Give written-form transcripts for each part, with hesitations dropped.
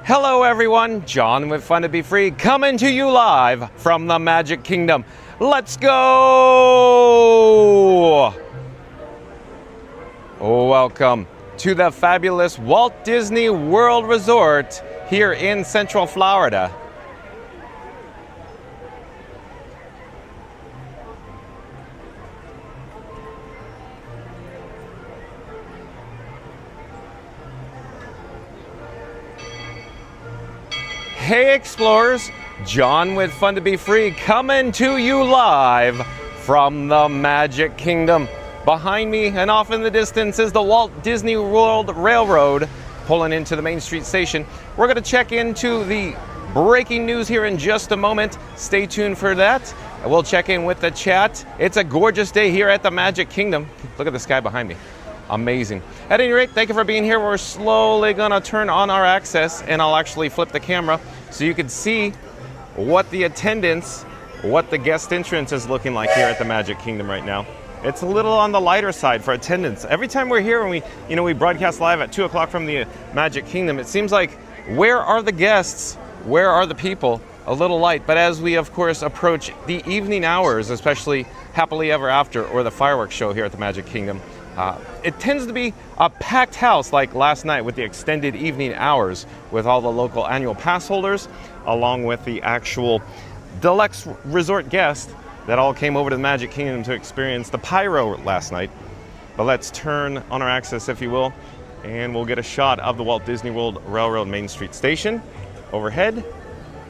Hello everyone, John with Fun to Be Free coming to you live from the Magic Kingdom. Let's go! Welcome to the fabulous Walt Disney World Resort here in Central Florida. Hey explorers, John with Fun to Be Free coming to you live from the Magic Kingdom. Behind me and off in the distance is the Walt Disney World Railroad pulling into the Main Street station. We're going to check into the breaking news here in just a moment. Stay tuned for that. We'll check in with the chat. It's a gorgeous day here at the Magic Kingdom. Look at the sky behind me. Amazing. At any rate, thank you for being here. We're slowly gonna turn on our access and I'll actually flip the camera so you can see what the attendance, what the guest entrance is looking like here at the Magic Kingdom right now. It's a little on the lighter side for attendance. Every time we're here and we broadcast live at 2 o'clock from the Magic Kingdom, it seems like, where are the guests? Where are the people? A little light, but as we of course approach the evening hours, especially Happily Ever After or the fireworks show here at the Magic Kingdom, it tends to be a packed house like last night with the extended evening hours with all the local annual pass holders along with the actual deluxe resort guests that all came over to the Magic Kingdom to experience the pyro last night. But let's turn on our access, if you will, and we'll get a shot of the Walt Disney World Railroad Main Street Station overhead.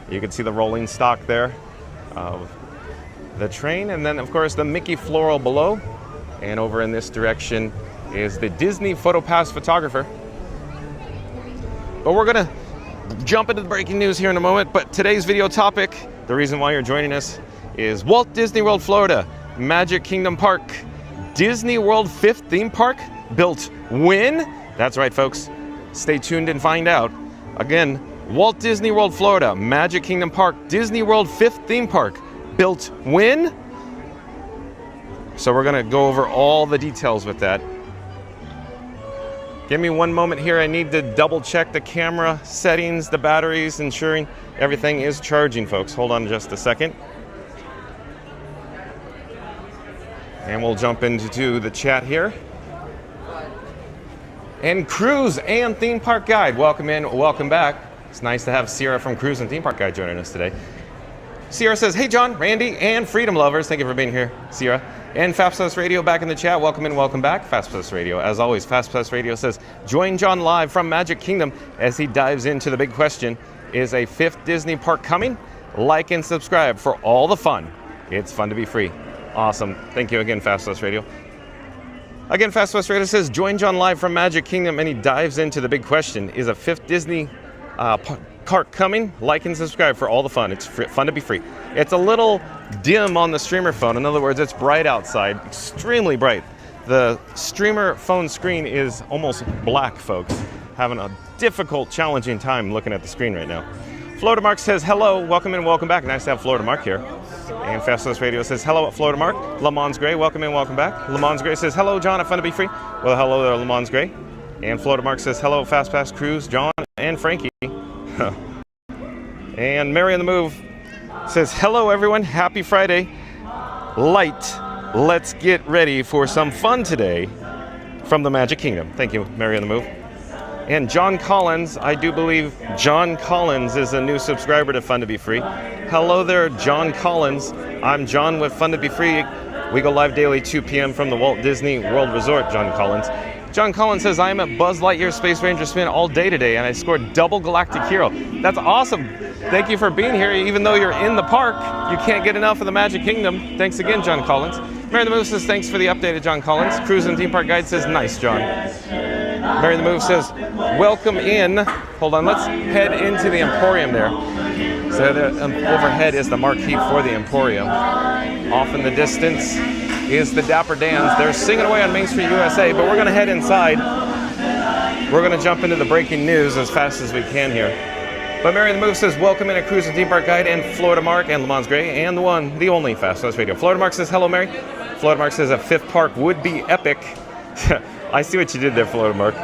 You can see the rolling stock there of the train, and then of course the Mickey floral below. And over in this direction is the Disney PhotoPass photographer. But we're gonna jump into the breaking news here in a moment. But today's video topic, the reason why you're joining us, is Walt Disney World Florida, Magic Kingdom Park, Disney World 5th theme park, built when? That's right, folks. Stay tuned and find out. Again, Walt Disney World Florida, Magic Kingdom Park, Disney World 5th theme park, built when? So we're gonna go over all the details with that. Give me one moment here. I need to double check the camera settings, the batteries, ensuring everything is charging, folks. Hold on just a second. And we'll jump into the chat here. And Cruise and Theme Park Guide, welcome in, welcome back. It's nice to have Sierra from Cruise and Theme Park Guide joining us today. Sierra says, hey John, Randy, and Freedom Lovers. Thank you for being here, Sierra. And Fast Plus Radio back in the chat. Welcome in, welcome back. Fast Plus Radio. As always, Fast Plus Radio says, join John live from Magic Kingdom as he dives into the big question, is a 5th Disney park coming? Like and subscribe for all the fun. It's fun to be free. Awesome. Thank you again, Fast Plus Radio. Again, Fast Plus Radio says, join John live from Magic Kingdom, and he dives into the big question, is a 5th Disney park coming? Like and subscribe for all the fun. It's fun to be free. It's a little dim on the streamer phone. In other words, it's bright outside, extremely bright. The streamer phone screen is almost black, folks. Having a difficult, challenging time looking at the screen right now. Florida Mark says, hello, welcome in, welcome back. Nice to have Florida Mark here. And Fastless Radio says, hello at Florida Mark. Lamons Gray, welcome in, welcome back. Lamons Gray says, hello, John, at Fun to Be Free. Well, hello there, Lamons Gray. And Florida Mark says, hello, Fast Pass Cruise, John and Frankie. And Mary on the Move says, hello everyone, happy Friday. Light, let's get ready for some fun today from the Magic Kingdom. Thank you, Mary on the Move. And John Collins, I do believe John Collins is a new subscriber to Fun to Be Free. Hello there, John Collins. I'm John with Fun to Be Free. We go live daily 2 p.m. from the Walt Disney World Resort, John Collins. John Collins says, I am at Buzz Lightyear Space Ranger spin all day today, and I scored double Galactic Hero. That's awesome. Thank you for being here. Even though you're in the park, you can't get enough of the Magic Kingdom. Thanks again, John Collins. Mary the Move says, thanks for the updated John Collins. Cruise and Theme Park Guide says, nice, John. Mary the Move says, welcome in. Hold on, let's head into the Emporium there. So overhead is the marquee for the Emporium. Off in the distance is the Dapper Dans. They're singing away on Main Street USA, but we're going to head inside. We're going to jump into the breaking news as fast as we can here. But Mary the Move says, welcome in a Cruise and Theme Park Guide, and Florida Mark and Lamons Gray, and the one, the only Fast Plus Radio. Florida Mark says, hello, Mary. Florida Mark says, a 5th park would be epic. I see what you did there, Florida Mark.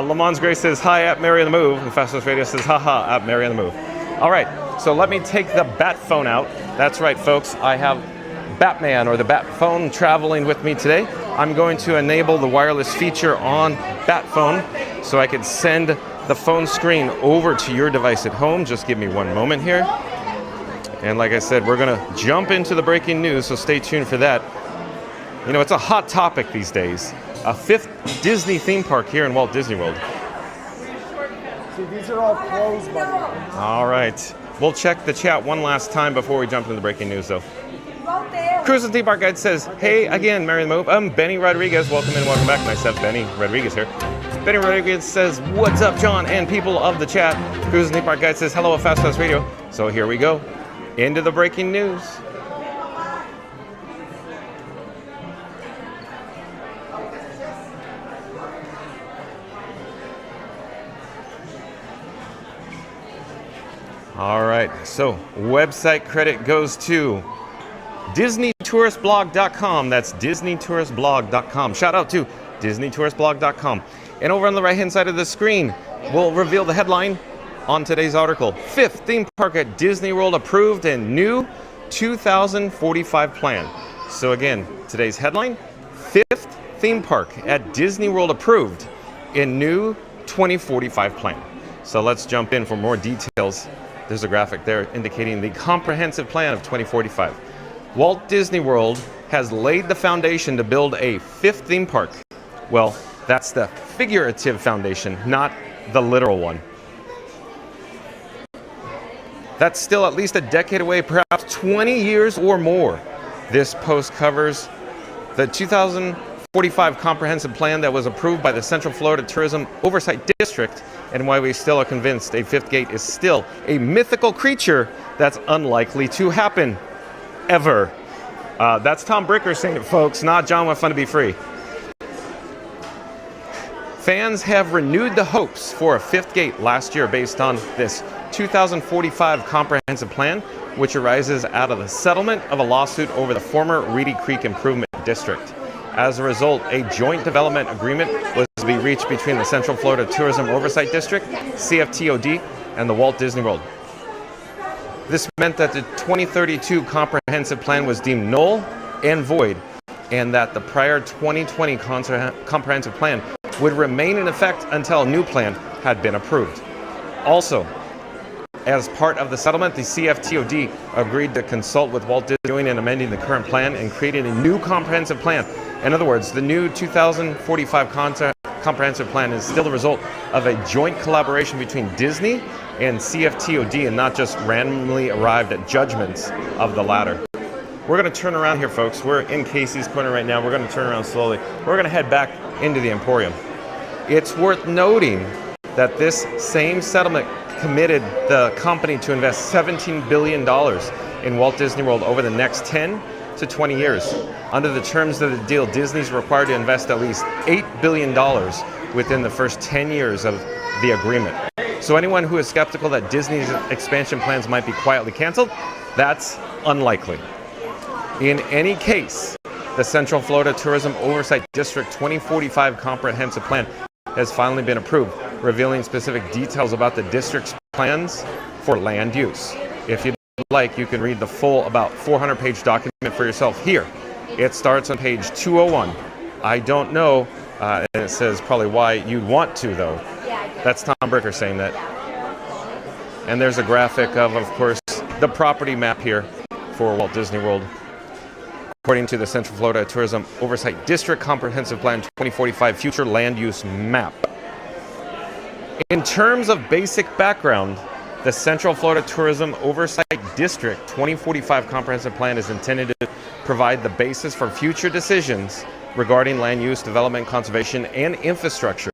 Le Mans Gray says hi at Mary on the Move. And Fastest Radio says haha at Mary on the Move. All right, so let me take the Bat phone out. That's right, folks. I have Batman or the Bat phone traveling with me today. I'm going to enable the wireless feature on Bat phone so I can send the phone screen over to your device at home. Just give me one moment here. And like I said, we're going to jump into the breaking news, so stay tuned for that. You know, it's a hot topic these days. A fifth Disney theme park here in Walt Disney World. See, these are all closed, buddy. All right. We'll check the chat one last time before we jump into the breaking news, though. Cruise and Theme Park Guide says, hey, again, Mary the Move. I'm Benny Rodriguez. Welcome and welcome back. Nice to have Benny Rodriguez here. Benny Rodriguez says, what's up, John and people of the chat? Cruise and Theme Park Guide says, hello at Fast Pass Radio. So here we go. Into the breaking news. All right, so website credit goes to DisneyTouristBlog.com. That's DisneyTouristBlog.com. Shout out to DisneyTouristBlog.com. And over on the right-hand side of the screen, we'll reveal the headline on today's article. Fifth theme park at Disney World approved in new 2045 plan. So again, today's headline, fifth theme park at Disney World approved in new 2045 plan. So let's jump in for more details. There's a graphic there indicating the comprehensive plan of 2045. Walt Disney World has laid the foundation to build a fifth theme park. Well, that's the figurative foundation, not the literal one. That's still at least a decade away, perhaps 20 years or more. This post covers the 2045 comprehensive plan that was approved by the Central Florida Tourism Oversight District, and why we still are convinced a fifth gate is still a mythical creature that's unlikely to happen, ever. That's Tom Bricker saying it, folks, not John with Fun to Be Free. Fans have renewed the hopes for a fifth gate last year based on this 2045 comprehensive plan, which arises out of the settlement of a lawsuit over the former Reedy Creek Improvement District. As a result, a joint development agreement was to be reached between the Central Florida Tourism Oversight District, CFTOD, and the Walt Disney World. This meant that the 2032 comprehensive plan was deemed null and void, and that the prior 2020 comprehensive plan would remain in effect until a new plan had been approved. Also, as part of the settlement, the CFTOD agreed to consult with Walt Disney World in amending the current plan and creating a new comprehensive plan. In other words, the new 2045 comprehensive plan is still the result of a joint collaboration between Disney and CFTOD, and not just randomly arrived at judgments of the latter. We're going to turn around here, folks. We're in Casey's Corner right now. We're going to turn around slowly. We're going to head back into the Emporium. It's worth noting that this same settlement committed the company to invest $17 billion in Walt Disney World over the next 10 to 20 years. Under the terms of the deal, Disney's required to invest at least $8 billion within the first 10 years of the agreement. So anyone who is skeptical that Disney's expansion plans might be quietly canceled, that's unlikely. In any case, the Central Florida Tourism Oversight District 2045 comprehensive plan has finally been approved, revealing specific details about the district's plans for land use. If you'd like, you can read the full about 400-page document for yourself here. It starts on page 201. I don't know, and it says probably why you'd want to, though. That's Tom Bricker saying that. And there's a graphic of course, the property map here for Walt Disney World. According to the Central Florida Tourism Oversight District Comprehensive Plan 2045 Future Land Use Map. In terms of basic background, the Central Florida Tourism Oversight District 2045 Comprehensive Plan is intended to provide the basis for future decisions regarding land use, development, conservation, and infrastructure.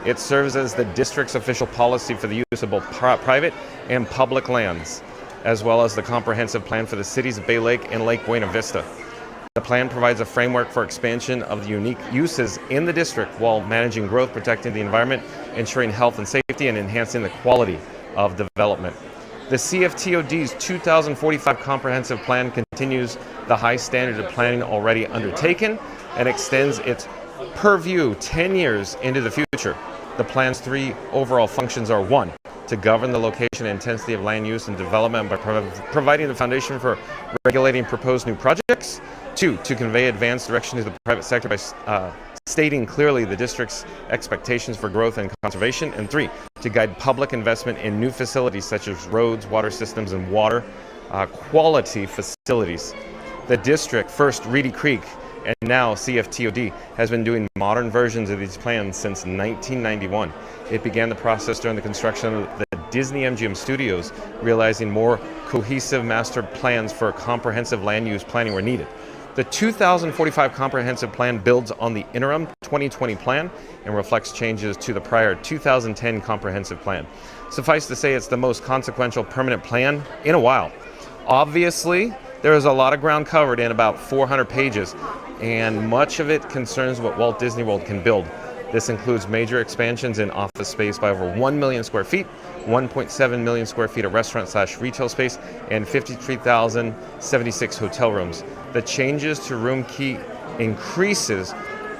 It serves as the district's official policy for the use of both private and public lands, as well as the comprehensive plan for the cities of Bay Lake and Lake Buena Vista. The plan provides a framework for expansion of the unique uses in the district while managing growth, protecting the environment, ensuring health and safety, and enhancing the quality of development. The CFTOD's 2045 comprehensive plan continues the high standard of planning already undertaken and extends its purview 10 years into the future. The plan's three overall functions are: one, to govern the location and intensity of land use and development by providing the foundation for regulating proposed new projects; two, to convey advanced direction to the private sector by stating clearly the district's expectations for growth and conservation; and three, to guide public investment in new facilities such as roads, water systems, and water quality facilities. The district, first Reedy Creek and now CFTOD, has been doing modern versions of these plans since 1991. It began the process during the construction of the Disney MGM Studios, realizing more cohesive master plans for comprehensive land use planning were needed. The 2045 Comprehensive Plan builds on the interim 2020 plan and reflects changes to the prior 2010 Comprehensive Plan. Suffice to say, it's the most consequential permanent plan in a while. Obviously, there is a lot of ground covered in about 400 pages, and much of it concerns what Walt Disney World can build. This includes major expansions in office space by over 1 million square feet, 1.7 million square feet of restaurant/retail space, and 53,076 hotel rooms. The changes to room key increases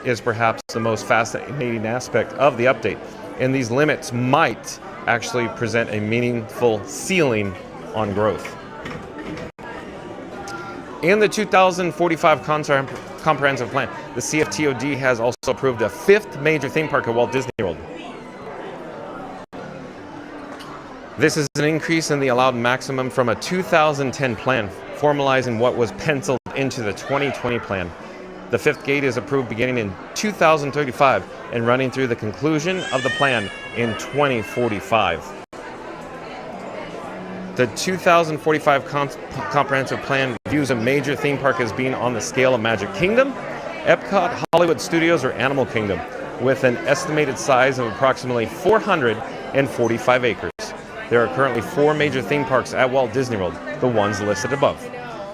is perhaps the most fascinating aspect of the update, and these limits might actually present a meaningful ceiling on growth. In the 2045 Comprehensive Plan, the CFTOD has also approved a fifth major theme park at Walt Disney World. This is an increase in the allowed maximum from a 2010 plan, formalizing what was penciled into the 2020 plan. The fifth gate is approved beginning in 2035 and running through the conclusion of the plan in 2045. The 2045 Comprehensive Plan views a major theme park as being on the scale of Magic Kingdom, Epcot, Hollywood Studios, or Animal Kingdom, with an estimated size of approximately 445 acres. There are currently 4 major theme parks at Walt Disney World, the ones listed above.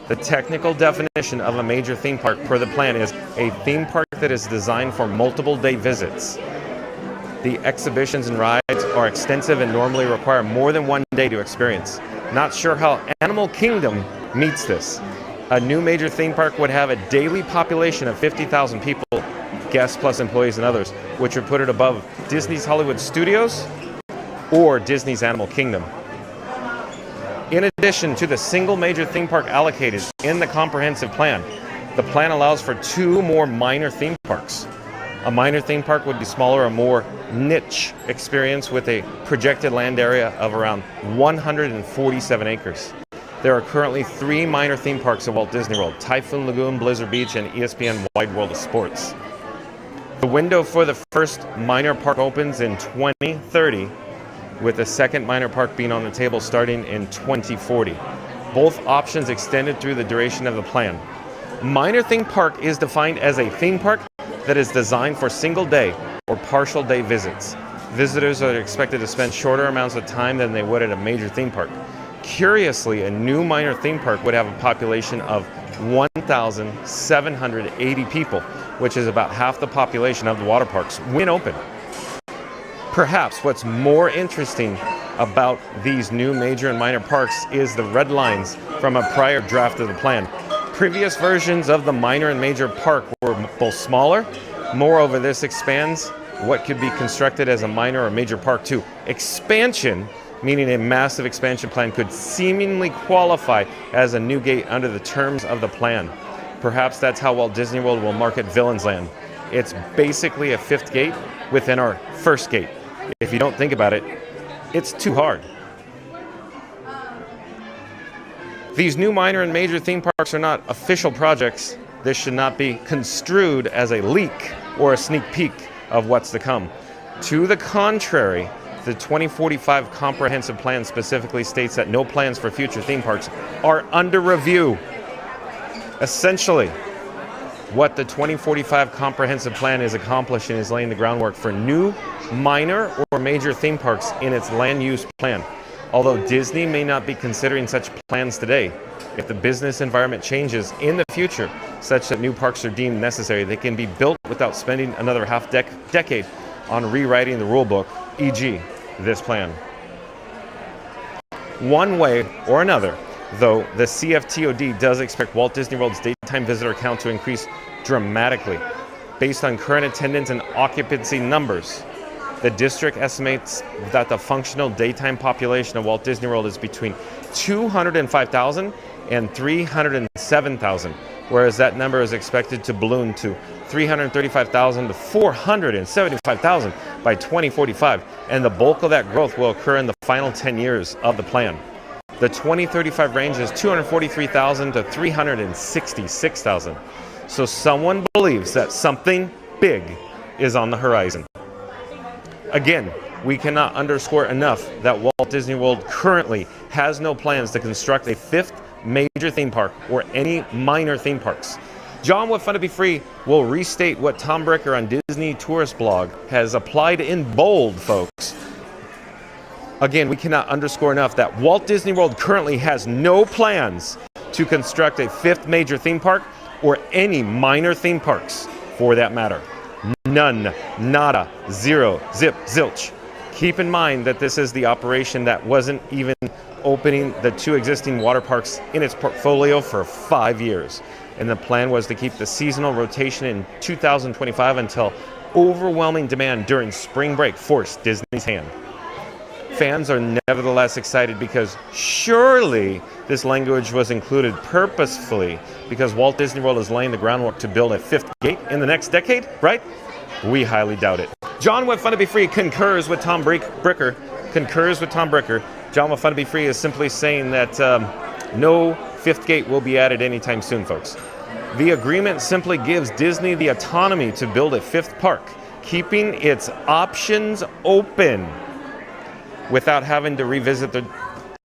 The technical definition of a major theme park per the plan is a theme park that is designed for multiple day visits. The exhibitions and rides are extensive and normally require more than 1 day to experience. Not sure how Animal Kingdom meets this. A new major theme park would have a daily population of 50,000 people, guests plus employees and others, which would put it above Disney's Hollywood Studios or Disney's Animal Kingdom. In addition to the single major theme park allocated in the comprehensive plan, the plan allows for 2 more minor theme parks. A minor theme park would be smaller, a more niche experience with a projected land area of around 147 acres. There are currently 3 minor theme parks at Walt Disney World: Typhoon Lagoon, Blizzard Beach, and ESPN Wide World of Sports. The window for the first minor park opens in 2030, with the second minor park being on the table starting in 2040. Both options extended through the duration of the plan. Minor theme park is defined as a theme park that is designed for single day or partial day visits. Visitors are expected to spend shorter amounts of time than they would at a major theme park. Curiously, a new minor theme park would have a population of 1,780 people, which is about half the population of the water parks when open. Perhaps what's more interesting about these new major and minor parks is the red lines from a prior draft of the plan. Previous versions of the minor and major park were both smaller. Moreover, this expands what could be constructed as a minor or major park too. Expansion, meaning a massive expansion plan, could seemingly qualify as a new gate under the terms of the plan. Perhaps that's how Walt Disney World will market Villains Land. It's basically a fifth gate within our first gate. If you don't think about it, it's too hard. These new minor and major theme parks are not official projects. This should not be construed as a leak or a sneak peek of what's to come. To the contrary, the 2045 Comprehensive Plan specifically states that no plans for future theme parks are under review. Essentially, what the 2045 Comprehensive Plan is accomplishing is laying the groundwork for new minor or major theme parks in its land use plan. Although Disney may not be considering such plans today, if the business environment changes in the future such that new parks are deemed necessary, they can be built without spending another decade on rewriting the rule book, e.g. this plan. One way or another, though, the CFTOD does expect Walt Disney World's daytime visitor count to increase dramatically based on current attendance and occupancy numbers. The district estimates that the functional daytime population of Walt Disney World is between 205,000 and 307,000, whereas that number is expected to balloon to 335,000 to 475,000 by 2045, and the bulk of that growth will occur in the final 10 years of the plan. The 2035 range is 243,000 to 366,000. So someone believes that something big is on the horizon. Again, we cannot underscore enough that Walt Disney World currently has no plans to construct a fifth major theme park or any minor theme parks. John with Fun to Be Free will restate what Tom Bricker on Disney Tourist Blog has applied in bold, folks. Again, we cannot underscore enough that Walt Disney World currently has no plans to construct a fifth major theme park or any minor theme parks for that matter. None, nada, zero, zip, zilch. Keep in mind that this is the operation that wasn't even opening the two existing water parks in its portfolio for 5 years. And the plan was to keep the seasonal rotation in 2025 until overwhelming demand during spring break forced Disney's hand. Fans are nevertheless excited because surely this language was included purposefully because Walt Disney World is laying the groundwork to build a fifth gate in the next decade, right? We highly doubt it. John with Fun to Be Free concurs with Tom Bricker. John with Fun to Be Free is simply saying that no fifth gate will be added anytime soon, folks. The agreement simply gives Disney the autonomy to build a fifth park, keeping its options open without having to revisit the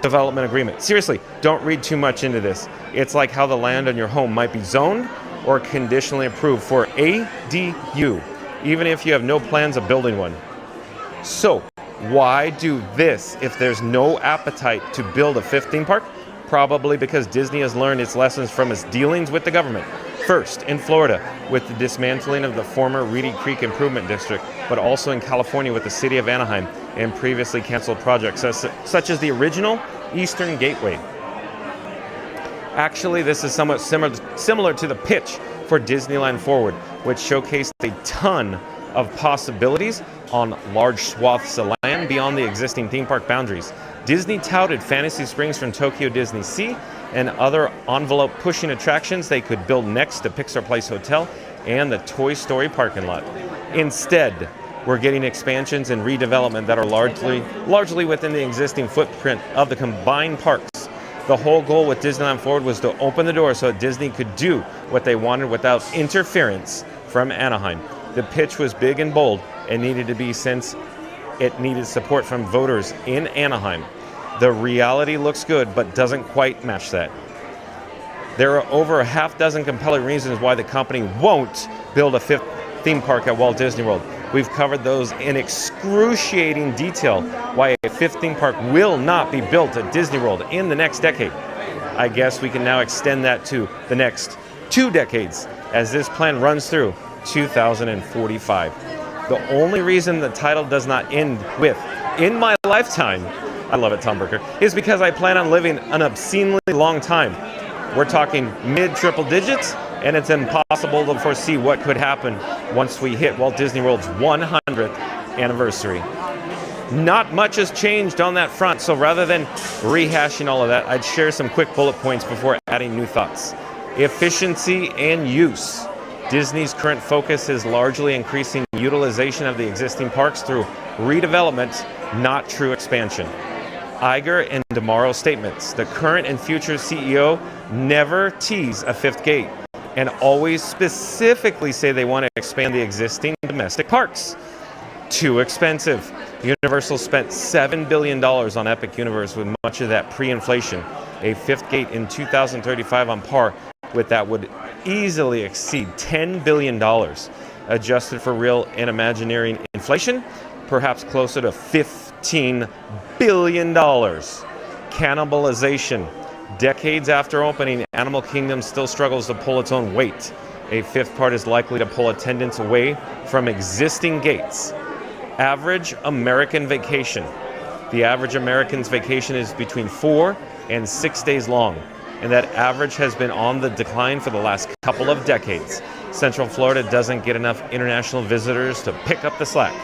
development agreement. Seriously, don't read too much into this. It's like how the land on your home might be zoned or conditionally approved for ADU, even if you have no plans of building one. So, why do this if there's no appetite to build a fifth theme park? Probably because Disney has learned its lessons from its dealings with the government. First, in Florida, with the dismantling of the former Reedy Creek Improvement District, but also in California with the city of Anaheim and previously canceled projects such as the original Eastern Gateway. Actually, this is somewhat similar to the pitch for Disneyland Forward, which showcased a ton of possibilities on large swaths of land beyond the existing theme park boundaries. Disney touted Fantasy Springs from Tokyo Disney Sea and other envelope-pushing attractions they could build next to Pixar Place Hotel and the Toy Story parking lot. Instead, we're getting expansions and redevelopment that are largely within the existing footprint of the combined parks. The whole goal with Disneyland Forward was to open the door so that Disney could do what they wanted without interference from Anaheim. The pitch was big and bold and needed to be since it needed support from voters in Anaheim. The reality looks good, but doesn't quite match that. There are over a half dozen compelling reasons why the company won't build a fifth theme park at Walt Disney World. We've covered those in excruciating detail, why a fifth theme park will not be built at Disney World in the next decade. I guess we can now extend that to the next 2 decades, as this plan runs through 2045. The only reason the title does not end with, "in my lifetime," I love it, Tom Bricker, is because I plan on living an obscenely long time. We're talking mid-triple digits, and it's impossible to foresee what could happen once we hit Walt Disney World's 100th anniversary. Not much has changed on that front, so rather than rehashing all of that, I'd share some quick bullet points before adding new thoughts. Efficiency and use. Disney's current focus is largely increasing utilization of the existing parks through redevelopment, not true expansion. Iger and DeMauro statements. The current and future CEO never tease a fifth gate and always specifically say they want to expand the existing domestic parks. Too expensive. Universal spent $7 billion on Epic Universe, with much of that pre-inflation. A fifth gate in 2035 on par with that would easily exceed $10 billion. Adjusted for real and imaginary inflation, perhaps closer to $15 billion. Cannibalization. Decades after opening, Animal Kingdom still struggles to pull its own weight. A fifth part is likely to pull attendance away from existing gates. Average American vacation. The average American's vacation is between 4 and 6 days long, and that average has been on the decline for the last couple of decades. Central Florida doesn't get enough international visitors to pick up the slack.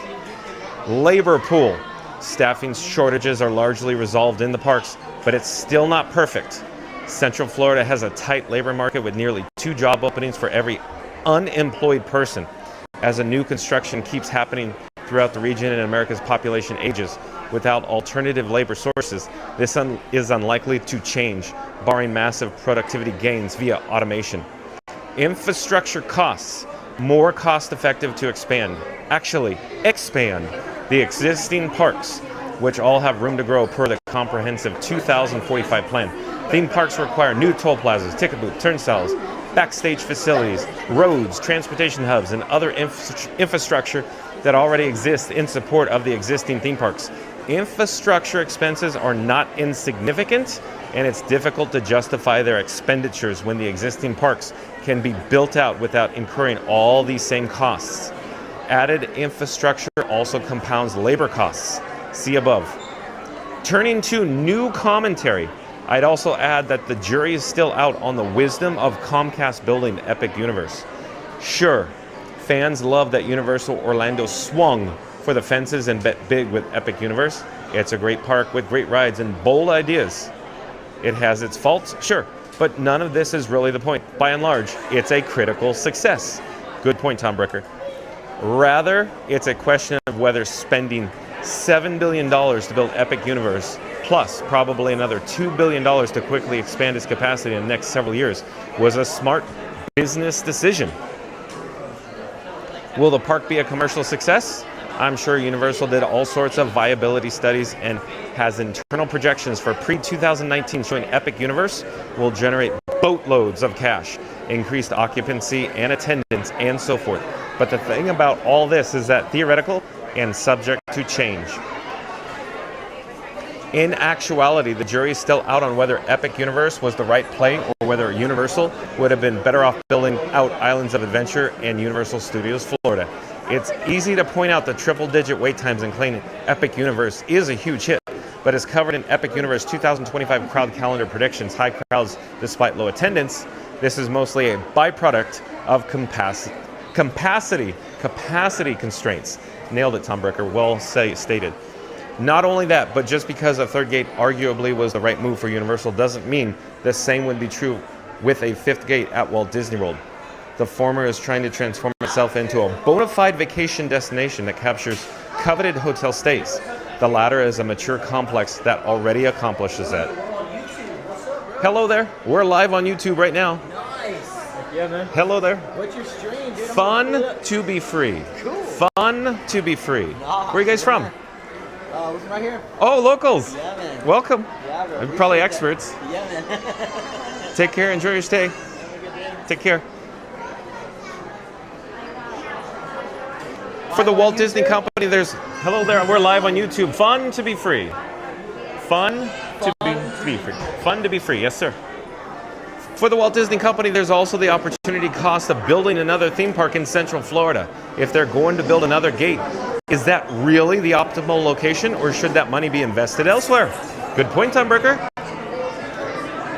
Labor pool. Staffing shortages are largely resolved in the parks, but it's still not perfect. Central Florida has a tight labor market with nearly 2 job openings for every unemployed person. As a new construction keeps happening throughout the region and America's population ages, without alternative labor sources, this is unlikely to change, barring massive productivity gains via automation. Infrastructure costs. More cost-effective to expand the existing parks, which all have room to grow per the comprehensive 2045 plan. Theme parks require new toll plazas, ticket booths, turnstiles, backstage facilities, roads, transportation hubs, and other infrastructure that already exists in support of the existing theme parks. Infrastructure expenses are not insignificant, and it's difficult to justify their expenditures when the existing parks can be built out without incurring all these same costs. Added infrastructure also compounds labor costs. See above. Turning to new commentary, I'd also add that the jury is still out on the wisdom of Comcast building Epic Universe. Sure, fans love that Universal Orlando swung for the fences and bet big with Epic Universe. It's a great park with great rides and bold ideas. It has its faults, sure, but none of this is really the point. By and large, it's a critical success. Good point, Tom Bricker. Rather, it's a question of whether spending $7 billion to build Epic Universe, plus probably another $2 billion to quickly expand its capacity in the next several years, was a smart business decision. Will the park be a commercial success? I'm sure Universal did all sorts of viability studies and has internal projections for pre-2019 showing Epic Universe will generate boatloads of cash, increased occupancy and attendance, and so forth. But the thing about all this is that theoretical and subject to change. In actuality, the jury is still out on whether Epic Universe was the right play or whether Universal would have been better off building out Islands of Adventure and Universal Studios Florida. It's easy to point out the triple-digit wait times and claim Epic Universe is a huge hit, but as covered in Epic Universe 2025 crowd calendar predictions, high crowds despite low attendance, this is mostly a byproduct of capacity constraints. Nailed it, Tom Bricker. Well stated. Not only that, but just because a third gate arguably was the right move for Universal doesn't mean the same would be true with a fifth gate at Walt Disney World. The former is trying to transform itself into a bona fide vacation destination that captures coveted hotel stays. The latter is a mature complex that already accomplishes that. Hello there. We're live on YouTube right now. Nice. Yeah, man. Hello there. What's your stream, dude? Fun to be free. Cool. Fun to be free. Nah, Where are you guys from? Listen right here. Oh, locals. Yeah, man. Welcome. Yeah, bro. I'm probably experts. Yeah, man. Take care. Enjoy your stay. Have a good day. Take care. For the Walt Disney Company, hello there, we're live on YouTube. Fun to be free. Fun to be free. Fun to be free, yes sir. For the Walt Disney Company, there's also the opportunity cost of building another theme park in Central Florida. If they're going to build another gate, is that really the optimal location, or should that money be invested elsewhere? Good point, Tom Bricker.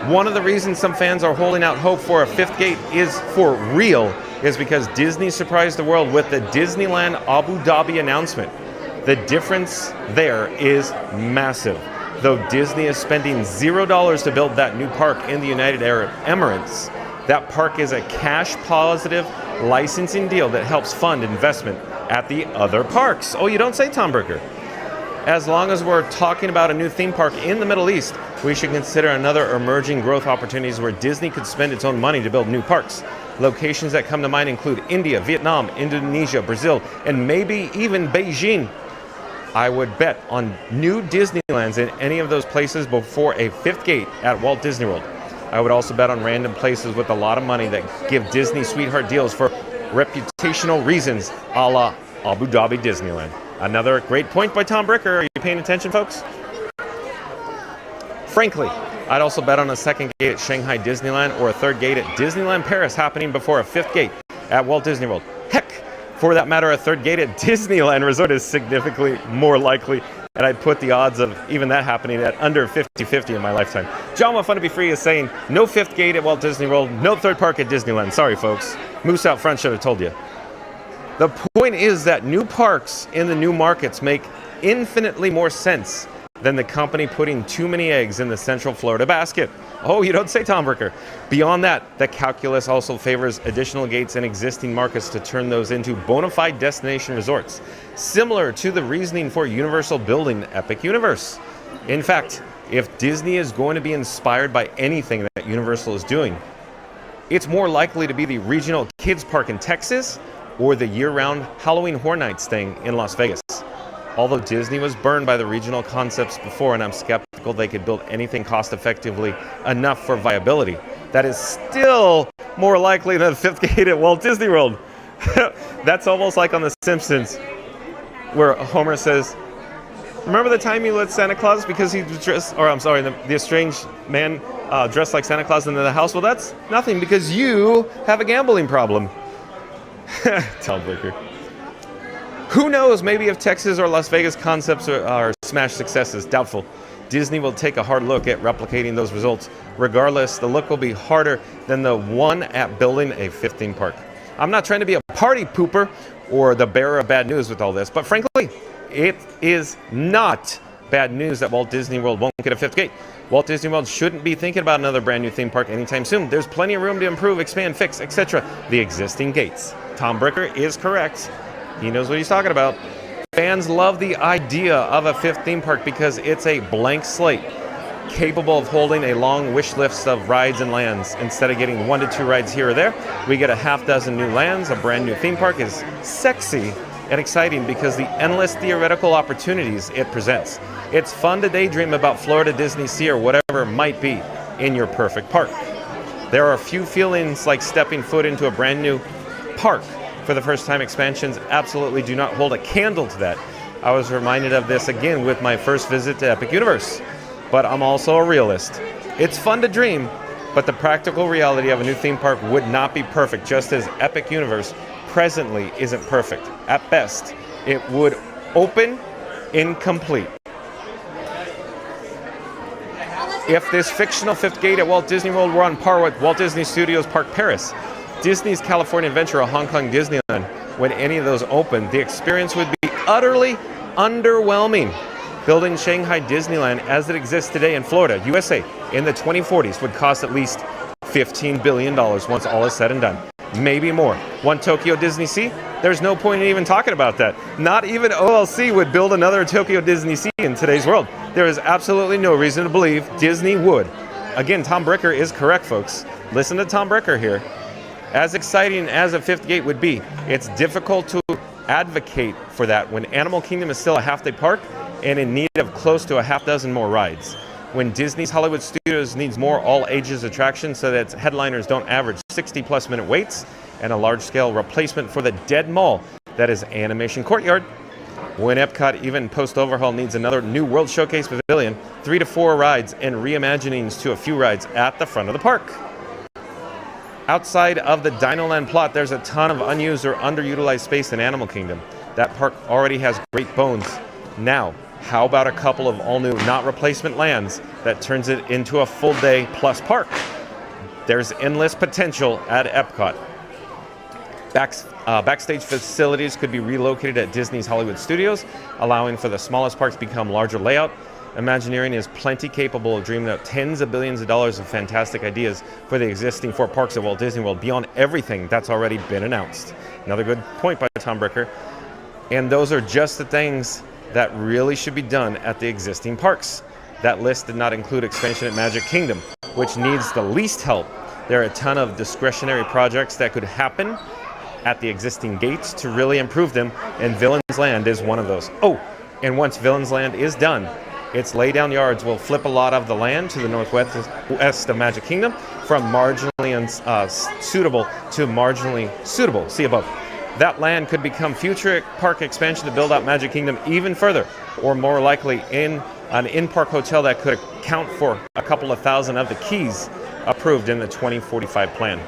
One of the reasons some fans are holding out hope for a fifth gate is for real is because Disney surprised the world with the Disneyland Abu Dhabi announcement. The difference there is massive. Though Disney is spending $0 to build that new park in the United Arab Emirates, that park is a cash-positive licensing deal that helps fund investment at the other parks. Oh, you don't say, Tom Bricker. As long as we're talking about a new theme park in the Middle East, we should consider another emerging growth opportunities where Disney could spend its own money to build new parks. Locations that come to mind include India, Vietnam, Indonesia, Brazil, and maybe even Beijing. I would bet on new Disneylands in any of those places before a fifth gate at Walt Disney World. I would also bet on random places with a lot of money that give Disney sweetheart deals for reputational reasons, a la Abu Dhabi Disneyland. Another great point by Tom Bricker. Are you paying attention, folks? Frankly, I'd also bet on a second gate at Shanghai Disneyland or a third gate at Disneyland Paris happening before a fifth gate at Walt Disney World. Heck, for that matter, a third gate at Disneyland Resort is significantly more likely, and I'd put the odds of even that happening at under 50-50 in my lifetime. John with Fun to Be Free is saying, no fifth gate at Walt Disney World, no third park at Disneyland. Sorry, folks. Moose out front should have told you. The point is that new parks in the new markets make infinitely more sense than the company putting too many eggs in the Central Florida basket. Oh, you don't say, Tom Bricker. Beyond that, the calculus also favors additional gates in existing markets to turn those into bona fide destination resorts, similar to the reasoning for Universal building Epic Universe. In fact, if Disney is going to be inspired by anything that Universal is doing, it's more likely to be the regional kids park in Texas or the year-round Halloween Horror Nights thing in Las Vegas. Although Disney was burned by the regional concepts before, and I'm skeptical they could build anything cost-effectively enough for viability, that is still more likely than the fifth gate at Walt Disney World. That's almost like on The Simpsons, where Homer says, "Remember the time you let Santa Claus because he was dressed," or I'm sorry, the estranged man dressed like Santa Claus into the house? Well, that's nothing because you have a gambling problem. Tom Bricker. Who knows, maybe if Texas or Las Vegas concepts are smash successes, doubtful. Disney will take a hard look at replicating those results. Regardless, the look will be harder than the one at building a fifth theme park. I'm not trying to be a party pooper or the bearer of bad news with all this, but frankly, it is not bad news that Walt Disney World won't get a fifth gate. Walt Disney World shouldn't be thinking about another brand new theme park anytime soon. There's plenty of room to improve, expand, fix, etc. the existing gates. Tom Bricker is correct. He knows what he's talking about. Fans love the idea of a fifth theme park because it's a blank slate, capable of holding a long wish list of rides and lands. Instead of getting 1 to 2 rides here or there, we get a half dozen new lands. A brand new theme park is sexy and exciting because the endless theoretical opportunities it presents. It's fun to daydream about Florida Disney Sea or whatever it might be in your perfect park. There are few feelings like stepping foot into a brand new park. For the first time, expansions absolutely do not hold a candle to that. I was reminded of this again with my first visit to Epic Universe. But I'm also a realist. It's fun to dream, but the practical reality of a new theme park would not be perfect, just as Epic Universe presently isn't perfect. At best, it would open incomplete. If this fictional fifth gate at Walt Disney World were on par with Walt Disney Studios Park Paris, Disney's California Adventure, or Hong Kong Disneyland, when any of those opened, the experience would be utterly underwhelming. Building Shanghai Disneyland as it exists today in Florida, USA, in the 2040s would cost at least $15 billion once all is said and done. Maybe more. One Tokyo Disney Sea? There's no point in even talking about that. Not even OLC would build another Tokyo Disney Sea in today's world. There is absolutely no reason to believe Disney would. Again, Tom Bricker is correct, folks. Listen to Tom Bricker here. As exciting as a fifth gate would be, it's difficult to advocate for that when Animal Kingdom is still a half-day park and in need of close to a half dozen more rides. When Disney's Hollywood Studios needs more all-ages attractions so that its headliners don't average 60-plus minute waits, and a large-scale replacement for the dead mall that is Animation Courtyard. When Epcot, even post-overhaul, needs another new World Showcase Pavilion, 3 to 4 rides, and reimaginings to a few rides at the front of the park. Outside of the Dinoland plot, there's a ton of unused or underutilized space in Animal Kingdom. That park already has great bones. Now, how about a couple of all-new, not replacement lands that turns it into a full-day plus park? There's endless potential at Epcot. Backstage facilities could be relocated at Disney's Hollywood Studios, allowing for the smallest parks to become larger layout. Imagineering is plenty capable of dreaming up tens of billions of dollars of fantastic ideas for the existing 4 parks at Walt Disney World beyond everything that's already been announced. Another good point by Tom Bricker. And those are just the things that really should be done at the existing parks. That list did not include expansion at Magic Kingdom, which needs the least help. There are a ton of discretionary projects that could happen at the existing gates to really improve them, and Villains Land is one of those. Oh, and once Villains Land is done, its laydown yards will flip a lot of the land to the northwest of Magic Kingdom from marginally unsuitable to marginally suitable. See above. That land could become future park expansion to build out Magic Kingdom even further, or more likely in an in-park hotel that could account for a couple of thousand of the keys approved in the 2045 plan.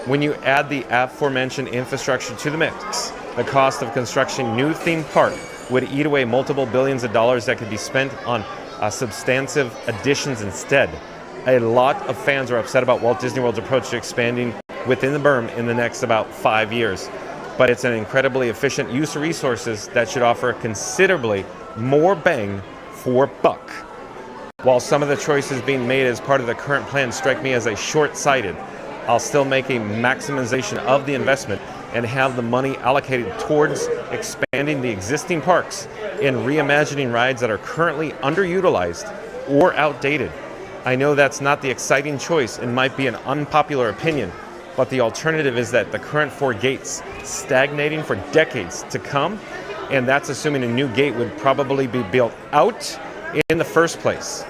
When you add the aforementioned infrastructure to the mix, the cost of constructing new theme park would eat away multiple billions of dollars that could be spent on substantive additions instead. A lot of fans are upset about Walt Disney World's approach to expanding within the berm in the next about 5 years. but it's an incredibly efficient use of resources that should offer considerably more bang for buck. While some of the choices being made as part of the current plan strike me as a short-sighted, I'll still make a maximization of the investment and have the money allocated towards expanding the existing parks and reimagining rides that are currently underutilized or outdated. I know that's not the exciting choice and might be an unpopular opinion, but the alternative is that the current 4 gates stagnating for decades to come, and that's assuming a new gate would probably be built out in the first place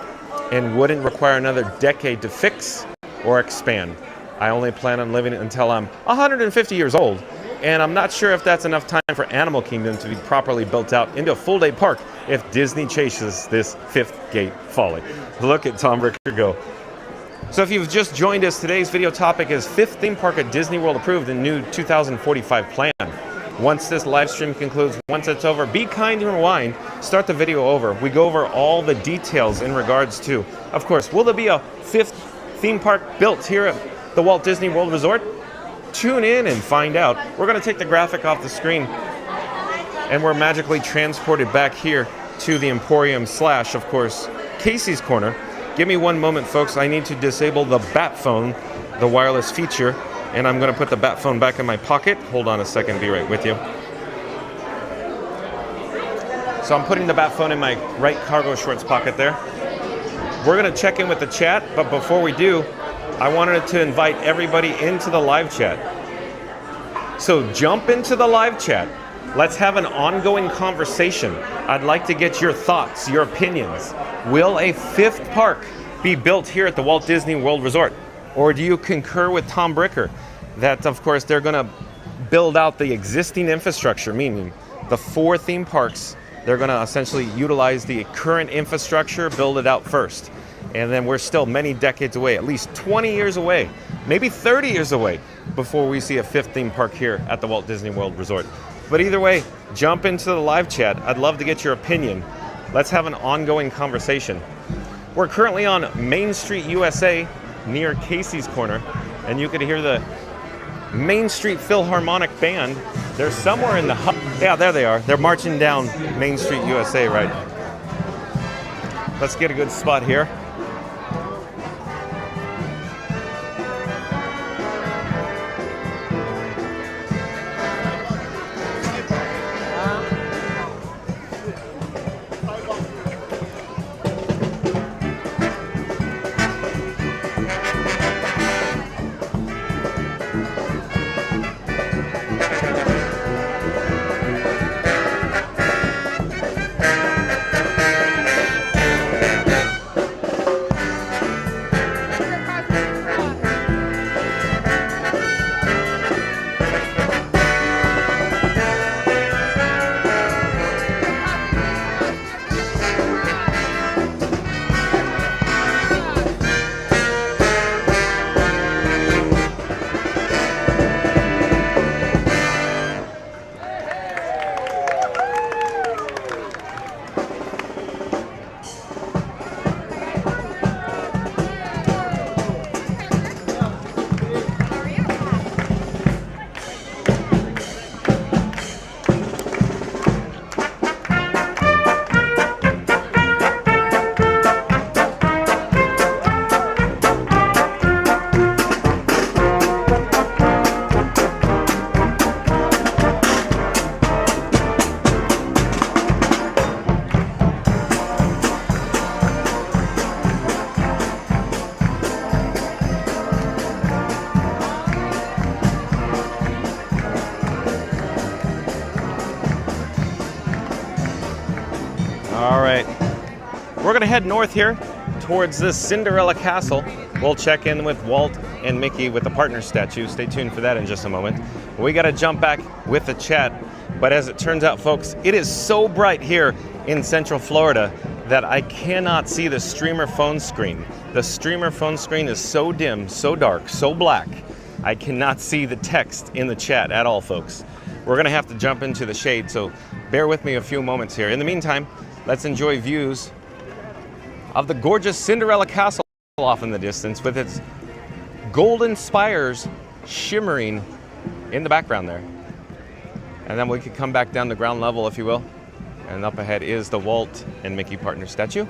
and wouldn't require another decade to fix or expand. I only plan on living until I'm 150 years old, and I'm not sure if that's enough time for Animal Kingdom to be properly built out into a full-day park if Disney chases this 5th gate folly. Look at Tom Ricker go. So if you've just joined us, today's video topic is 5th theme park at Disney World approved in new 2045 plan. Once this live stream concludes, once it's over, be kind and rewind, start the video over. We go over all the details in regards to, of course, will there be a 5th theme park built here at the Walt Disney World Resort? Tune in and find out. We're going to take the graphic off the screen and we're magically transported back here to the Emporium / of course, Casey's Corner. Give me one moment, folks. I need to disable the bat phone, the wireless feature, and I'm going to put the bat phone back in my pocket. Hold on a second, be right with you. So I'm putting the bat phone in my right cargo shorts pocket there. We're going to check in with the chat, but before we do, I wanted to invite everybody into the live chat. So jump into the live chat. Let's have an ongoing conversation. I'd like to get your thoughts, your opinions. Will a 5th park be built here at the Walt Disney World Resort? Or do you concur with Tom Bricker that, of course, they're going to build out the existing infrastructure, meaning the 4 theme parks, they're going to essentially utilize the current infrastructure, build it out first. And then we're still many decades away, at least 20 years away, maybe 30 years away, before we see a 5th theme park here at the Walt Disney World Resort. But either way, jump into the live chat. I'd love to get your opinion. Let's have an ongoing conversation. We're currently on Main Street, USA, near Casey's Corner, and you could hear the Main Street Philharmonic Band. They're somewhere in the hub. Yeah, there they are. They're marching down Main Street, USA, right? Let's get a good spot here. All right, we're gonna head north here towards the Cinderella Castle. We'll check in with Walt and Mickey with the partner statue. Stay tuned for that in just a moment. We gotta jump back with the chat, but as it turns out, folks, it is so bright here in Central Florida that I cannot see the streamer phone screen. The streamer phone screen is so dim, so dark, so black, I cannot see the text in the chat at all, folks. We're gonna have to jump into the shade, so bear with me a few moments here. In the meantime, let's enjoy views of the gorgeous Cinderella Castle off in the distance with its golden spires shimmering in the background there. And then we could come back down to ground level, if you will. And up ahead is the Walt and Mickey partner statue.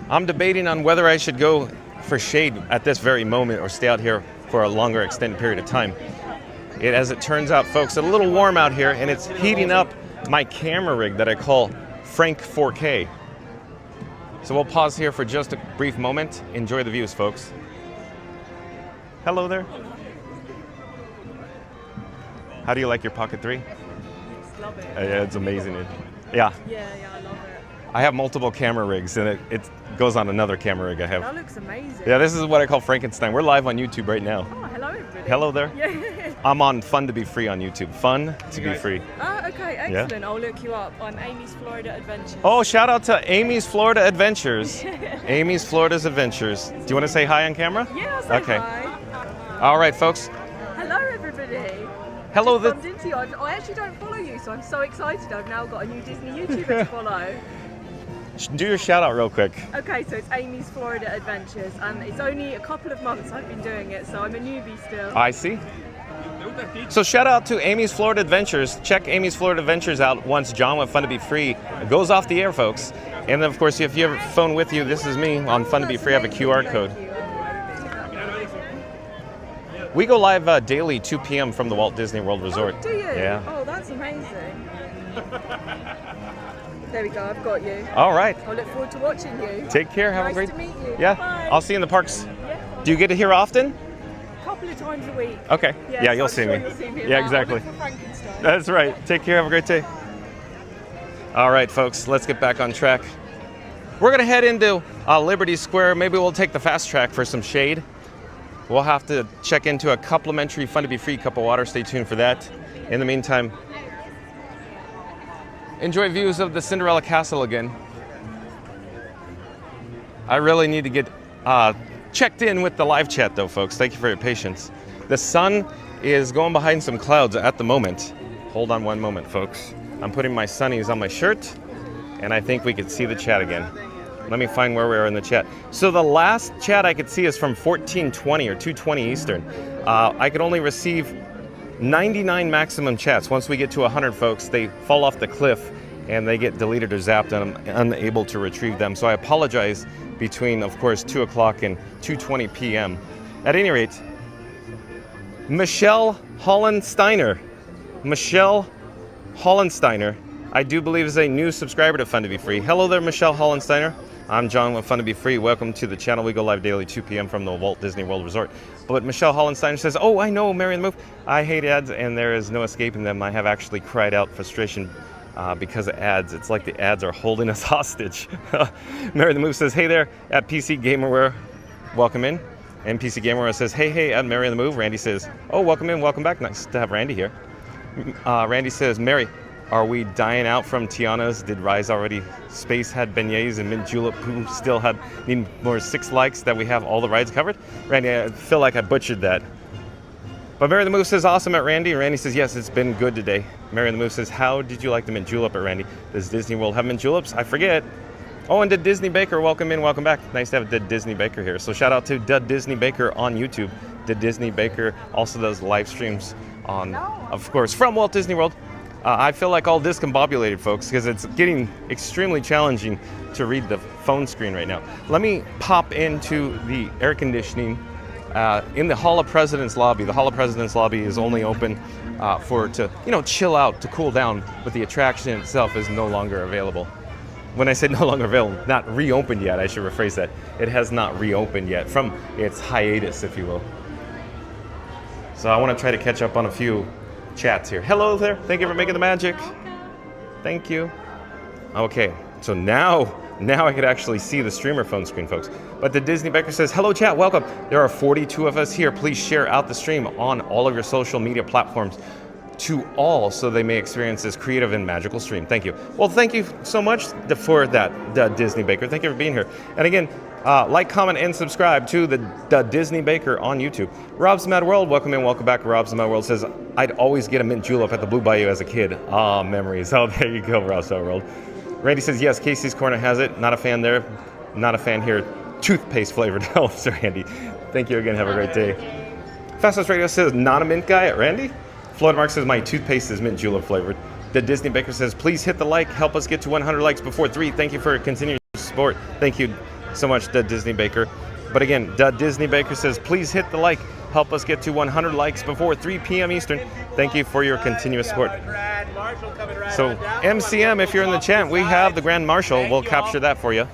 I'm debating on whether I should go for shade at this very moment or stay out here for a longer extended period of time. As it turns out, folks, it's a little warm out here, and it's heating up my camera rig that I call Frank 4K. So we'll pause here for just a brief moment. Enjoy the views, folks. Hello there. How do you like your Pocket 3? Love it. Yeah, it's amazing. Yeah. Yeah, I love it. I have multiple camera rigs, and it goes on another camera rig I have. That looks amazing. Yeah, this is what I call Frankenstein. We're live on YouTube right now. Oh, hello everybody. Hello there. Yeah. I'm on Fun to Be Free on YouTube. Fun to Be Free. Ah, okay, excellent. I'll look you up. I'm Amy's Florida Adventures. Oh, shout out to Amy's Florida Adventures. Amy's Florida's Adventures. Do you want to say hi on camera? Yeah, I'll say Okay. hi. All right, folks. Hello everybody. Hello. Just bumped into you. I actually don't follow you, so I'm so excited. I've now got a new Disney YouTuber to follow. Do your shout out real quick. Okay, so it's Amy's Florida Adventures, and it's only a couple of months I've been doing it, so I'm a newbie still. I see. So shout out to Amy's Florida Adventures. Check Amy's Florida Adventures out once John with Fun to Be Free goes off the air, folks. And then, of course, if you have a phone with you, this is me on Fun to Be Free. I have a QR code. We go live daily, 2 p.m. from the Walt Disney World Resort. Oh, do you? Yeah. Oh, that's amazing. There we go, I've got you. All right. I look forward to watching you. Take care. Have Nice a great. to meet you. Yeah. Bye. I'll see you in the parks. Yeah. Do you get to here often? A couple of times a week. Okay. Yes, Yeah, you'll I'm see sure me. You'll see me Yeah, now. exactly. I'll look for Frankenstein. That's right. Take care. Have a great day. All right, folks. Let's get back on track. We're gonna head into Liberty Square. Maybe we'll take the fast track for some shade. We'll have to check into a complimentary Fun to Be Free cup of water. Stay tuned for that. In the meantime, enjoy views of the Cinderella Castle again. I really need to get checked in with the live chat though, folks. Thank you for your patience. The sun is going behind some clouds at the moment. Hold on one moment, folks. I'm putting my sunnies on my shirt, and I think we could see the chat again. Let me find where we are in the chat. So the last chat I could see is from 1420 or 220 Eastern. I could only receive 99 maximum chats. Once we get to 100, folks, they fall off the cliff and they get deleted or zapped, and I'm unable to retrieve them. So I apologize between, of course, 2 o'clock and 2:20 p.m. At any rate, Michelle Hollensteiner. Michelle Hollensteiner, I do believe, is a new subscriber to Fun to Be Free. Hello there, Michelle Hollensteiner. I'm John with Fun to Be Free. Welcome to the channel. We go live daily, 2 p.m. from the Walt Disney World Resort. But Michelle Hollensteiner says, oh, I know, Mary and the Move. I hate ads, and there is no escaping them. I have actually cried out frustration because of ads. It's like the ads are holding us hostage. Mary the Move says, hey there, at PC Gamerware, welcome in. And PC Gamerware says, hey, at Mary the Move. Randy says, oh, welcome in, welcome back. Nice to have Randy here. Randy says, Mary, are we dying out from Tiana's? Did Rise already? Space had beignets and mint julep, who still had need more 6 likes that we have all the rides covered? Randy, I feel like I butchered that. But Mary the Move says, awesome at Randy. And Randy says, yes, it's been good today. Mary the Move says, how did you like the mint julep at Randy? Does Disney World have mint juleps? I forget. Oh, and the Disney Baker, welcome in, welcome back. Nice to have the Disney Baker here. So shout out to the Disney Baker on YouTube. The Disney Baker also does live streams on, of course, from Walt Disney World. I feel like all discombobulated, folks, because it's getting extremely challenging to read the phone screen right now. Let me pop into the air conditioning in the Hall of President's lobby. The Hall of President's lobby is only open to chill out, to cool down, but the attraction itself is no longer available. When I say no longer available, not reopened yet, I should rephrase that. It has not reopened yet from its hiatus, if you will. So I want to try to catch up on a few chats here. Hello there. Thank you for making the magic. Thank you. Okay, so now I could actually see the streamer phone screen, folks. But the Disney Baker says, hello chat, welcome. There are 42 of us here. Please share out the stream on all of your social media platforms to all so they may experience this creative and magical stream. Thank you. Well, thank you so much for that, the Disney Baker. Thank you for being here. And again, like, comment, and subscribe to the Disney Baker on YouTube. Rob's Mad World, welcome in, welcome back. Rob's Mad World says, I'd always get a mint julep at the Blue Bayou as a kid. Ah, memories. Oh, there you go, Rob's Mad World. Randy says, yes, Casey's Corner has it. Not a fan there. Not a fan here. Toothpaste flavored helps, Randy. Thank you again. Have a great day. Fastest Radio says, not a mint guy at Randy. Florida Mark says, my toothpaste is mint julep flavored. The Disney Baker says, please hit the like. Help us get to 100 likes before 3. Thank you for your continued support. Thank you so much, The Disney Baker. But again, The Disney Baker says, please hit the like. Help us get to 100 likes before 3 p.m. Eastern. Thank you for your continuous support. So, MCM, if you're in the chat, we have the Grand Marshal. We'll capture that for you.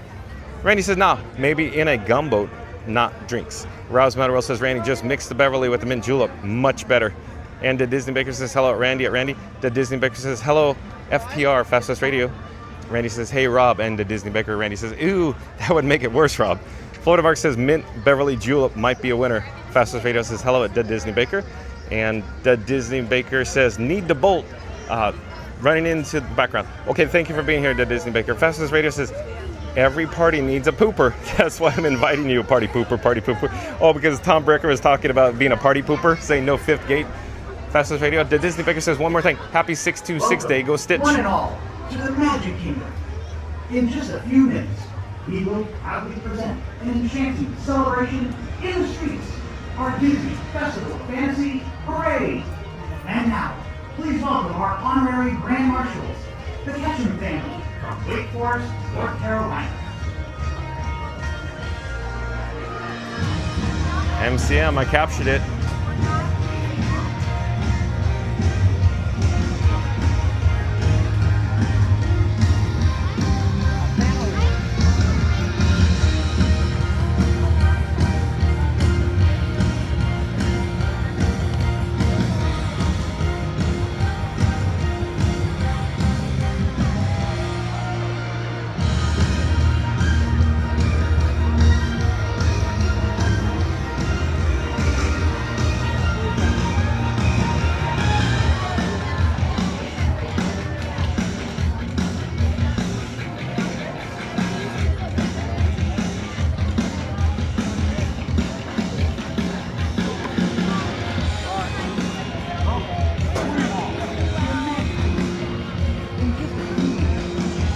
Randy says, nah, maybe in a gumboat, not drinks. Rouse Matterwell says, Randy, just mix the Beverly with the mint julep. Much better. And the Disney Baker says, hello at Randy. The Disney Baker says, hello, FPR, Fastest Radio. Randy says, hey, Rob. And the Disney Baker, Randy says, ooh, that would make it worse, Rob. Florida Mark says, mint Beverly julep might be a winner. Fastest Radio says, hello at the Disney Baker. And the Disney Baker says, need to bolt. Running into the background. Okay, thank you for being here, the Disney Baker. Fastest Radio says, every party needs a pooper. That's why I'm inviting you, party pooper. Oh, because Tom Brecker was talking about being a party pooper, saying no fifth gate. Fastest Radio. The Disney Baker says one more thing. Happy 626 Day. Go Stitch. One and all to the Magic Kingdom. In just a few minutes, we will proudly present an enchanting celebration in the streets. Our Disney Festival of Fantasy Parade. And now, please welcome our honorary Grand Marshals, the Ketchum family from Wake Forest, North Carolina. MCM, I captured it.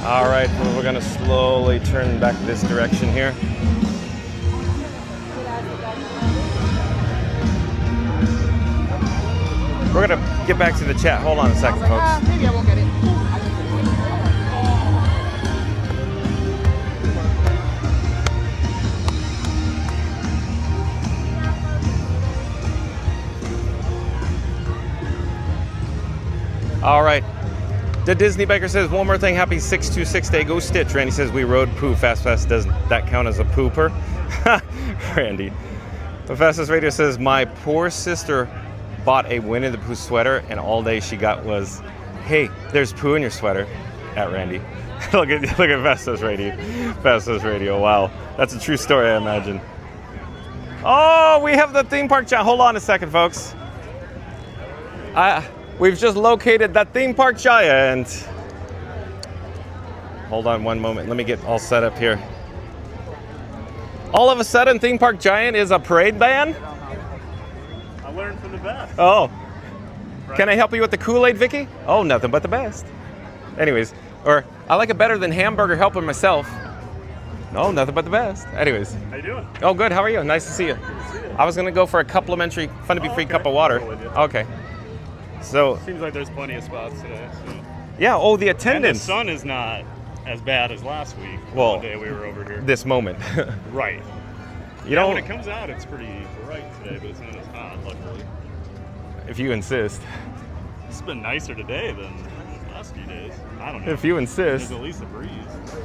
All right, well, we're gonna slowly turn back this direction here. We're gonna get back to the chat. Hold on a second, folks. Maybe I won't get it. All right. The Disney Baker says, one more thing, happy 626 Day, go Stitch. Randy says, we rode poo, Fast. Does that count as a pooper? Randy. The Fastest Radio says, my poor sister bought a Winnie the Pooh sweater, and all day she got was, hey, there's poo in your sweater, at Randy. look at Fastest Radio. Fastest Radio, wow. That's a true story, I imagine. Oh, we have the theme park chat. Hold on a second, folks. We've just located that theme park giant. Hold on one moment. Let me get all set up here. All of a sudden, theme park giant is a parade band? I learned from the best. Oh. Right. Can I help you with the Kool-Aid, Vicky? Oh, nothing but the best. Anyways, or I like it better than hamburger helper myself. No, nothing but the best. Anyways. How you doing? Oh, good. How are you? Nice to see you. Good to see you. I was going to go for a complimentary Fun to Be Free cup of water. Okay. So seems like there's plenty of spots today. So. Yeah. Oh, the attendance. And the sun is not as bad as last week. Well, the day we were over here. This moment. Right. You know, when it comes out, it's pretty bright today, but it's not as hot, luckily. If you insist. It's been nicer today than the last few days. I don't know. If you insist. There's at least a breeze.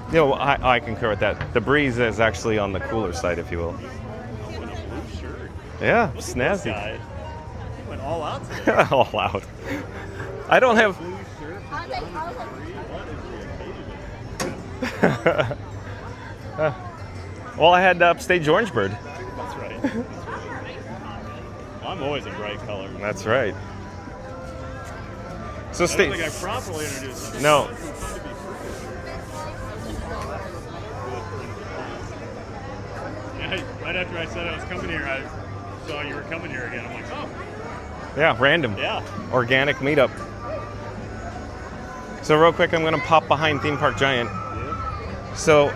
You know, I concur with that. The breeze is actually on the cooler side, if you will. Oh, and a blue shirt. Yeah, Look snazzy. At this guy. He went all out today. All out. I don't have. Blue shirt for John What is the occasion? Well, I had Upstage Orangebird. That's right. That's right. Well, I'm always a bright color. That's right. So I don't think I properly introduced him. No. Yeah, right after I said I was coming here, I saw you were coming here again. I'm like, oh. Yeah, random. Yeah. Organic meetup. So real quick, I'm going to pop behind Theme Park Giant. Yeah. So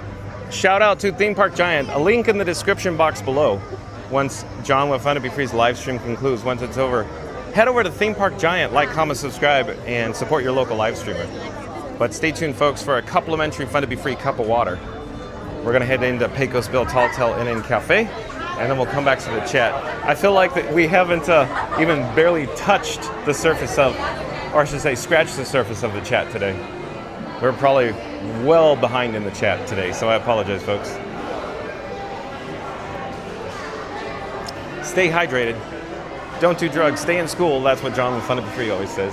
shout out to Theme Park Giant. A link in the description box below. once John with Fun to Be Free's live stream concludes. Once it's over, head over to Theme Park Giant, like, comment, subscribe, and support your local live streamer. But stay tuned, folks, for a complimentary Fun to Be Free cup of water. We're going to head into Pecos Bill Tall Tale Inn & Cafe, and then we'll come back to the chat. I feel like that we haven't even barely touched the surface of, or I should say, scratched the surface of the chat today. We're probably well behind in the chat today, so I apologize, folks. Stay hydrated. Don't do drugs. Stay in school. That's what John with Fun to Be Free always says.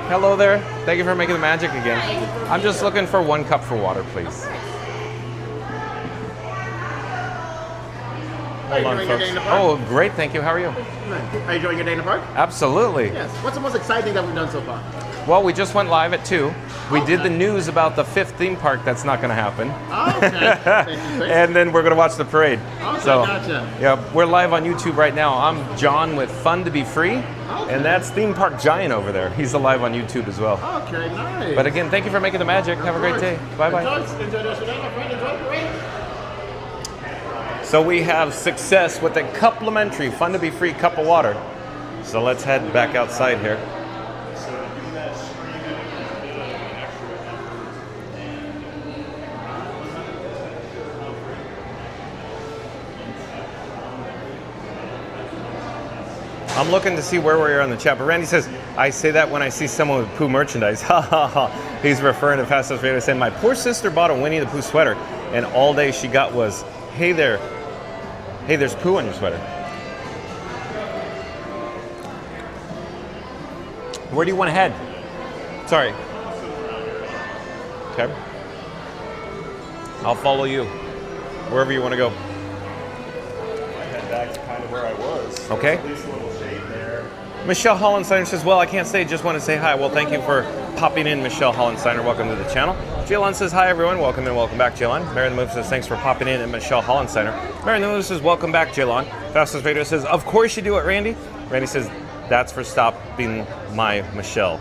Hello there. Thank you for making the magic again. I'm just looking for 1 cup for water, please. Hold on, folks. Oh, great. Thank you. How are you? Are you enjoying your day in the park? Absolutely. Yes. What's the most exciting that we've done so far? Well, we just went live at 2. We did the news about the 5th theme park that's not going to happen. Okay. Thank you. And then we're going to watch the parade. Okay, So, gotcha. yeah, we're live on YouTube right now. I'm John with Fun to Be Free, Okay. and that's Theme Park Giant over there. He's live on YouTube as well. Okay, nice. But again, thank you for making the magic. Have a great day. Bye-bye. Enjoy the rest of your day, my friend. Enjoy the parade. So we have success with a complimentary Fun to Be Free cup of water. So let's head back outside here. I'm looking to see where we are on the chat. But Randy says, I say that when I see someone with Pooh merchandise. Ha ha ha. He's referring to Fastest Radio, saying, my poor sister bought a Winnie the Pooh sweater, and all day she got was, hey there. Hey, there's Pooh on your sweater. Where do you want to head? Sorry. Okay. I'll follow you. Wherever you want to go. I head back to kind of where I was. Okay. At least a little shade there. Michelle Hollensteiner says, well, I can't stay, just want to say hi. Well, thank you for popping in, Michelle Hollensteiner. Welcome to the channel. Jaylon says, hi, everyone. Welcome and welcome back, Jaylon. Mary the Move says, thanks for popping in, and Michelle Hollensteiner. Mary the Move says, welcome back, Jaylon. Fastest Radio says, of course you do it, Randy. Randy says, that's for stopping my Michelle.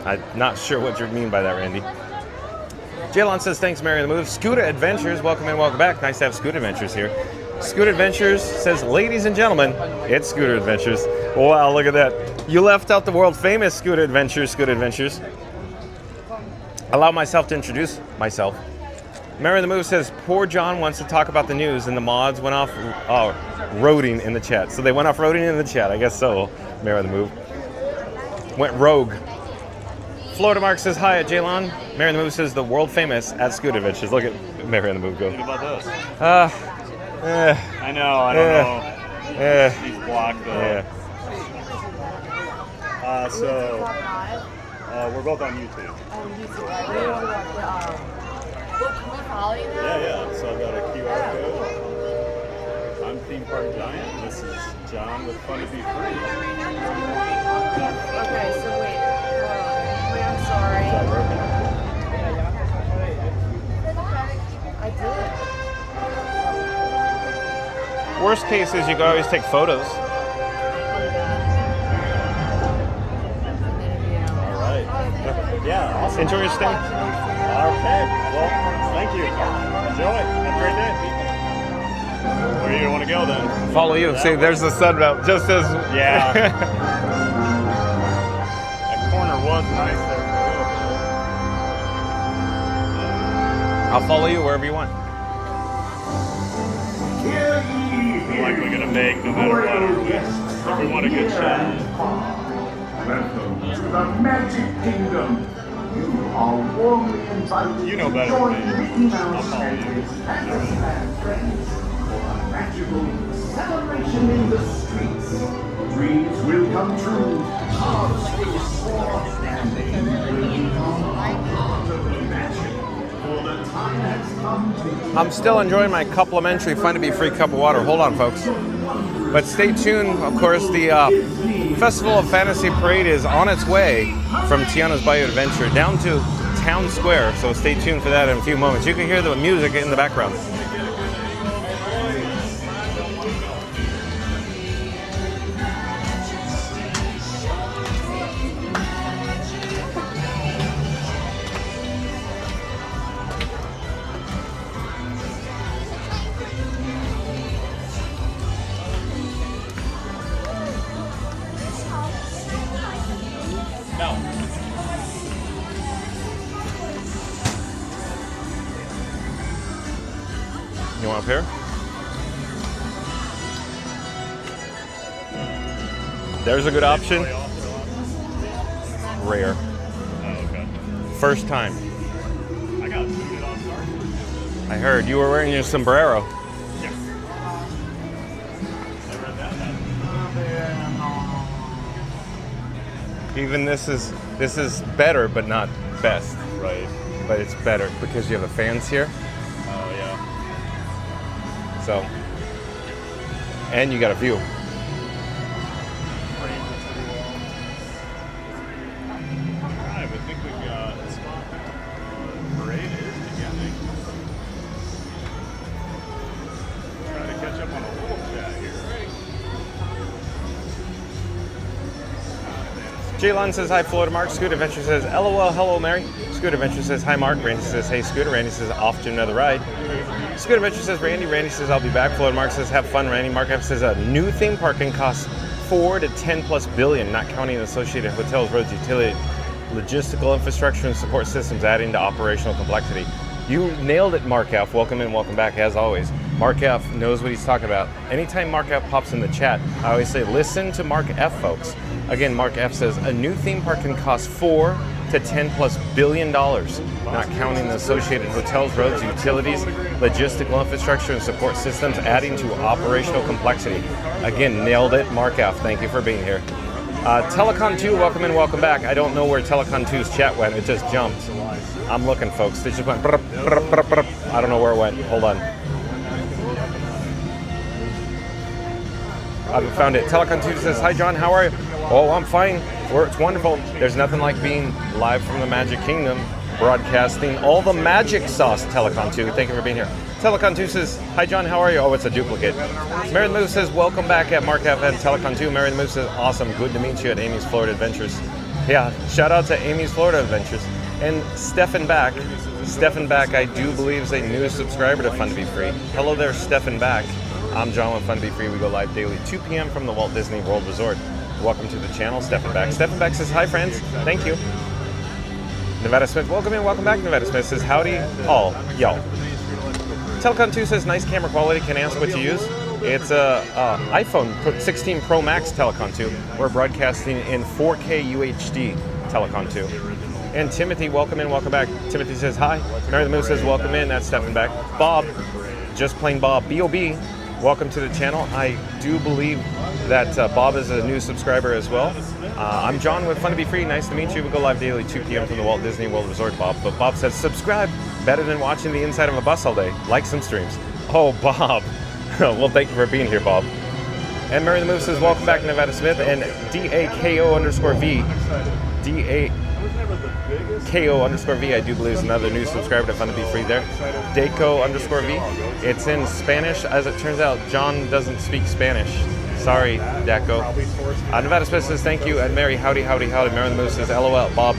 I'm not sure what you mean by that, Randy. Jaylon says, thanks, Mary the Move. Scooter Adventures, welcome and welcome back. Nice to have Scooter Adventures here. Scooter Adventures says, ladies and gentlemen, it's Scooter Adventures. Wow, look at that. You left out the world famous Scooter Adventures, Scooter Adventures. Allow myself to introduce myself. Mary the Move says, poor John wants to talk about the news, and the mods went off roading in the chat. So they went off roading in the chat, I guess so, Mary the Move. Went rogue. Florida Mark says, hi at Jaylon. Mary the Move says, the world famous at Scooter Adventures. Look at Mary the Move go. Think about this. I I don't know. He's blocked though. Yeah. We're both on YouTube. Yeah. So I've got a QR code. I'm Theme Park Giant. This is John with Fun to Be Free. Okay, so wait. Wait, I'm sorry. Is that working? I did. Worst case is you can always take photos. All right. Yeah, awesome. Enjoy your stay. Okay. Well, thank you. Enjoy. Have a great day. Where do you want to go then? Follow you. See, there's the sunbelt. Just as Yeah. That corner was nice there for a I'll follow you wherever you want. little bit. Like we're gonna make no matter what. If we want a good shot. Welcome to the Magic Kingdom. You are warmly invited You know to better join than me. Mickey I'll Mouse follow and you. his Fantasyland friends for a magical celebration in the streets. Dreams will come true, hearts will soar, and you will become a part of the magic. For the time has come to I'm still enjoying my complimentary Fun to Be Free cup of water. Hold on, folks. But stay tuned. Of course, the Festival of Fantasy Parade is on its way from Tiana's Bayou Adventure down to town square, so stay tuned for that in a few moments. You can hear the music in the background. You want up here? There's a good option. Rare. Oh, okay. First time. I got suited on start. I heard you were wearing your sombrero. Yeah. Never had that. Even this is better, but not best. Right. But it's better because you have the fans here. Oh, yeah. So, and you got a view. Alright, I think we've got a spot. Parade is beginning. Try to catch up on a little chat here. Jaylon says hi, Florida Mark. Scoot Adventure says LOL, hello Mary. Scoot Adventure says hi, Mark. Randy says hey, Scooter. Randy says off to another ride. Scoot Adventure says Randy. Randy says I'll be back. Florida Mark says have fun, Randy. Mark F says a new theme park can cost 4 to 10 plus billion, not counting associated hotels, roads, utility, logistical infrastructure, and support systems, adding to operational complexity. You nailed it, Mark F. Welcome and welcome back as always. Mark F knows what he's talking about. Anytime Mark F pops in the chat, I always say listen to Mark F, folks. Again, Mark F says a new theme park can cost 4 to 10 plus billion dollars, not counting the associated hotels, roads, utilities, logistical infrastructure, and support systems, adding to operational complexity. Again, nailed it, Mark F. Thank you for being here. Telecon 2, welcome and welcome back. I don't know where Telecon 2's chat went. It just jumped. I'm looking, folks. It just went. Brr, brr, brr, brr. I don't know where it went. Hold on. I found it. Telecon 2 says, hi, John. How are you? Oh, I'm fine. It's wonderful. There's nothing like being live from the Magic Kingdom, broadcasting all the magic sauce, Telecon 2. Thank you for being here. Telecon 2 says, hi, John. How are you? Oh, it's a duplicate. Mary the Moose says, welcome back at Mark F and Telecon 2. Mary the Moose says, awesome. Good to meet you at Amy's Florida Adventures. Yeah, shout out to Amy's Florida Adventures. And Stefan Back. Stefan Back, I do believe, is a new subscriber to Fun to Be Free. Hello there, Stefan Back. I'm John with Fun to Be Free. We go live daily, 2 p.m. from the Walt Disney World Resort. Welcome to the channel, Stefan Back. Stefan Back says, hi, friends. Thank you. Nevada Smith, welcome in, welcome back. Nevada Smith says, howdy, all, y'all. Telecon 2 says, nice camera quality. Can I ask what you use? It's a iPhone 16 Pro Max Telecon 2. We're broadcasting in 4K UHD Telecon 2. And Timothy, welcome in, welcome back. Timothy says, hi. Mary the Moose says, welcome in. That's Stefan Back. Bob, just plain Bob. B.O.B., welcome to the channel. I do believe that Bob is a new subscriber as well. I'm John with Fun to Be Free. Nice to meet you. We go live daily, 2 p.m. from the Walt Disney World Resort, Bob. But Bob says, subscribe. Better than watching the inside of a bus all day. Like some streams. Oh, Bob. Well, thank you for being here, Bob. And Mary the Moose says, welcome back, Nevada Smith. And DAKO_V. DAKO_V, I do believe, is another new subscriber to Fun to Be Free there. Daco_V. It's in Spanish. As it turns out, John doesn't speak Spanish. Sorry, Daco. Nevada Smith says, thank you. And Mary, howdy, howdy, howdy. Mary the Moose says, LOL, Bob.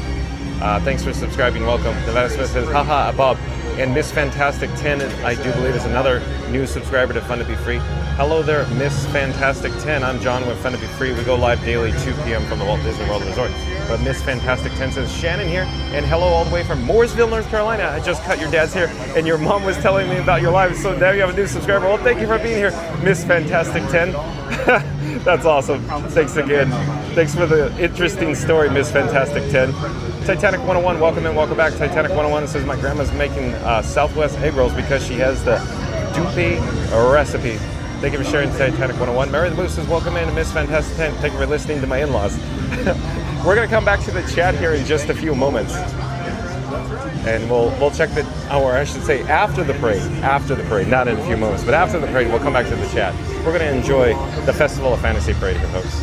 Thanks for subscribing. Welcome. Nevada Smith says, haha, Bob. And Miss Fantastic 10, I do believe, is another new subscriber to Fun to Be Free. Hello there, Miss Fantastic 10. I'm John with Fun to Be Free. We go live daily, 2 p.m. from the Walt Disney World Resort. But Miss Fantastic 10 says, Shannon here, and hello all the way from Mooresville, North Carolina. I just cut your dad's hair, and your mom was telling me about your live, so now you have a new subscriber. Well, thank you for being here, Miss Fantastic 10. That's awesome. Thanks again. Thanks for the interesting story, Miss Fantastic 10. Titanic 101, welcome in, welcome back. Titanic 101 says, my grandma's making Southwest egg rolls because she has the Doopy recipe. Thank you for sharing Titanic 101. Mary the Moose says, welcome in to Miss Fantastic 10. Thank you for listening to my in-laws. We're going to come back to the chat here in just a few moments. And we'll check the, or I should say after the parade, not in a few moments, but after the parade, we'll come back to the chat. We're going to enjoy the Festival of Fantasy Parade here, folks.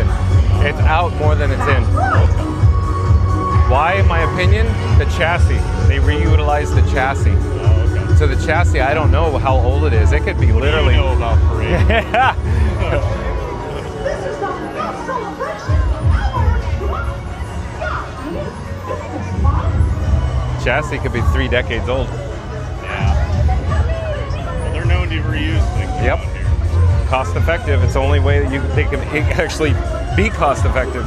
often. It's out more than it's in. Why, in my opinion? The chassis. They reutilized the chassis. Oh, okay. So the chassis, I don't know how old it is. It could be literally. What do you know about parade? Yeah. This is the best celebration ever! Chassis could be 3 decades old. Yeah. Well, they're known to reuse things Yep. around here. Cost effective. It's the only way that they can actually be cost effective.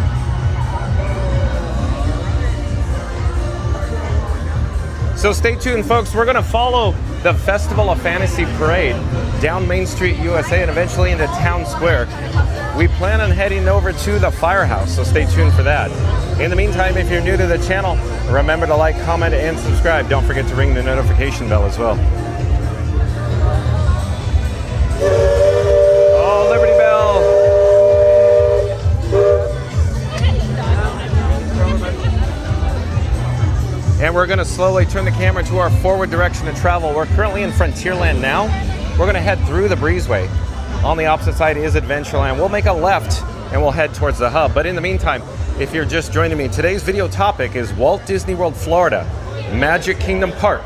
So stay tuned, folks. We're going to follow the Festival of Fantasy Parade down Main Street, USA, and eventually into Town Square. We plan on heading over to the firehouse, so stay tuned for that. In the meantime, if you're new to the channel, remember to like, comment, and subscribe. Don't forget to ring the notification bell as well. Oh, Liberty Bell! And we're going to slowly turn the camera to our forward direction of travel. We're currently in Frontierland now. We're going to head through the breezeway. On the opposite side is Adventureland. We'll make a left and we'll head towards the hub. But in the meantime, if you're just joining me, today's video topic is Walt Disney World, Florida, Magic Kingdom Park,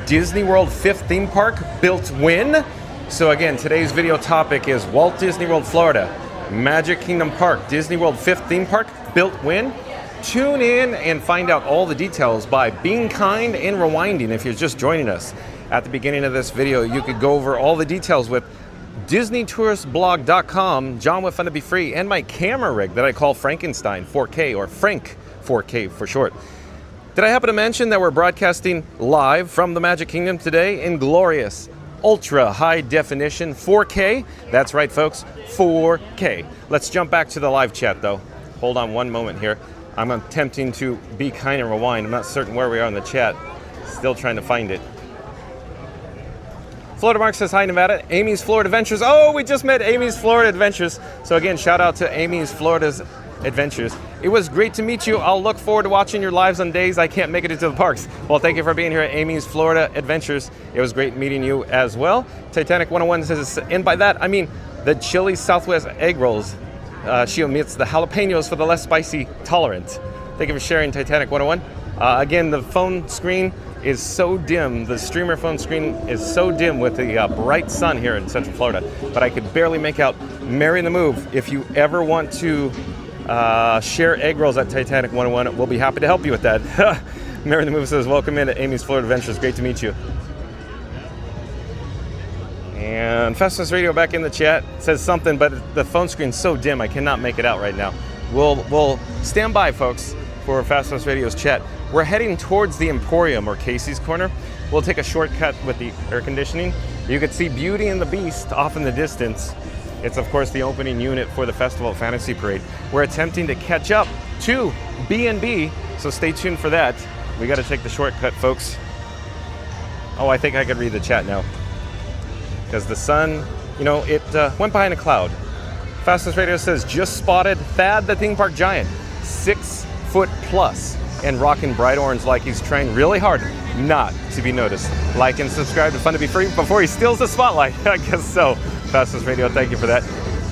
Disney World 5th theme park built when? So again, today's video topic is Walt Disney World, Florida, Magic Kingdom Park, Disney World 5th theme park built when? Tune in and find out all the details by being kind and rewinding if you're just joining us. At the beginning of this video, you could go over all the details with DisneyTouristBlog.com, John with Fun to Be Free, and my camera rig that I call Frankenstein 4K, or Frank 4K for short. Did I happen to mention that we're broadcasting live from the Magic Kingdom today in glorious, ultra high definition 4K? That's right, folks, 4K. Let's jump back to the live chat though. Hold on one moment here. I'm attempting to be kind and rewind. I'm not certain where we are in the chat. Still trying to find it. Florida Mark says, hi, Nevada. Amy's Florida Adventures. Oh, we just met Amy's Florida Adventures. So again, shout out to Amy's Florida's Adventures. It was great to meet you. I'll look forward to watching your lives on days I can't make it into the parks. Well, thank you for being here at Amy's Florida Adventures. It was great meeting you as well. Titanic 101 says, and by that, I mean the chili Southwest egg rolls. She omits the jalapenos for the less spicy tolerant. Thank you for sharing, Titanic 101. Again, the phone screen is so dim. The streamer phone screen is so dim with the bright sun here in Central Florida, but I could barely make out Mary the Move. If you ever want to share egg rolls at Titanic 101, we'll be happy to help you with that. Mary the Move says, welcome in to Amy's Florida Adventures. Great to meet you. And Festus Radio back in the chat says something, but the phone screen's so dim I cannot make it out right now. We'll stand by, folks, for Festus Radio's chat. We're heading towards the Emporium, or Casey's Corner. We'll take a shortcut with the air conditioning. You can see Beauty and the Beast off in the distance. It's, of course, the opening unit for the Festival of Fantasy Parade. We're attempting to catch up to B&B, so stay tuned for that. We got to take the shortcut, folks. Oh, I think I could read the chat now. Because the sun, you know, it went behind a cloud. Fastest Radio says, just spotted Thad the theme park giant, 6 foot plus, and rocking bright orange like he's trying really hard not to be noticed. Like and subscribe to Fun to Be Free before he steals the spotlight. I guess so. Fastest Radio, thank you for that.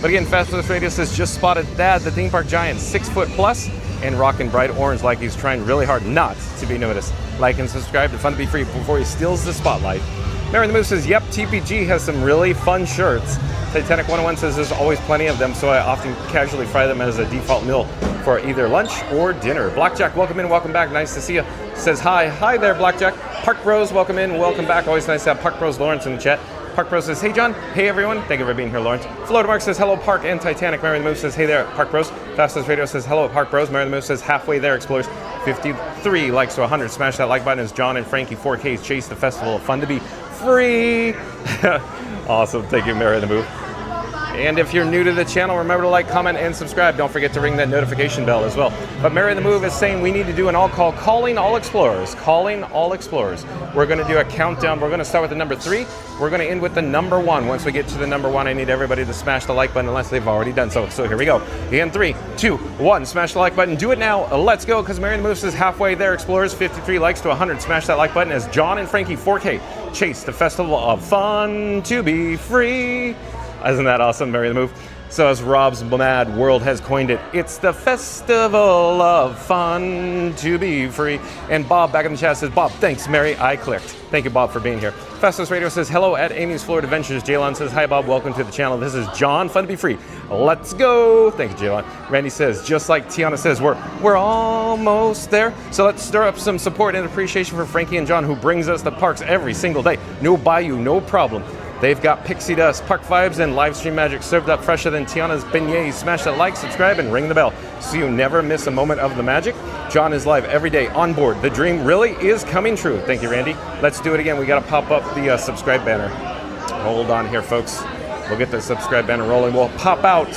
But again, Fastest Radio says, just spotted Thad the theme park giant, 6 foot plus, and rocking bright orange like he's trying really hard not to be noticed. Like and subscribe to Fun to Be Free before he steals the spotlight. Mary the Moose says, yep, TPG has some really fun shirts. Titanic 101 says there's always plenty of them, so I often casually fry them as a default meal for either lunch or dinner. Blackjack, welcome in, welcome back, nice to see you. Says hi, hi there, Blackjack. Park Bros, welcome in, welcome back. Always nice to have Park Bros Lawrence in the chat. Park Bros says, hey John, hey everyone. Thank you for being here, Lawrence. Florida Mark says, hello Park and Titanic. Mary the Moose says, hey there, Park Bros. Fastest Radio says, hello Park Bros. Mary the Moose says, halfway there, Explorers. 53 likes to 100. Smash that like button as John and Frankie 4Ks chase the Festival of Fun to Be Free. Awesome, thank you, Mary the Move. And if you're new to the channel, remember to like, comment, and subscribe. Don't forget to ring that notification bell as well. But Mary the Move is saying we need to do an all call, calling all explorers. Calling all explorers. We're going to do a countdown. We're going to start with the number 3. We're going to end with the number 1. Once we get to the number 1, I need everybody to smash the like button unless they've already done so. So here we go. In 3, 2, 1, smash the like button. Do it now. Let's go, because Mary the Move says halfway there, explorers. 53 likes to 100. Smash that like button as John and Frankie 4K chase the Festival of Fun to Be Free. Isn't that awesome, Mary the Move? So as Rob's mad world has coined it, it's the festival of fun to be free. And Bob back in the chat says, Bob, thanks, Mary, I clicked. Thank you, Bob, for being here. Festus Radio says, hello at Amy's Florida Adventures. Jaylon says, hi, Bob, welcome to the channel. This is John, fun to be free. Let's go. Thank you, Jaylon. Randy says, just like Tiana says, we're almost there. So let's stir up some support and appreciation for Frankie and John, who brings us the parks every single day. No bayou, no problem. They've got pixie dust, park vibes, and live stream magic served up fresher than Tiana's beignets. Smash that like, subscribe, and ring the bell so you never miss a moment of the magic. John is live every day on board. The dream really is coming true. Thank you, Randy. Let's do it again. We got to pop up the subscribe banner. Hold on here, folks. We'll get the subscribe banner rolling. We'll pop out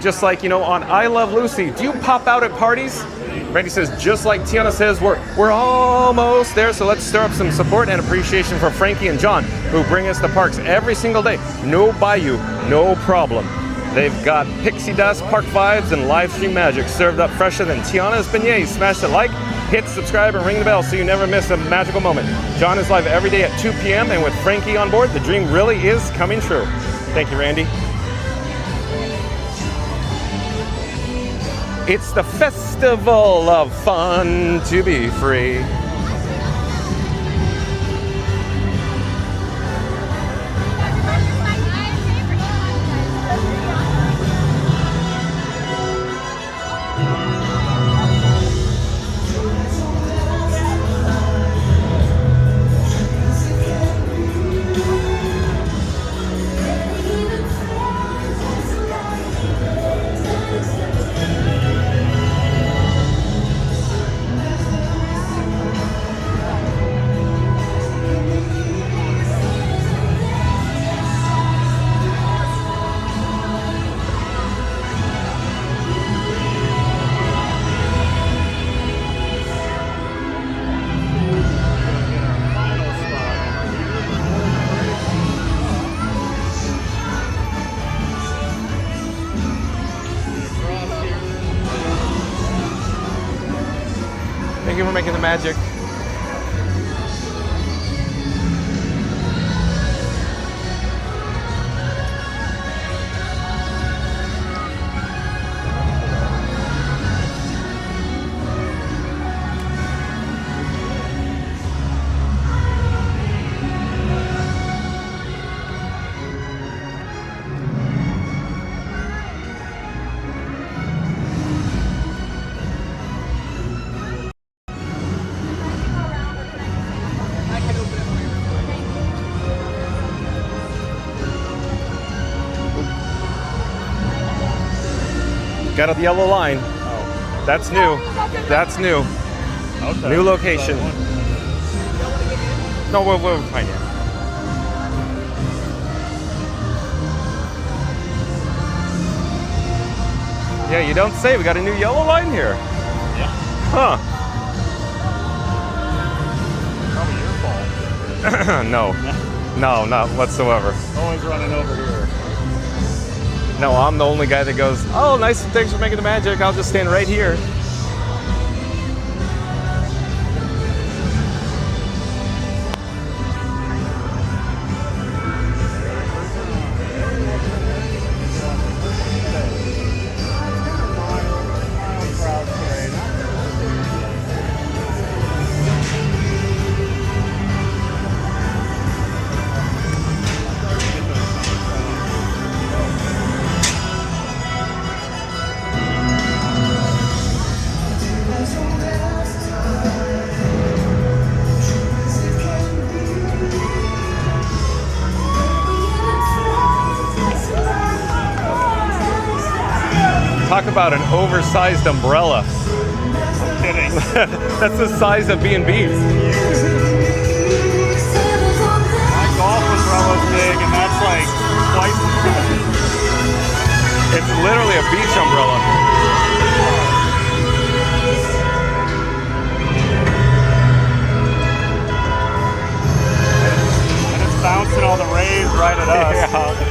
just like, on I Love Lucy. Do you pop out at parties? Randy says, just like Tiana says, we're almost there. So let's stir up some support and appreciation for Frankie and John, who bring us the parks every single day. No bayou, no problem. They've got pixie dust, park vibes, and live stream magic served up fresher than Tiana's beignets. Smash the like, hit subscribe, and ring the bell so you never miss a magical moment. John is live every day at 2 p.m. and with Frankie on board, the dream really is coming true. Thank you, Randy. It's the festival of fun to be free. Thank you for making the magic. Got a yellow line. Oh. That's new. That's new. Okay. New location. No, we'll find it. Yeah, you don't say. We got a new yellow line here. Yeah. Huh. Probably your fault. No. No, not whatsoever. Always running over here. No, I'm the only guy that goes, oh, nice, thanks for making the magic. I'll just stand right here. Talk about an oversized umbrella. I'm kidding. That's the size of B&B's. My golf umbrella's big, and that's like twice as big. It's literally a beach umbrella. And it's bouncing all the rays right at us. Yeah.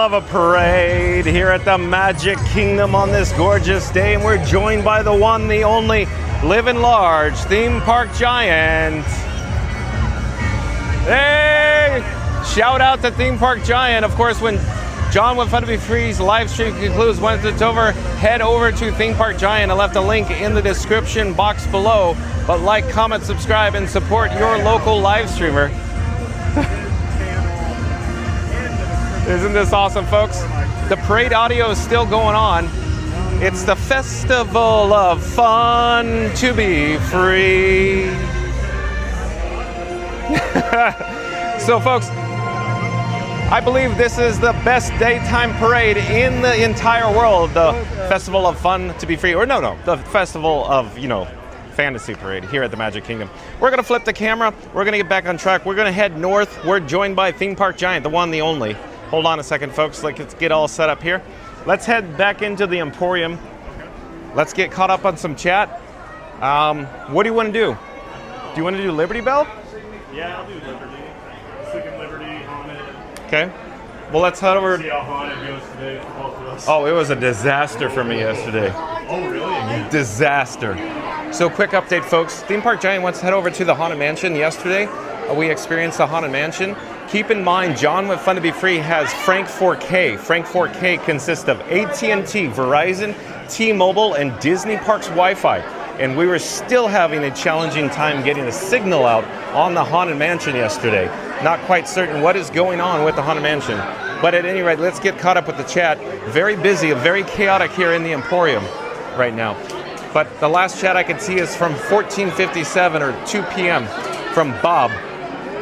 love a parade here at the Magic Kingdom on this gorgeous day, and we're joined by the one, the only, living large theme park giant. Hey! Shout out to Theme Park Giant. Of course, when John with Fun to Be Free's live stream concludes, once it's over, head over to Theme Park Giant. I left a link in the description box below. But like, comment, subscribe, and support your local live streamer. Isn't this awesome, folks? The parade audio is still going on. It's the Festival of Fun to Be Free. So, folks, I believe this is the best daytime parade in the entire world. The Festival of Fun to Be Free. Or no, the Festival of, Fantasy Parade here at the Magic Kingdom. We're going to flip the camera. We're going to get back on track. We're going to head north. We're joined by Theme Park Giant, the one, the only. Hold on a second, folks. Let's get all set up here. Let's head back into the Emporium. Let's get caught up on some chat. What do you want to do? Do you want to do Liberty Bell? Yeah, I'll do Liberty. Second Liberty, Haunted. Okay. Well, let's head over. See how Haunted goes today for both of us. Oh, it was a disaster for me yesterday. Oh, really? Disaster. So, quick update, folks. Theme Park Giant wants to head over to the Haunted Mansion. Yesterday, we experienced the Haunted Mansion. Keep in mind, John with Fun to Be Free has Frank 4K. Frank 4K consists of AT&T, Verizon, T-Mobile, and Disney Parks Wi-Fi. And we were still having a challenging time getting a signal out on the Haunted Mansion yesterday. Not quite certain what is going on with the Haunted Mansion. But at any rate, let's get caught up with the chat. Very busy, very chaotic here in the Emporium right now. But the last chat I could see is from 14:57 or 2 p.m. from Bob.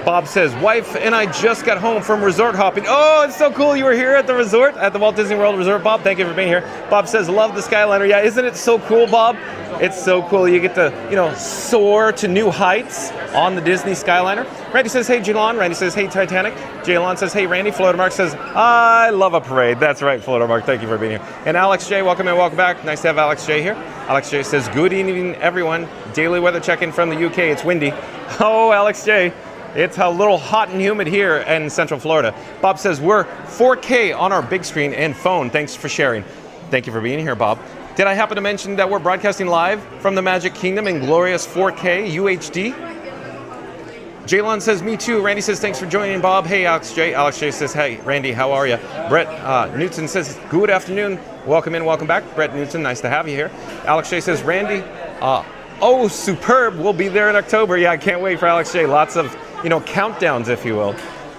Bob says, wife and I just got home from resort hopping. Oh, it's so cool you were here at the resort, at the Walt Disney World Resort, Bob. Thank you for being here. Bob says, love the Skyliner. Yeah, isn't it so cool, Bob? It's so cool. You get to, soar to new heights on the Disney Skyliner. Randy says, hey, Jalon. Randy says, hey, Titanic. Jalon says, hey, Randy. Floatermark says, I love a parade. That's right, Floatermark. Thank you for being here. And Alex J, welcome and welcome back. Nice to have Alex J here. Alex J says, good evening, everyone. Daily weather check-in from the UK. It's windy. Oh, Alex J. It's a little hot and humid here in Central Florida. Bob says, we're 4K on our big screen and phone. Thanks for sharing. Thank you for being here, Bob. Did I happen to mention that we're broadcasting live from the Magic Kingdom in glorious 4K UHD? Jaylon says, me too. Randy says, thanks for joining, Bob. Hey, Alex J. Alex J says, hey, Randy, how are you? Brett Newton says, good afternoon. Welcome in, welcome back. Brett Newton, nice to have you here. Alex J says, Randy, oh, superb. We'll be there in October. Yeah, I can't wait for Alex J. Lots of, countdowns, if you will.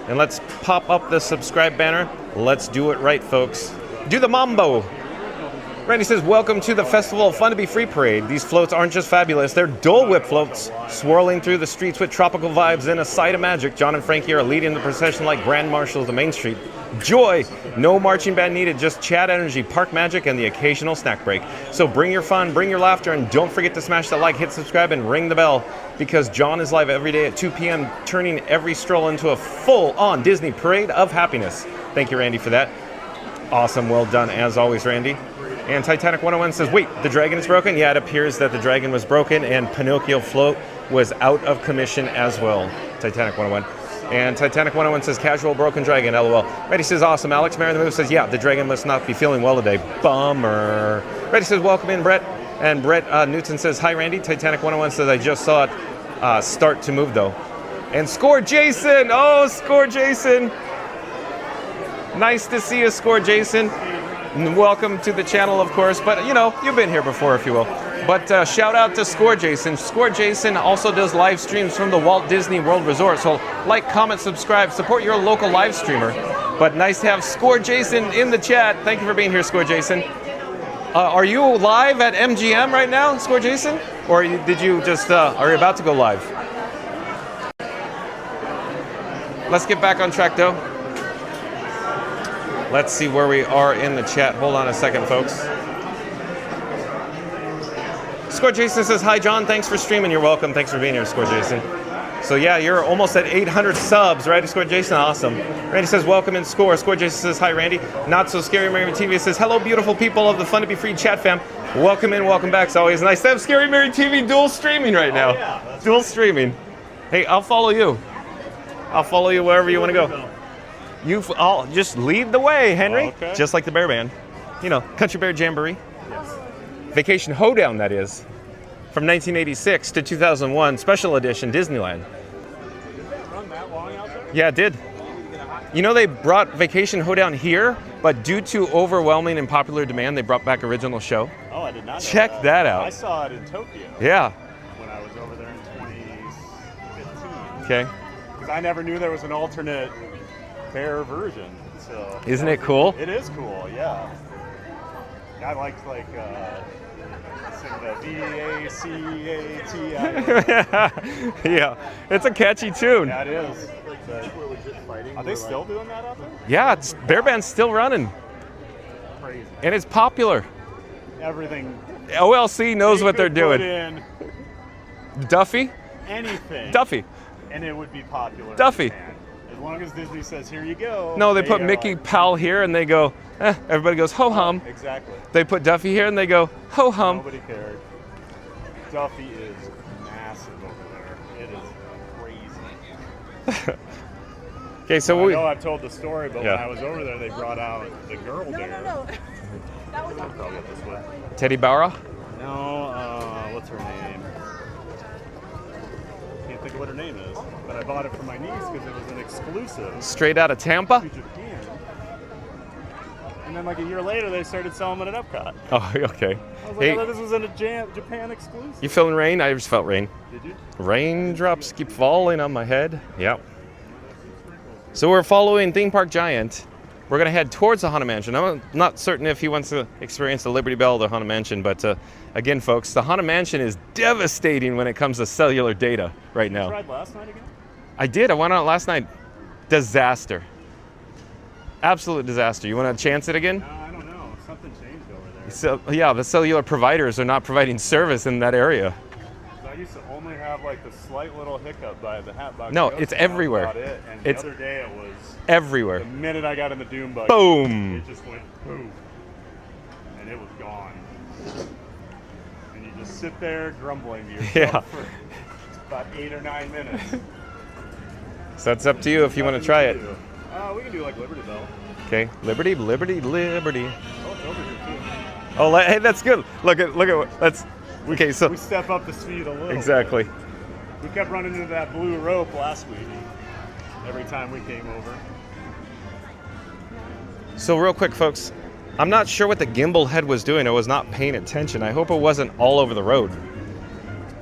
And let's pop up the subscribe banner. Let's do it right, folks. Do the mambo. Randy says, welcome to the Festival of Fun to Be Free parade. These floats aren't just fabulous, they're Dole Whip floats, swirling through the streets with tropical vibes and a sight of magic. John and Frankie are leading the procession like grand marshals of Main Street. Joy! No marching band needed, just chat energy, park magic, and the occasional snack break. So bring your fun, bring your laughter, and don't forget to smash that like, hit subscribe, and ring the bell, because John is live every day at 2 p.m., turning every stroll into a full-on Disney parade of happiness. Thank you, Randy, for that. Awesome, well done, as always, Randy. And Titanic 101 says, wait, the dragon is broken? Yeah, it appears that the dragon was broken and Pinocchio float was out of commission as well. Titanic 101. And Titanic 101 says, casual broken dragon, LOL. Reddy says, awesome. Alex Marin the Move says, yeah, the dragon must not be feeling well today. Bummer. Reddy says, welcome in, Brett. And Brett Newton says, hi, Randy. Titanic 101 says, I just saw it start to move, though. And Score Jason. Oh, Score Jason. Nice to see you, Score Jason. Welcome to the channel, of course, but you've been here before, if you will. But shout out to Score Jason. Score Jason also does live streams from the Walt Disney World Resort. So like, comment, subscribe, support your local live streamer. But nice to have Score Jason in the chat. Thank you for being here, Score Jason. Are you live at MGM right now, Score Jason? Or did you just, are you about to go live? Let's get back on track, though. Let's see where we are in the chat. Hold on a second, folks. Score Jason says, hi, John. Thanks for streaming. You're welcome. Thanks for being here, Score Jason. So, yeah, you're almost at 800 subs, right, Score Jason? Awesome. Randy says, welcome in, Score. Score Jason says, hi, Randy. Not So Scary Mary TV says, hello, beautiful people of the Fun to Be Free chat fam. Welcome in, welcome back. It's always nice to have Scary Mary TV dual streaming right now. Dual streaming. Hey, I'll follow you. I'll follow you wherever you want to go. You all just lead the way, Henry. Oh, okay. Just like the Bear Band. You know, Country Bear Jamboree. Vacation Hoedown, that is. From 1986 to 2001, special edition Disneyland. Run that long out there? Yeah, it did. You know, they brought Vacation Hoedown here, but due to overwhelming and popular demand, they brought back original show. Oh, I did not know Check that out. I saw it in Tokyo Yeah. when I was over there in 2015. Okay. Because I never knew there was an alternate bear version. So Isn't it cool? It is cool, yeah. I liked sing the V-A-C-A-T-I. Yeah, it's a catchy tune. Yeah, it is. Are they still doing that out there? Yeah, it's Bear Band's still running, Crazy. and it's popular. Everything. OLC knows they what they're could put doing. in Duffy? anything. Duffy. And it would be popular. in Duffy. Japan. As long as Disney says, here you go. No, they put are Mickey like, Powell here, and they go, everybody goes, ho-hum. Exactly. They put Duffy here, and they go, ho-hum. Nobody cared. Duffy is massive over there. It is crazy. Okay, so I we... know I've told the story, but Yeah. when I was over there, they brought out the girl bear. No. That was I'll go this way. Teddy Barra? No, what's her name? Can't think of what her name is. But I bought it for my niece because it was an exclusive Straight out of Tampa? to Japan. And then like a year later, they started selling it at Epcot. Oh, okay. I was like, Hey, I thought this was a Japan exclusive. you feeling rain? I just felt rain. Did you? Raindrops keep falling on my head. Yep. So we're following Theme Park Giant. We're going to head towards the Haunted Mansion. I'm not certain if he wants to experience the Liberty Bell or the Haunted Mansion, but again, folks, the Haunted Mansion is devastating when it comes to cellular data right You now. tried last night again? I did. I went out last night. Disaster. Absolute disaster. You want to chance it again? No, I don't know. Something changed over there. So, yeah, the cellular providers are not providing service in that area. I used to only have like the slight little hiccup by the Hatbox. No, Ghost it's Town, everywhere. about it. And It's the other day it was everywhere. the minute I got in the Doom buggy. Boom. It just went boom, and it was gone. And you just sit there grumbling to yourself Yeah. for about 8 or 9 minutes. So it's up to you if you want to try it. We can do like Liberty Bell. Okay, Liberty, Liberty, Liberty. Oh, it's over here too. Oh, hey, that's good. Look at that's. Okay, so We step up the speed a little. exactly. bit. We kept running into that blue rope last week. Every time we came over. So real quick, folks, I'm not sure what the gimbal head was doing. I was not paying attention. I hope it wasn't all over the road.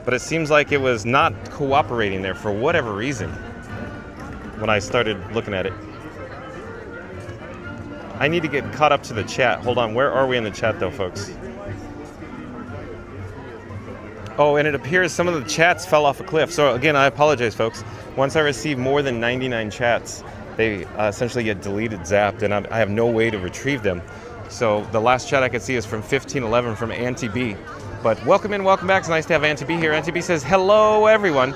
But it seems like it was not cooperating there for whatever reason when I started looking at it. I need to get caught up to the chat. Hold on, where are we in the chat though, folks? Oh, and it appears some of the chats fell off a cliff. So again, I apologize, folks. Once I receive more than 99 chats, they essentially get deleted, zapped, and I have no way to retrieve them. So the last chat I could see is from 1511 from Auntie B. But welcome in, welcome back. It's nice to have Auntie B here. Auntie B says, hello, everyone.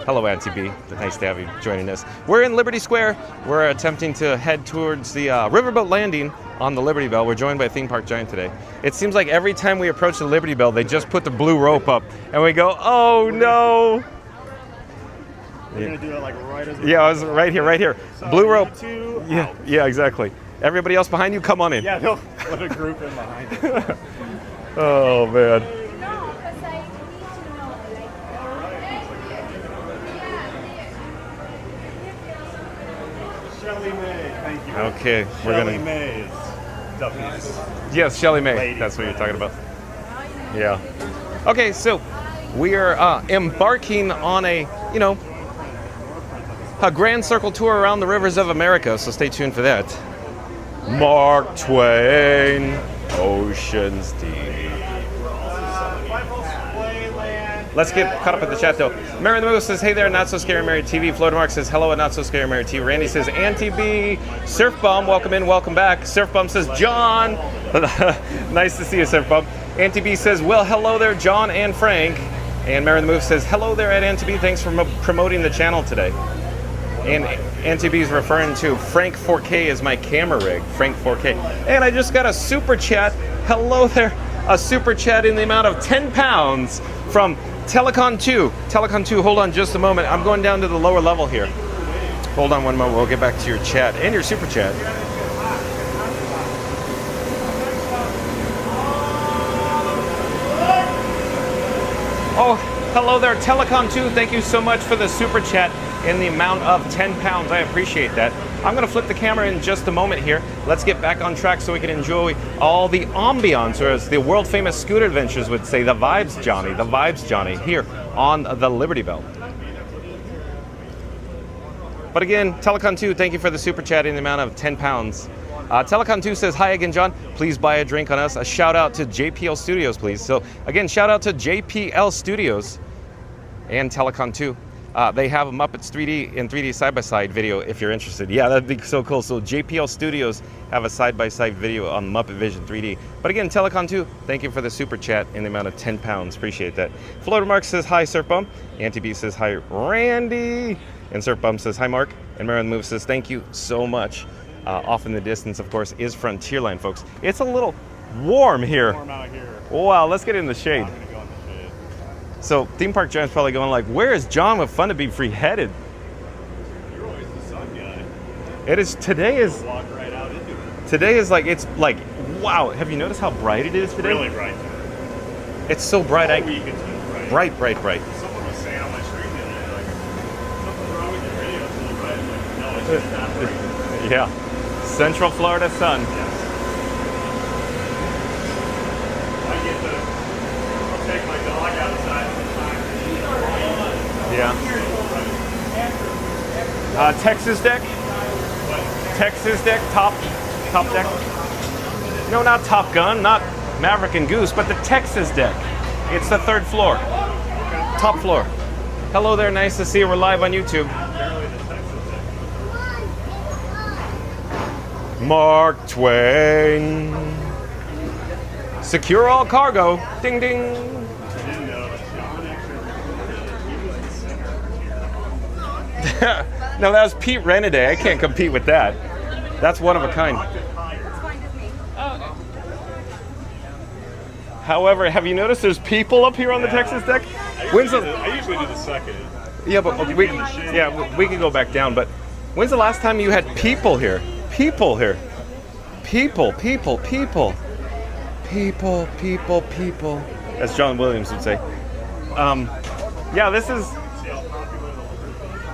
Hello, Auntie B. Nice to have you joining us. We're in Liberty Square. We're attempting to head towards the riverboat landing on the Liberty Bell. We're joined by Theme Park Giant today. It seems like every time we approach the Liberty Bell, they just put the blue rope up, and we go, oh no! We're gonna do it like right as Yeah, I was right here. So Blue you rope. got two Yeah, out. yeah, exactly. Everybody else behind you, come on in. Yeah, they'll put a group in behind it. Oh man. Shelley May, thank you. Okay, we're Shelley gonna. May is Duffy's. Yes, Shelley May. Lady That's what you're talking friend. about. Yeah. Okay, so we are embarking on a grand circle tour around the rivers of America. So stay tuned for that. Mark Twain, oceans deep. Let's get caught up in the chat though. Mary the Moose says, hey there, Not So Scary Mary TV. Florida Mark says, hello at Not So Scary Mary TV. Randy says, Auntie B. Surf Bum, welcome in, welcome back. Surf Bum says, John. Nice to see you, Surf Bum. Auntie B says, well, hello there, John and Frank. And Mary the Moose says, hello there at Auntie B. Thanks for promoting the channel today. And Auntie B is referring to Frank 4K as my camera rig, Frank 4K. And I just got a super chat. Hello there, a super chat in the amount of 10 pounds from Telecon 2. Telecon 2, hold on just a moment. I'm going down to the lower level here. hold on one moment. We'll get back to your chat and your super chat. Oh, hello there, Telecom 2. Thank you so much for the super chat in the amount of 10 pounds. I appreciate that. I'm going to flip the camera in just a moment here. Let's get back on track so we can enjoy all the ambiance, or as the world famous Scooter Adventures would say, the vibes, Johnny. The vibes, Johnny, here on the Liberty Bell. But again, Telecom 2, thank you for the super chat in the amount of 10 pounds. Telecom 2 says, hi again, John. Please buy a drink on us. A shout out to JPL Studios, please. So again, shout out to JPL Studios and Telecom 2. They have a Muppets 3D and 3D side-by-side video if you're interested. Yeah, that'd be so cool. So JPL Studios have a side-by-side video on Muppet Vision 3D. But again, Telecom 2, thank you for the super chat in the amount of 10 pounds. Appreciate that. Floater Mark says, hi, Surf Bum. Auntie B says, hi, Randy. And Surf Bum says, hi, Mark. And Mary on the Move says, thank you so much. Off in the distance, of course, is Frontierland, folks. It's a little warm here. Warm out here. Wow, let's get in the shade. I'm gonna go in the shade. So Theme Park Giant's probably going like, where is John with Fun to Be Free headed? You're always the sun guy. It is, today is, Walk right out into it. today is like, it's like, wow, have you noticed how bright it is today? Really bright. It's so bright. All week it's been bright. Bright, bright, bright. Someone was saying on my stream the other day, like, something's wrong with your radio, it's really bright. I'm like, no, it's just not bright. Yeah. Central Florida sun. I get I'll take my dog outside sometimes. Yeah. Texas deck. Texas deck, top deck. No, not Top Gun, not Maverick and Goose, but the Texas deck. It's the 3rd floor. Top floor. Hello there, nice to see you. We're live on YouTube. Mark Twain. Secure all cargo. Ding ding. No, that was Pete Renaday. I can't compete with that. That's one of a kind. However, have you noticed there's people up here on the Texas deck? I usually do the second. Yeah, but we can go back down. But when's the last time you had people here? People here. People. As John Williams would say. Yeah, this is...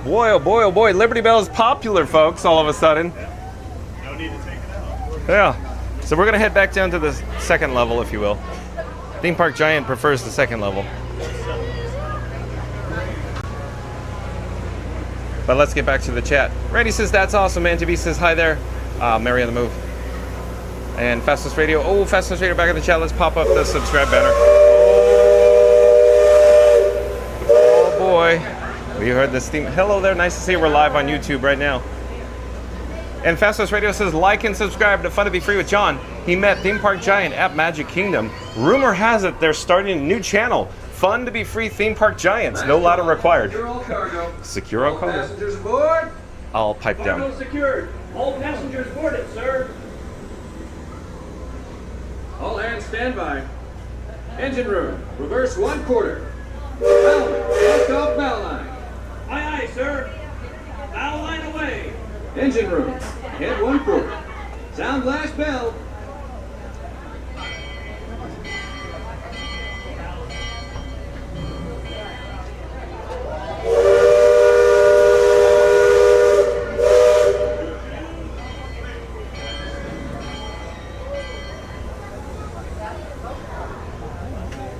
Boy, oh boy. Liberty Bell is popular, folks, all of a sudden. No need to take it out. Yeah. So we're going to head back down to the 2nd level, if you will. Theme Park Giant prefers the 2nd level. But let's get back to the chat. Randy says, that's awesome. Antibi says, hi there. Mary on the Move. And Fastest Radio. Oh, Fastest Radio back in the chat. Let's pop up the subscribe banner. Oh boy. We heard this theme. Hello there. Nice to see you. We're live on YouTube right now. And Fastest Radio says, like and subscribe to Fun to Be Free with John. He met Theme Park Giant at Magic Kingdom. Rumor has it they're starting a new channel. Fun to Be Free Theme Park Giants. No ladder required. Secure all cargo. Secure all cargo. Passengers aboard. I'll pipe down. Cargo secured. All passengers boarded, sir. All hands stand by. Engine room. Reverse 1/4. Bellman. Take off bow line. Aye, aye, sir. Bow line away. Engine room. Head 1/4. Sound blast bell.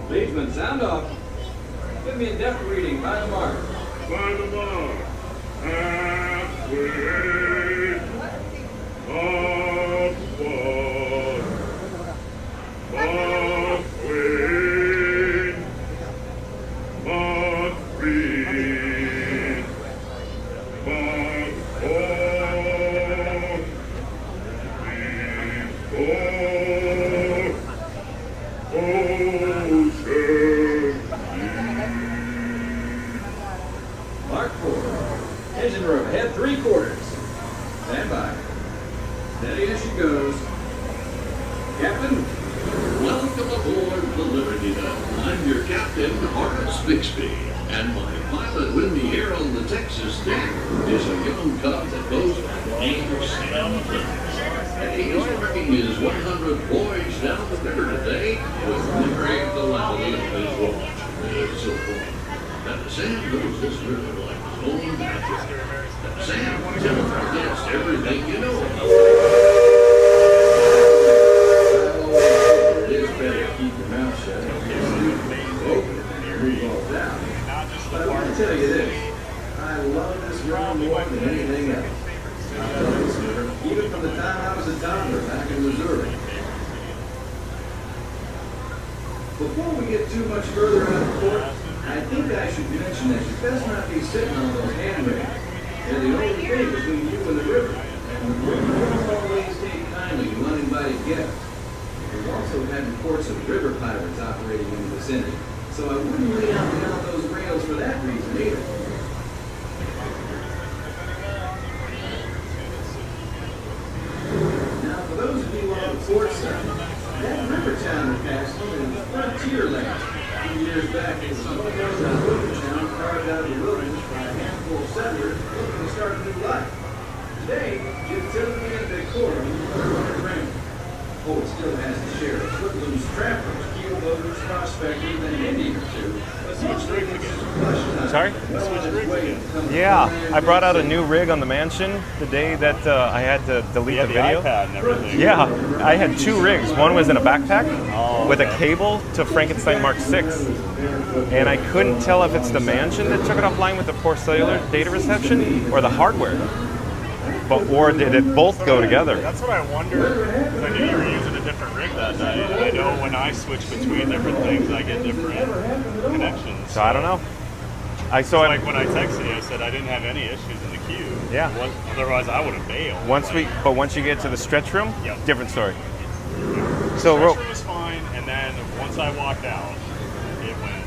Leadsman, sound off. Give me a depth reading by the mark. By the mark. Halfway. Upward. Mark Twain. Mark Reed. Mark Ford. Mark 4. Engine room, head 3/4. Stand by. Steady as she goes. Captain. Welcome aboard the Liberty Bell. I'm your captain, Horace Bixby. And my pilot with me here on the Texas deck is a young cub that goes by the name of Sam Clemens. And he is working his 100th voyage down the river today with every calamity of his watch. So far. Now, Sam knows this river like his own backyard. Now, Sam, tell our guests everything you know about it. It is better to keep your mouth shut. Move all down. But I want to tell you this. I love this river more than anything else. I love this river, even from the time I was a toddler back in Missouri. Before we get too much further out of port, I think I should mention that you best not be sitting on those handrails. They're the only thing between you and the river. And the river won't always take kindly to uninvited guests. We've also had reports of river pirates operating in the vicinity, so I wouldn't lay out beyond those rails for that reason either. Now, for those of you on the port side, that river town we're passing is frontier land. A few years back, it was a river town carved out of the wilderness by a handful of settlers looking to start a new life. Today, it's typically a decorum for the rain. Oh, it still has to share a footloose trappers, keelboaters, prospectors, and an Indian or two. But mostly it's flush time. Sorry? Yeah, I brought out a new rig on the mansion the day that I had to delete the video. iPad and everything. Yeah, I had 2 rigs. One was in a backpack with a cable to Frankenstein Mark 6. And I couldn't tell if it's the mansion that took it offline with the poor cellular data reception or the hardware. Or did it both go together? That's what I wonder. Because I knew you were using a different rig that night. And I know when I switch between different things, I get different connections. So I don't know. Like when I texted you, I said I didn't have any issues in the queue. Yeah. Otherwise, I would have bailed. Once you get to the stretch room, Yep. different story. The So stretch room was fine, and then once I walked out, it went.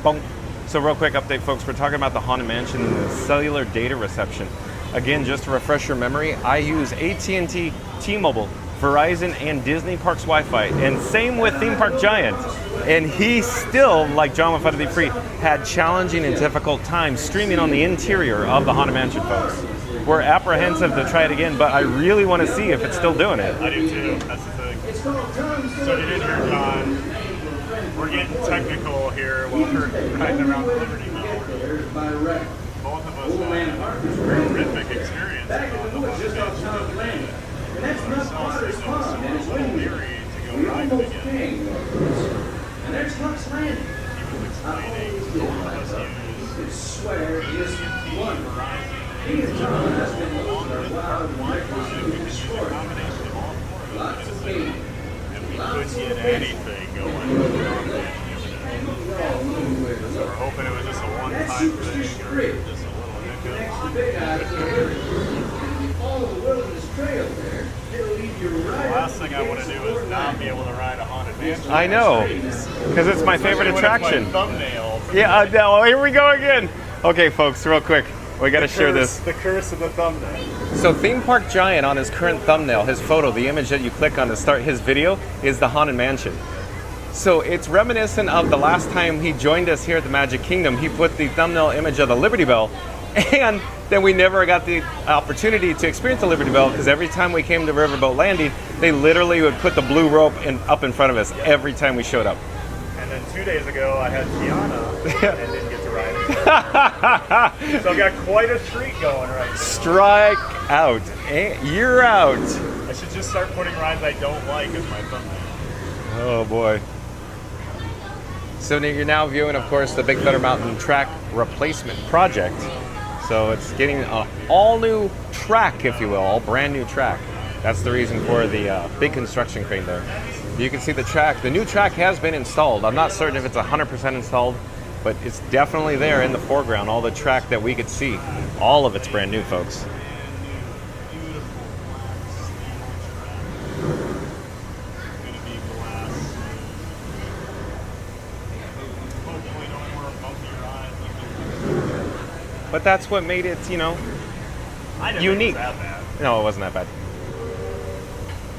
boom. So real quick update, folks. We're talking about the Haunted Mansion and the cellular data reception. Again, just to refresh your memory, I use AT&T, T-Mobile, Verizon, and Disney Parks Wi-Fi, and same with Theme Park Giant. And he still, like John with Fun to Be Free, had challenging and difficult times streaming on the interior of the Haunted Mansion, folks. We're apprehensive to try it again, but I really want to see if it's still doing it. I do too. That's the thing. So you didn't hear John. We're getting technical here while we're riding around the Liberty Bell. Both of us had horrific experiences on the Haunted Mansion. That's not Potter's Pond, and it's windy. Leery to go We ride almost again. came. And there's Huck's Landing. He was I always explaining did both of like us that. You used could swear just one. He and John and I spent most of our wild and reckless youth exploring. combination of all 4 of us. Lots of pain. And we could get anything going on the other day. We all knew where to So look. we're hoping it was just a That one-time superstitious thing or bridge just a little connects hiccup. the Big Eye to the river. If you follow the wilderness trail there, it'll lead you right The up last to thing the I want to gates do of is Fort not Lauderdale. be able to ride a Haunted Mansion. I know, because it's my favorite attraction. Thumbnail. Yeah, no, here we go again. Okay, folks, real quick. We got to share this. The curse of the thumbnail. So Theme Park Giant on his current thumbnail, his photo, the image that you click on to start his video is the Haunted Mansion. So it's reminiscent of the last time he joined us here at the Magic Kingdom. He put the thumbnail image of the Liberty Bell, and then we never got the opportunity to experience the Liberty Bell because every time we came to Riverboat Landing, they literally would put the blue rope up in front of us every time we showed up. And then 2 days ago, I had Tiana and didn't get to ride it. So I got quite a treat going right now. Strike out. You're out. I should just start putting rides I don't like as my thumbnail. Oh boy. So you're now viewing, of course, the Big Thunder Mountain track replacement project. So it's getting an all new track, if you will, all brand new track. That's the reason for the big construction crane there. You can see the track. The new track has been installed. I'm not certain if it's 100% installed, but it's definitely there in the foreground, all the track that we could see. All of it's brand new, folks. But that's what made it, you know, unique. That bad. No, it wasn't that bad.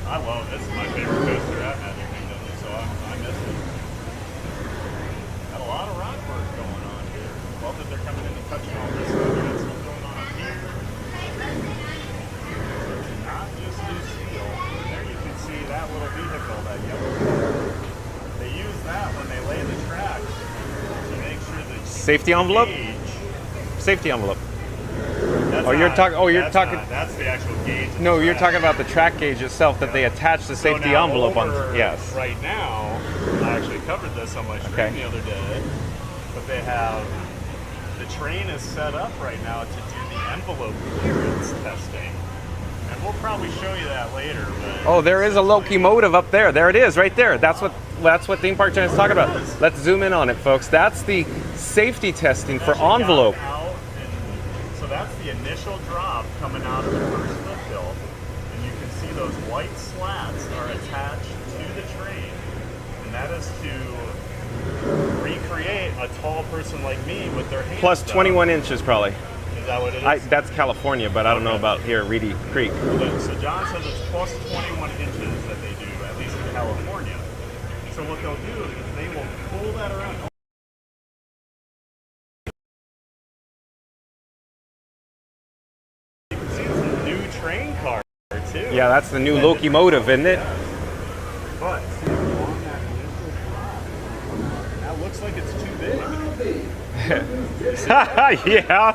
I love it. This is my favorite coaster at Magic Kingdom, so I miss it. Got a lot of rock work going on here. Love that they're coming in and touching all this stuff. We got stuff going on up here. Not just new steel. There you can see that little vehicle, that yellow. They use that when they lay the track to make sure that Safety envelope? Safety envelope. That's Oh, you're not- talking. Oh, you're that's talking. not- that's the actual gauge. of No, the you're track. talking about the track gauge itself that they attach the So safety now envelope on. over Yes. Right now, I actually covered this on my stream Okay. the other day, but they have the train is set up right now to do the envelope clearance testing, and we'll probably show you that later. But Oh, there is a locomotive up there. There it is, right there. That's what Theme Park Giant's talking about. Let's zoom in on it, folks. That's the safety testing for actually got envelope. out, and so that's the initial drop coming out of the first foothill, and you can see those white slats are attached to the train, and that is to recreate a tall person like me with their hands Plus up. 21 inches, probably. Is that what it is? That's California, but I don't know Okay. about here, Reedy Creek. So John says it's plus 21 inches that they do, at least in California. So what they'll do is they will pull that around. You can see it's a new train car too. Yeah, that's the new locomotive, isn't it? But see, on that initial drop, that looks like it's too big. yeah.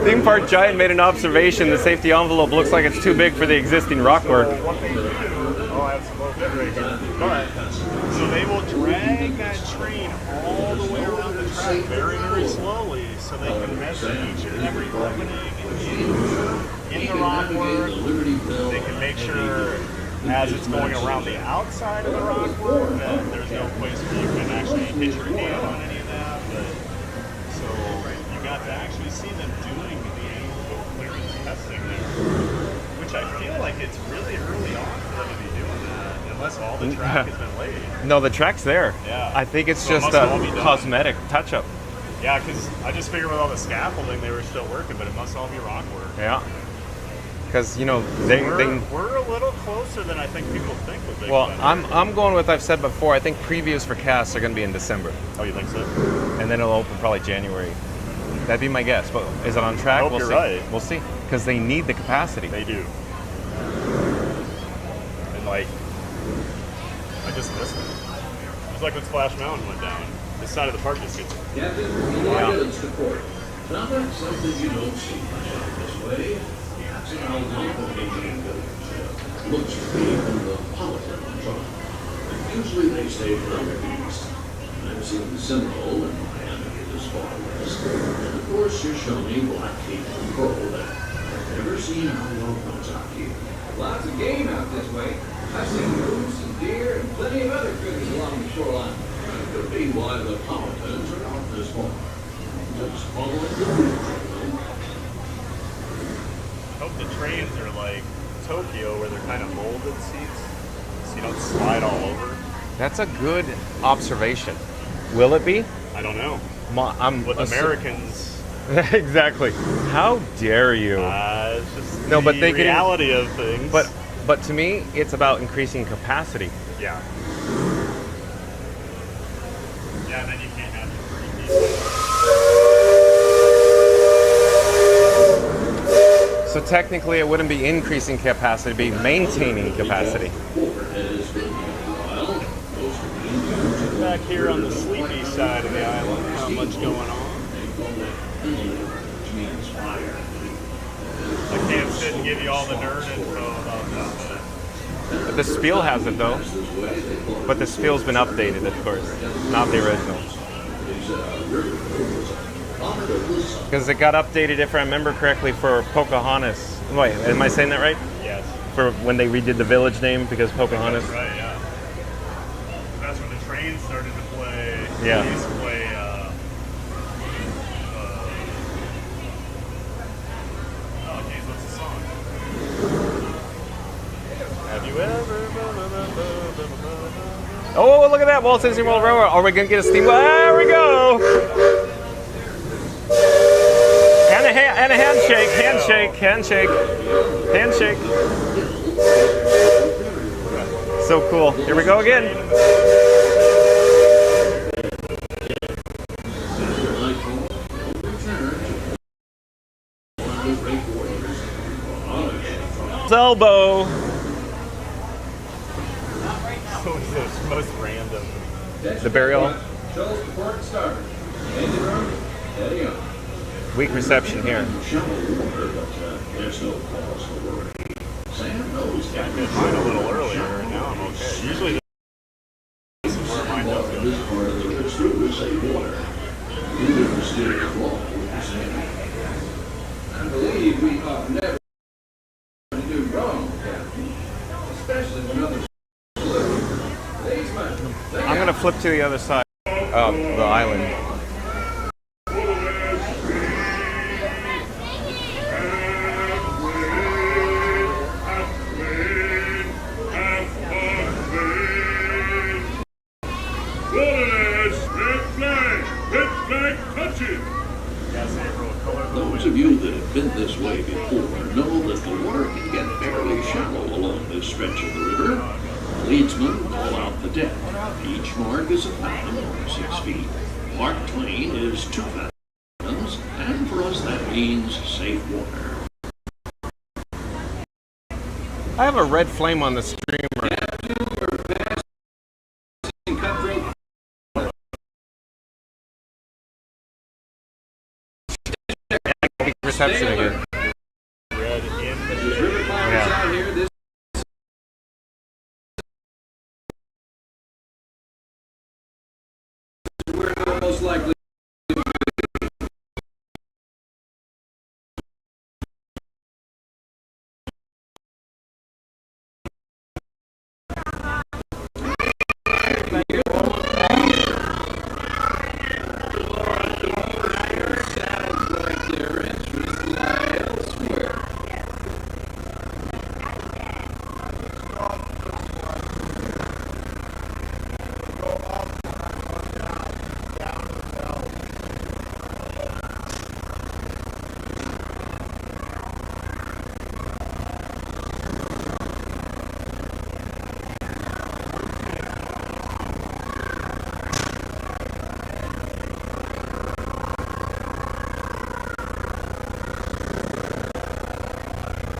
Theme Park Giant made an observation. The safety envelope looks like it's too big for the existing rockwork. What they do, oh, I have some little bit right here. But, so they will drag that train all the way around the track very, very slowly so they can measure each and every opening in the rockwork. They can make sure as it's going around the outside of the rockwork that there's no place where you can actually hit your hand on any of that. But, so you got to actually see them doing the annual clearance testing there, which I feel like it's really early on for them to be doing that, unless all the track has been laid. No, the track's there. Yeah. I think it's So it just must all be a done. cosmetic touch-up. Yeah, because I just figured with all the scaffolding they were still working, but it must all be rock work. Yeah. Because, you know, they We're a little closer than I think people think with Big well, Thunder. I'm going with I've said before. I think previews for casts are going to be in December, Oh, you think so? and then it'll open probably January. That'd be my guess. But is it on track? I hope We'll you're see. right. We'll see. Because they need the capacity. They do. And like, I just missed it. It was like when Splash Mountain went down. This side of the park just gets. Captain, evidence to court. Now that's something you don't see much out this way. That's how long looks to be from the Politan trial. Usually they stay further east. I've seen the Seminole and Miami as far west. And of course you're showing Blackfeet and Crow that I've never seen outlaw comes out here. Lots of game out this way. I've seen moose and deer and plenty of other critters along the shoreline. That could be why the Politans are out this far. Just following the route. I hope the trains are like Tokyo, where they're kind of molded seats, so you don't slide all over. That's a good observation. Will it be? I don't know. I'm With Americans, exactly. How dare you? it's just No, the but they can- reality of things. But to me, it's about increasing capacity. yeah. Yeah, and then you can't have the 3 people. So technically, it wouldn't be increasing capacity, it'd be maintaining capacity. Back here on the sleepy side of the island, not much going on. I can't sit and give you all the nerd info about that, The spiel has it though, but the spiel's been updated, of course, not the original. Because it got updated, if I remember correctly, for Pocahontas. Wait, am I saying that right? but yes. For when they redid the village name because Pocahontas. Right, yeah. That's when the train started to play. Yeah. They used to play, oh, geez, what's the song? Have you ever... Oh, look at that, Walt Disney World Railroad. Are we going to get a steam? There we go. And a handshake, handshake. So cool. Here we go again. the great warriors. Elbow. The most random. The burial. Shows to port and starboard. Engine room, steady on. Weak reception here. Shallow water, but there's no cause for worry. Sam knows Yeah, I that did mine a little earlier, and now I'm okay. Usually this is where mine does go. this part of the river through is safe water. You never steer it wrong with the same. I believe we ought never to do wrong, Captain. Especially when others look. Thanks, man. I'm gonna flip to the other side of the island. Those of you that have been this way before know that the water can get fairly shallow along this stretch of the river. Leadsmen call out the depth. Each mark is a fathom or 6 feet. Mark twain is 2 fathoms, and for us that means safe water. I have a red flame on the streamer. Weak reception here. Red in the There's river climbers out here. This is where they're most likely. Sounds like their interests lie elsewhere.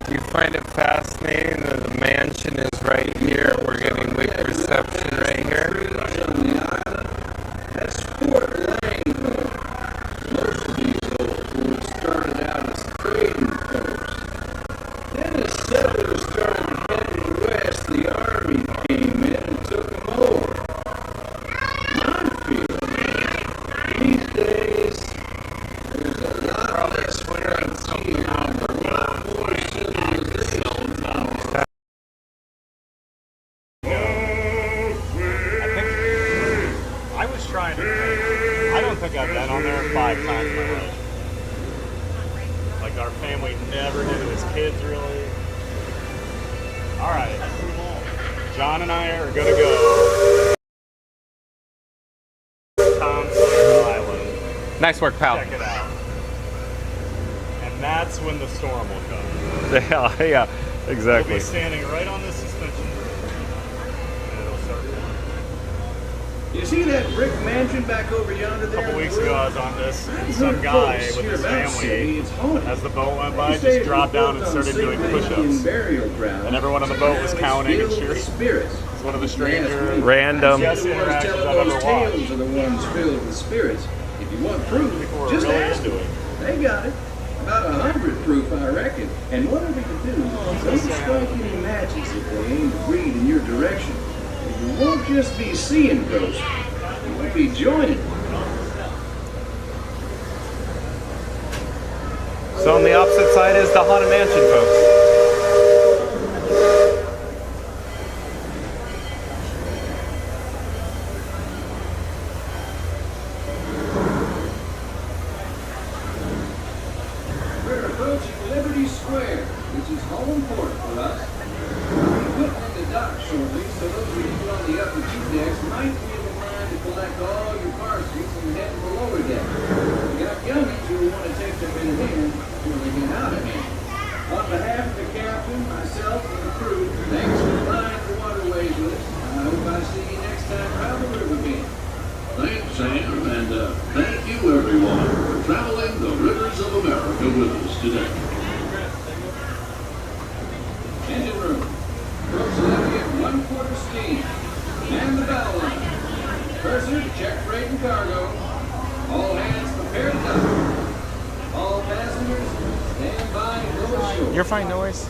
Do you find it fascinating that the mansion is right here? We're getting weak reception right here. On the island, that's Fort Langholm. Most of these old forts started out as trading posts. Then as settlers started heading west, the army came in and took them over. My feeling, these days, there's a lot less friends here, and a lot more civilization. I was trying to think. I don't think I've been on there 5 times in my life. Like our family never did it as kids, really. All right, John and I are gonna go. Tom Sawyer Island. Nice work, pal. Check it out. And that's when the storm will come. Yeah, yeah, We'll exactly. be standing right on this suspension bridge, and it'll start pouring. You see that brick mansion back over yonder A there? couple in the weeks woods? ago, I was on this, and I've some heard guy folks with here his about City, family, it's haunted. as the boat went by, They say just it was dropped down built and on started doing sacred Indian push-ups. burial ground. And everyone on the boat was Now it's counting and filled cheering. with spirits. It's one of the Yes, stranger, Random. The Yes, ones interactions telling I've those ever watched. tales are the ones filled with spirits. If you want proof, People were just really ask into them. it. They got it. About 100 proof, I reckon. And whatever you do, don't strike any matches if they aim to breathe in your direction. You won't just be seeing ghosts, you will be joining them. So on the opposite side is the Haunted Mansion, folks. We're approaching Liberty Square, which is home port for us. We're putting into dock shortly, so those of you on the upper two decks might be in the line to collect all your car seats and head to the lower deck. We got youngies who want to take their minute in before they get out of here. On behalf of the captain, myself, and the crew, thanks for flying the waterways with us. I hope I see you next time around the river bend. Thanks, Sam, and thank you, everyone, for traveling the rivers of America with us today. You're fine, no worries.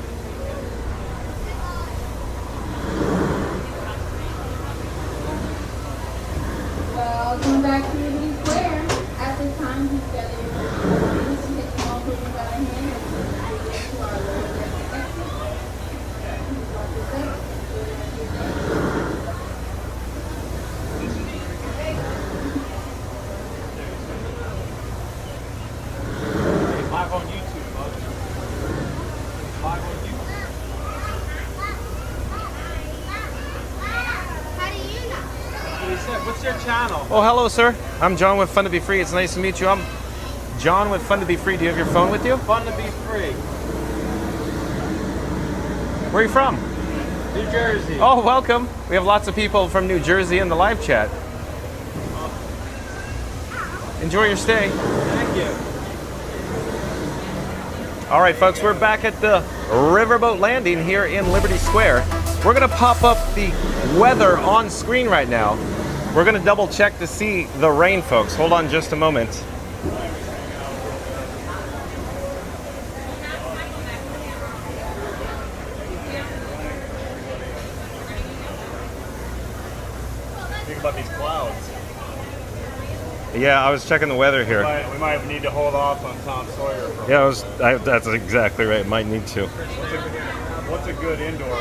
Welcome back to Liberty Square. At this time, he's gathering his to hit small children by the hand as we get to our lower deck exit. Live on YouTube, bud. Live on YouTube. What's your channel? Oh, hello, sir. I'm John with Fun to Be Free. It's nice to meet you. I'm John with Fun to Be Free. Do you have your phone with you? Fun to be free. Where are you from? New Jersey. Oh, welcome. We have lots of people from New Jersey in the live chat. Enjoy your stay. Thank you. All right, folks, we're back at the Riverboat Landing here in Liberty Square. We're gonna pop up the weather on screen right now. We're gonna double check to see the rain, folks. Hold on just a moment. Think about these clouds. Yeah, I was checking the weather here. We might need to hold off on Tom Sawyer for Yeah, that's exactly right. Might need to. What's a good indoor?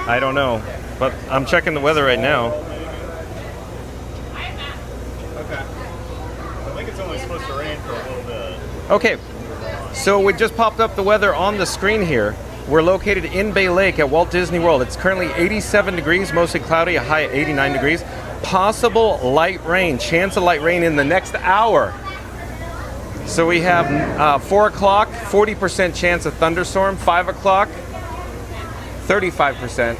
I don't know, but I'm checking the weather right now. Okay. I think it's only supposed to rain for a little bit. Okay, so we just popped up the weather on the screen here. We're located in Bay Lake at Walt Disney World. It's currently 87 degrees, mostly cloudy, a high of 89 degrees. Possible light rain, chance of light rain in the next hour. So we have 4 o'clock, 40% chance of thunderstorm, 5 o'clock, 35%,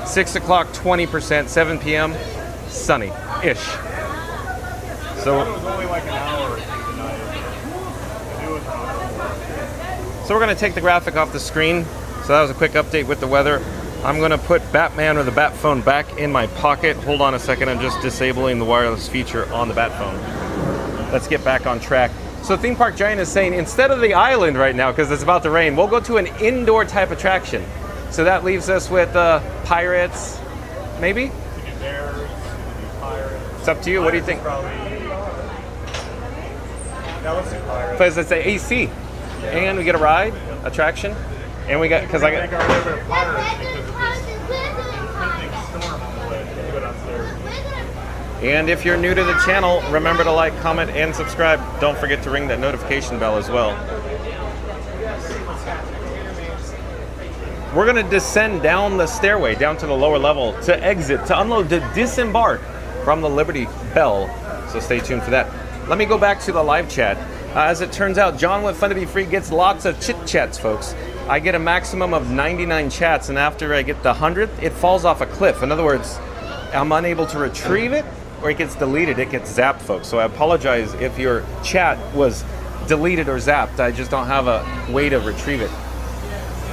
6 o'clock, 20%, 7 p.m., sunny-ish. So It was only like an hour or two tonight. I knew it was wrong. So we're going to take the graphic off the screen. So that was a quick update with the weather. I'm going to put Batman or the Bat phone back in my pocket. Hold on a second. I'm just disabling the wireless feature on the Bat phone. Let's get back on track. So Theme Park Giant is saying instead of the island right now, because it's about to rain, we'll go to an indoor type attraction. So that leaves us with pirates, maybe? We could do bears, we could do pirates. It's up to you. What do you think? Probably. Yeah, let's do pirates. Because it's the AC. And we get a ride, attraction. And we got, because I Make got... our favorite pirates because of this pending storm on the way. We can do it upstairs. And if you're new to the channel, remember to like, comment, and subscribe. Don't forget to ring that notification bell as well. We're gonna descend down the stairway, down to the lower level, to exit, to unload, to disembark from the Liberty Bell. So stay tuned for that. Let me go back to the live chat. As it turns out, John with Fun to Be Free gets lots of chit chats, folks. I get a maximum of 99 chats, and after I get the 100th, it falls off a cliff. In other words, I'm unable to retrieve it, or it gets deleted, it gets zapped, folks. So I apologize if your chat was deleted or zapped. I just don't have a way to retrieve it.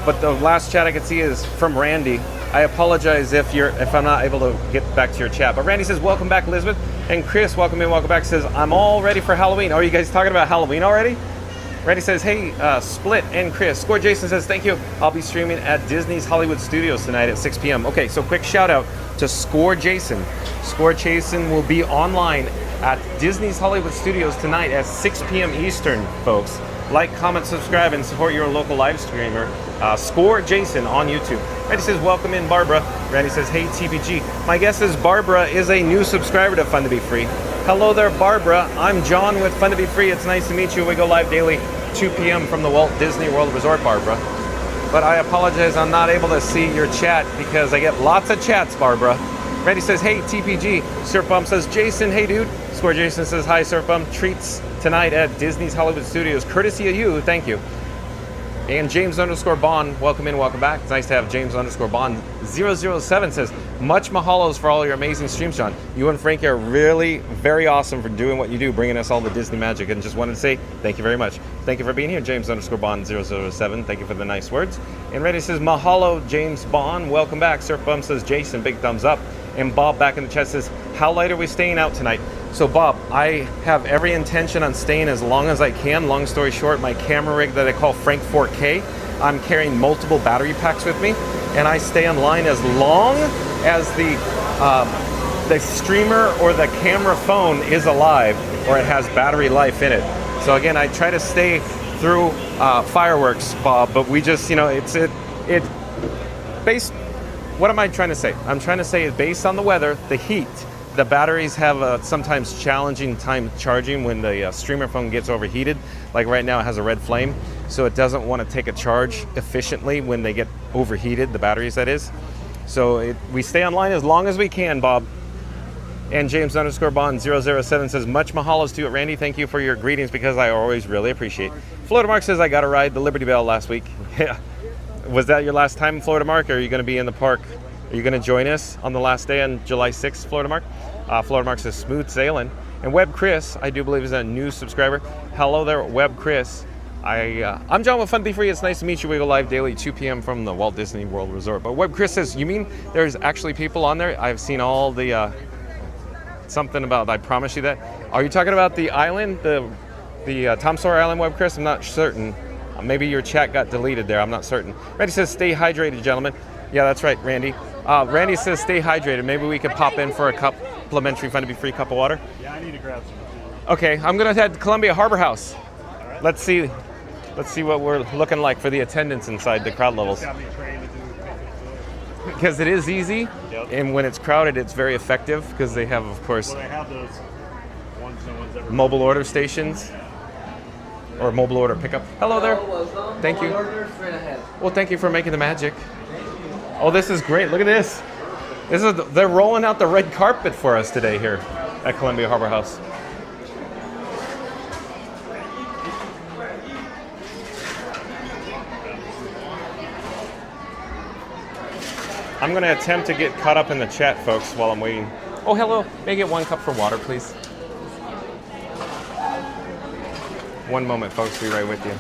But the last chat I could see is from Randy. I apologize if I'm not able to get back to your chat. But Randy says, welcome back, Elizabeth. And Chris, welcome in, welcome back, says, I'm all ready for Halloween. Oh, are you guys talking about Halloween already? Randy says, hey, Split and Chris. Score Jason says, thank you. I'll be streaming at Disney's Hollywood Studios tonight at 6 p.m. Okay, so quick shout out to Score Jason. Score Jason will be online at Disney's Hollywood Studios tonight at 6 p.m. Eastern, folks. Like, comment, subscribe, and support your local live streamer. Score Jason on YouTube. Randy says, welcome in, Barbara. Randy says, hey, TPG. My guess is Barbara is a new subscriber to Fun to Be Free. Hello there, Barbara. I'm John with Fun to Be Free. It's nice to meet you. We go live daily, 2 p.m. from the Walt Disney World Resort, Barbara. But I apologize, I'm not able to see your chat because I get lots of chats, Barbara. Randy says, hey, TPG. Surf Bump says, Jason, hey, dude. Score Jason says, hi, Surf Bump. Treats tonight at Disney's Hollywood Studios, courtesy of you. Thank you. And James_Bond, welcome in, welcome back. It's nice to have James_Bond 007 says, much mahalos for all your amazing streams, John. You and Frankie are really very awesome for doing what you do, bringing us all the Disney magic. And just wanted to say thank you very much. Thank you for being here, James_Bond 007. Thank you for the nice words. And Reddy says, mahalo, James Bond. Welcome back. Surf Bum says, Jason, big thumbs up. And Bob back in the chat says, how late are we staying out tonight? So Bob, I have every intention on staying as long as I can. Long story short, my camera rig that I call Frank 4K, I'm carrying multiple battery packs with me, and I stay online as long as the streamer or the camera phone is alive or it has battery life in it. So again, I try to stay through fireworks, Bob, but we just, it based, what am I trying to say? I'm trying to say it's based on the weather, the heat. The batteries have a sometimes challenging time charging when the streamer phone gets overheated. Like right now it has a red flame, so it doesn't want to take a charge efficiently when they get overheated, the batteries that is. So we stay online as long as we can, Bob. And James_Bond007 says, much mahalos to you, Randy. Thank you for your greetings because I always really appreciate. Florida Mark says, I got to ride the Liberty Bell last week. Yeah. Was that your last time in Florida Mark, or are you going to be in the park? Are you going to join us on the last day on July 6th, Florida Mark? Florida Mark says, smooth sailing. And Web Chris, I do believe is a new subscriber. Hello there, Web Chris. I'm John with Fun Be Free. It's nice to meet you. We go live daily 2 p.m. from the Walt Disney World Resort. But Web Chris says, you mean there's actually people on there? I've seen all the, something about, I promise you that. Are you talking about the island, the Tom Sawyer Island, Web Chris? I'm not certain. Maybe your chat got deleted there. I'm not certain. Randy says, stay hydrated, gentlemen. Yeah, that's right, Randy. Randy says, stay hydrated. Maybe we could pop in for a complimentary Fun to Be Free cup of water. Yeah, I need to grab some. Okay, I'm going to head to Columbia Harbor House. Right. Let's see what we're looking like for the attendance inside the crowd levels. Because it is easy, yep. And when it's crowded, it's very effective because they have, of course, they have those ones no one's ever mobile order stations or mobile order pickup. Hello there. Thank you. Well, thank you for making the magic. Oh, this is great. Look at this. They're rolling out the red carpet for us today here at Columbia Harbor House. I'm going to attempt to get caught up in the chat, folks, while I'm waiting. Oh, hello. May I get 1 cup for water, please? One moment, folks. Be right with you.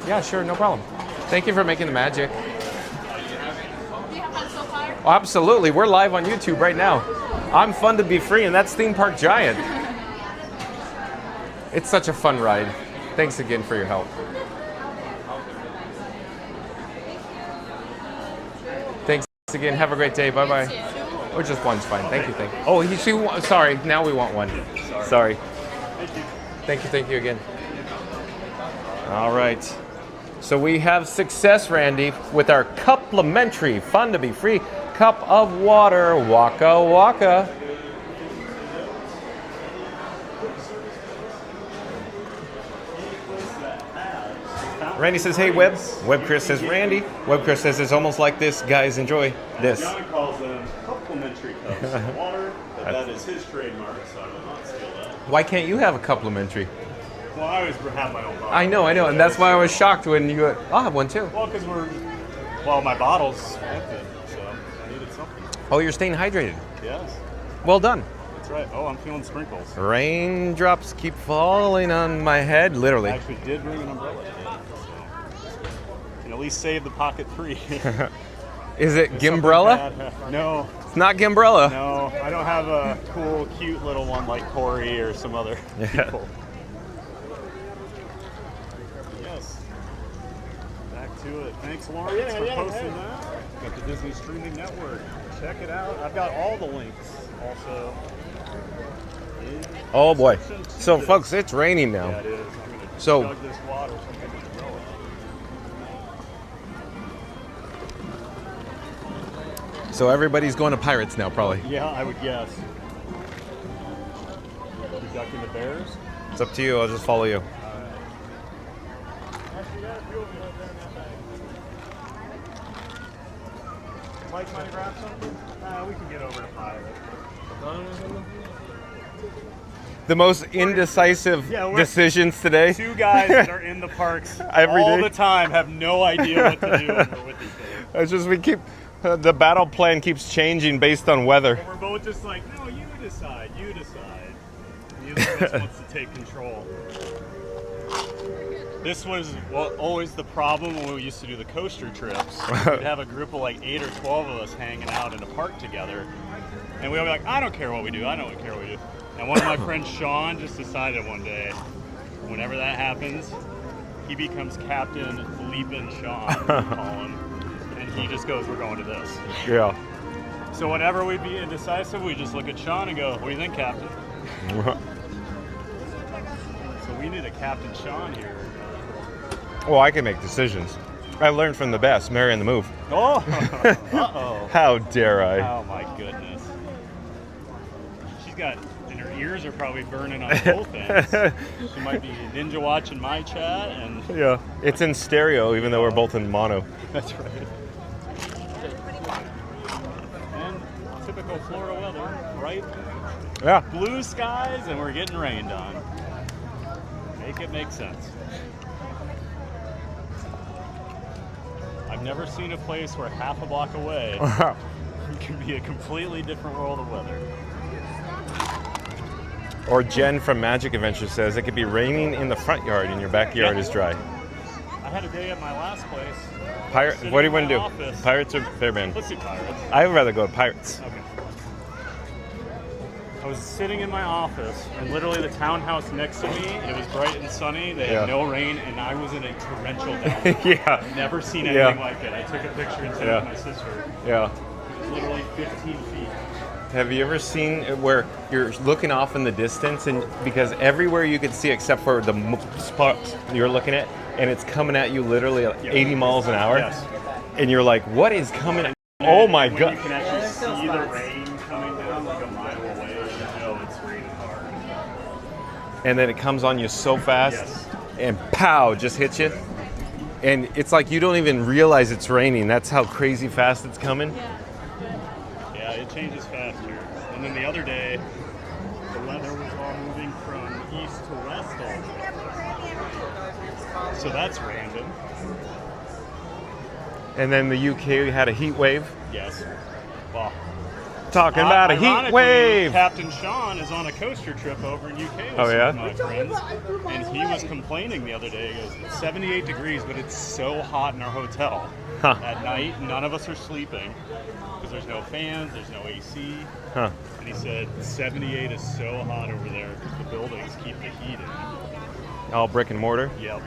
Yeah, sure. No problem. Thank you for making the magic. Oh, absolutely. We're live on YouTube right now. I'm Fun to Be Free, and that's Theme Park Giant. It's such a fun ride. Thanks again for your help. Thanks again. Have a great day. Bye-bye. Or just one's fine. Thank you. Oh, sorry. Now we want one. Sorry. Thank you again. All right. So we have success, Randy, with our complimentary Fun to Be Free cup of water. Waka waka. Randy says, hey, Web. Web Chris says, Randy. Web Chris says, it's almost like this. Guys, enjoy this. John calls them complimentary cups of water, but that is his trademark, so I will not steal that. Why can't you have a complimentary? Well, I always have my own bottle. I know, and that's why I was shocked when you went, I'll have one too. Well, because my bottle's empty, so I needed something. Oh, you're staying hydrated. Yes. Well done. That's right. Oh, I'm feeling sprinkles. Raindrops keep falling on my head, literally. I actually did bring an umbrella today, so can at least save the pocket free. Is it Gimbrella? No. It's not Gimbrella. No, I don't have a cool, cute little one like Corey or some other people. Yes. Back to it. Thanks, Lawrence, for posting that. Got the Disney Streaming Network. Check it out. I've got all the links also. Oh boy. So folks, it's raining now. Yeah, it is. I'm going to chug this water so I can get the umbrella. So everybody's going to Pirates now, probably. Yeah, I would guess. You ducking the Bears? It's up to you. I'll just follow you. Mike, might grab something? We can get over to Pirates. The most indecisive decisions today. Two guys that are in the parks all the time have no idea what to do when we're with each other. It's just we keep the battle plan keeps changing based on weather. And we're both just like, no, you decide. Neither of us wants to take control. This was always the problem when we used to do the coaster trips. We'd have a group of like 8 or 12 of us hanging out in a park together, And we'll be like, I don't care what we do. I don't care what we do. And one of my friends, Sean, just decided one day, whenever that happens, he becomes Captain Leapin' Sean, we call him. And he just goes, we're going to this. Yeah. So whenever we'd be indecisive, we just look at Sean and go, what do you think, Captain? So we need a Captain Sean here. Well, I can make decisions. I learned from the best, Mary and the Move. Oh! Uh-oh. How dare I? Oh, my goodness. She's got, and her ears are probably burning on both ends. She might be ninja watching my chat, and... Yeah, it's in stereo, even though we're both in mono. That's right. And typical Florida weather, bright blue skies, and we're getting rained on. Make it make sense. I've never seen a place where half a block away can be a completely different world of weather. Or Jen from Magic Adventure says it could be raining in the front yard and your backyard is dry. I had a day at my last place. What do you want to do? Office. Pirates or Bearman? Let's do Pirates. I would rather go with Pirates. Okay. I was sitting in my office, and literally the townhouse next to me, it was bright and sunny, they had no rain, and I was in a torrential downpour. Yeah. I've never seen anything like it. I took a picture and sent it to my sister. Yeah. It was literally 15 feet. Have you ever seen where you're looking off in the distance, and because everywhere you can see except for the spots you're looking at, and it's coming at you literally at 80 miles an hour, and you're like, what is coming at? Oh my God. You can actually see the rain coming down like a mile away, and you know it's raining hard. And then it comes on you so fast, and pow, just hits you. And it's like you don't even realize it's raining. That's how crazy fast it's coming. Yeah, it changes fast here. And then the other day, the weather was all moving from east to west all the way. So that's random. And then the UK had a heat wave. Yes. Well, talking about a heat wave. Captain Sean is on a coaster trip over in UK with some of my friends, and he was complaining the other day. He goes, it's 78 degrees, but it's so hot in our hotel. At night, none of us are sleeping because there's no fans, there's no AC. And he said 78 is so hot over there because the buildings keep the heat in. All brick and mortar? Yep.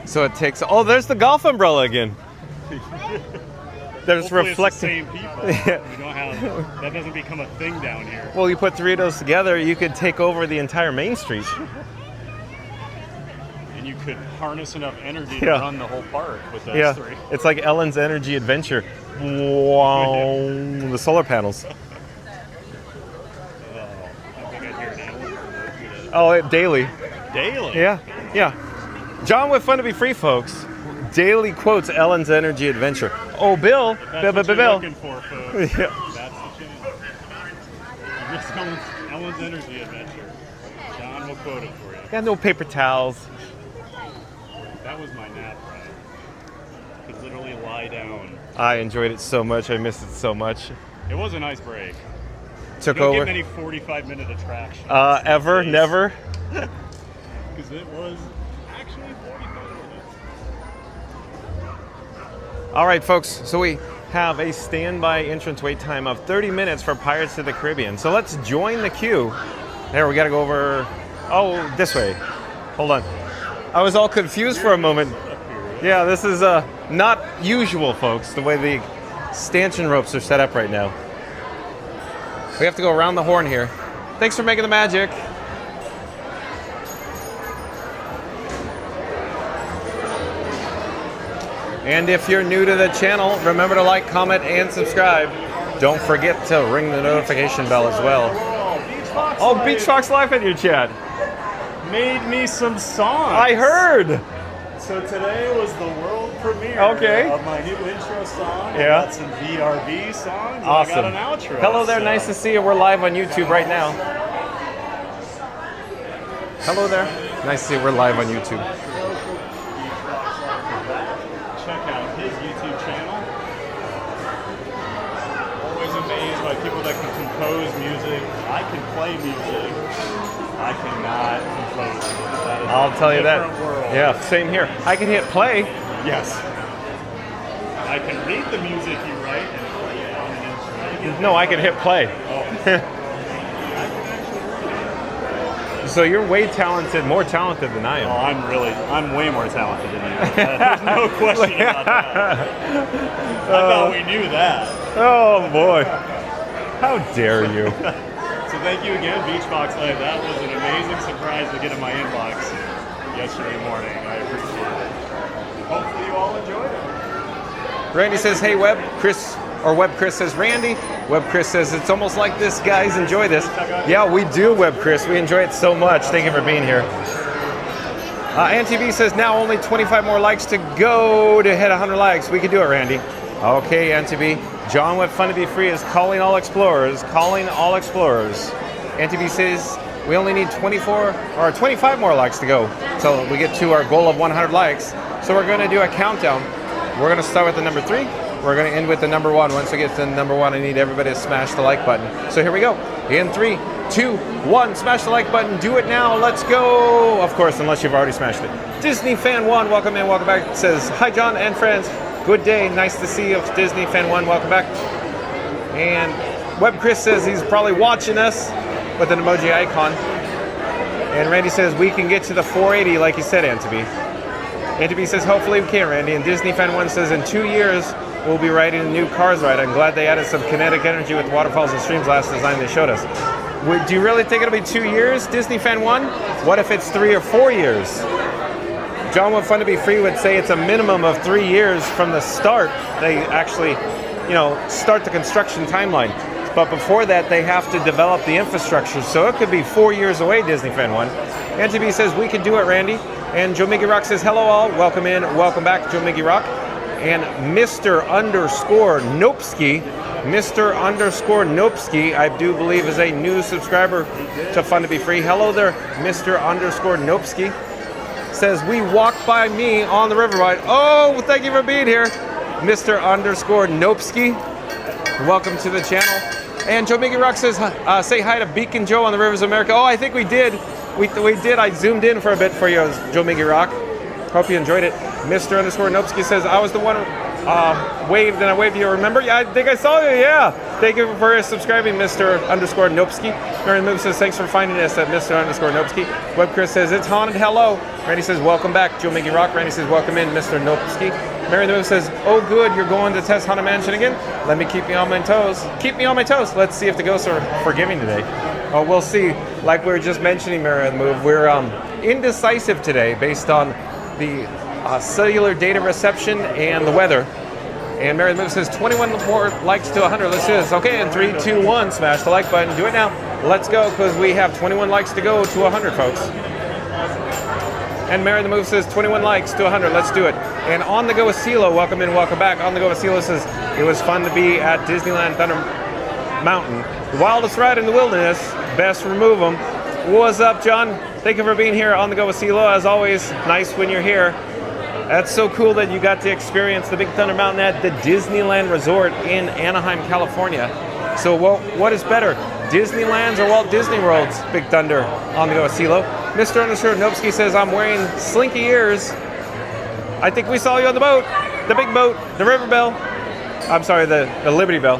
So it takes, oh, there's the golf umbrella again. There's Hopefully reflecting. It's the same people. We don't have, that doesn't become a thing down here. Well, you put three of those together, you could take over the entire Main Street. And you could harness enough energy to run the whole park with those three. It's like Ellen's Energy Adventure. Wow, the solar panels. I think I hear an animal. Oh, daily. Daily? Yeah. John with Fun to Be Free, folks. Daily quotes Ellen's Energy Adventure. Oh, Bill. That's what you're looking for, folks. Yeah. That's the channel. You missed Ellen's Energy Adventure. John will quote it for you. Got no paper towels. That was my nap ride. Could literally lie down. I enjoyed it so much. I missed it so much. It was a nice break. Took you don't over. get many 45-minute attractions. Ever? Never? Because it was actually 45 minutes. All right, folks. So we have a standby entrance wait time of 30 minutes for Pirates of the Caribbean. So let's join the queue. There, we got to go over. Oh, this way. Hold on. I was all confused for a moment. Yeah, this is not usual, folks, the way the stanchion ropes are set up right now. We have to go around the horn here. Thanks for making the magic. And if you're new to the channel, remember to like, comment, and subscribe. Don't forget to ring the notification bell as well. Oh, Beach Fox Life in your chat. Made me some songs. I heard. So today was the world premiere of my new intro song. I got some VRB songs. Awesome. I got an outro. Hello there. Nice to see you. We're live on YouTube right now. Hello there. Nice to see you. We're live on YouTube. Check out his YouTube channel. Always amazed by people that can compose music. I can play music. I cannot compose. I'll tell you that. World. Yeah, same here. I can hit play. Yes. I can read the music you write. No, I can hit play. So you're way talented, more talented than I am. I'm way more talented than you. There's no question about that. I thought we knew that. Oh boy. How dare you? So thank you again, Beachbox Live. That was an amazing surprise to get in my inbox yesterday morning. I appreciate it. Hopefully you all enjoyed it. Randy says, hey Web, Chris, or Web Chris says, Randy. Web Chris says, it's almost like this, guys, enjoy this. Yeah, we do, Web Chris. We enjoy it so much. Thank you for being here. AnTV says, now only 25 more likes to go to hit 100 likes. We can do it, Randy. Okay, AnTV. John with Fun to Be Free is calling all explorers. Calling all explorers. AnTV says, we only need 25 more likes to go until we get to our goal of 100 likes. So we're going to do a countdown. We're going to start with the number 3. We're going to end with the number 1. Once we get to the number 1, I need everybody to smash the like button. So here we go. In 3, 2, 1, smash the like button. Do it now. Let's go. Of course, unless you've already smashed it. Disney Fan 1, welcome in, welcome back. It says, hi John and friends. Good day. Nice to see you. Disney Fan 1, welcome back. And Web Chris says he's probably watching us with an emoji icon. And Randy says we can get to the 480 like you said, Anthony. Anthony says hopefully we can, Randy. And Disney Fan 1 says in 2 years we'll be riding a new Cars ride. I'm glad they added some kinetic energy with waterfalls and streams last design they showed us. Do you really think it'll be 2 years, Disney Fan 1? What if it's 3 or 4 years? John with Fun to Be Free would say it's a minimum of 3 years from the start. They actually, start the construction timeline. But before that, they have to develop the infrastructure. So it could be 4 years away, Disney Fan 1. Angie says, we can do it, Randy. And Joe Miggy Rock says, hello all. Welcome in. Welcome back, Joe Miggy Rock. And Mr._Nopesky. Mr._Nopesky, I do believe, is a new subscriber to Fun to Be Free. Hello there, Mr._Nopesky. Says, we walked by me on the river ride. Oh, thank you for being here, Mr._Nopesky. Welcome to the channel. And Joe Miggy Rock says, say hi to Beacon Joe on the Rivers of America. Oh, I think we did. We did. I zoomed in for a bit for you, Joe Miggy Rock. Hope you enjoyed it. Mr._Nopesky says, I was the one waved and I waved you. Remember? Yeah, I think I saw you. Yeah. Thank you for subscribing, Mr._Nopesky. Mary Move says, thanks for finding us at Mr._Nopesky. Web Chris says, it's haunted. Hello. Randy says, welcome back, Joe Miggy Rock. Randy says, welcome in, Mr. Nopesky. Mary Move says, oh good, you're going to test Haunted Mansion again? Let me keep me on my toes. Keep me on my toes. Let's see if the ghosts are forgiving today. Oh, we'll see. Like we were just mentioning, Mary Move, we're indecisive today based on the cellular data reception and the weather. And Mary Move says 21 more likes to 100. Let's do this. Okay, in 3, 2, 1, smash the like button. Do it now. Let's go, because we have 21 likes to go to 100, folks. And Mary the Move says 21 likes to 100. Let's do it. And On the Go with CeeLo, welcome in, welcome back. On the Go with CeeLo says it was fun to be at Disneyland Thunder Mountain. The wildest ride in the wilderness. Best remove them. What's up, John? Thank you for being here. On the Go with CeeLo. As always, nice when you're here. That's so cool that you got to experience the Big Thunder Mountain at the Disneyland Resort in Anaheim, California. So what is better, Disneyland's or Walt Disney World's Big Thunder? On the Go with CeeLo. Mr._Nopesky says, I'm wearing slinky ears. I think we saw you on the boat. The big boat. The River Bell. I'm sorry, the Liberty Bell.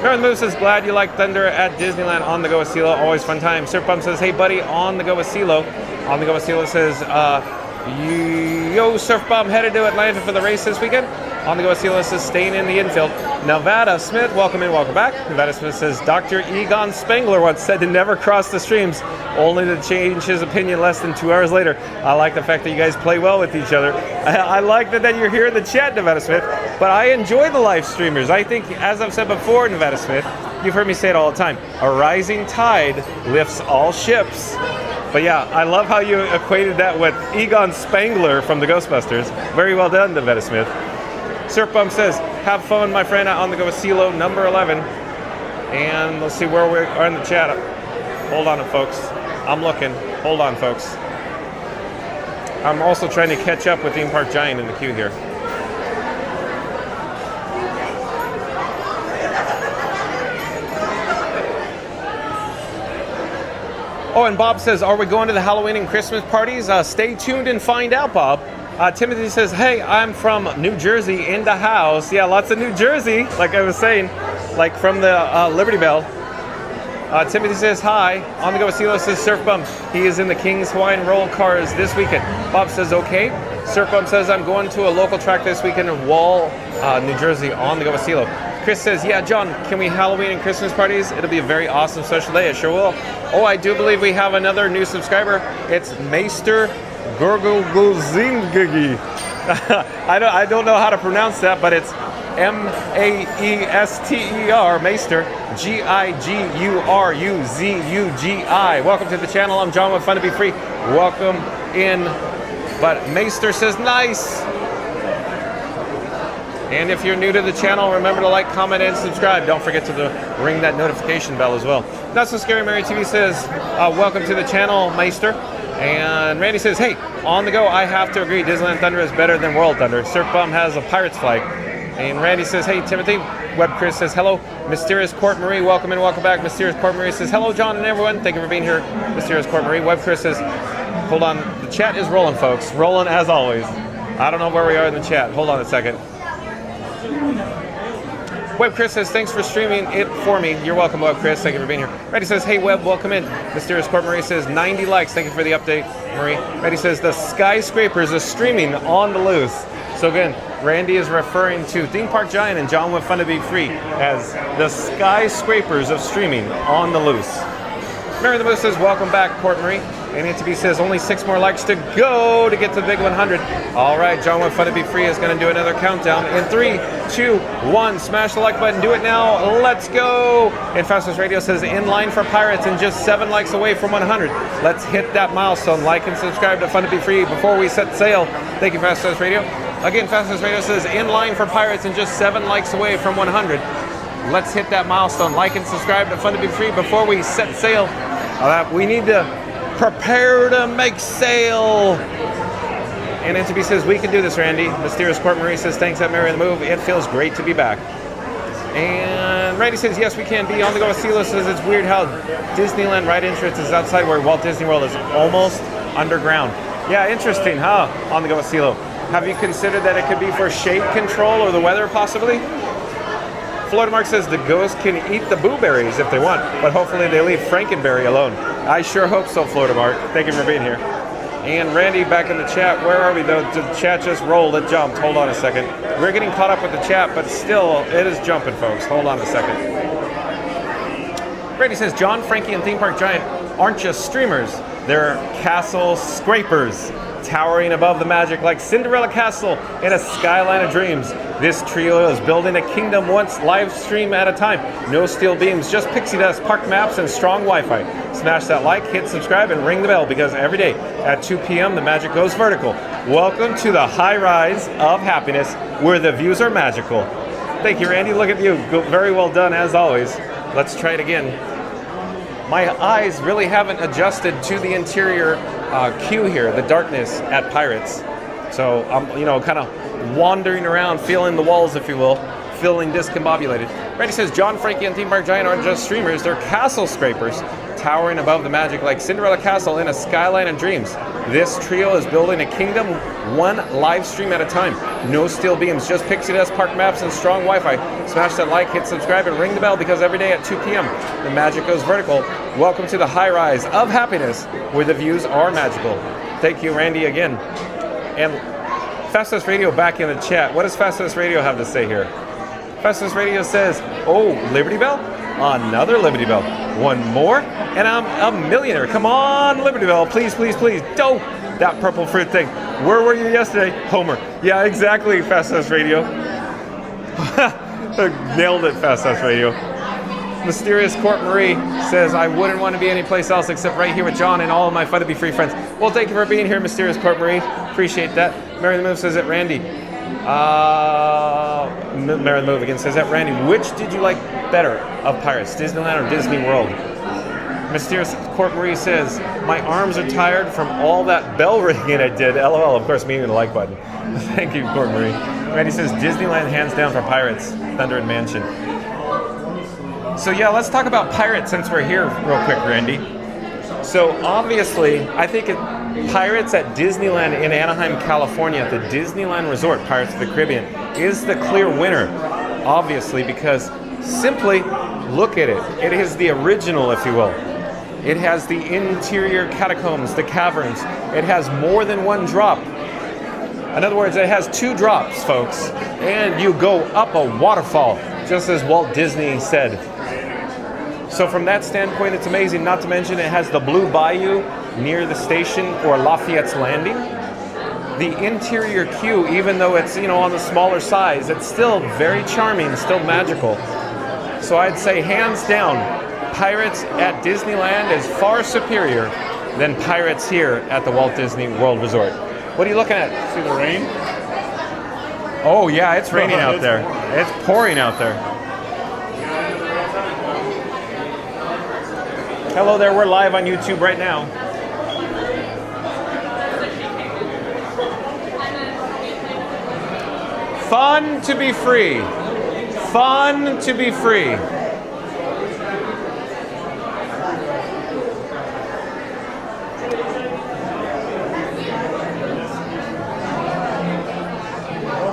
Mary Move says, glad you like Thunder at Disneyland. On the Go with CeeLo. Always fun time. Surf Bum says, hey buddy, On the Go with CeeLo. On the Go with CeeLo says, yo, Surf Bum, headed to Atlanta for the race this weekend. On the Go with CeeLo says, staying in the infield. Nevada Smith, welcome in, welcome back. Nevada Smith says, Dr. Egon Spengler once said to never cross the streams, only to change his opinion less than 2 hours later. I like the fact that you guys play well with each other. I like that you're here in the chat, Nevada Smith, but I enjoy the live streamers. I think, as I've said before, Nevada Smith, you've heard me say it all the time, a rising tide lifts all ships. But yeah, I love how you equated that with Egon Spengler from the Ghostbusters. Very well done, Nevada Smith. Surf Bum says, have fun, my friend, On the Go with CeeLo, number 11. And let's see where we are in the chat. Hold on, folks. I'm looking. Hold on, folks. I'm also trying to catch up with Theme Park Giant in the queue here. Oh, and Bob says, are we going to the Halloween and Christmas parties? Stay tuned and find out, Bob. Timothy says, hey, I'm from New Jersey in the house. Yeah, lots of New Jersey, like I was saying. like from the Liberty Bell. Timothy says hi. On the go, Silo says Surf Bum. He is in the King's Hawaiian Roll Cars this weekend. Bob says okay. Surf Bum says I'm going to a local track this weekend in Wall, New Jersey. On the go, Silo. Chris says, yeah, John, can we Halloween and Christmas parties? It'll be a very awesome social day. It sure will. Oh, I do believe we have another new subscriber. It's Meister Gurgulzingigi. I don't know how to pronounce that, but it's Maester, Meister, Giguruzugi. Welcome to the channel. I'm John with Fun to Be Free. Welcome in. But Meister says nice. And if you're new to the channel, remember to like, comment, and subscribe. Don't forget to ring that notification bell as well. Not So Scary Mary TV says, welcome to the channel, Meister. And Randy says, hey, on the go, I have to agree, Disneyland Thunder is better than World Thunder. Surf Bum has a Pirates flag. And Randy says, hey, Timothy. Web Chris says, hello. Mysterious Court Marie, welcome and welcome back. Mysterious Court Marie says, hello, John and everyone. Thank you for being here. Mysterious Court Marie. Web Chris says, hold on. The chat is rolling, folks. Rolling as always. I don't know where we are in the chat. Hold on a second. Web Chris says, thanks for streaming it for me. You're welcome, Web Chris. Thank you for being here. Reddy says, hey, Web, welcome in. Mysterious Court Marie says, 90 likes. Thank you for the update, Marie. Reddy says, the skyscrapers are streaming on the loose. So again, Randy is referring to Theme Park Giant and John with Fun to Be Free as the skyscrapers of streaming on the loose. Mary the Moose says, welcome back, Court Marie. And NTB says, only 6 more likes to go to get to the big 100. All right, John with Fun to Be Free is going to do another countdown. In 3, 2, 1, smash the like button. Do it now. Let's go. And Fastest Radio says, in line for Pirates and just 7 likes away from 100. Let's hit that milestone. Like and subscribe to Fun to Be Free before we set sail. Thank you, Fastest Radio. Again, Fastest Radio says, in line for Pirates and just 7 likes away from 100. Let's hit that milestone. Like and subscribe to Fun to Be Free before we set sail. We need to prepare to make sail. And NTB says, we can do this, Randy. Mysterious Court Marie says, thanks, at Mary the Move. It feels great to be back. And Randy says, yes, we can be. On the go with Silo says, it's weird how Disneyland ride entrance is outside where Walt Disney World is almost underground. Yeah, interesting, huh? On the go with Silo. Have you considered that it could be for shade control or the weather, possibly? Florida Mark says the ghosts can eat the blueberries if they want, but hopefully they leave Frankenberry alone. I sure hope so, Florida Mark. Thank you for being here. And Randy back in the chat. Where are we, though? The chat just rolled. It jumped. Hold on a second. We're getting caught up with the chat, but still, it is jumping, folks. Hold on a second. Randy says, John, Frankie, and Theme Park Giant aren't just streamers. They're castle scrapers, towering above the magic like Cinderella Castle in a skyline of dreams. This trio is building a kingdom once live stream at a time. No steel beams, just pixie dust, park maps, and strong Wi-Fi. Smash that like, hit subscribe, and ring the bell because every day at 2 p.m. the magic goes vertical. Welcome to the high rise of happiness where the views are magical. Thank you, Randy. Look at you. Very well done, as always. Let's try it again. My eyes really haven't adjusted to the interior queue here, the darkness at Pirates. So I'm, kind of wandering around, feeling the walls, if you will, feeling discombobulated. Randy says, John, Frankie, and Theme Park Giant aren't just streamers, they're castle scrapers, towering above the magic like Cinderella Castle in a skyline of dreams. This trio is building a kingdom one live stream at a time. No steel beams, just pixie dust, park maps, and strong Wi-Fi. Smash that like, hit subscribe, and ring the bell because every day at 2 p.m. the magic goes vertical. Welcome to the high rise of happiness where the views are magical. Thank you, Randy, again. And Fastest Radio back in the chat. What does Fastest Radio have to say here? Fastest Radio says, oh, Liberty Bell? Another Liberty Bell. One more, and I'm a millionaire. Come on, Liberty Bell. Please, please, please. Don't. That purple fruit thing. Where were you yesterday? Homer. Yeah, exactly, Fastest Radio. Nailed it, Fastest Radio. Mysterious Court Marie says, I wouldn't want to be anyplace else except right here with John and all of my Fun to Be Free friends. Well, thank you for being here, Mysterious Court Marie. Appreciate that. Mary the Move says, at Randy. Mary the Move again says, at Randy, which did you like better of Pirates, Disneyland or Disney World? Mysterious Court Marie says, my arms are tired from all that bell ringing I did. LOL, of course, meaning the like button. Thank you, Court Marie. Randy says, Disneyland hands down for Pirates, Thunder and Mansion. So yeah, let's talk about Pirates since we're here real quick, Randy. So obviously, I think Pirates at Disneyland in Anaheim, California, at the Disneyland Resort, Pirates of the Caribbean, is the clear winner, obviously, because Simply look at it. It is the original, if you will. It has the interior catacombs, the caverns. It has more than one drop. In other words, it has 2 drops, folks. And you go up a waterfall, just as Walt Disney said. So from that standpoint, it's amazing. Not to mention it has the Blue Bayou near the station or Lafayette's Landing. The interior queue, even though it's, on the smaller size, it's still very charming, still magical. So I'd say hands down, Pirates at Disneyland is far superior than Pirates here at the Walt Disney World Resort. What are you looking at? See the rain? Oh yeah, it's raining out there. It's pouring out there. Hello there, we're live on YouTube right now. Fun to be free. Fun to be free.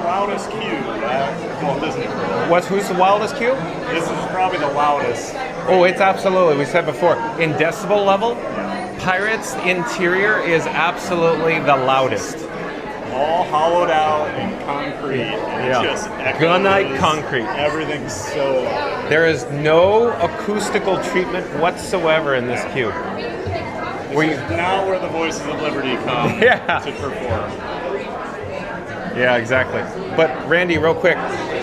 Loudest queue at Walt Disney World. Who's the wildest queue? This is probably the loudest. Oh, it's absolutely, we said before, in decibel level, Pirates interior is absolutely the loudest. All hollowed out in concrete. And Yeah. Just echoes. Goodnight concrete. Everything's so loud. There is no acoustical treatment whatsoever in this queue. Were you? Now where the Voices of Liberty come Yeah. to perform. Yeah, exactly. But Randy, real quick,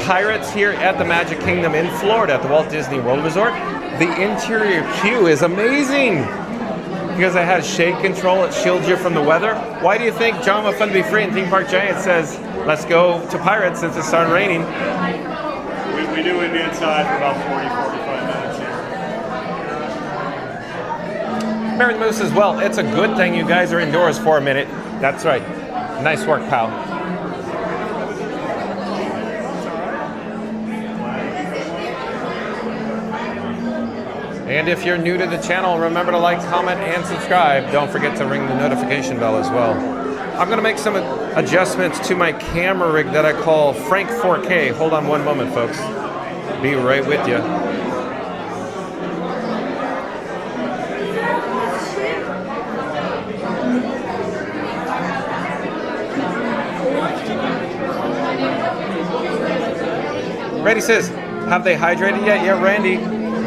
Pirates here at the Magic Kingdom in Florida at the Walt Disney World Resort, the interior queue is amazing because it has shade control, it shields you from the weather. Why do you think John with Fun to Be Free and Theme Park Giant says, let's go to Pirates since it started raining? We do it inside for about 45 minutes here. Mary Moose says, well, it's a good thing you guys are indoors for a minute. That's right. Nice work, pal. And if you're new to the channel, remember to like, comment, and subscribe. Don't forget to ring the notification bell as well. I'm going to make some adjustments to my camera rig that I call Frank 4K. Hold on one moment, folks. Be right with you. Randy says, have they hydrated yet? Yeah, Randy,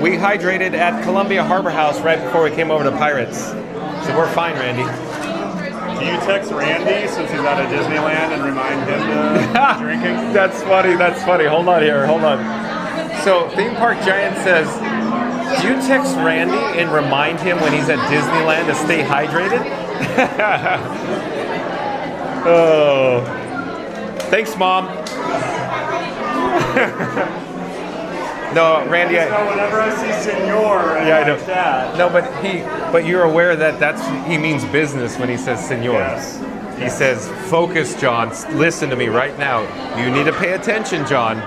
we hydrated at Columbia Harbor House right before we came over to Pirates. So we're fine, Randy. Do you text Randy since he's out of Disneyland and remind him to drinking? That's funny, that's funny. Hold on here, hold on. So Theme Park Giant says, do you text Randy and remind him when he's at Disneyland to stay hydrated? Oh. Thanks, Mom. No, Randy. So whenever I see Senor in Yeah, I my know. chat, No, but you're aware that he means business when he says Senor. Yes. He says, focus, John. Listen to me right now. You need to pay attention, John.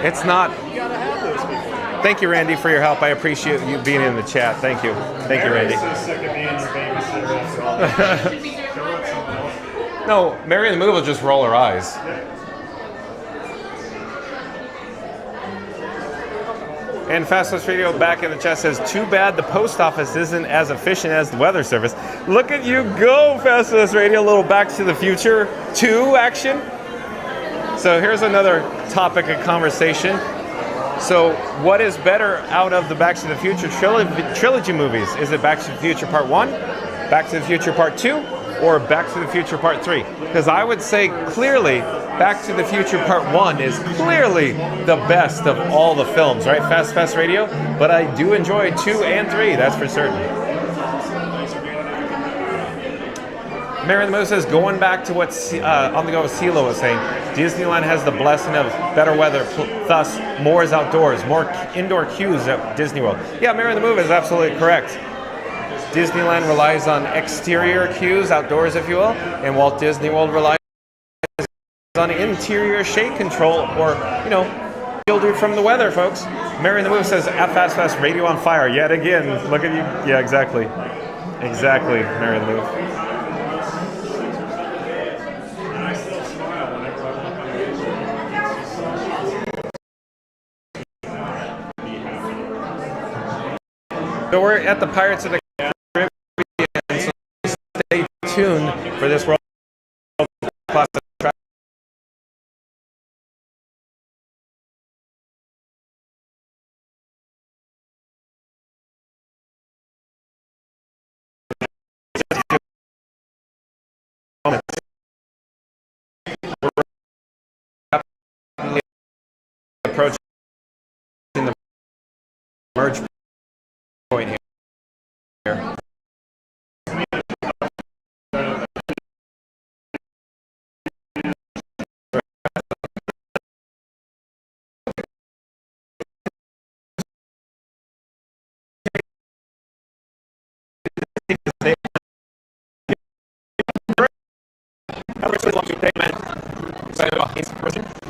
It's not. you gotta have those people. Thank you, Randy, for your help. I appreciate you being in the chat. Thank you. Thank you, Randy. Mary's so sick of being your babysitter after all that. Go let someone else. No, Mary in the Move will just roll her eyes. And Fastest Radio back in the chat says, too bad the post office isn't as efficient as the weather service. Look at you go, Fastest Radio, a little Back to the Future 2 action. So here's another topic of conversation. So what is better out of the Back to the Future trilogy movies? Is it Back to the Future Part 1, Back to the Future Part 2, or Back to the Future Part 3? Because I would say clearly Back to the Future Part 1 is clearly the best of all the films, right? Fast Radio? But I do enjoy 2 and 3, that's for certain. Mary the Moose says, going back to what On the Go with CeeLo was saying, Disneyland has the blessing of better weather, thus more is outdoors, more indoor queues at Disney World. Yeah, Mary the Move is absolutely correct. Disneyland relies on exterior queues, outdoors if you will, and Walt Disney World relies on interior shade control or, shielded from the weather, folks. Mary the Move says, at Fast Radio on fire yet again. Look at you. Yeah, exactly. Exactly, Mary the Move. So we're at the Pirates of the Caribbean, so stay tuned for this world class attraction. Approaching the merge point here.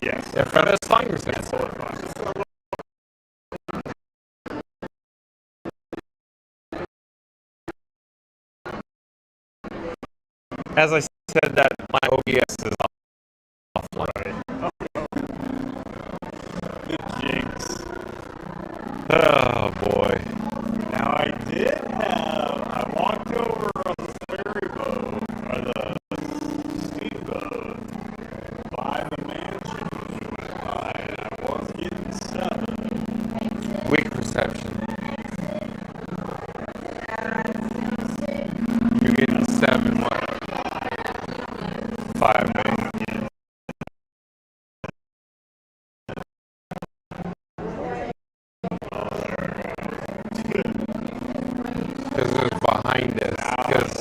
Yes. In front of us, fine. As I said, that my OBS is offline. The jinx. Oh boy. Now I I walked over on the ferry boat, or the speedboat, by the mansion when we went by, and I was getting 7. Weak reception. You're getting 7 what? 5, man. Because it was behind us. Because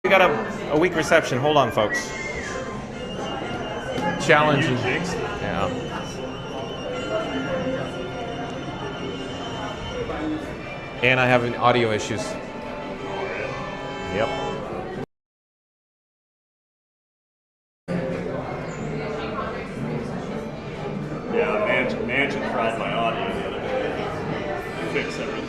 we got a weak reception. Hold on, folks. Challenging. Yeah. And I have audio issues. Yep. Yeah, Mansion tried my audio the other day. Fix everything.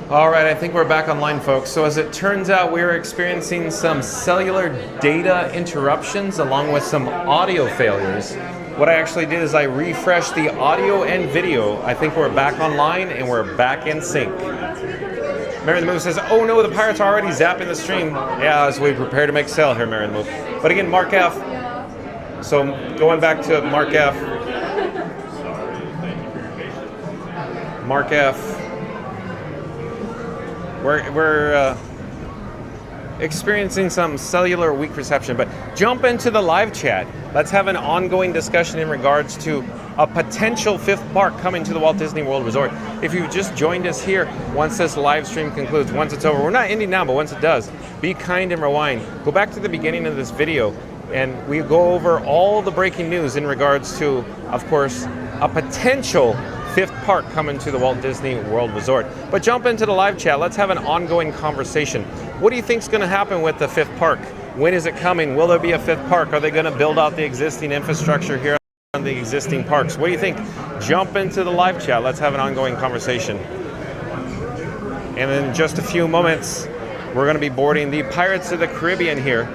All right, I think we're back online, folks. So as it turns out, we're experiencing some cellular data interruptions along with some audio failures. What I actually did is I refreshed the audio and video. I think we're back online and we're back in sync. Mary the Move says, oh no, the pirates are already zapping the stream. Yeah, as we prepare to make sail here, Mary the Move. But again, Mark F. So going back to Mark F. Mark F. We're experiencing some cellular weak reception, but jump into the live chat. Let's have an ongoing discussion in regards to a potential 5th park coming to the Walt Disney World Resort. If you've just joined us here, once this live stream concludes, once it's over, we're not ending now, but once it does, be kind and rewind. Go back to the beginning of this video, and we go over all the breaking news in regards to, of course, a potential 5th park coming to the Walt Disney World Resort. But jump into the live chat. Let's have an ongoing conversation. What do you think is going to happen with the 5th park? When is it coming? Will there be a 5th park? Are they going to build out the existing infrastructure here on the existing parks? What do you think? Jump into the live chat. Let's have an ongoing conversation. And in just a few moments, we're going to be boarding the Pirates of the Caribbean here.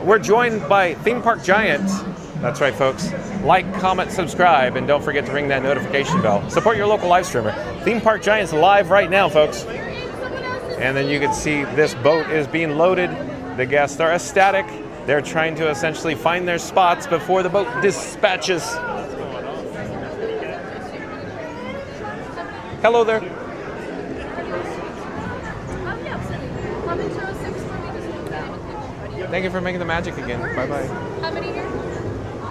We're joined by Theme Park Giant. That's right, folks. Like, comment, subscribe, and don't forget to ring that notification bell. Support your local live streamer. Theme Park Giant's live right now, folks. And then you can see this boat is being loaded. The guests are ecstatic. They're trying to essentially find their spots before the boat dispatches. Hello there. Thank you for making the magic again. Bye-bye. How many here?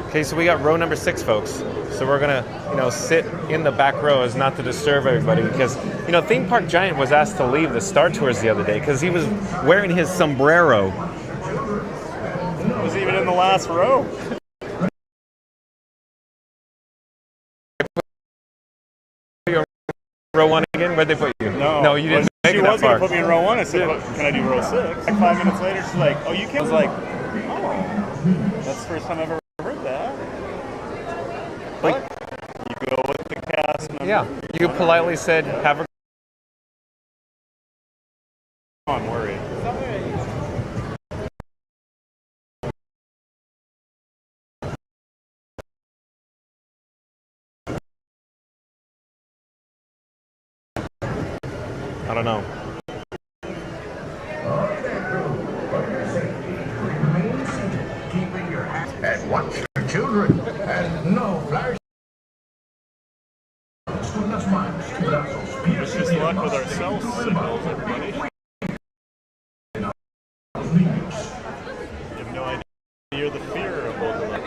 Okay, so we got row number 6, folks. So we're gonna, sit in the back row as not to disturb everybody because, Theme Park Giant was asked to leave the Star Tours the other day because he was wearing his sombrero. He was even in the last row. Row 1 again? Where'd they put you? No, you didn't make she it that was going far. to put me in row 1. I said, can I do row 6? Like 5 minutes later, she's like, oh, you can't. I was like, oh, that's the first time I've ever heard that. Like, cast member. Yeah, you politely said, have a... I'm worried. I don't know. Keeping your hat and watch your children and no flash. Wish us luck with our cell signals, everybody. You have no idea the fear of both of them.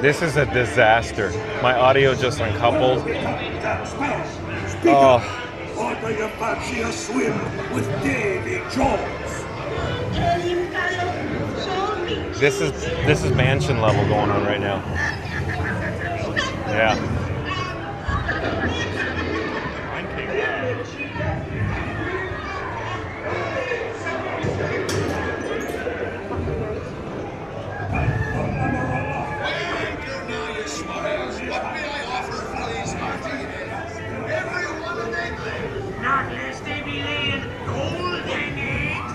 This is a disaster. My audio just uncoupled. Oh. Or do you fancy a swim with Davy Jones? This is mansion level going on right now. Yeah. Not lest they be laying golden eggs.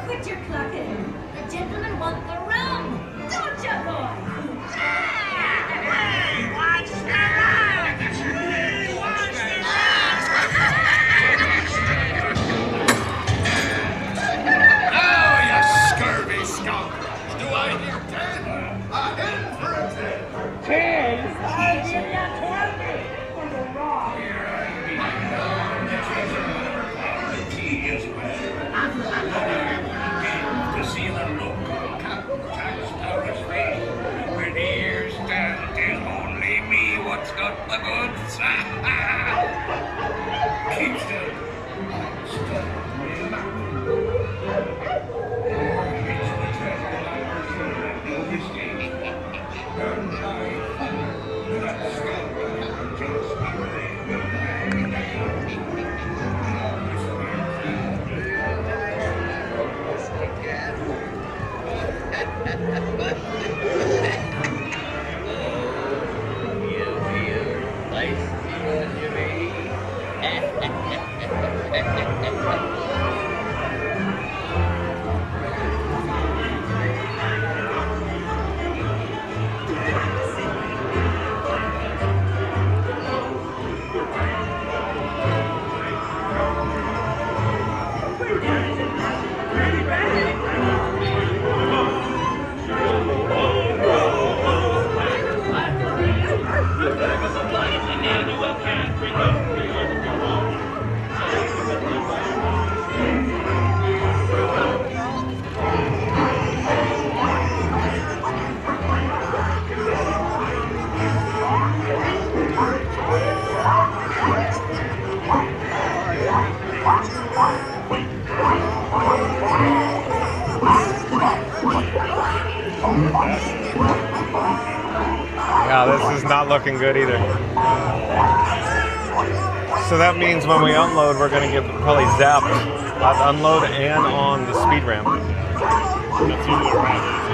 Quit your clucking. The gentlemen want the rum. Don't you, boy? To see the look on Captain Jack Sparrow's face when he hears that it is only me what's got the goods. Keep still. I'm still it's the treasure that no mistake. And that's Yeah, this is not looking good either. So that means when we unload, we're going to get probably zapped at unload and on the speed ramp. That's usually what happens.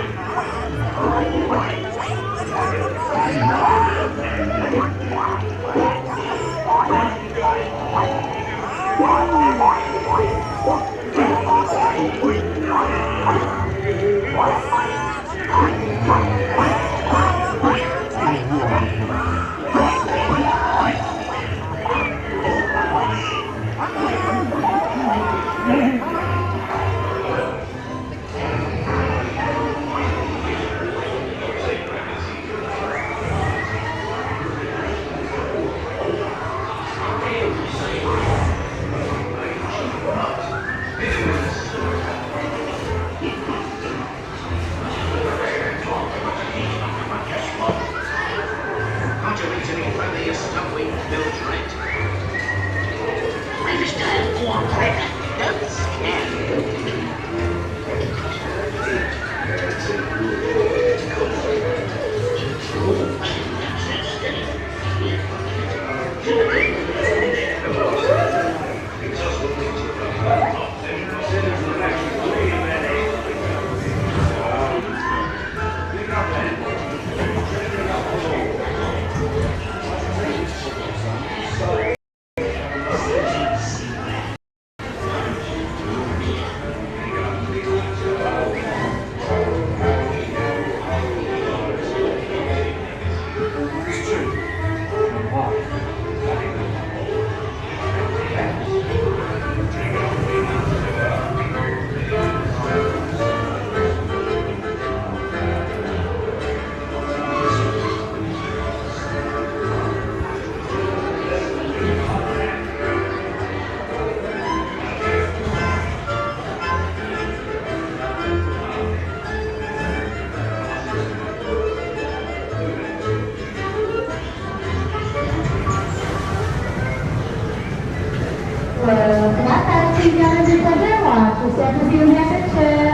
Kenapa jangan bisa lewat? Usia kecilnya kecil.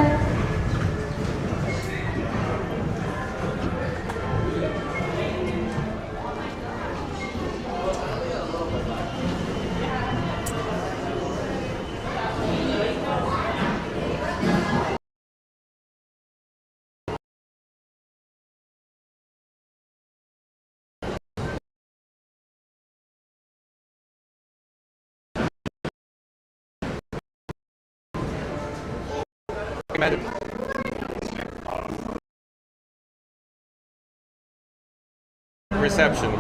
Reception.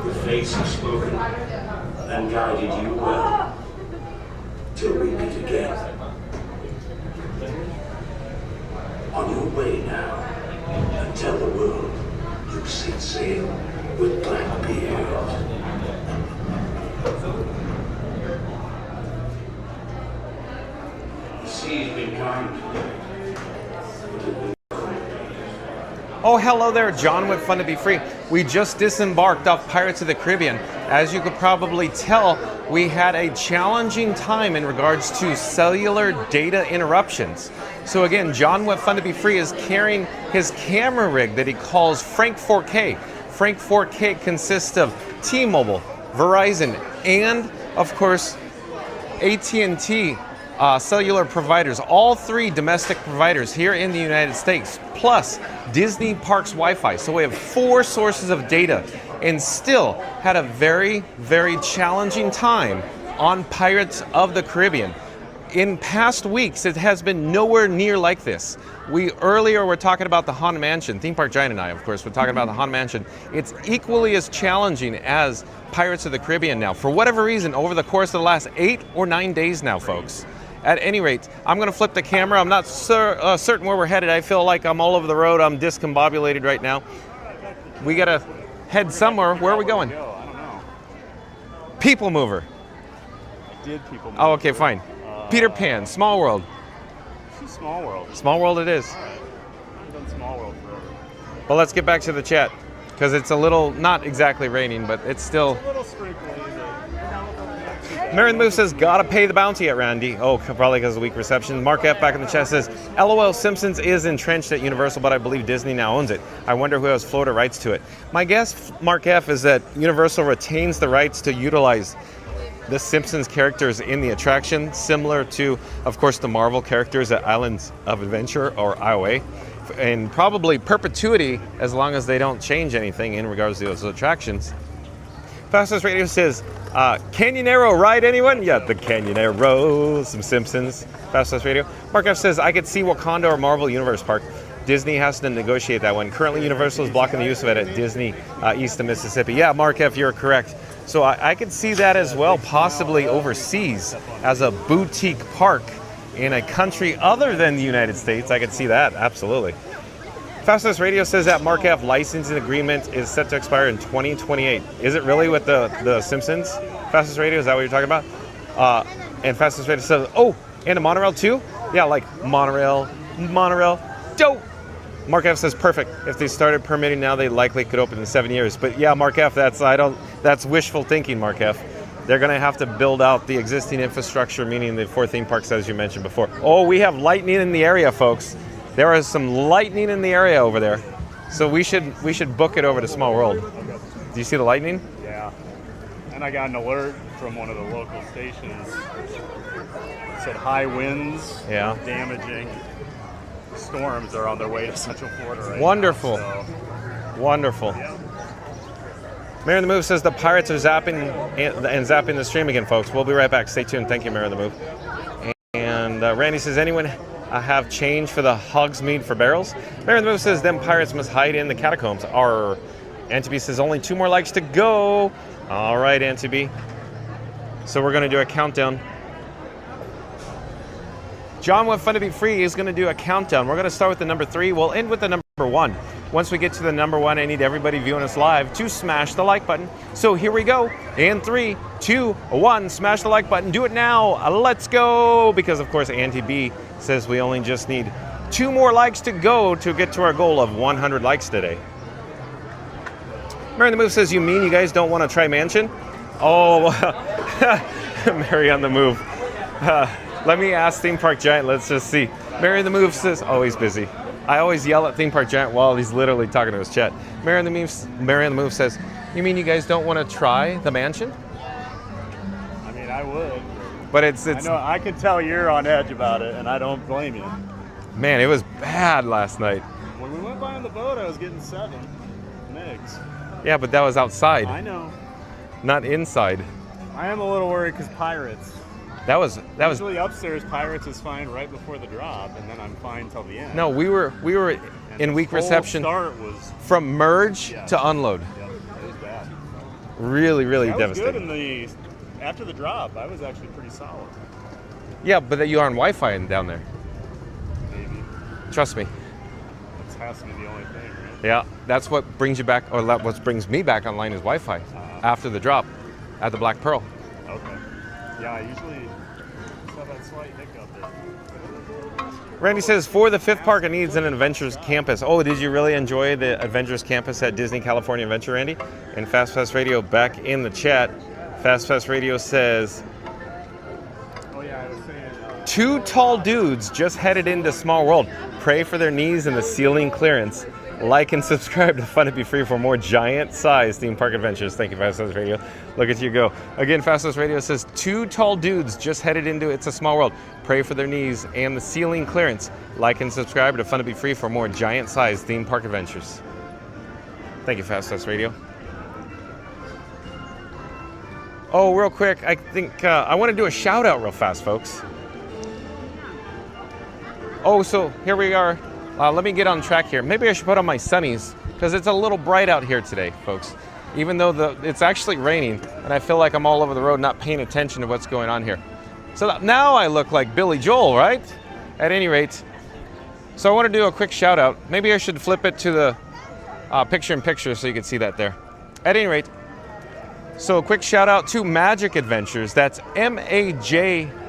The face has spoken and guided you well. Till we meet again. On your way now, and tell the world you set sail with Blackbeard. The sea's been kind today. Oh, hello there, John with Fun to Be Free. We just disembarked off Pirates of the Caribbean. As you could probably tell, we had a challenging time in regards to cellular data interruptions. So again, John with Fun to Be Free is carrying his camera rig that he calls Frank 4K. Frank 4K consists of T-Mobile, Verizon, and of course, AT&T cellular providers, all three domestic providers here in the United States, plus Disney Parks Wi-Fi. So we have 4 sources of data and still had a very, very challenging time on Pirates of the Caribbean. In past weeks, it has been nowhere near like this. We earlier were talking about the Haunted Mansion. Theme Park Giant and I, of course, were talking about the Haunted Mansion. It's equally as challenging as Pirates of the Caribbean now. For whatever reason, over the course of the last 8 or 9 days now, folks. At any rate, I'm going to flip the camera. I'm not certain where we're headed. I feel like I'm all over the road. I'm discombobulated right now. We got to head somewhere. Where are we going? I don't know. PeopleMover. I did PeopleMover. Oh, okay, fine. Peter Pan, Small World. Small World. Small World it is. All right. I haven't done Small World forever. Well, let's get back to the chat because it's a little, not exactly raining, but it's still. It's a little sprinkly. Mary the Move says, gotta pay the bounty at Randy. Oh, probably because of weak reception. Mark F back in the chat says, LOL, Simpsons is entrenched at Universal, but I believe Disney now owns it. I wonder who has Florida rights to it. My guess, Mark F, is that Universal retains the rights to utilize the Simpsons characters in the attraction, similar to, of course, the Marvel characters at Islands of Adventure or IOA, and probably perpetuity as long as they don't change anything in regards to those attractions. Fastest Radio says, Canyonero ride anyone? Yeah, the Canyonero, some Simpsons. Fastest Radio. Mark F says, I could see Wakanda or Marvel Universe Park. Disney has to negotiate that one. Currently, Universal is blocking the use of it at Disney east of Mississippi. Yeah, Mark F, you're correct. So I could see that as well, possibly overseas as a boutique park in a country other than the United States. I could see that, absolutely. Fastest Radio says that Mark F licensing agreement is set to expire in 2028. Is it really with the Simpsons? Fastest Radio, is that what you're talking about? And Fastest Radio says, oh, and a monorail too? Yeah, like monorail, dope. Mark F says, perfect. If they started permitting now, they likely could open in 7 years. But yeah, Mark F, that's wishful thinking, Mark F. They're going to have to build out the existing infrastructure, meaning the 4 theme parks, as you mentioned before. Oh, we have lightning in the area, folks. There is some lightning in the area over there. So we should book it over to Small World. Do you see the lightning? Yeah. And I got an alert from one of the local stations. It said high winds, damaging. Storms are on their way to Central Florida right Wonderful. now. Wonderful. Yeah. Mary the Move says the Pirates are zapping and zapping the stream again, folks. We'll be right back. Stay tuned. Thank you, Mary the Move. And Randy says, anyone have change for the Hogsmeade for barrels? Mary the Move says, them pirates must hide in the catacombs. Our Antibee says, only 2 more likes to go. All right, Antibee. So we're going to do a countdown. John with Fun to Be Free is going to do a countdown. We're going to start with the number 3. We'll end with the number 1. Once we get to the number 1, I need everybody viewing us live to smash the like button. So here we go. In 3, 2, 1, smash the like button. Do it now. Let's go. Because, of course, Auntie B says we only just need 2 more likes to go to get to our goal of 100 likes today. Mary on the Move says, you mean you guys don't want to try Mansion? Oh, Mary on the Move. Let me ask Theme Park Giant. Let's just see. Mary on the Move says, oh, he's busy. I always yell at Theme Park Giant while he's literally talking to his chat. Mary on the Move says, you mean you guys don't want to try the Mansion? I mean, I would. But it's. I know, I can tell you're on edge about it, and I don't blame you. Man, it was bad last night. When we went by on the boat, I was getting 7 megs. Yeah, but that was outside. I know. Not inside. I am a little worried because pirates. That was usually upstairs. Pirates is fine right before the drop, and then I'm fine till the end. No, we were in weak reception. Start was from merge to unload. Yeah, it was bad. Really, really devastating. I was good after the drop. I was actually pretty solid. Yeah, but you are on Wi-Fi down there. Maybe. Trust me. has to be the only thing, right? Yeah, that's what brings you back, or what brings me back online is Wi-Fi after the drop at the Black Pearl. Okay. Yeah, I usually just have that slight hiccup there. Randy says, for the fifth park, it needs an Adventures campus. Oh, did you really enjoy the Adventures campus at Disney California Adventure, Randy? And Fast Pass Radio back in the chat. Fast Pass Radio says, Oh yeah, I was saying. two tall dudes just headed into Small World. Pray for their knees in the ceiling clearance. Like and subscribe to Fun to Be Free for more giant-sized theme park adventures. Thank you, Fast Pass Radio. Look at you go. Again, Fast Pass Radio says, two tall dudes just headed into It's a Small World. Pray for their knees and the ceiling clearance. Like and subscribe to Fun to Be Free for more giant-sized theme park adventures. Thank you, Fast Pass Radio. Oh, real quick, I think I want to do a shout-out real fast, folks. Oh, so here we are. Let me get on track here. Maybe I should put on my sunnies because it's a little bright out here today, folks. Even though it's actually raining and I feel like I'm all over the road not paying attention to what's going on here. So now I look like Billy Joel, right? At any rate. So I want to do a quick shout out. Maybe I should flip it to the picture-in-picture so you can see that there. At any rate, so a quick shout out to Magic Adventures. That's MAJIC.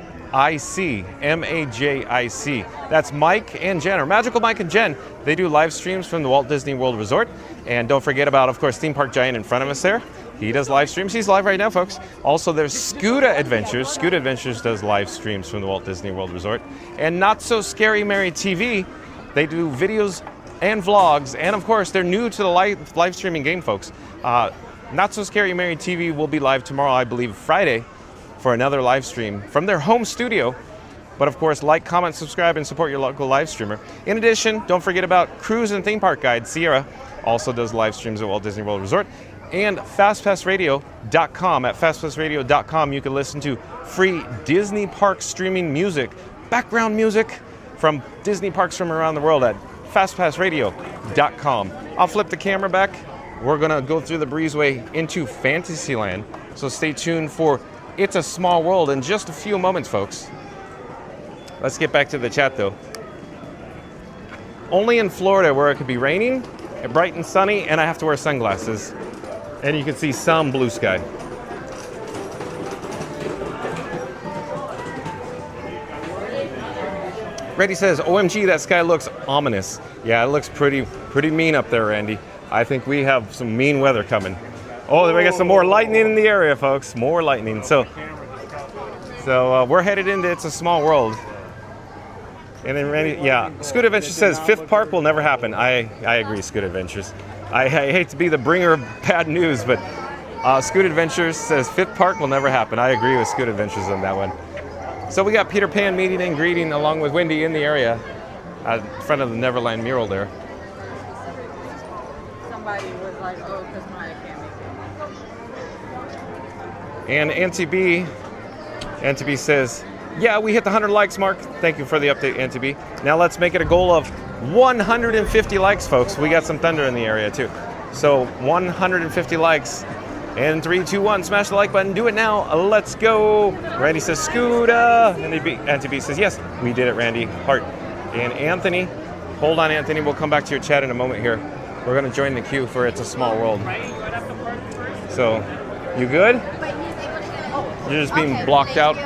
MAJIC. That's Mike and Jen, or Magical Mike and Jen. They do live streams from the Walt Disney World Resort. And don't forget about, of course, Theme Park Giant in front of us there. He does live streams. He's live right now, folks. Also, there's Scuda Adventures. Scuda Adventures does live streams from the Walt Disney World Resort. And Not So Scary Mary TV. They do videos and vlogs. And, of course, they're new to the live streaming game, folks. Not So Scary Mary TV will be live tomorrow, I believe, Friday, for another live stream from their home studio. But of course, like, comment, subscribe, and support your local live streamer. In addition, don't forget about Cruise and Theme Park Guide. Sierra also does live streams at Walt Disney World Resort. And FastPassRadio.com. At FastPassRadio.com, you can listen to free Disney Park streaming music, background music from Disney parks from around the world at FastPassRadio.com. I'll flip the camera back. We're gonna go through the breezeway into Fantasyland. So stay tuned for It's a Small World in just a few moments, folks. Let's get back to the chat, though. Only in Florida where it could be raining, bright and sunny, and I have to wear sunglasses. And you can see some blue sky. Randy says, OMG, that sky looks ominous. Yeah, it looks pretty mean up there, Randy. I think we have some mean weather coming. Oh, we got some more lightning in the area, folks. More lightning. So we're headed into It's a Small World. And then Randy, yeah, Scoot Adventures says fifth park will never happen. I agree, Scoot Adventures. I hate to be the bringer of bad news, but Scoot Adventures says fifth park will never happen. I agree with Scoot Adventures on that one. So we got Peter Pan meeting and greeting along with Wendy in the area in front of the Neverland mural there. Somebody was like, oh, because Maya can't make it. And Auntie B says, yeah, we hit the 100 likes mark. Thank you for the update, Auntie B. Now let's make it a goal of 150 likes, folks. We got some thunder in the area, too. So 150 likes. And 3, 2, 1, smash the like button. Do it now. Let's go. Randy says, Scooter. And Auntie B says, yes, we did it, Randy. Heart. And Anthony, hold on, Anthony. We'll come back to your chat in a moment here. We're going to join the queue for It's a Small World. So, you good? You're just being blocked out.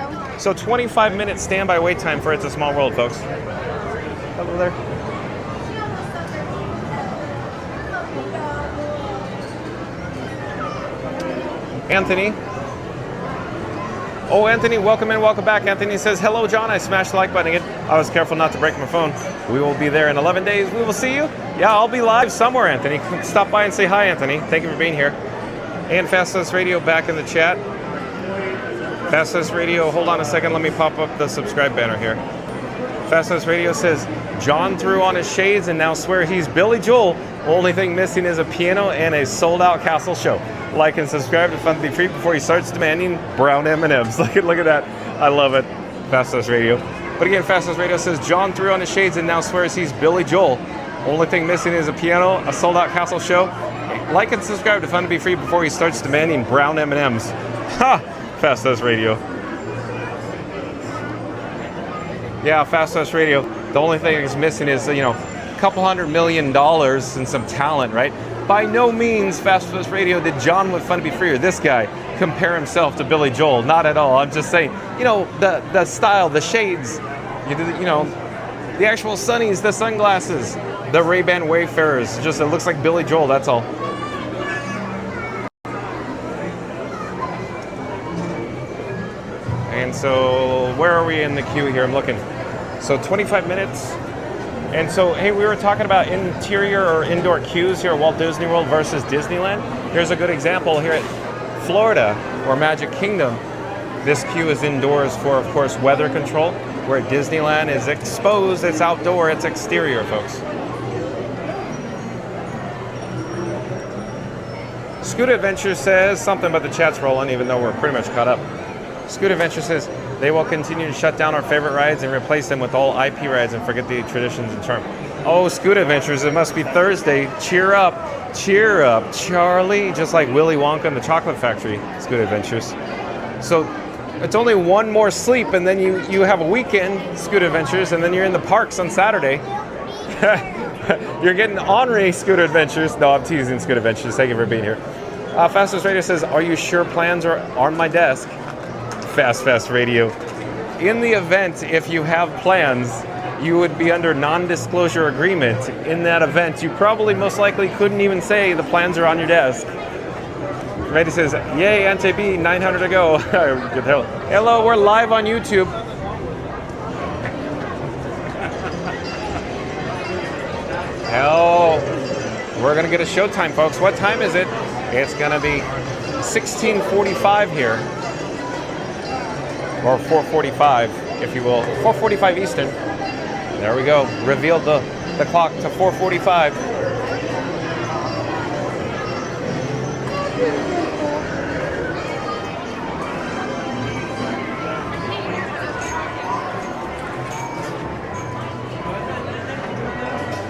So 25-minute standby wait time for It's a Small World, folks. Hello there. Anthony. Oh, Anthony, welcome in, welcome back. Anthony says, hello, John. I smashed the like button again. I was careful not to break my phone. We will be there in 11 days. We will see you. Yeah, I'll be live somewhere, Anthony. Stop by and say hi, Anthony. Thank you for being here. And Fastest Radio back in the chat. Fastest Radio, hold on a second. Let me pop up the subscribe banner here. Fastest Radio says, John threw on his shades and now swear he's Billy Joel. Only thing missing is a piano and a sold-out castle show. Like and subscribe to Fun to Be Free before he starts demanding brown M&Ms. Look at that. I love it. Fastest Radio. But again, Fastest Radio says, John threw on his shades and now swears he's Billy Joel. Only thing missing is a piano, a sold-out castle show. Like and subscribe to Fun to Be Free before he starts demanding brown M&Ms. Ha! Fastest Radio. Yeah, Fastest Radio. The only thing that's missing is, couple $100 million and some talent, right? By no means, Fast Bus Radio, did John with Fun to Be Free, or this guy, compare himself to Billy Joel. Not at all. I'm just saying, you know, the style, the shades, you know, the actual sunnies, the sunglasses, the Ray-Ban Wayfarers. Just, it looks like Billy Joel, that's all. And so, where are we in the queue here? I'm looking. So 25 minutes. And so, hey, we were talking about interior or indoor queues here at Walt Disney World versus Disneyland. Here's a good example here at Florida or Magic Kingdom. This queue is indoors for, of course, weather control, where Disneyland is exposed, it's outdoor, it's exterior, folks. Scoot Adventure says something, but the chat's rolling, even though we're pretty much caught up. Scoot Adventure says they will continue to shut down our favorite rides and replace them with all IP rides and forget the traditions and charm. Oh, Scoot Adventures, it must be Thursday. Cheer up, Charlie. Just like Willy Wonka and the Chocolate Factory, Scoot Adventures. So it's only one more sleep, and then you have a weekend, Scoot Adventures, and then you're in the parks on Saturday. You're getting Henri Scoot Adventures. No, I'm teasing Scoot Adventures. Thank you for being here. Fastest Radio says, are you sure plans are on my desk? Fast Radio. In the event, if you have plans, you would be under non-disclosure agreement. In that event, you probably most likely couldn't even say the plans are on your desk. Randy says, yay, NTB, 900 to go. Hello, we're live on YouTube. Hell, we're gonna get a showtime, folks. What time is it? It's gonna be 16:45 here. Or 4:45, if you will. 4:45 Eastern. There we go. Revealed the clock to 4:45.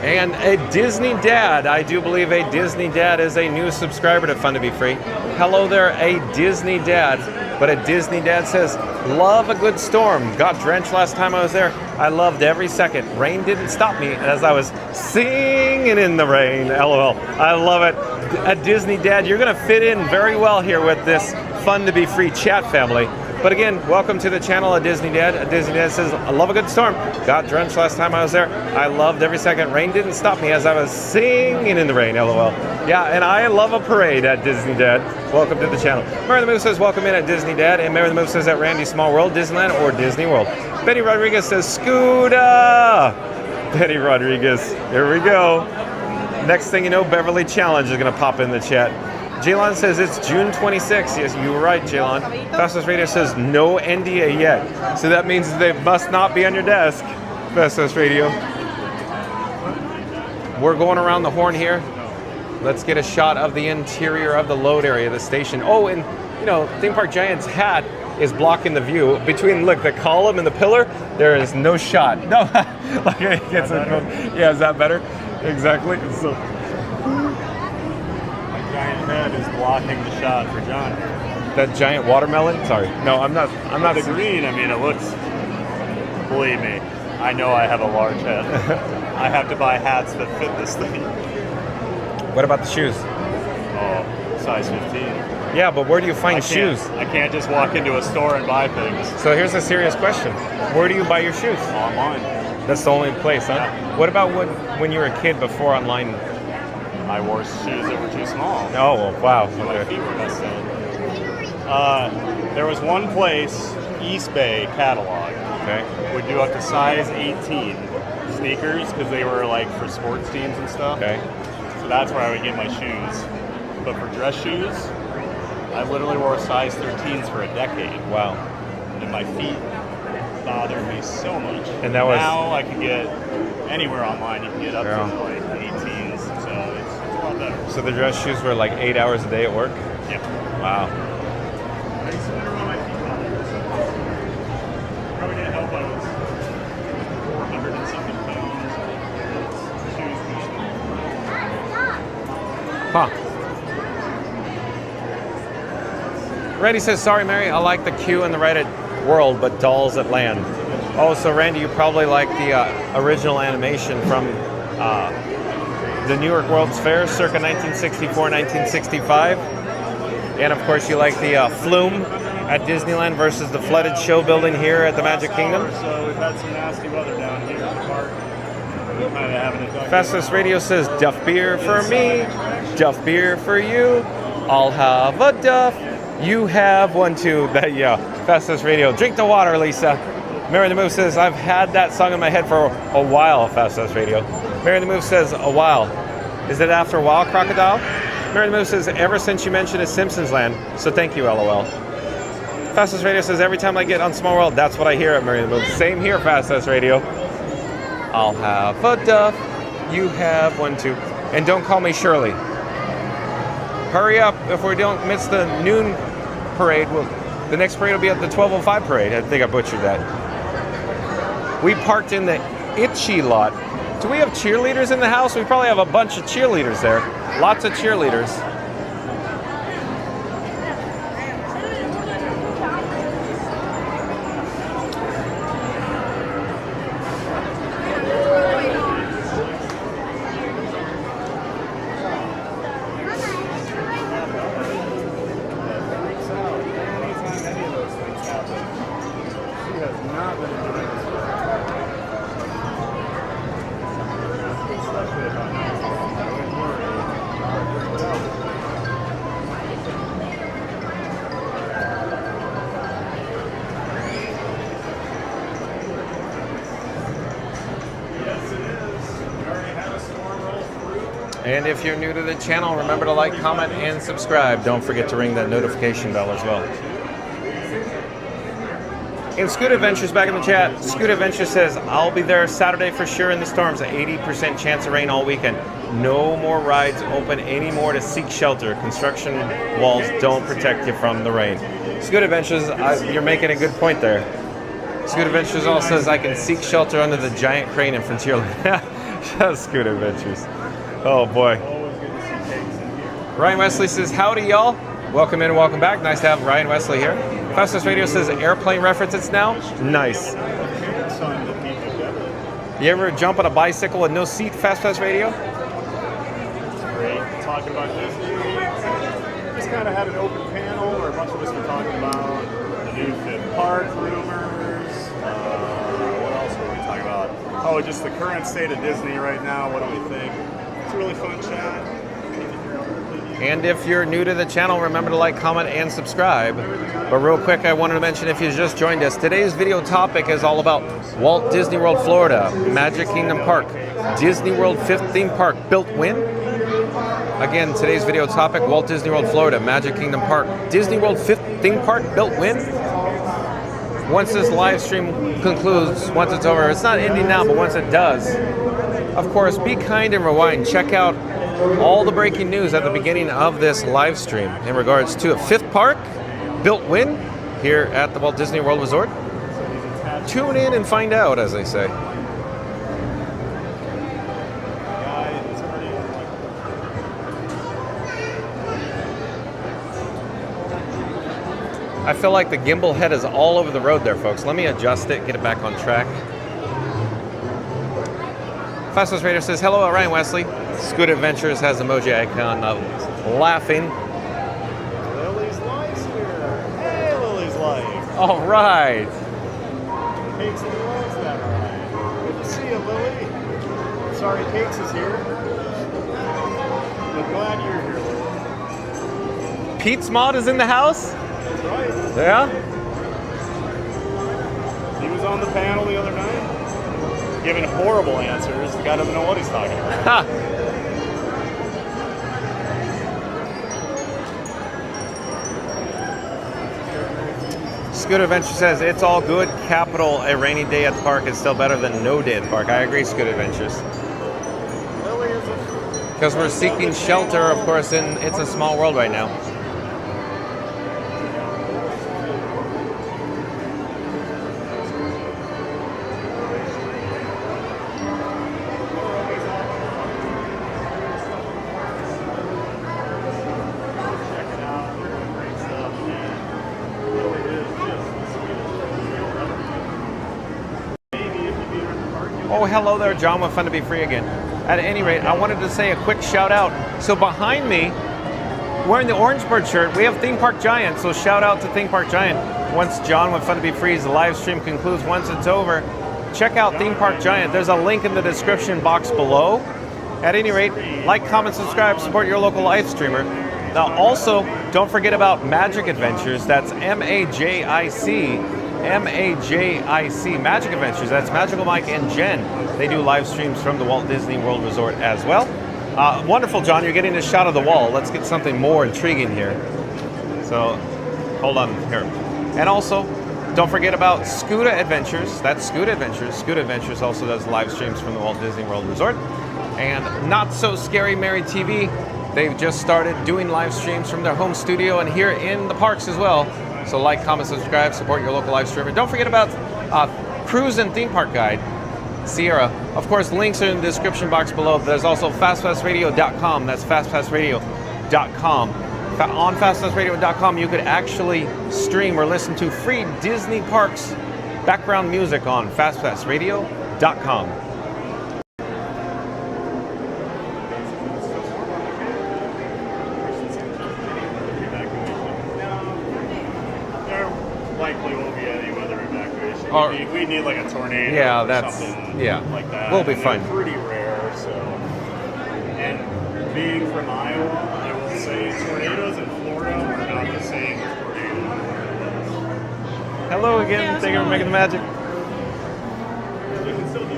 And a Disney Dad. I do believe a Disney Dad is a new subscriber to Fun to Be Free. Hello there, a Disney Dad. But a Disney Dad says, love a good storm. Got drenched last time I was there. I loved every second. Rain didn't stop me as I was singing in the rain. LOL. I love it. A Disney Dad, you're going to fit in very well here with this Fun to Be Free chat family. But again, welcome to the channel, A Disney Dad. A Disney Dad says, I love a good storm. Got drenched last time I was there. I loved every second. Rain didn't stop me as I was singing in the rain, LOL. Yeah, and I love a parade at Disney Dad. Welcome to the channel. Mary the Move says, welcome in at Disney Dad. And Mary the Move says, at Randy Small World, Disneyland, or Disney World. Betty Rodriguez says, Scooter! Betty Rodriguez, here we go. Next thing you know, Beverly Challenge is going to pop in the chat. Jaylon says it's June 26th. Yes, you were right, Jaylon. Fastest Radio says no NDA yet. So that means they must not be on your desk, Fastest Radio. We're going around the horn here. Let's get a shot of the interior of the load area of the station. Oh, and, you know, Theme Park Giant's hat is blocking the view. Between, look, the column and the pillar, there is no shot. No, like it gets yeah, is that better? Exactly. So. Giant head is blocking the shot for John. That giant watermelon? Sorry. No, I'm not. The green, I mean, it looks, believe me, I know I have a large head. I have to buy hats that fit this thing. What about the shoes? Oh, size 15. Yeah, but where do you find shoes? I can't just walk into a store and buy things. So here's a serious question. Where do you buy your shoes? Online. That's the only place, huh? Yeah. What about when you were a kid before online? I wore shoes that were too small. Oh, well, wow. So my feet were messed up. There was one place, East Bay Catalog, would do up to size 18 sneakers because they were like for sports teams and stuff. Okay. So that's where I would get my shoes. But for dress shoes, I literally wore size 13s for a decade. Wow. And my feet bothered me so much. And that was... Now I can get anywhere online. You can get up to like 18s. So it's a lot better. So the dress shoes were like 8 hours a day at work? Yeah. Wow. I just wonder why my feet bothered me so much. Probably didn't help I was 400 and something pounds. Shoes. Huh. Randy says, sorry, Mary, I like the queue in the Reddit world, but dolls at land. Oh, so Randy, you probably like the original animation from the New York World's Fair circa 1964-1965. And of course you like the flume at Disneyland versus the flooded show building here at the Magic Kingdom. So we've had some nasty weather down here in the park. We're kind of having it. Fastest Radio says, Duff beer for me, Duff beer for you. I'll have a Duff. You have one too. Yeah, Fastest Radio. Drink the water, Lisa. Mary the Move says, I've had that song in my head for a while, Fastest Radio. Mary the Move says, a while. Is it after a while, Crocodile? Mary the Move says, ever since you mentioned it, Simpsons Land. So thank you, LOL. Fastest Radio says, every time I get on Small World, that's what I hear at Mary the Move. Same here, Fastest Radio. I'll have a Duff. You have one too. And don't call me Shirley. Hurry up if we don't miss the noon parade. The next parade will be at the 12:05 parade. I think I butchered that. We parked in the Itchy lot. Do we have cheerleaders in the house? We probably have a bunch of cheerleaders there. Lots of cheerleaders. And if you're new to the channel, remember to like, comment, and subscribe. Don't forget to ring that notification bell as well. And Scoot Adventures back in the chat. Scoot Adventures says, I'll be there Saturday for sure in the storms. 80% chance of rain all weekend. No more rides open anymore to seek shelter. Construction walls don't protect you from the rain. Scoot Adventures, you're making a good point there. Scoot Adventures also says, I can seek shelter under the giant crane in Frontierland. Scoot Adventures. Oh boy. Ryan Wesley says, howdy y'all. Welcome in and welcome back. Nice to have Ryan Wesley here. Fastest Radio says, airplane references now. Nice. You ever jump on a bicycle with no seat, Fast Radio? Great. Talking about Disney. Just kind of had an open panel where a bunch of us were talking about the new fifth park rumors. What else were we talking about? Oh, just the current state of Disney right now. What do we think? It's a really fun chat. And if you're new to the channel, remember to like, comment, and subscribe. But real quick, I wanted to mention, if you just joined us, today's video topic is all about Walt Disney World, Florida, Magic Kingdom Park, Disney World 5th theme park, built when? Again, today's video topic, Walt Disney World, Florida, Magic Kingdom Park, Disney World 5th theme park, built when? Once this live stream concludes, once it's over, it's not ending now, but once it does, of course, be kind and rewind. Check out all the breaking news at the beginning of this live stream in regards to a 5th park, built when, here at the Walt Disney World Resort. Tune in and find out, as they say. I feel like the gimbal head is all over the road there, folks. Let me adjust it, get it back on track. Fastest Raider says, hello, Ryan Wesley. Scoot Adventures has emoji icon of laughing. Lily's Life's here. Hey, Lily's Life. All right. Cakes and loves that ride. Good to see you, Lily. Sorry Cakes is here. But glad you're here, Lily. Pete's Mod is in the house? That's right. Yeah? He was on the panel the other night, giving horrible answers. The guy doesn't know what he's talking about. Ha! Scoot Adventure says, it's all good. Capital, a rainy day at the park is still better than no day at the park. I agree, Scoot Adventures. Because we're seeking shelter, of course, in It's a Small World right now. Oh, hello there, John with Fun to Be Free again. At any rate, I wanted to say a quick shout out. So behind me, wearing the Orange Bird shirt, we have Theme Park Giant. So shout out to Theme Park Giant. Once John with Fun to Be Free's live stream concludes, once it's over, check out Theme Park Giant. There's a link in the description box below. At any rate, like, comment, subscribe, support your local live streamer. Now also, don't forget about Magic Adventures. That's M-A-J-I-C, Magic Adventures. That's Magical Mike and Jen. They do live streams from the Walt Disney World Resort as well. Wonderful, John. You're getting a shot of the wall. Let's get something more intriguing here. So, hold on here. And also, don't forget about Scuda Adventures. That's Scuda Adventures. Scuda Adventures also does live streams from the Walt Disney World Resort. And Not So Scary Mary TV. They've just started doing live streams from their home studio and here in the parks as well. So like, comment, subscribe, support your local live streamer. Don't forget about Cruise and Theme Park Guide, Sierra. Of course, links are in the description box below. There's also fastpassradio.com. That's fastpassradio.com. On fastpassradio.com, you could actually stream or listen to free Disney Parks background music on fastpassradio.com. Likely won't be any weather evacuation. Or- We need like a tornado Yeah, or that's- something yeah. like that. We'll be And fine. they're pretty rare, so. And being from Iowa, I will say tornadoes in Florida are not the same as tornadoes. Hello again. Thank you for making the magic. We can still do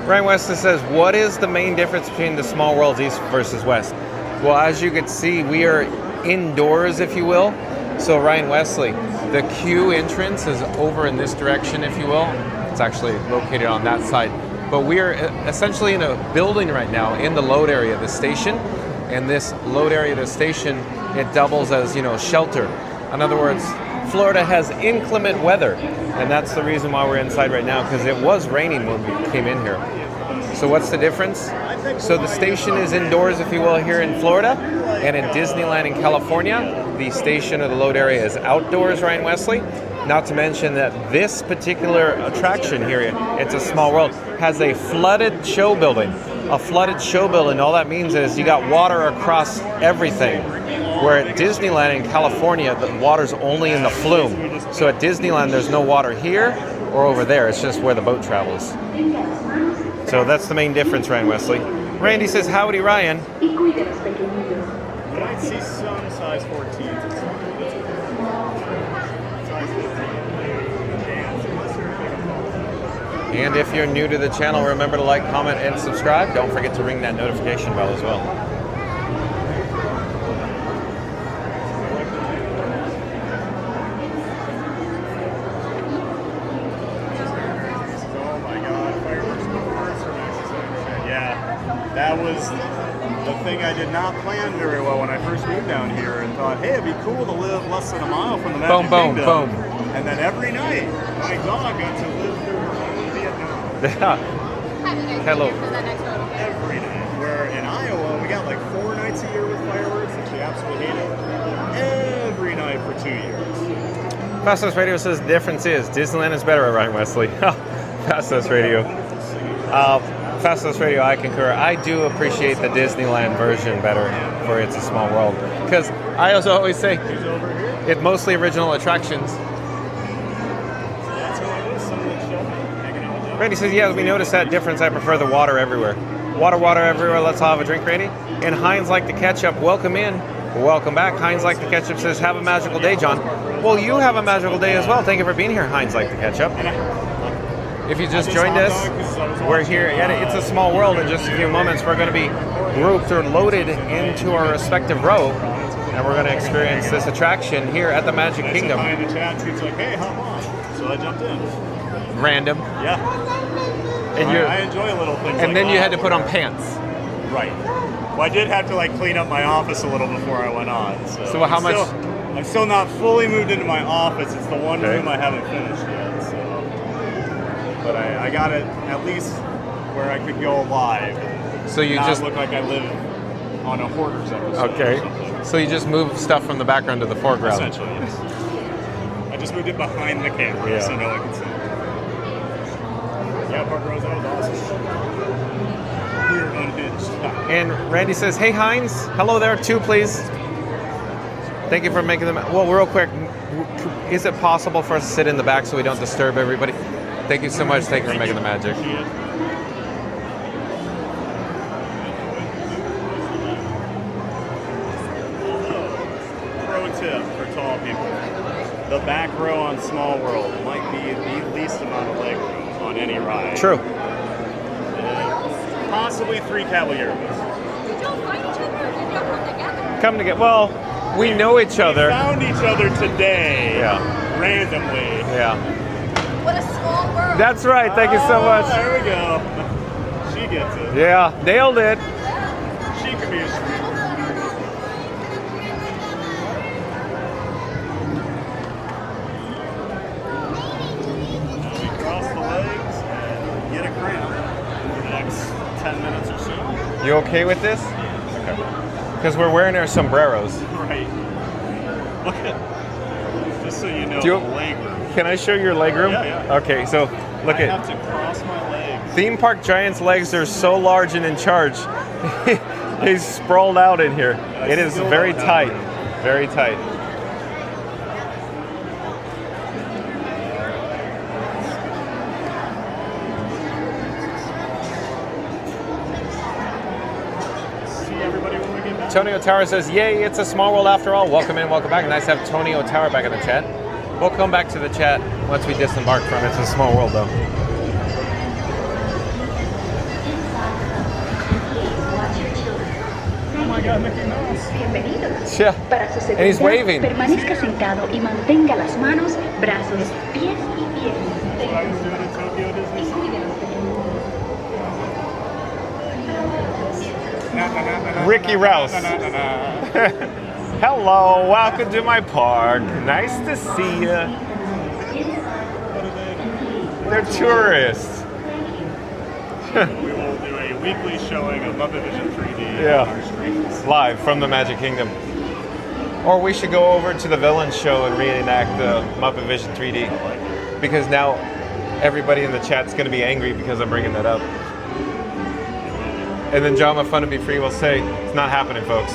Ryan Wesley says, what is the main difference between the small worlds east versus west? Well, as you can see, we are indoors, if you will. So Ryan Wesley, the queue entrance is over in this direction, if you will. It's actually located on that side. But we are essentially in a building right now in the load area of the station. And this load area of the station, it doubles as, shelter. In other words, Florida has inclement weather. And that's the reason why we're inside right now, because it was raining when we came in here. So what's the difference? So the station is indoors, if you will, here in Florida, and in Disneyland in California, the station or the load area is outdoors, Ryan Wesley. Not to mention that this particular attraction here, It's a Small World, has a flooded show building. A flooded show building, all that means is you got water across everything. Where at Disneyland in California, the water's only in the flume. So at Disneyland, there's no water here or over there. It's just where the boat travels. So that's the main difference, Ryan Wesley. Randy says, howdy, Ryan. I might see some size 14s. And if you're new to the channel, remember to like, comment, and subscribe. Don't forget to ring that notification bell as well. That was the thing I did not plan very well when I first moved down here and thought, hey, it'd be cool to live less than a mile from the Magic Kingdom. Boom. And then every night, my dog got to live through her own Vietnam. Hello. Every night. Where in Iowa, we got like 4 nights a year with fireworks and she absolutely hated it. Every night for 2 years. Fastest Radio says the difference is Disneyland is better at Ryan Wesley. Fastest Radio. Fastest Radio, I concur. I do appreciate the Disneyland version better for It's a Small World. Because I also always say, it's mostly original attractions. Randy says, yeah, we noticed that difference. I prefer the water everywhere. Water everywhere. Let's all have a drink, Randy. And Heinz Like the Ketchup, welcome in. Welcome back. Heinz Like the Ketchup says, have a magical day, John. Well, you have a magical day as well. Thank you for being here, Heinz Like the Ketchup. If you just joined us, we're here at It's a Small World. In just a few moments, we're going to be grouped or loaded into our respective row, and we're going to experience this attraction here at the Magic Kingdom. In the chat, she's like, hey, hop on. So I jumped in. Random. Yeah. And I enjoy little things And like then you that. had to put on pants. Right. Well, I did have to clean up my office a little before I went on. So how much? I'm still not fully moved into my office. It's the one room I haven't finished yet. But I got it at least where I could go live. So you not just look like I live on a Hoarders episode. Okay. So you just move stuff from the background to the foreground. Essentially, yes. I just moved it behind the camera so no one can see. park rows. That was awesome. We were unhinged. And Randy says, hey, Heinz. Hello there, too, please. Thank you for making them. Well, real quick, is it possible for us to sit in the back so we don't disturb everybody? Thank you so much. Thank you for making the magic. Pro tip for tall people. The back row on Small World might be the least amount of leg room on any ride. True. Possibly 3 Caballeros. Did y'all find each other or did y'all come together? Come to get, well, we know each other. We found each other today. Yeah. Randomly. Yeah. What a small world. That's right. Thank you so much. There we go. She gets it. Yeah, nailed it. She could be a street. Now we cross the legs and get a cramp for the next 10 minutes or so. You okay with this? Okay. Because we're wearing our sombreros. Right. Look at, just so you know, Do you- the leg room. Can I show your leg room? Yeah. Okay, so look I at have to cross my legs. Theme Park Giant's legs are so large and in charge. He's sprawled out in here. It is still very don't have tight. room. Very tight. See everybody when we get back. Tony Otara says, yay, it's a small world after all. Welcome in, welcome back. Nice to have Tony Otara back in the chat. We'll come back to the chat once we disembark from It's a Small World, though. Oh my God, Mickey Mouse. Bienvenidos. Yeah. Para su And seguridad, he's waving. permanezca sentado y mantenga las manos, brazos, pies y piernas. What I was doing in Tokyo Disney. Ricky Rouse. Hello, welcome to my park. Nice to see you. They're tourists. We will do a weekly showing of Muppet Vision 3D Yeah. on our streams. Live from the Magic Kingdom. Or we should go over to the Villain Show and reenact the Muppet Vision 3D. Because now everybody in the chat's going to be angry because I'm bringing that up. And then John with Fun to Be Free will say, it's not happening, folks.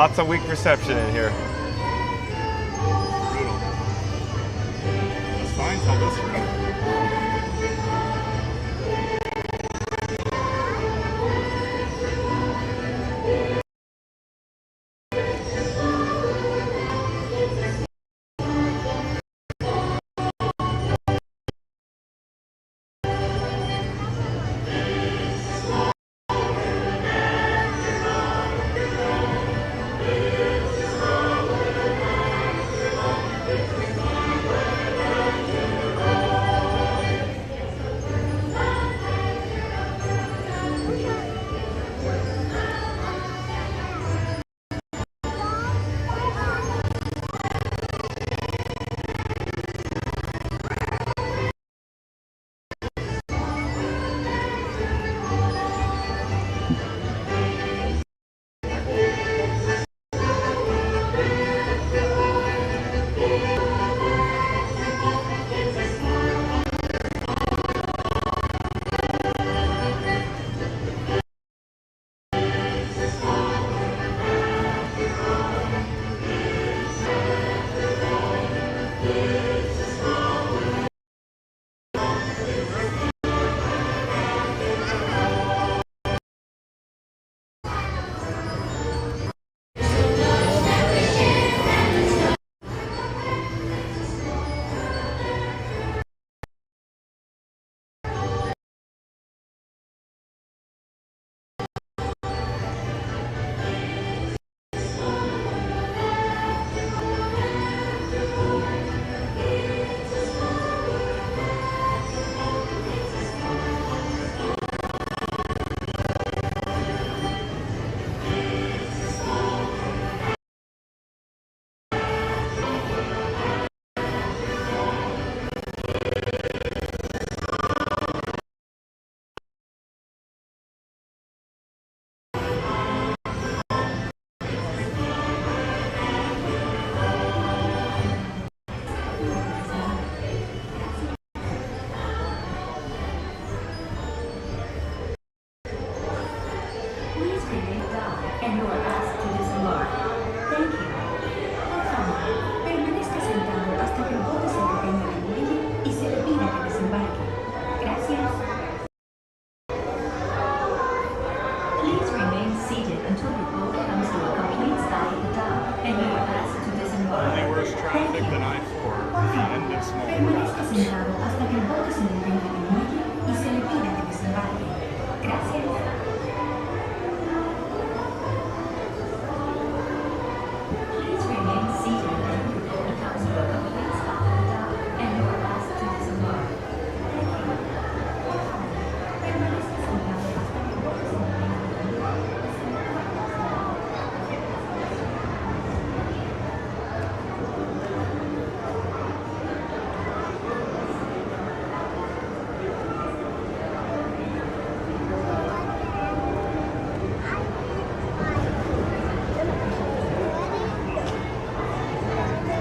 Lots of weak reception in here. Brutal. The signs tell this route.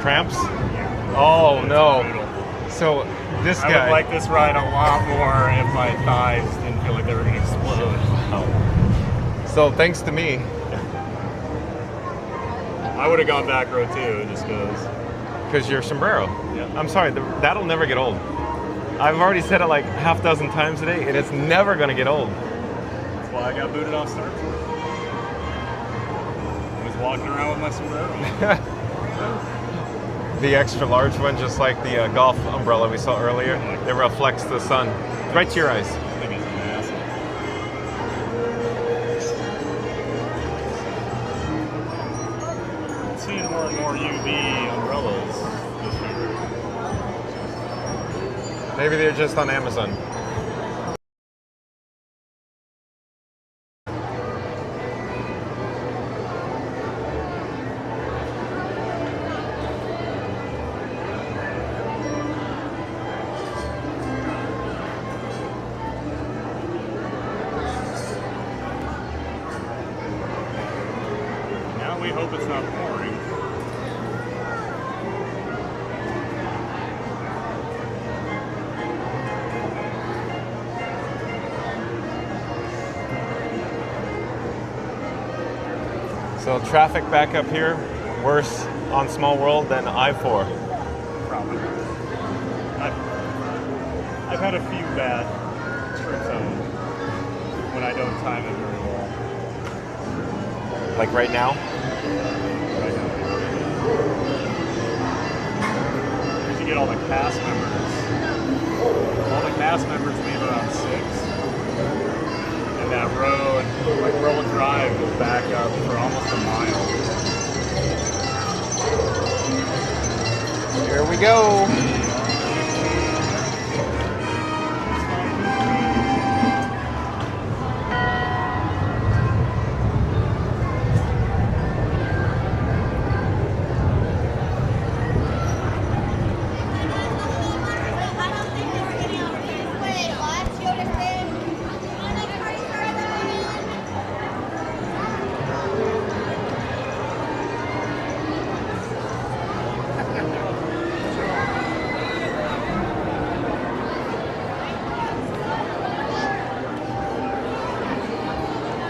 Cramps? Oh no. So this guy. I would like this ride a lot more if my thighs didn't feel like they were going to explode. Wow. So thanks to me. I would have gone back row too, just because your sombrero. Yeah. I'm sorry, that'll never get old. I've already said it like half dozen times a day, and it's never going to get old. That's why I got booted off Star Tours. I was walking around with my sombrero. The extra large one, just like the golf umbrella we saw earlier, it reflects the sun right to your eyes. I think it's an ass. I'm seeing more and more UV umbrellas this year. Maybe they're just on Amazon. We hope it's not pouring. So traffic back up here, worse on Small World than I-4. Probably. I've had a few bad trips home when I don't time it very well. Like right now? Right now. To get all the cast members. All the cast members leave around 6. And that road, like Roll Drive, is back up for almost a mile. Here we go.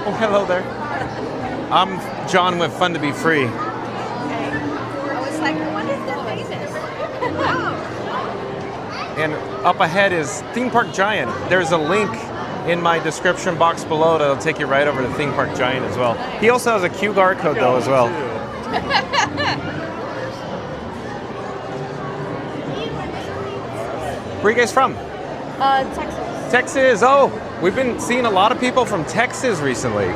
Oh, hello there. I'm John with Fun to Be Free. I was like, what is the famous? And up ahead is Theme Park Giant. There's a link in my description box below that'll take you right over to Theme Park Giant as well. He also has a QR code though as well. Where are you guys from? Texas. Texas. Oh, we've been seeing a lot of people from Texas recently.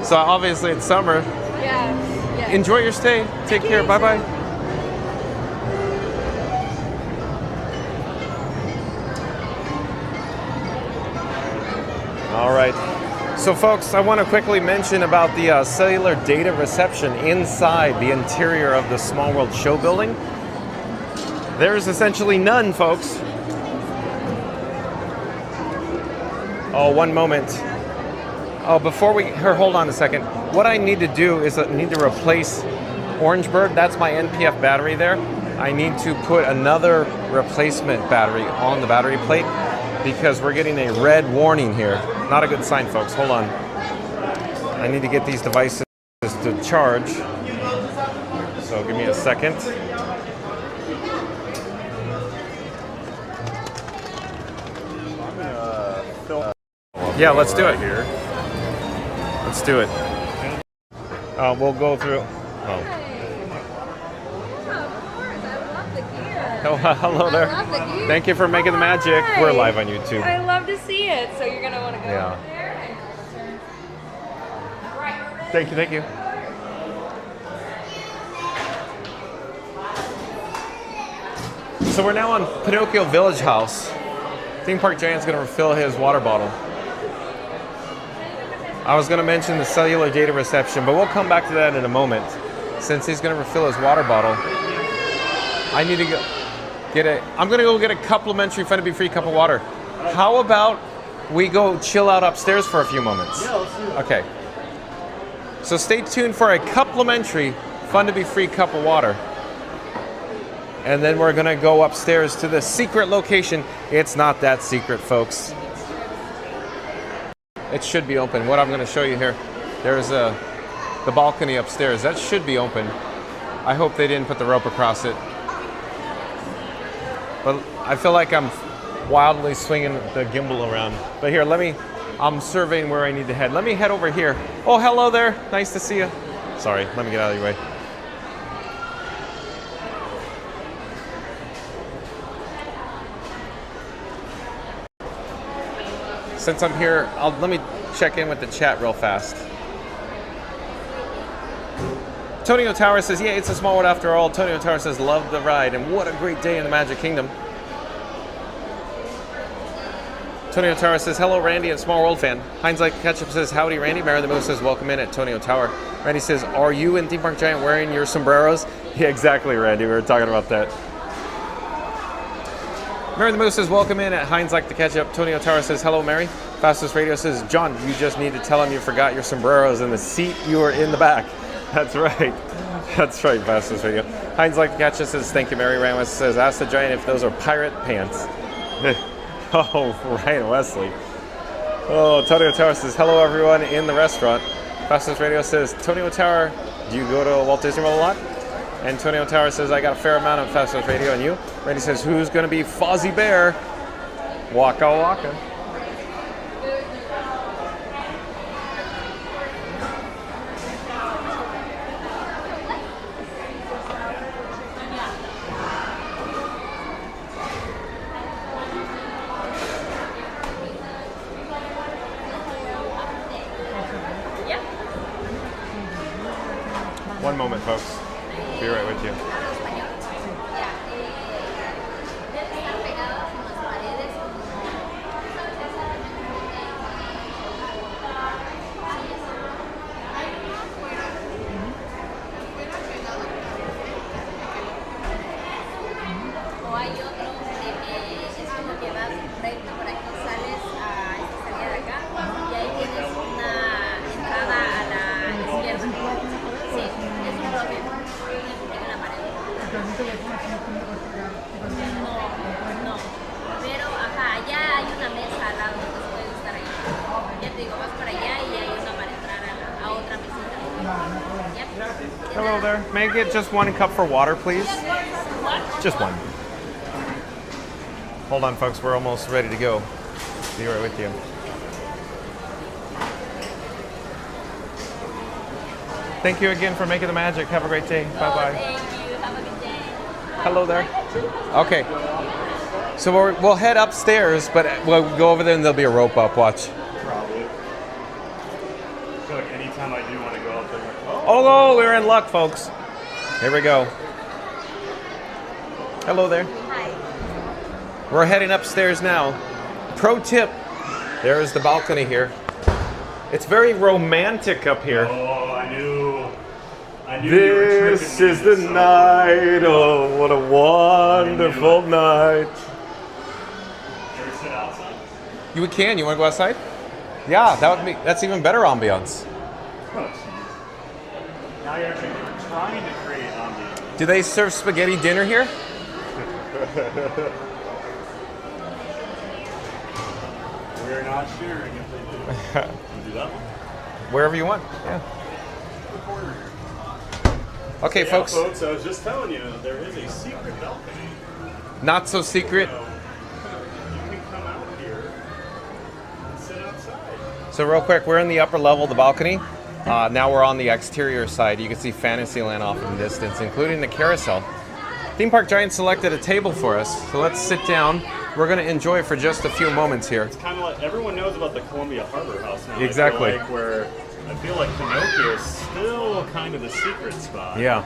So obviously it's summer. Yeah. Enjoy your stay. Take care. Bye bye. All right. So folks, I want to quickly mention about the cellular data reception inside the interior of the Small World show building. There's essentially none, folks. Oh, one moment. Oh, before we, hold on a second. What I need to do is I need to replace Orangebird. That's my NPF battery there. I need to put another replacement battery on the battery plate because we're getting a red warning here. Not a good sign, folks. Hold on. I need to get these devices to charge. So give me a second. Yeah, let's do it. Here. Let's do it. We'll go through. Oh. Oh, hello there. I love the gear. Thank you for making the magic. Hi. We're live on YouTube. I love to see it. So you're gonna want to go Yeah. over there and right. Thank you, thank you. So we're now on Pinocchio Village House. Theme Park Giant's gonna refill his water bottle. I was gonna mention the cellular data reception, but we'll come back to that in a moment. Since he's gonna refill his water bottle, I need to I'm gonna go get a complimentary Fun to Be Free cup of water. How about we go chill out upstairs for a few moments? Yeah, let's do that. Okay. So stay tuned for a complimentary Fun to Be Free cup of water. And then we're gonna go upstairs to the secret location. It's not that secret, folks. It should be open. What I'm gonna show you here, there's the balcony upstairs. That should be open. I hope they didn't put the rope across it. But I feel like I'm wildly swinging the gimbal around. But here, I'm surveying where I need to head. Let me head over here. Oh, hello there. Nice to see you. Sorry, let me get out of your way. Since I'm here, let me check in with the chat real fast. Tonio Tower says, yeah, it's a small world after all. Tonio Tower says, love the ride, and what a great day in the Magic Kingdom. Tonio Tower says, hello, Randy, and Small World fan. Heinz Like Ketchup says, howdy, Randy. Mary the Moose says, welcome in at Tonio Tower. Randy says, are you in Theme Park Giant wearing your sombreros? Yeah, exactly, Randy. We were talking about that. Mary the Moose says, welcome in at Heinz Like the Ketchup. Tonio Tower says, hello, Mary. Fastest Radio says, John, you just need to tell him you forgot your sombreros in the seat you were in the back. That's right. That's right, Fastest Radio. Heinz Like the Ketchup says, thank you, Mary. Ramos says, ask the Giant if those are pirate pants. Oh, Ryan Wesley. Oh, Tonio Tower says, hello, everyone in the restaurant. Fastest Radio says, Tonio Tower, do you go to Walt Disney World a lot? Antonio Tower says, I got a fair amount of Fastest Radio, and you? Randy says, who's going to be Fozzie Bear? Waka Waka. One moment, folks. Be right with you. O hay otro que es como que vas recto por aquí, sales a esta salida de acá y ahí tienes una entrada a la izquierda. Sí, es un bloque, en una pared. No, pero ajá, allá hay una mesa al lado, entonces puedes estar ahí. Ya te digo, vas para allá y hay una para entrar a otra mesita. ¿Ya? Hello there. May I get just one cup for water, please? Just one. Hold on, folks. We're almost ready to go. Be right with you. Thank you again for making the magic. Have a great day. Bye-bye. Thank you. Have a good day. Hello there. Okay. So we'll head upstairs, but we'll go over there and there'll be a rope up. Watch. Probably. I feel like anytime I do want to go up there. Oh, we're in luck, folks. Here we go. Hello there. Hi. We're heading upstairs now. Pro tip, there is the balcony here. It's very romantic up here. Oh, I knew This is the night, oh, what a wonderful night. Can we sit outside? You can, you want to go outside? Yeah, that's even better ambiance. Oh, jeez. Now you're actually trying to create ambiance. Do they serve spaghetti dinner here? We're not sure if they do. You do that one? Wherever you want, yeah. The corner here. Okay, Yeah, folks. I was just telling you, there is a secret balcony. Not so secret. So you can come out here and sit outside. So real quick, we're in the upper level of the balcony. Now we're on the exterior side. You can see Fantasyland off in the distance, including the carousel. Theme Park Giant selected a table for us, so let's sit down. We're going to enjoy for just a few moments here. It's kind of like everyone knows about the Columbia Harbor House now. Exactly. I feel like Pinocchio is still kind of the secret spot. Yeah.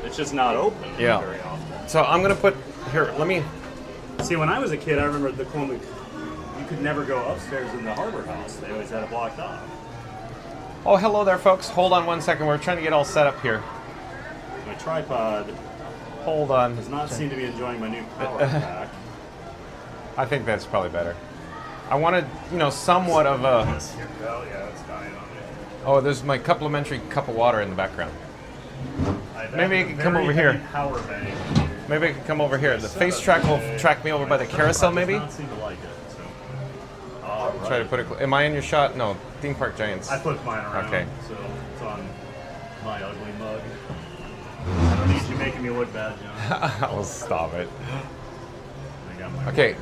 It's just not open Yeah. very often. So I'm going to put, here, let me. See, when I was a kid, I remember the Columbia, you could never go upstairs in the Harbor House. They always had it blocked off. Oh, hello there, folks. Hold on one second. We're trying to get all set up here. My tripod Hold on. does not seem to be enjoying my new power pack. I think that's probably better. I wanted, somewhat of a. Oh, yeah, it's dying on me. Oh, there's my complimentary cup of water in the background. Maybe it can come over here. Power bank. Maybe it can come over here. The face track will track me over by the carousel, maybe? Does not seem to like it. So. All right. Try to put it. Am I in your shot? No. Theme Park Giants. I flipped mine around. Okay. So it's on my ugly mug. I don't need you making me look bad, John. I'll stop it. I got my Okay.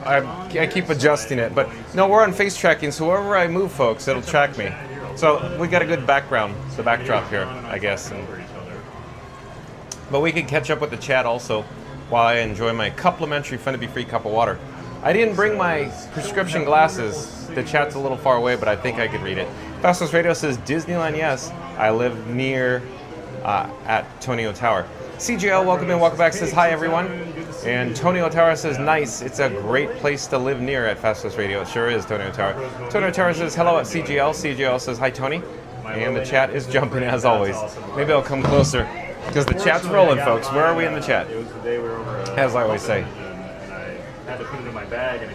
I keep adjusting it, but no, we're on face tracking, so wherever I move, folks, it'll track me. So we got a good background, the backdrop here, I guess. But we can catch up with the chat also while I enjoy my complimentary Fun to Be Free cup of water. I didn't bring my prescription glasses. The chat's a little far away, but I think I could read it. Fastest Radio says, Disneyland, yes. I live near at Tonio Tower. CGL, welcome in, welcome back, says hi everyone. And Tonio Tower says, nice, it's a great place to live near at Fastest Radio. It sure is, Tonio Tower. Tonio Tower says, hello at CGL. CGL says, hi Tony. And the chat is jumping as always. Maybe I'll come closer, because the chat's rolling, folks. Where are we in the chat? As I always say.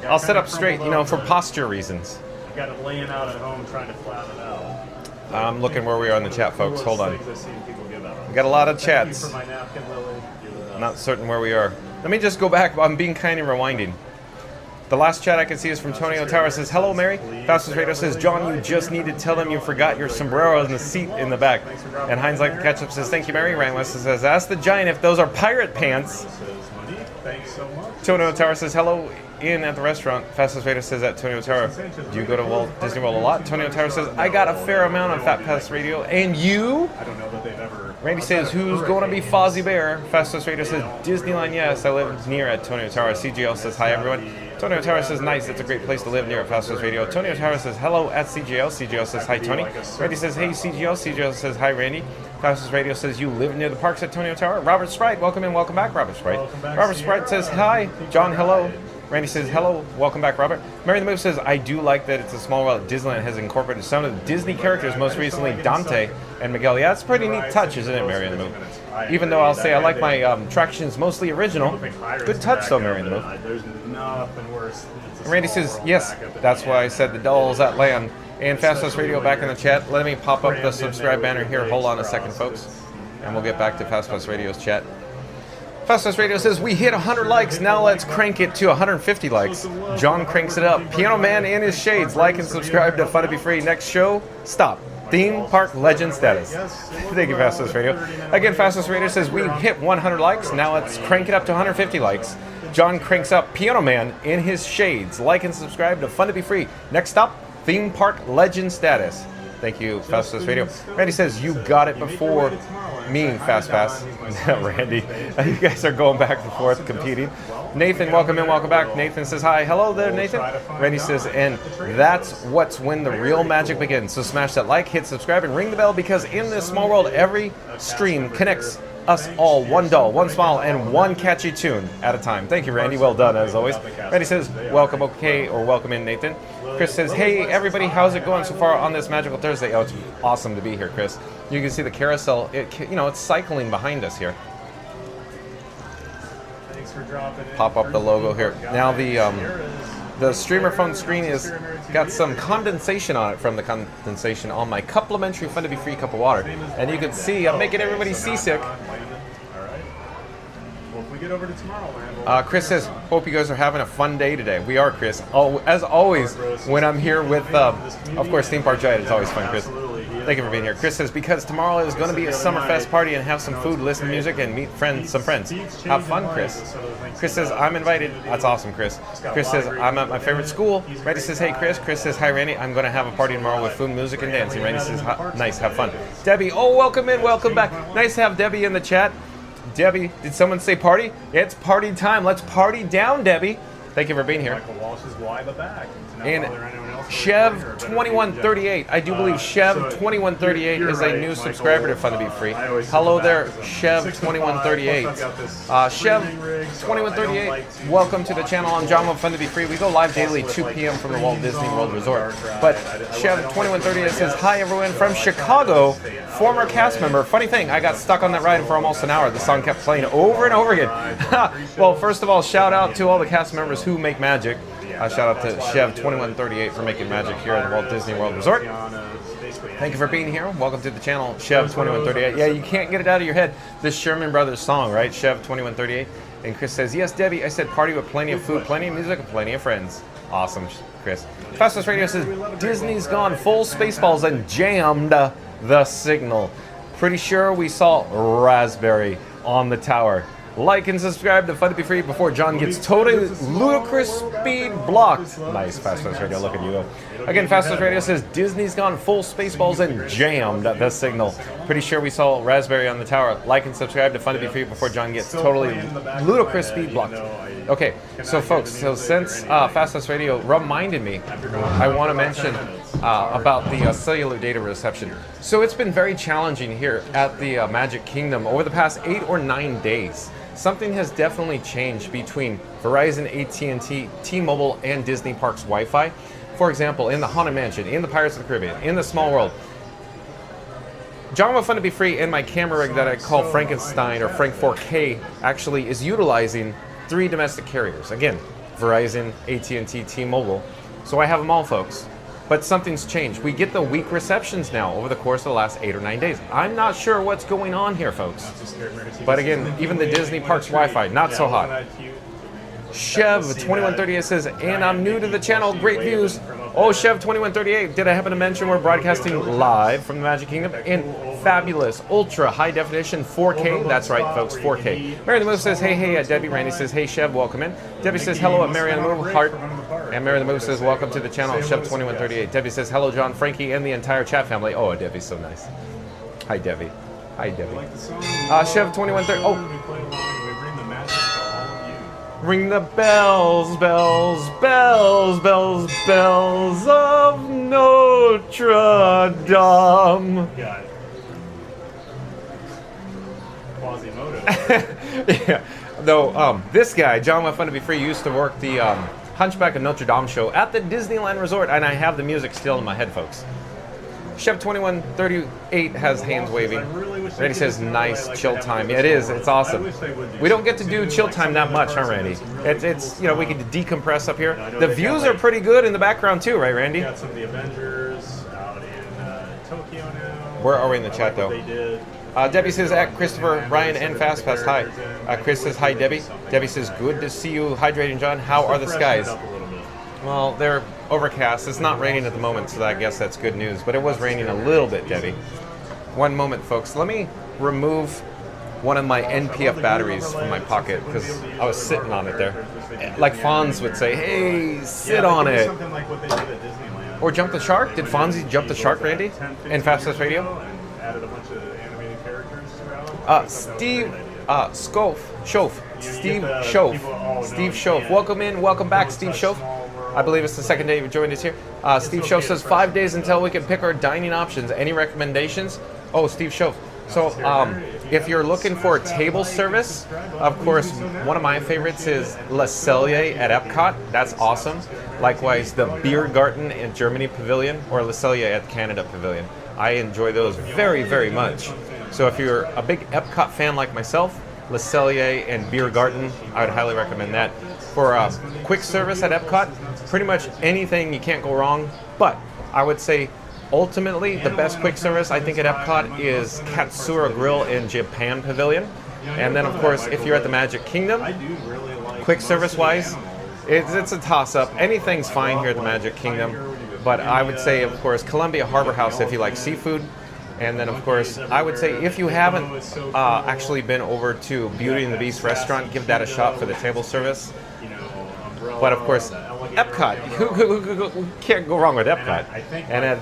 I'll sit up straight, for posture reasons. I've got it laying out at home trying to flatten it out. I'm looking where we are in the chat, folks. Hold on. We got a lot of chats. Not certain where we are. Let me just go back. I'm being kind of rewinding. The last chat I can see is from Tony Otara. Says, hello, Mary. Fastest Radio says, John, you just need to tell them you forgot your sombrero in the seat in the back. And Heinz Like the Ketchup says, thank you, Mary. Ranglis says, ask the giant if those are pirate pants. Thanks so much. Tony Otara says, hello, in at the restaurant. Fastest Radio says at Tony Otara, do you go to Walt Disney World a lot? Tony Otara says, I got a fair amount on Fat Pass Radio. And you? I don't know that they've ever... Randy says, who's going to be Fozzie Bear? Fastest Radio says, Disneyland, yes. I live near at Tony Otara. CGL says, hi, everyone. Tony Otara says, nice. It's a great place to live near at Fastest Radio. Tony Otara says, hello at CGL. CGL says, hi, Tony. Randy says, hey, CGL. CGL says, hi, Randy. Fastest Radio says, you live near the parks at Tony Otara. Robert Sprite, welcome in. Welcome back, Robert Sprite. Robert Sprite says, hi. John, hello. Randy says, hello, welcome back, Robert. Mary the Move says, I do like that it's a small world. Disneyland has incorporated some of the Disney characters, most recently Dante and Miguel. Yeah, it's a pretty neat touch, isn't it, Mary the Move? Even though I'll say I like my attractions mostly original. Good touch, though, Mary the Move. There's nothing worse. Randy says, yes, that's why I said the dolls at land. And Fastest Radio back in the chat. Let me pop up the subscribe banner here. Hold on a second, folks. And we'll get back to Fastest Radio's chat. Fastest Radio says, we hit 100 likes, now let's crank it to 150 likes. John cranks it up. Piano Man in his shades. Like and subscribe to Fun to Be Free. Next show, stop. Theme Park Legend status. Thank you, Fastest Radio. Again, Fastest Radio says, we hit 100 likes, now let's crank it up to 150 likes. John cranks up Piano Man in his shades. Like and subscribe to Fun to Be Free. Next stop, Theme Park Legend status. Thank you, Fastest Radio. Randy says, you got it before me, Fast Pass. Randy, you guys are going back and forth competing. Nathan, welcome in, welcome back. Nathan says, hi. Hello there, Nathan. Randy says, and that's what's when the real magic begins. So smash that like, hit subscribe, and ring the bell, because in this small world, every stream connects us all. One doll, one smile, and one catchy tune at a time. Thank you, Randy. Well done, as always. Randy says, welcome, okay, or welcome in, Nathan. Chris says, hey, everybody, how's it going so far on this magical Thursday? Oh, it's awesome to be here, Chris. You can see the carousel. It's cycling behind us here. Thanks for dropping in. Pop up the logo here. Now the streamer phone screen is got some condensation on it from the condensation on my complimentary Fun to Be Free cup of water, and you can see I'm making everybody seasick. All right. Well, if we get over to Tomorrowland, Chris says, hope you guys are having a fun day today. We are, Chris. Oh, as always, when I'm here with, of course, Theme Park Giant, it's always fun, Chris. Thank you for being here. Chris says, because tomorrow is going to be a Summerfest party and have some food, listen to music, and meet some friends. Have fun, Chris. Chris says, I'm invited. That's awesome, Chris. Chris says, I'm at my favorite school. Randy says, hey, Chris. Chris says, hi, Randy. I'm going to have a party tomorrow with food, music, and dancing. Randy says, nice, have fun. Debbie, oh, welcome in, welcome back. Nice to have Debbie in the chat. Debbie, did someone say party? It's party time. Let's party down, Debbie. Thank you for being here. Michael Walsh is live at back. And Chev2138, I do believe Chev2138 is a new subscriber to Fun to Be Free. Hello there, Chev2138. Chev2138, welcome to the channel. I'm John with Fun to Be Free. We go live daily 2 p.m. from the Walt Disney World Resort. But Chev2138 says, hi everyone from Chicago, former cast member. Funny thing, I got stuck on that ride for almost an hour. The song kept playing over and over again. Well, first of all, shout out to all the cast members who make magic. Shout out to Chev2138 for making magic here at the Walt Disney World Resort. Thank you for being here. Welcome to the channel, Chev2138. Yeah, you can't get it out of your head. This Sherman Brothers song, right? Chev2138. And Chris says, yes, Debbie, I said party with plenty of food, plenty of music, and plenty of friends. Awesome, Chris. Fastest Radio says, Disney's gone full Spaceballs and jammed the signal. Pretty sure we saw Raspberry on the tower. Like and subscribe to Fun to Be Free before John gets totally ludicrous speed blocked. Nice, Fastest Radio. Look at you. Again, Fastest Radio says Disney's gone full Spaceballs and jammed the signal. Pretty sure we saw Raspberry on the tower. Like and subscribe to Fun to Be Free before John gets totally ludicrous speed blocked. Okay, so folks, since Fastest Radio reminded me, I want to mention about the cellular data reception. So it's been very challenging here at the Magic Kingdom over the past 8 or 9 days. Something has definitely changed between Verizon, AT&T, T-Mobile, and Disney Parks Wi-Fi. For example, in the Haunted Mansion, in the Pirates of the Caribbean, in the Small World, John with Fun to Be Free and my camera rig that I call Frankenstein or Frank 4K actually is utilizing 3 domestic carriers. Again, Verizon, AT&T, T-Mobile. So I have them all, folks. But something's changed. We get the weak receptions now over the course of the last 8 or 9 days. I'm not sure what's going on here, folks. But again, even the Disney Parks Wi-Fi, not so hot. Chev2138 says, and I'm new to the channel. Great views. Oh, Chev2138, did I happen to mention we're broadcasting live from the Magic Kingdom in fabulous, ultra high definition 4K? That's right, folks, 4K. Mary the Move says, hey, Debbie. Randy says, hey, Chev, welcome in. Debbie says, hello at Mary on the Move, heart. And Mary the Move says, welcome to the channel, Chev2138. Debbie says, hello, John, Frankie, and the entire chat family. Oh, Debbie's so nice. Hi, Debbie. Hi, Debbie. Chev2138. Oh. Ring the bells, bells, bells, bells, bells of Notre Dame. Quasimodo. Yeah. Though, this guy, John with Fun to Be Free, used to work the Hunchback of Notre Dame show at the Disneyland Resort, and I have the music still in my head, folks. Chef2138 has hands waving. Randy says, nice chill time. Yeah, it is. It's awesome. We don't get to do chill time that much, huh, Randy? It's you know, we get to decompress up here. The views are pretty good in the background, too, right, Randy? Got some of the Avengers out in Tokyo now. Where are we in the chat, though? Debbie says, at Christopher, Ryan, and FastPass, hi. Chris says, hi, Debbie. Debbie says, good to see you hydrating, John. How are the skies? Well, they're overcast. It's not raining at the moment, so I guess that's good news. But it was raining a little bit, Debbie. One moment, folks. Let me remove one of my NPF batteries from my pocket because I was sitting on it there. Like Fonz would say, hey, sit on it. Or jump the shark? Did Fonzie jump the shark, Randy? In Fastest Radio? Added a bunch of animated characters throughout. Steve Schoaf. Steve Schoaf. Welcome in. Welcome back, Steve Schoaf. I believe it's the second day you've joined us here. Steve Schoaf says 5 days until we can pick our dining options. Any recommendations? Oh, Steve Schoaf. So if you're looking for table service, of course, one of my favorites is Le Cellier at Epcot. That's awesome. Likewise, the Biergarten at Germany Pavilion or Le Cellier at Canada Pavilion. I enjoy those very, very much. So if you're a big Epcot fan like myself, Le Cellier and Biergarten, I would highly recommend that. For quick service at Epcot, pretty much anything, you can't go wrong. But I would say ultimately the best quick service I think at Epcot is Katsura Grill in Japan Pavilion. And then of course if you're at the Magic Kingdom, quick service wise, it's a toss up. Anything's fine here at the Magic Kingdom. But I would say of course Columbia Harbor House if you like seafood. And then, of course, I would say if you haven't actually been over to Beauty and the Beast restaurant, give that a shot for the table service. But, of course, Epcot. Who can't go wrong with Epcot? And at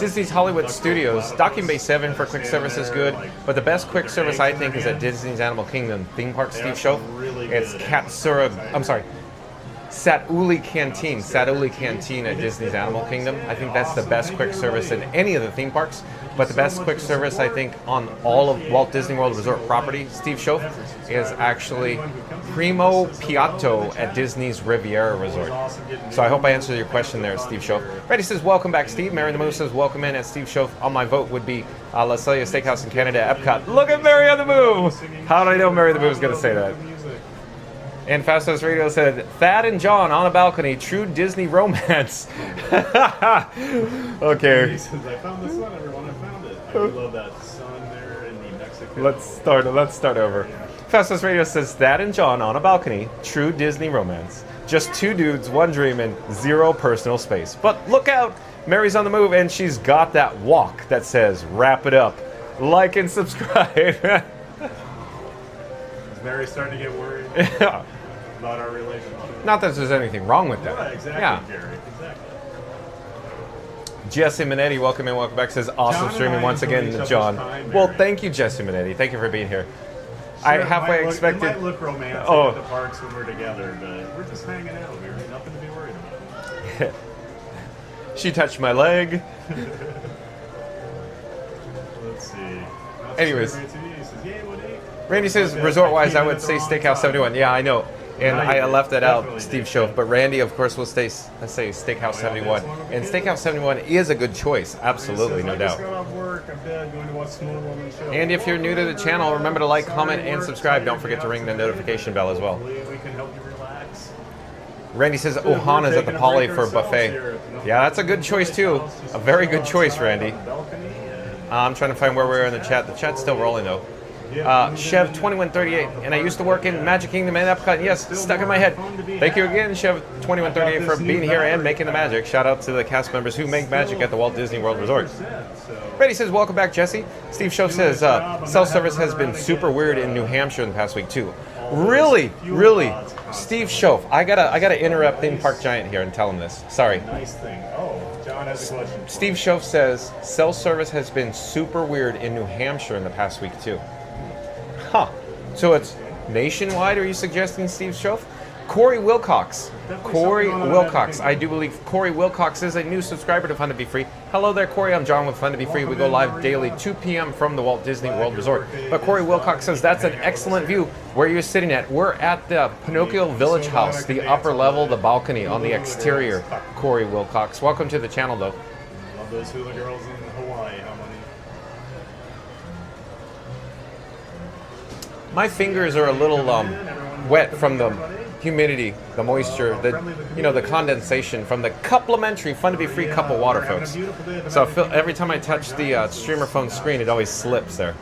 Disney's Hollywood Studios, Docking Bay 7 for quick service is good. But the best quick service, I think, is at Disney's Animal Kingdom theme park, Steve Schoaf. It's Satuli Canteen at Disney's Animal Kingdom. I think that's the best quick service in any of the theme parks. But the best quick service, I think, on all of Walt Disney World Resort property, Steve Schoaf, is actually Primo Piatto at Disney's Riviera Resort. So I hope I answered your question there, Steve Schoaf. Reddy says, welcome back, Steve. Mary the Move says, welcome in at Steve Schoaf. On my vote would be La Celia Steakhouse in Canada at Epcot. Look at Mary on the Move! How did I know Mary the Move was going to say that? And Fastest Radio said, Thad and John on a balcony, true Disney romance. Okay. He says, I found the sun, everyone. I found it. I do love that sun there in the Mexico. Let's start over. Fastest Radio says, Thad and John on a balcony, true Disney romance. Just two dudes, one dream, and zero personal space. But look out, Mary's on the move, and she's got that walk that says, wrap it up. Like and subscribe. Is Mary starting to get worried? Yeah. About our relationship. Not that there's anything wrong with that. Yeah, exactly, yeah. Gary. Exactly. Jesse Minetti, welcome in, welcome back. Says awesome streaming once again, John. Well, thank you, Jesse Minetti. Thank you for being here. Sure, I halfway expected. It might look romantic at the parks when we're together, but we're just hanging out. We're nothing to be worried about. She touched my leg. Let's see. Anyways. Randy says, resort-wise, I would say Steakhouse 71. Yeah, I know. And I left that out, Steve Schoaf. But Randy, of course, will stay, let's say, Steakhouse 71. And Steakhouse 71 is a good choice. Absolutely, no doubt. And if you're new to the channel, remember to like, comment, and subscribe. Don't forget to ring the notification bell as well. Randy says, Ohana's at the Poly for a buffet. Yeah, that's a good choice, too. A very good choice, Randy. I'm trying to find where we are in the chat. The chat's still rolling, though. Chev2138, and I used to work in Magic Kingdom and Epcot. Yes, stuck in my head. Thank you again, Chev2138, for being here and making the magic. Shout out to the cast members who make magic at the Walt Disney World Resort. Brady says, welcome back, Jesse. Steve Show says, self-service has been super weird in New Hampshire in the past week, too. Really? Steve Show, I gotta interrupt Theme Park Giant here and tell him this. Sorry. Nice thing. Oh, John has a question. Steve Shoff says self-service has been super weird in New Hampshire in the past week too. Huh. So it's nationwide, are you suggesting, Steve Shoff? Corey Wilcox. I do believe Corey Wilcox is a new subscriber to Fun to Be Free. Hello there, Corey. I'm John with Fun to Be Free. We go live daily 2 p.m. from the Walt Disney World Resort. But Corey Wilcox says that's an excellent view. Where you're sitting at? We're at the Pinocchio Village House, the upper level, the balcony on the exterior. Corey Wilcox. Welcome to the channel, though. Love those hula girls in Hawaii. How many? My fingers are a little wet from the humidity, the moisture, the condensation from the complimentary Fun to Be Free cup of water, folks. So I feel every time I touch the streamer phone screen, it always slips there.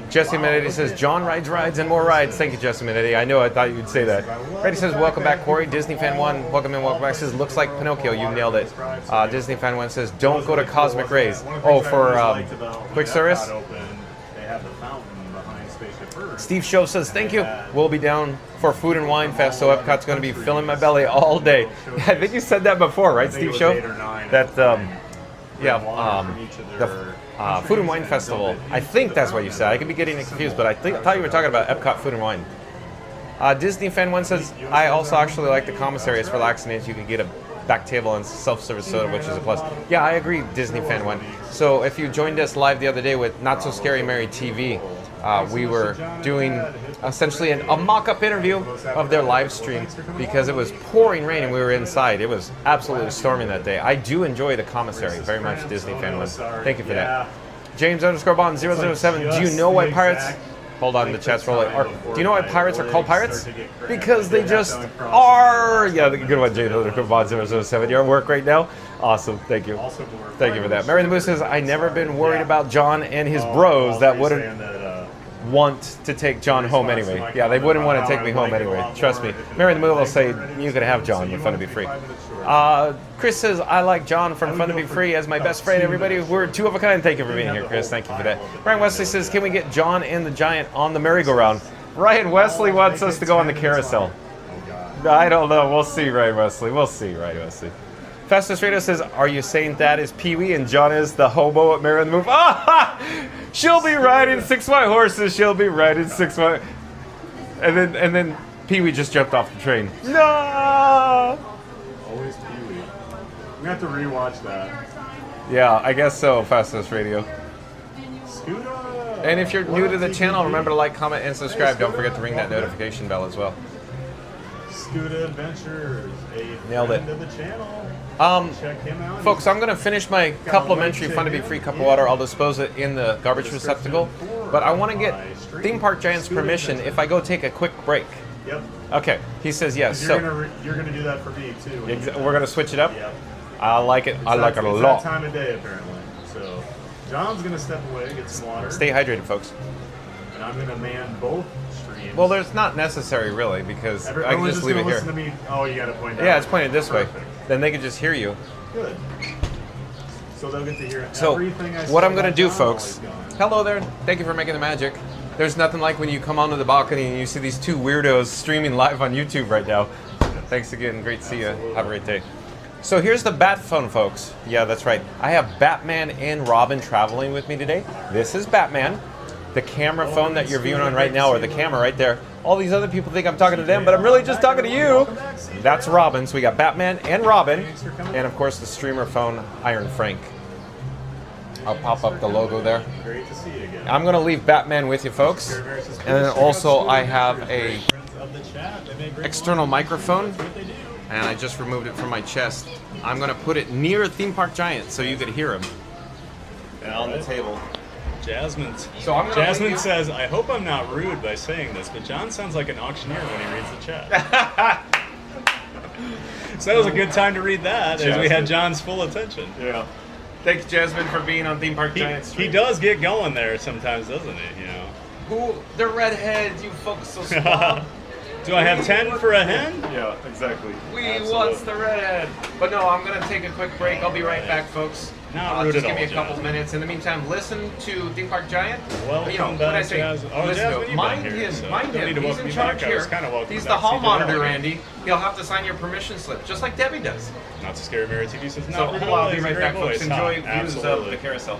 Jesse Minetti says, John rides and more rides. Thank you, Jesse Minetti. I know, I thought you'd say that. Brady says, welcome back, Corey. Disney Fan 1, welcome in, welcome back. Says, looks like Pinocchio. You nailed it. Disney Fan 1 says, don't go to Cosmic Rays. Oh, for quick service? Steve Show says, thank you. We'll be down for Food and Wine Fest, so Epcot's going to be filling my belly all day. I think you said that before, right, Steve Show? That, the Food and Wine Festival. I think that's what you said. I could be getting it confused, but I thought you were talking about Epcot Food and Wine. Disney Fan 1 says, I also actually like the commissary. It's relaxing. You can get a back table and self-service soda, which is a plus. Yeah, I agree, Disney Fan 1. So if you joined us live the other day with Not So Scary Mary TV, we were doing essentially a mock-up interview of their live stream because it was pouring rain and we were inside. It was absolutely storming that day. I do enjoy the commissary very much, Disney Fan 1. Thank you for that. James_Bond007, do you know why pirates... Hold on, the chat's rolling. Do you know why pirates are called pirates? Because they just are. Yeah, good one, James_Bond007. You're at work right now? Awesome, thank you. Thank you for that. Mary the Moose says, I never been worried about John and his bros that wouldn't want to take John home anyway. Yeah, they wouldn't want to take me home anyway. Trust me. Mary the Moon will say, you can have John with Fun to Be Free. Chris says, I like John from Fun to Be Free as my best friend. Everybody, we're two of a kind. Thank you for being here, Chris. Thank you for that. Ryan Wesley says, can we get John and the Giant on the merry-go-round? Ryan Wesley wants us to go on the carousel. I don't know. We'll see, Ryan Wesley. We'll see, Ryan Wesley. Fastest Radio says, are you saying that is Pee-wee and John is the hobo at Mary on the Move? Ah! She'll be riding 6 white horses. She'll be riding 6 white... And then Pee-wee just jumped off the train. No! Always Pee-wee. We have to rewatch that. Yeah, I guess so, Fastest Radio. Scooter! And if you're new to the channel, remember to like, comment, and subscribe. Don't forget to ring that notification bell as well. Scooter Adventures, a Nailed it. friend of the channel. Check him out. Folks, I'm going to finish my complimentary Fun to Be Free cup of water. I'll dispose it in the garbage receptacle. But I want to get Theme Park Giant's permission if I go take a quick break. Yep. Okay, he says yes. You're gonna do that for me too. We're going to switch it up? Yep. I like it. I like it a lot. It's that time of day apparently. So John's going to step away, get some water. Stay hydrated, folks. And I'm going to man both streams. Well, there's not necessary really because I can just leave it here. To me. Oh, you got to point that Yeah, way. it's pointed this Perfect. way. Then they can just hear you. Good. So they'll get to hear So everything I what say I'm going to about do, John folks, while he's gone. hello there. Thank you for making the magic. There's nothing like when you come onto the balcony and you see these two weirdos streaming live on YouTube right now. Thanks again. Great to see you. Have a great day. So here's the bat phone, folks. Yeah, that's right. I have Batman and Robin traveling with me today. This is Batman. The camera phone that you're viewing on right now, or the camera right there. All these other people think I'm talking to them, but I'm really just talking to you. That's Robin. So we got Batman and Robin. And of course the streamer phone, Iron Frank. I'll pop up the logo there. Great to see you again. I'm going to leave Batman with you, folks. And then also I have a external microphone. And I just removed it from my chest. I'm going to put it near Theme Park Giant so you could hear him. On the table. Jasmine says, I hope I'm not rude by saying this, but John sounds like an auctioneer when he reads the chat. So that was a good time to read that, as we had John's full attention. Yeah. Thanks, Jasmine, for being on Theme Park Giants. He does get going there sometimes, doesn't he? You know. Who? They're redheads. You folks so small. Do I have 10 for a hen? Yeah, exactly. We Absolutely. wants the redhead. But no, I'm going to take a quick break. I'll be right back, folks. Not rude just at give me all, a couple Jasmine. minutes. In the meantime, listen to Theme Park Giant. Welcome when I back, say Jasmine. Oh, listen Jasmine, to him, you've mind been here, him, so mind don't need him. to He's welcome in you charge back. I was here. kinda welcoming He's back the hall CJ monitor, already. Randy. He'll have to sign your permission slip, just like Debbie does. Not so scary, Mary TV says So not rude at hold all. on, I'll be He's a right great back, folks. voice. Enjoy views of Absolutely. the carousel.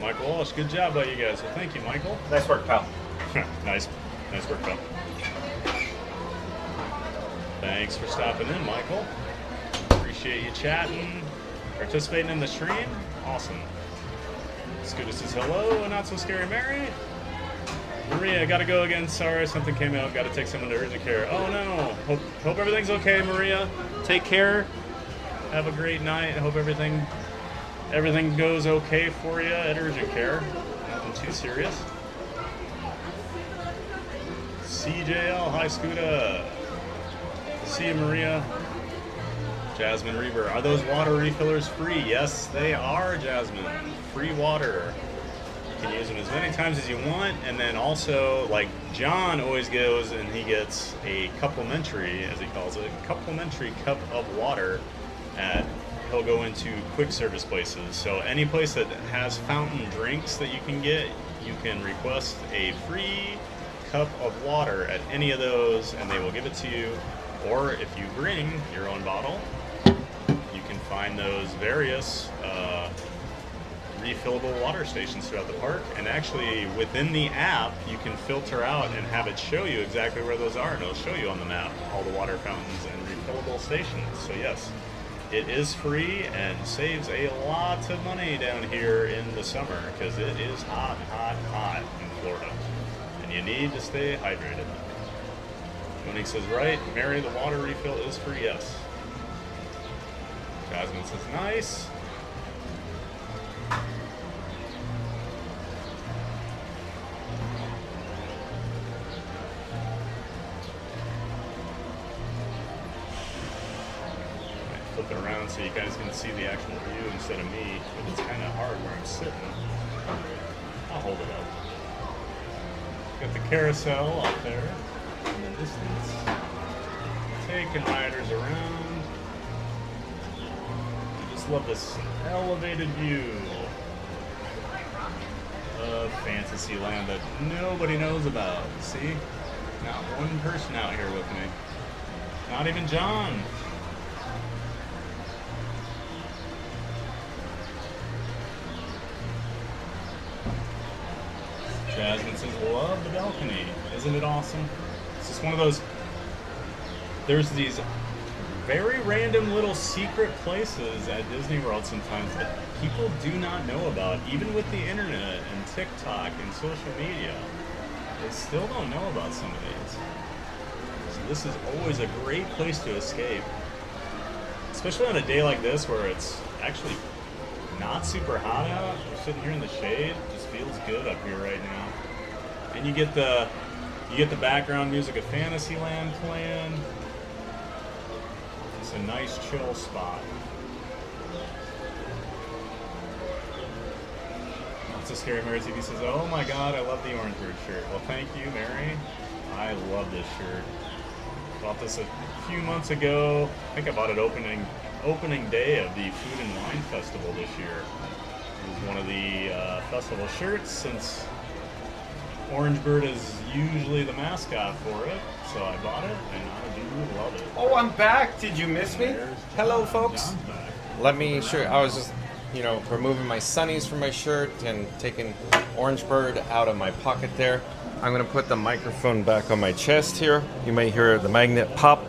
Michael Walsh, good job by you guys. Well, thank you, Michael. Nice work, pal. nice work, pal. Thanks for stopping in, Michael. Appreciate you chatting, participating in the stream. Awesome. Scooter says hello, and not so scary, Mary. Maria, gotta go again. Sorry, something came out. Gotta take someone to urgent care. Oh no. Hope everything's okay, Maria. Take care. Have a great night. Hope everything goes okay for you at urgent care. Nothing too serious. CJL, hi Scooter. See you, Maria. Jasmine Reaver, are those water refillers free? Yes, they are, Jasmine. Free water. You can use them as many times as you want, and then also, like John always goes and he gets a complimentary, as he calls it, complimentary cup of water at, he'll go into quick service places. So any place that has fountain drinks that you can get, you can request a free cup of water at any of those, and they will give it to you. Or if you bring your own bottle, you can find those various refillable water stations throughout the park. And actually, within the app, you can filter out and have it show you exactly where those are. And it'll show you on the map all the water fountains and refillable stations. So yes, it is free and saves a lot of money down here in the summer because it is hot, hot, hot in Florida. And you need to stay hydrated. Monique says, right, Mary, the water refill is free, yes. Jasmine says, nice. Flip it around so you guys can see the actual view instead of me, but it's kind of hard where I'm sitting. I'll hold it up. Got the carousel out there in the distance, taking riders around. I just love this elevated view of Fantasyland that nobody knows about. See? Not one person out here with me. Not even John. Jasmine says, love the balcony. Isn't it awesome? It's just one of those, there's these very random little secret places at Disney World sometimes that people do not know about, even with the internet and TikTok and social media. They still don't know about some of these. So this is always a great place to escape. Especially on a day like this where it's actually not super hot out. We're sitting here in the shade. It just feels good up here right now. And you get the background music of Fantasyland playing. It's a nice chill spot. It's a scary Mary TV says, oh my god, I love the orange bird shirt. Well, thank you, Mary. I love this shirt. Bought this a few months ago. I think I bought it opening day of the Food and Wine Festival this year. It was one of the festival shirts since Orange Bird is usually the mascot for it. So I bought it and I do love it. Oh, I'm back. Did you miss me? Hello, folks. John's back. Let me show you. I was just, removing my sunnies from my shirt and taking Orange Bird out of my pocket there. I'm going to put the microphone back on my chest here. You may hear the magnet pop.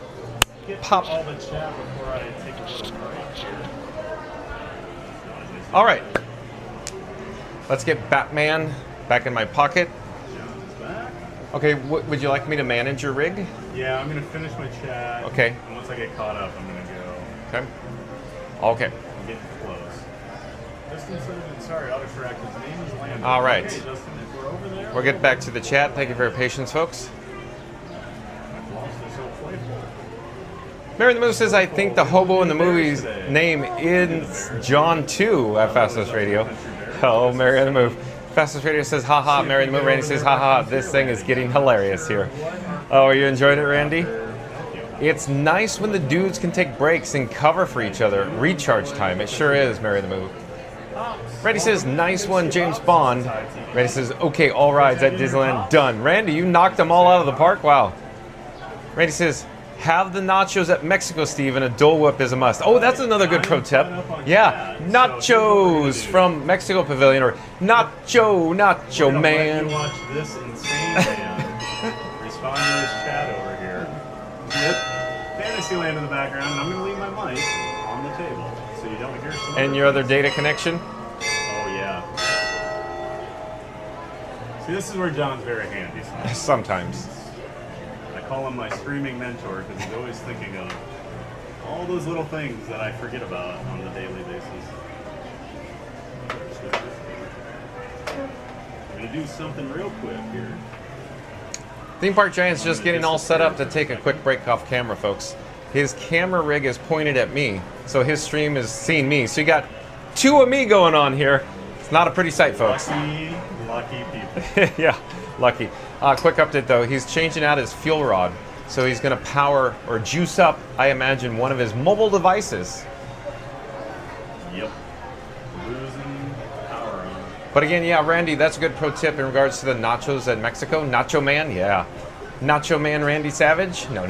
Pop. All the chat before I take a little break here. All right. Let's get Batman back in my pocket. John's back. Okay, would you like me to manage your rig? Yeah, I'm going to finish my chat. Okay. And once I get caught up, I'm going to go. Okay. Okay. I'm getting close. Justin said, sorry, autocorrect. His name is Landon. All right. Okay, Justin, if we're over there. We'll get back to the chat. Thank you for your patience, folks. Lost is so playful. Mary the Moose says, I think the hobo in the movie's name is John 2 at Fastest Radio. Oh, Mary the Move. Fastest Radio says, haha. Mary the Move. Randy says, haha. This thing is getting hilarious here. Oh, are you enjoying it, Randy? It's nice when the dudes can take breaks and cover for each other. Recharge time. It sure is, Mary the Move. Randy says, nice one, James Bond. Randy says, okay, all rides at Disneyland done. Randy, you knocked them all out of the park? Wow. Randy says, have the nachos at Mexico, Steve, and a Dole Whip is a must. Oh, that's another good pro tip. Yeah, nachos from Mexico Pavilion, or nacho man. Watch this insane man respond to this chat over here with Fantasyland in the background, and I'm going to leave my mic on the table so you don't hear some. And your other data connection? Oh, yeah. See, this is where John's very handy sometimes. Sometimes. I call him my streaming mentor because he's always thinking of all those little things that I forget about on the daily basis. I'm going to do something real quick here. Theme Park Giant's just getting all set up to take a quick break off camera, folks. His camera rig is pointed at me, so his stream is seeing me. So you got two of me going on here. It's not a pretty sight, folks. Lucky people. Yeah, lucky. Quick update though, he's changing out his fuel rod. So he's gonna power or juice up, I imagine, one of his mobile devices. Yep. Losing power on. But again, yeah, Randy, that's a good pro tip in regards to the nachos at Mexico. Nacho Man, yeah. Nacho Man Randy Savage? No.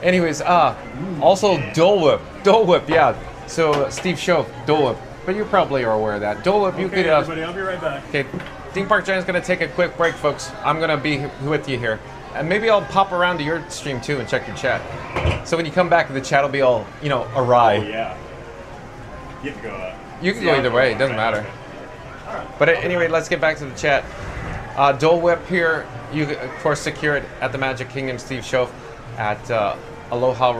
Anyways, also Dole Whip. Dole Whip, yeah. So Steve Show, Dole Whip. But you probably are aware of that. Dole Whip, you could... everybody, I'll be right back. Okay, Theme Park Giant's going to take a quick break, folks. I'm going to be with you here. And maybe I'll pop around to your stream, too, and check your chat. So when you come back, the chat will be all, awry. Oh, yeah. You can go You can go either way. It doesn't matter. But anyway, let's get back to the chat. Dole Whip here. You, of course, secure it at the Magic Kingdom Steve Show at Aloha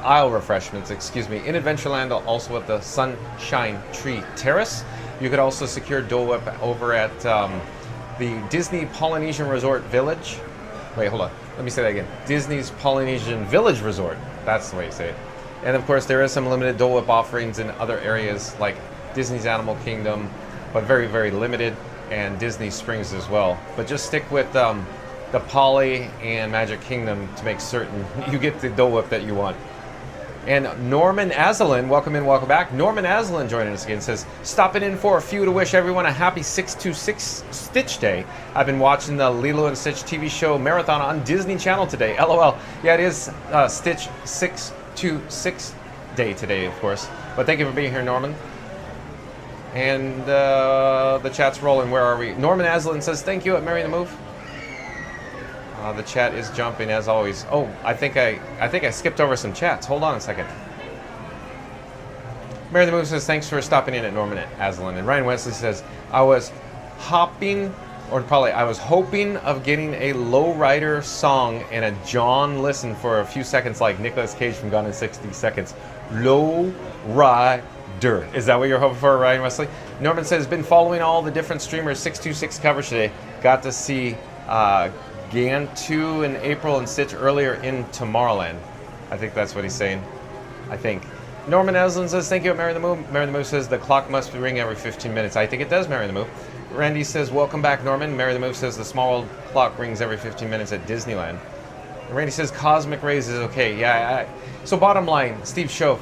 Isle Refreshments, excuse me, in Adventureland, also at the Sunshine Tree Terrace. You could also secure Dole Whip over at the Disney Polynesian Resort Village. Wait, hold on. Let me say that again. Disney's Polynesian Village Resort. That's the way you say it. And of course, there is some limited Dole Whip offerings in other areas like Disney's Animal Kingdom, but very, very limited, and Disney Springs as well. But just stick with the Poly and Magic Kingdom to make certain you get the Dole Whip that you want. And Norman Aslan, welcome in, welcome back. Norman Aslan joining us again, says, stopping in for a few to wish everyone a happy 626 Stitch Day. I've been watching the Lilo and Stitch TV show marathon on Disney Channel today. LOL. Yeah, it is Stitch 626 Day today, of course. But thank you for being here, Norman. And the chat's rolling. Where are we? Norman Aslan says, thank you at Mary the Move. The chat is jumping as always. Oh, I think I skipped over some chats. Hold on a second. Mary the Move says, thanks for stopping in at Norman Aslan. And Ryan Wesley says, I was hoping of getting a lowrider song and a John listen for a few seconds like Nicolas Cage from Gone in 60 Seconds. Lowrider. Is that what you're hoping for, Ryan Wesley? Norman says, been following all the different streamers 626 coverage today. Got to see Gantu in April and Stitch earlier in Tomorrowland. I think that's what he's saying. I think. Norman Aslan says, thank you at Mary the Move. Mary the Move says, the clock must ring every 15 minutes. I think it does, Mary the Move. Randy says, welcome back, Norman. Mary the Move says, the small clock rings every 15 minutes at Disneyland. And Randy says, cosmic rays is okay. Yeah, so bottom line, Steve Show,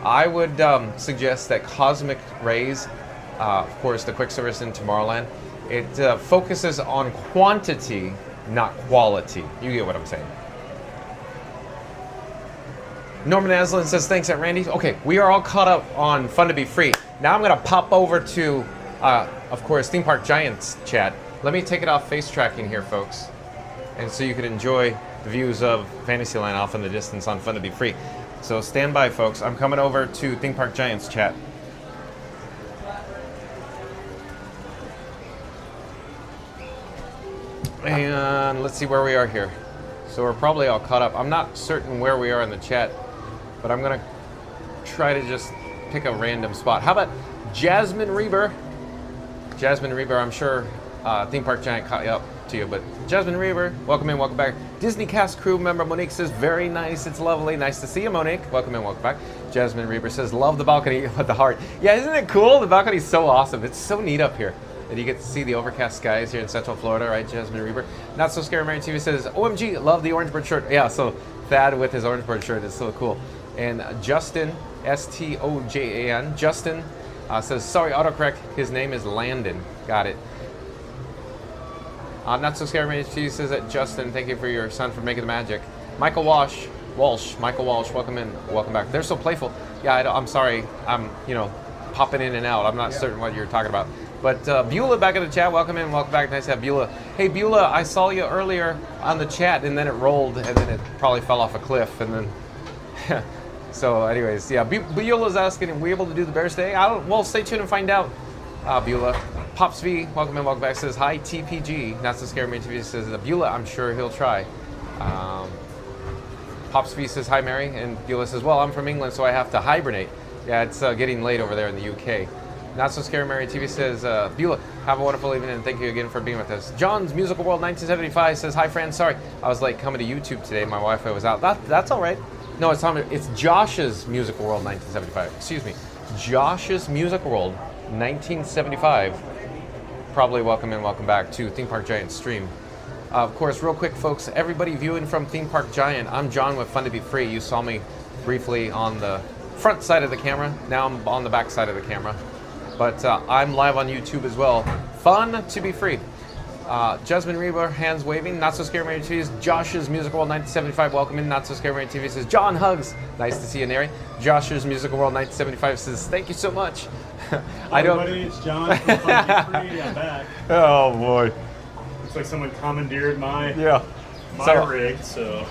I would suggest that cosmic rays, of course, the quick service in Tomorrowland, it focuses on quantity, not quality. You get what I'm saying. Norman Aslan says, thanks at Randy. Okay, we are all caught up on Fun to Be Free. Now I'm going to pop over to, of course, Theme Park Giants chat. Let me take it off face tracking here, folks. And so you can enjoy the views of Fantasyland off in the distance on Fun to Be Free. So stand by, folks. I'm coming over to Theme Park Giants chat. And let's see where we are here. So we're probably all caught up. I'm not certain where we are in the chat, but I'm going to try to just pick a random spot. How about Jasmine Reber? Jasmine Reber, I'm sure Theme Park Giant caught you up. to you. But Jasmine Reaver, welcome in, welcome back. Disney cast crew member Monique says, very nice, it's lovely. Nice to see you, Monique. Welcome in, welcome back. Jasmine Reaver says, love the balcony with the heart. Yeah, isn't it cool? The balcony's so awesome. It's so neat up here. And you get to see the overcast skies here in Central Florida, right, Jasmine Reaver? Not So Scary Mary TV says, OMG, love the orange bird shirt. Yeah, so Thad with his orange bird shirt is so cool. And Justin, S-T-O-J-A-N, Justin says, sorry, autocorrect, his name is Landon. Got it. Not So Scary Mary TV says that, Justin, thank you for your son for making the magic. Michael Walsh, welcome in, welcome back. They're so playful. Yeah, I'm sorry, I'm, popping in and out. I'm not certain what you're talking about. But Beulah back in the chat, welcome in, welcome back. Nice to have Beulah. Hey Beulah, I saw you earlier on the chat and then it rolled and then it probably fell off a cliff and then, so anyways, yeah, Beulah's asking, are we able to do the Bears Day? Well, stay tuned and find out, Beulah. Pops V, welcome in, welcome back, says, hi TPG. Not So Scary Mary TV says, Beulah, I'm sure he'll try. Pops V says, hi Mary, and Beulah says, well, I'm from England, so I have to hibernate. Yeah, it's getting late over there in the UK. Not So Scary Mary TV says, Beulah, have a wonderful evening and thank you again for being with us. John's Musical World 1975 says, hi Fran, sorry, I was late coming to YouTube today, my Wi-Fi was out. That's all right. No, it's Josh's Musical World 1975. Excuse me. Josh's Musical World 1975. Probably welcome in, welcome back to Theme Park Giant stream. Of course, real quick folks, everybody viewing from Theme Park Giant, I'm John with Fun to Be Free. You saw me briefly on the front side of the camera. Now I'm on the back side of the camera. But I'm live on YouTube as well. Fun to Be Free. Jasmine Reaver, hands waving. Not So Scary Mary TV says, Josh's Musical World 1975, welcome in. Not So Scary Mary TV says, John hugs. Nice to see you, Neri. Josh's Musical World 1975 says, thank you so much. Hi everybody, it's John from Fun to Be Free. I'm back. Oh boy. Looks like someone commandeered my rig, so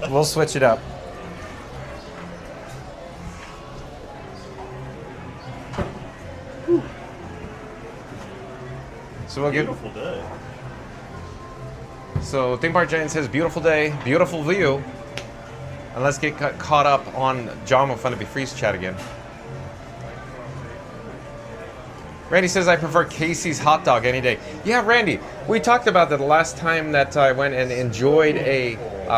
we'll switch it up. So we'll beautiful day. So Theme Park Giant says, beautiful day, beautiful view. And let's get caught up on John with Fun to Be Free's chat again. Randy says, I prefer Casey's hot dog any day. Yeah, Randy, we talked about that the last time that I went and enjoyed a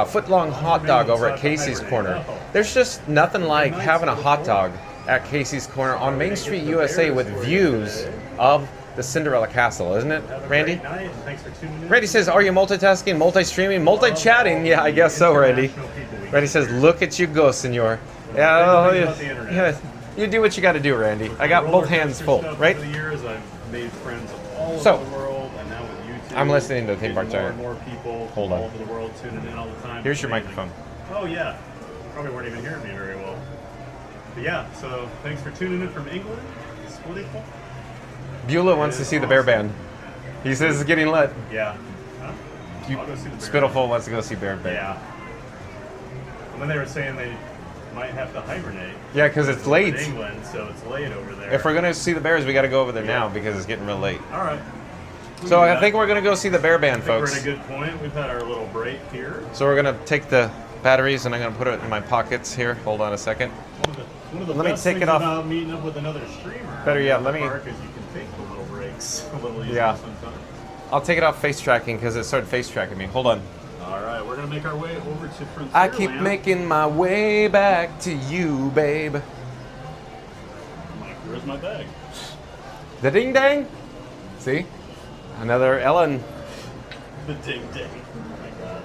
foot-long hot dog over at Casey's Corner. There's just nothing like having a hot dog at Casey's Corner on Main Street, USA with views of the Cinderella Castle, isn't it, Randy? Thanks for tuning in. Randy says, are you multitasking, multi-streaming, multi-chatting? Yeah, I guess so, Randy. Randy says, look at you go, senor. Yeah, you do what you got to do, Randy. I got both hands full, right? Over the years, I've made friends all So, over the world, and now with YouTube, I'm listening to Theme Park Giant. More people Hold all on. over the world tuning in all the time. Here's your microphone. Oh yeah, probably weren't even hearing me very well. But yeah, so thanks for tuning in from England. It's beautiful. Beulah wants to see the bear band. He says it's getting lit. Yeah. Huh? I'll go see the bear Spitalful wants to go see bear band. Yeah. And then they were saying they might have to hibernate. Yeah, because it's late. In England, so it's late over there. If we're going to see the bears, we got to go over there now because it's getting real late. All right. So I think we're going to go see the bear band, folks. We're in a good point. We've had our little break here. So we're going to take the batteries and I'm going to put it in my pockets here. Hold on a second. One of the Let me best take things it off. About meeting up with another streamer. Better yet, let me. Is you can take the little breaks a little easier Yeah. sometimes. I'll take it off face tracking because it started face tracking me. Hold on. All right, we're gonna make our way over to Frontierland. I keep making my way back to you, babe. Mike, where's my bag? The ding dang. See? Another Ellen. The ding ding. Oh my god.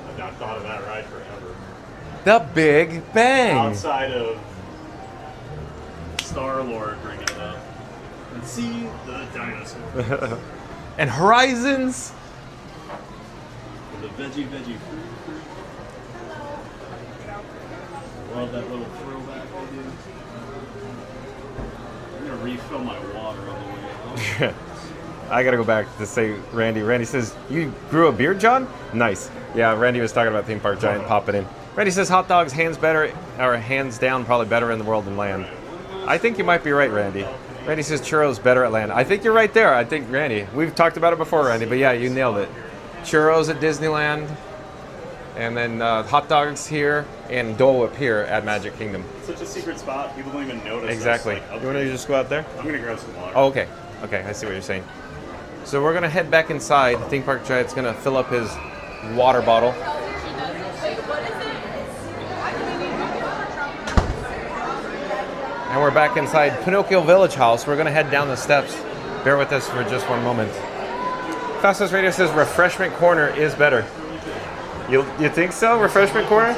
I've not thought of that ride forever. The Big Bang. Outside of Star-Lord bringing it up. And see the dinosaurs. And Horizons. The veggie fruit. Love that little throwback I do. I'm gonna refill my water on the way out. I gotta go back to say Randy. Randy says, you grew a beard, John? Nice. Yeah, Randy was talking about Theme Park Giant popping in. Randy says hot dogs hands down probably better in the world than land. I think you might be right, Randy. Randy says churros better at land. I think you're right there. I think, Randy, we've talked about it before, Randy, but yeah, you nailed it. Churros at Disneyland, and then hot dogs here, and Dole Whip here at Magic Kingdom. Such a secret spot, people don't even notice. Exactly. Us, like, you want to just go out there? I'm gonna grab some water. Oh, okay. Okay, I see what you're saying. So we're gonna head back inside. Theme Park Giant's gonna fill up his water bottle. And we're back inside Pinocchio Village House. We're gonna head down the steps. Bear with us for just one moment. Fastest Radio says refreshment corner is better. You think so? Refreshment corner?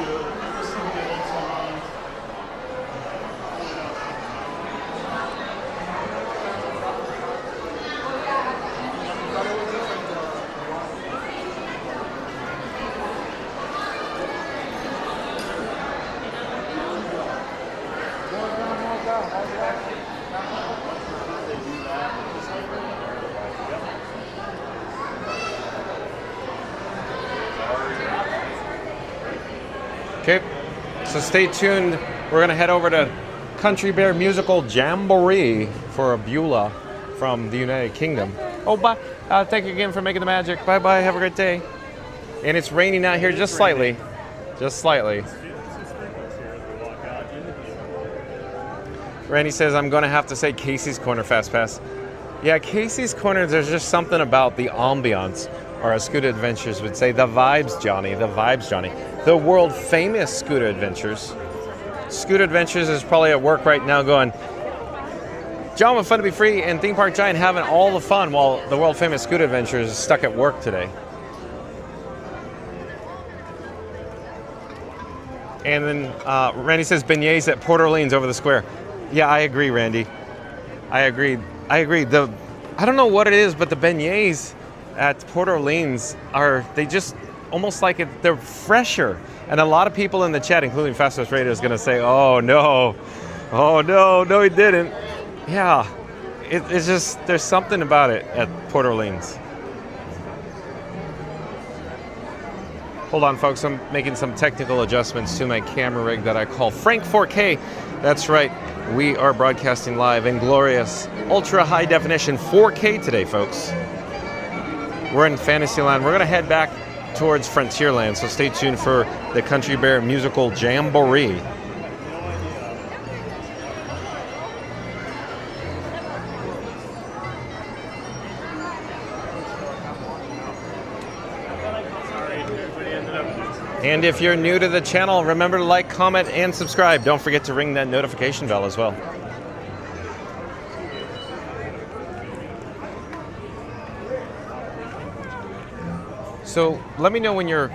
Okay, so stay tuned. We're going to head over to Country Bear Musical Jamboree for a Beulah from the United Kingdom. Oh, bye. Thank you again for making the magic. Bye-bye. Have a great day. And it's raining out here just slightly. Just slightly. Randy says, I'm going to have to say Casey's Corner Fast Pass. Yeah, Casey's Corner, there's just something about the ambiance, or as Scooter Adventures would say, the vibes, Johnny, the vibes, Johnny. The world famous Scooter Adventures. Scooter Adventures is probably at work right now going, John with Fun to Be Free and Theme Park Giant having all the fun while the world famous Scooter Adventures is stuck at work today. And then Randy says beignets at Port Orleans over the square. Yeah, I agree, Randy. I agree. I don't know what it is, but the beignets at Port Orleans they just almost like they're fresher. And a lot of people in the chat, including Fastest Radio, is going to say, oh no, he didn't. Yeah, it's just, there's something about it at Port Orleans. Hold on, folks, I'm making some technical adjustments to my camera rig that I call Frank 4K. That's right, we are broadcasting live in glorious, ultra high definition 4K today, folks. We're in Fantasyland. We're going to head back towards Frontierland, so stay tuned for the Country Bear Musical Jamboree. And if you're new to the channel, remember to like, comment, and subscribe. Don't forget to ring that notification bell as well. So let me know when you're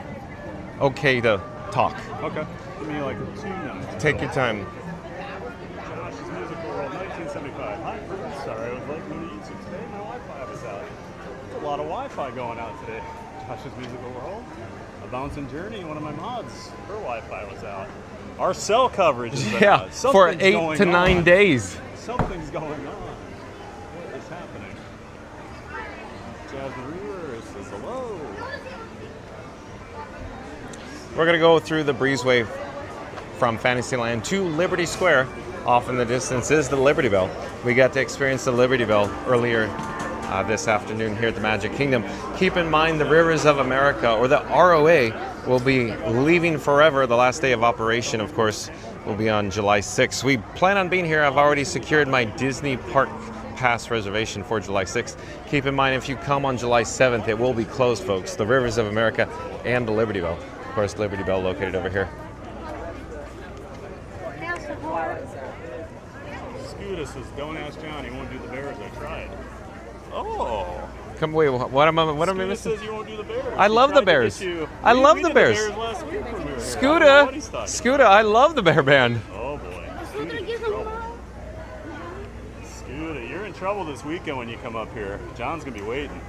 okay to talk. Okay. Give me like 2 minutes. Take your time. Josh's Musical World, 1975. Hi. Sorry, I was late going to YouTube today. My Wi-Fi was out. There's a lot of Wi-Fi going out today. Josh's Musical World. A Bouncing Journey, one of my mods, her Wi-Fi was out. Our cell coverage is out. For 8 to 9 days. Something's going on. What is happening? Jasmine Reaver says hello. We're going to go through the breezeway from Fantasyland to Liberty Square. Off in the distance is the Liberty Bell. We got to experience the Liberty Bell earlier this afternoon here at the Magic Kingdom. Keep in mind the Rivers of America, or the ROA, will be leaving forever. The last day of operation, of course, will be on July 6th. We plan on being here. I've already secured my Disney Park Pass reservation for July 6th. Keep in mind, if you come on July 7th, it will be closed, folks. The Rivers of America and the Liberty Bell. Of course, Liberty Bell located over here. Scooter says, don't ask John, he won't do the bears. I tried. Oh. Come, wait, what am I missing? Says you won't do the bears. I love the Bears. I love the Bears. Scooter, I love the Bear Band. Oh boy. Scooter, you're in trouble this weekend when you come up here. John's gonna be waiting.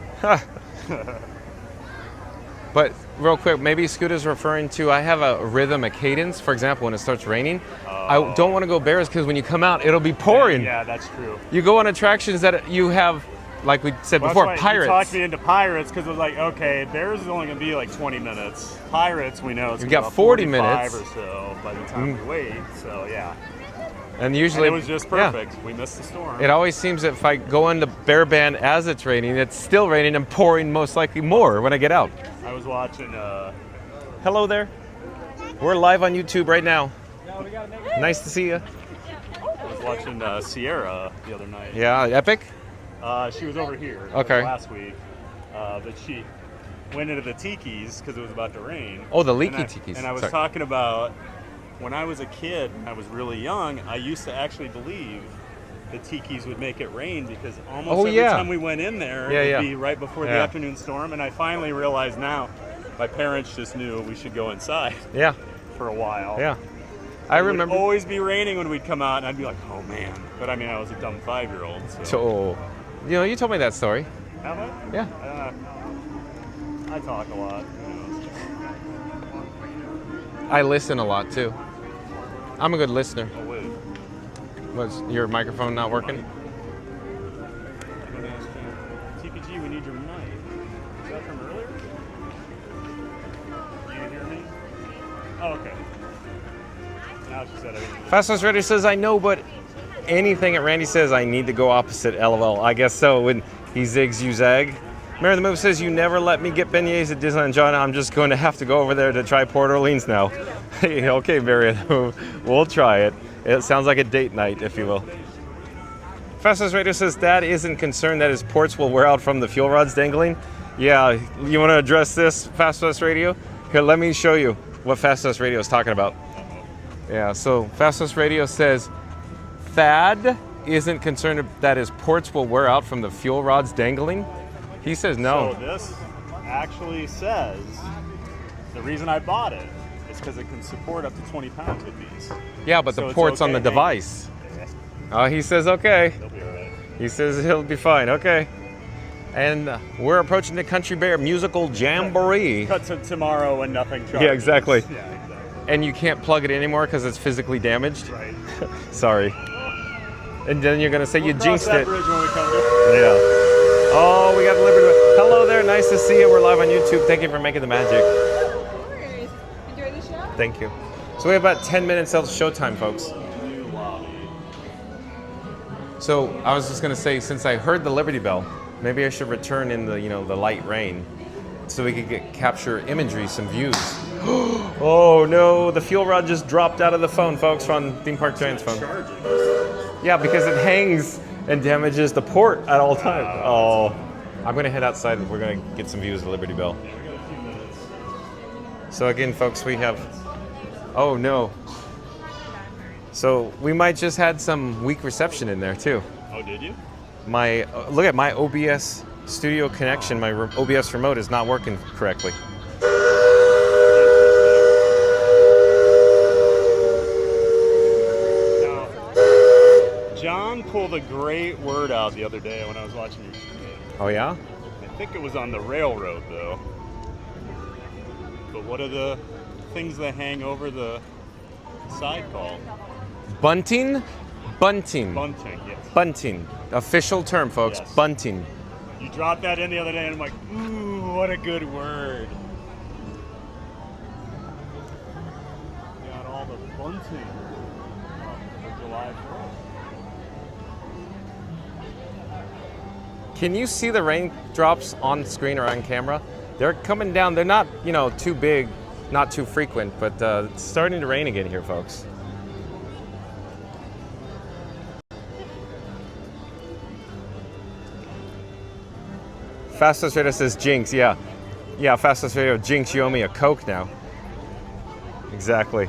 But real quick, maybe Scooter's referring to, I have a rhythm, a cadence. For example, when it starts raining, I don't want to go Bears because when you come out, it'll be pouring. Yeah, that's true. You go on attractions that you have, like we said before, Pirates. You talked me into Pirates because it was like, okay, Bears is only going to be like 20 minutes. Pirates, we know it's going to be about 40 minutes minutes or so by the time we wait. So yeah. And usually it was just perfect. Yeah. We missed the storm. It always seems that if I go into Bear Band as it's raining, it's still raining and pouring most likely more when I get out. I was watching. Hello there. We're live on YouTube right now. Nice to see you. I was watching Sierra the other night. Yeah, Epic. She was over here Okay. last week, but she went into the tikis because it was about to rain. Oh, the leaky And I- tikis. And I was Sorry. talking about when I was a kid, I was really young, I used to actually believe the tikis would make it rain because almost every time we went in there, it would be right before the afternoon storm. And I finally realized now, my parents just knew we should go inside. Yeah. For a while. Yeah. I remember. It would always be raining when we'd come out, and I'd be like, oh man. But I mean, I was a dumb 5-year-old. So, you know, you told me that story. Have I? Yeah. I talk a lot. I listen a lot too. I'm a good listener. Oh, wait. Was your microphone not working? TPG, we need your mic. Is that from earlier? You hear me? Oh, okay. Now she said I didn't. Fastest Radio says, I know, but anything that Randy says, I need to go opposite. LOL. I guess so. When he zigs, you zag. Mary the Move says, you never let me get beignets at Disneyland. John, I'm just going to have to go over there to try Port Orleans now. Okay, Mary the Move. We'll try it. It sounds like a date night, if you will. Fastest Radio says, Dad isn't concerned that his ports will wear out from the fuel rods dangling. Yeah, you want to address this, Fastest Radio? Here, let me show you what Fastest Radio is talking about. Yeah, so Fastest Radio says, Thad isn't concerned that his ports will wear out from the fuel rods dangling. He says no. So this actually says the reason I bought it is because it can support up to 20 pounds with these. Yeah, but So the it's port's on okay the device. He says okay. He'll be all right. He says he'll be fine. Okay. And we're approaching the Country Bear Musical Jamboree. Cut to tomorrow and nothing charges. Yeah, exactly. Yeah, exactly. And you can't plug it in anymore because it's physically damaged. Right. Sorry. And then you're gonna say you Cross jinxed that it. bridge when we come to it. Yeah. Oh, we got the Liberty. Hello there. Nice to see you. We're live on YouTube. Thank you for making the magic. Enjoy the show? Thank you. So we have about 10 minutes till showtime, folks. So I was just gonna say, since I heard the Liberty Bell, maybe I should return in the the light rain, so we could capture imagery, some views. Oh no, the fuel rod just dropped out of the phone, folks, from Theme Park Giant's phone. Yeah, because it hangs and damages the port at all times. Oh, I'm gonna head outside and we're gonna get some views of the Liberty Bell. So again, folks, we have, oh no. So we might just had some weak reception in there too. Oh, did you? My look at my OBS studio connection. My OBS remote is not working correctly. John pulled a great word out the other day when I was watching your stream. Oh yeah? I think it was on the railroad though. But what are the things that hang over the side called? Bunting? Bunting. Bunting, yes. Bunting. Official term, folks. Yes. Bunting. You dropped that in the other day and I'm like, ooh, what a good word. Got all the bunting for July 4th. Can you see the raindrops on screen or on camera? They're coming down. They're not, too big, not too frequent, but it's starting to rain again here, folks. Fastest Radio says Jinx, yeah. Yeah, Fastest Radio, Jinx, you owe me a Coke now. Exactly.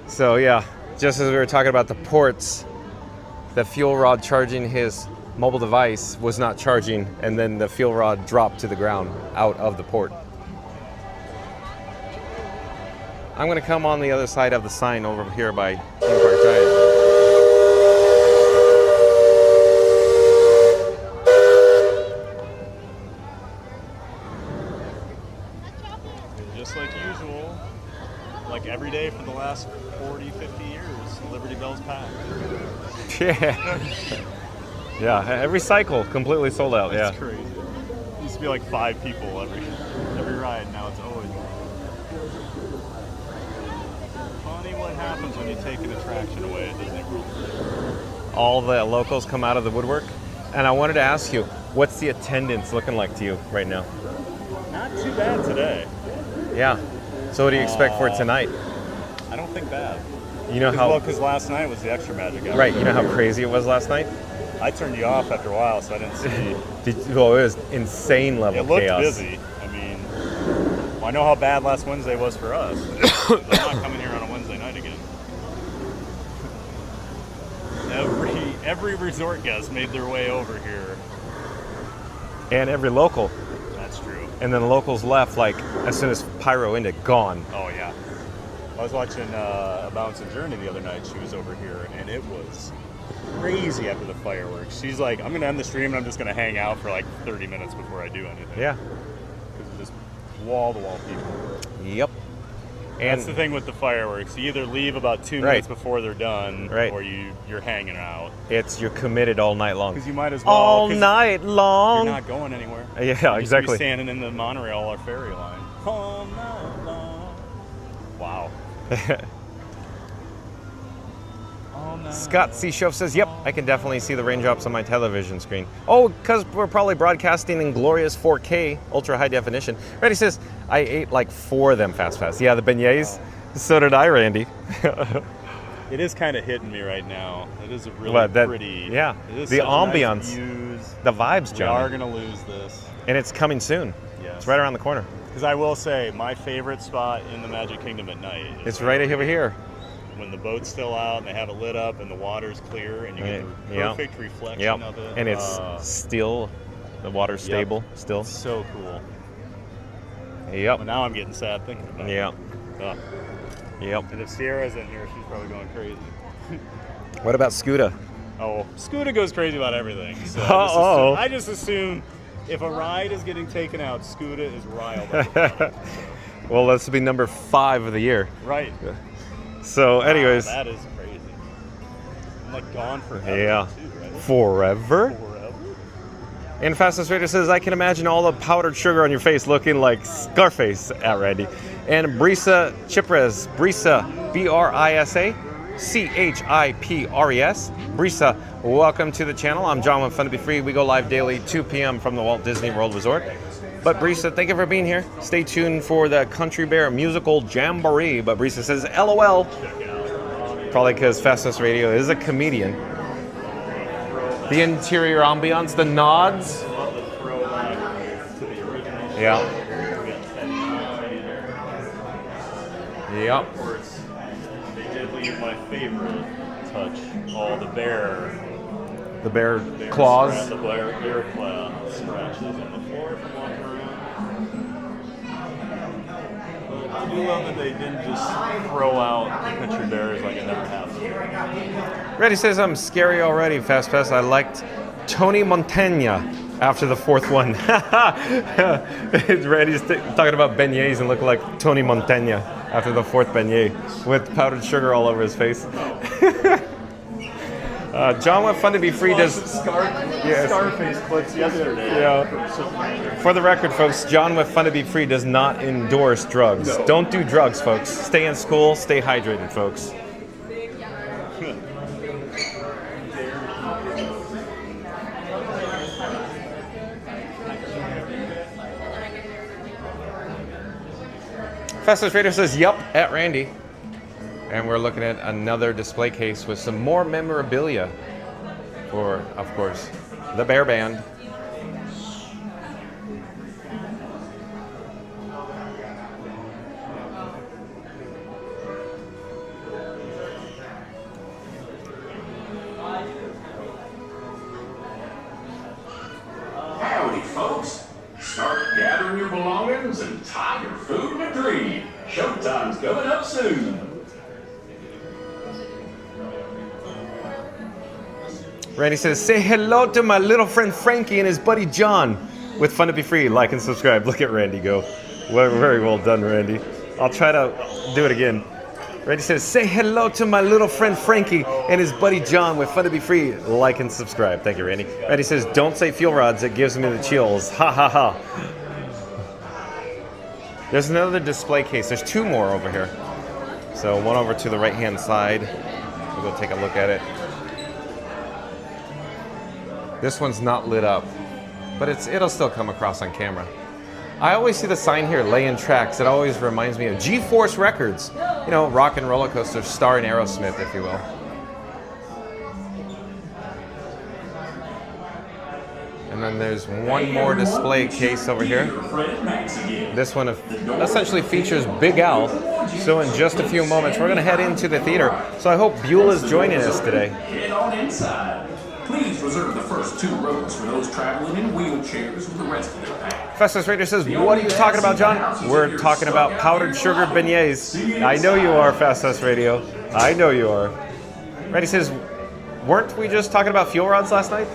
So yeah, just as we were talking about the ports, the fuel rod charging his mobile device was not charging, and then the fuel rod dropped to the ground out of the port. I'm gonna come on the other side of the sign over here by Theme Park Giant. Just like usual, like every day for the last 40, 50 years, Liberty Bell's packed. Yeah. Yeah, every cycle completely sold out. That's Yeah. crazy. It used to be like 5 people every ride. Now it's always funny what happens when you take an attraction away at Disney World. All the locals come out of the woodwork. And I wanted to ask you, what's the attendance looking like to you right now? Not too bad today. Yeah. So what do you expect for tonight? I don't think bad. You know how because last night was the extra magic hour. right? You know how crazy it was last night. I turned you off after a while, so I didn't see. Well, it was insane level It looked chaos. busy. I mean, I know how bad last Wednesday was for us. I'm not coming here on a Wednesday night again. Every resort guest made their way over here. And every local. That's true. And then the locals left like as soon as Pyro ended, gone. Oh yeah. I was watching A Bouncing Journey the other night. She was over here, and it was crazy after the fireworks. She's like, I'm going to end the stream, and I'm just going to hang out for like 30 minutes before I do anything. Yeah. Because it's just wall-to-wall people. Yep. And that's the thing with the fireworks. You either leave about 2 minutes before they're done, or you're hanging out. You're committed all night long. Because you might as well. All night long. You're not going anywhere. Yeah, exactly. You're standing in the monorail or ferry line. All night long. Wow. Scott C. Show says, yep, I can definitely see the raindrops on my television screen. Oh, because we're probably broadcasting in glorious 4K, ultra high definition. Randy says, I ate like 4 of them fast. Yeah, the beignets. So did I, Randy. It is kind of hitting me right now. It is a really pretty. Yeah, it is the such ambiance, nice views. The vibes, John. We are going to lose this. And it's coming soon. Yes. It's right around the corner. Because I will say, my favorite spot in the Magic Kingdom at night is it's right over here. When the boat's still out and they have it lit up and the water's clear and you get the perfect reflection of it. And it's still, the water's stable still. It's so cool. Yep. Well, now I'm getting sad thinking about it. Yep. And if Sierra's in here, she's probably going crazy. What about Scooter? Oh, Scooter goes crazy about everything. So I just assume if a ride is getting taken out, Scooter is riled up. Well, this will be number 5 of the year. Right. So, anyways. Wow, that is crazy. I'm like gone forever. Yeah. Too, right? Forever? And Fastest Raider says, I can imagine all the powdered sugar on your face looking like Scarface at Randy. And Brisa Chipres, Brisa, B-R-I-S-A, C-H-I-P-R-E-S. Brisa, welcome to the channel. I'm John with Fun to Be Free. We go live daily, 2 p.m. from the Walt Disney World Resort. But Brisa, thank you for being here. Stay tuned for the Country Bear Musical Jamboree. But Brisa says, LOL. Probably because Fastest Radio is a comedian. The interior ambiance, the nods. Yeah. Yep. They did leave my favorite touch. Oh, the bear claws. The bear claw scratches on the floor from walking around. I do love that they didn't just throw out the country bears like it never happened. Reddy says I'm scary already, Fast Pass. I liked Tony Montana after the 4th one. Reddy's talking about beignets and look like Tony Montana after the 4th beignet with powdered sugar all over his face. John with Fun to Be Free does Scarface clips yesterday. Yeah. For the record, folks, John with Fun to Be Free does not endorse drugs. No. Don't do drugs, folks. Stay in school. Stay hydrated, folks. Fastest Raider says, yup, at Randy. And we're looking at another display case with some more memorabilia for, of course, the Bear Band. Howdy, folks. Start gathering your belongings and tie your food in a tree. Showtime's coming up soon. Randy says, say hello to my little friend Frankie and his buddy John with Fun to Be Free. Like and subscribe. Look at Randy go. Well, very well done, Randy. I'll try to do it again. Randy says, say hello to my little friend Frankie and his buddy John with Fun to Be Free. Like and subscribe. Thank you, Randy. Randy says, don't say fuel rods. It gives me the chills. Ha ha ha. There's another display case. There's 2 more over here. So one over to the right-hand side. We'll go take a look at it. This one's not lit up, but it'll still come across on camera. I always see the sign here, Laying Tracks. It always reminds me of G-Force Records. You know, rock and roller coaster starring Aerosmith, if you will. then there's one more display case over here. This one essentially features Big Al. So in just a few moments, we're going to head into the theater. So I hope Beulah's joining us today. Get on inside. Please reserve the first 2 rows for those traveling in wheelchairs with the rest of their pack. Festus Raider says, what are you talking about, John? We're talking about powdered sugar beignets. I know you are, Festus Radio. I know you are. Reddy says, weren't we just talking about fuel rods last night?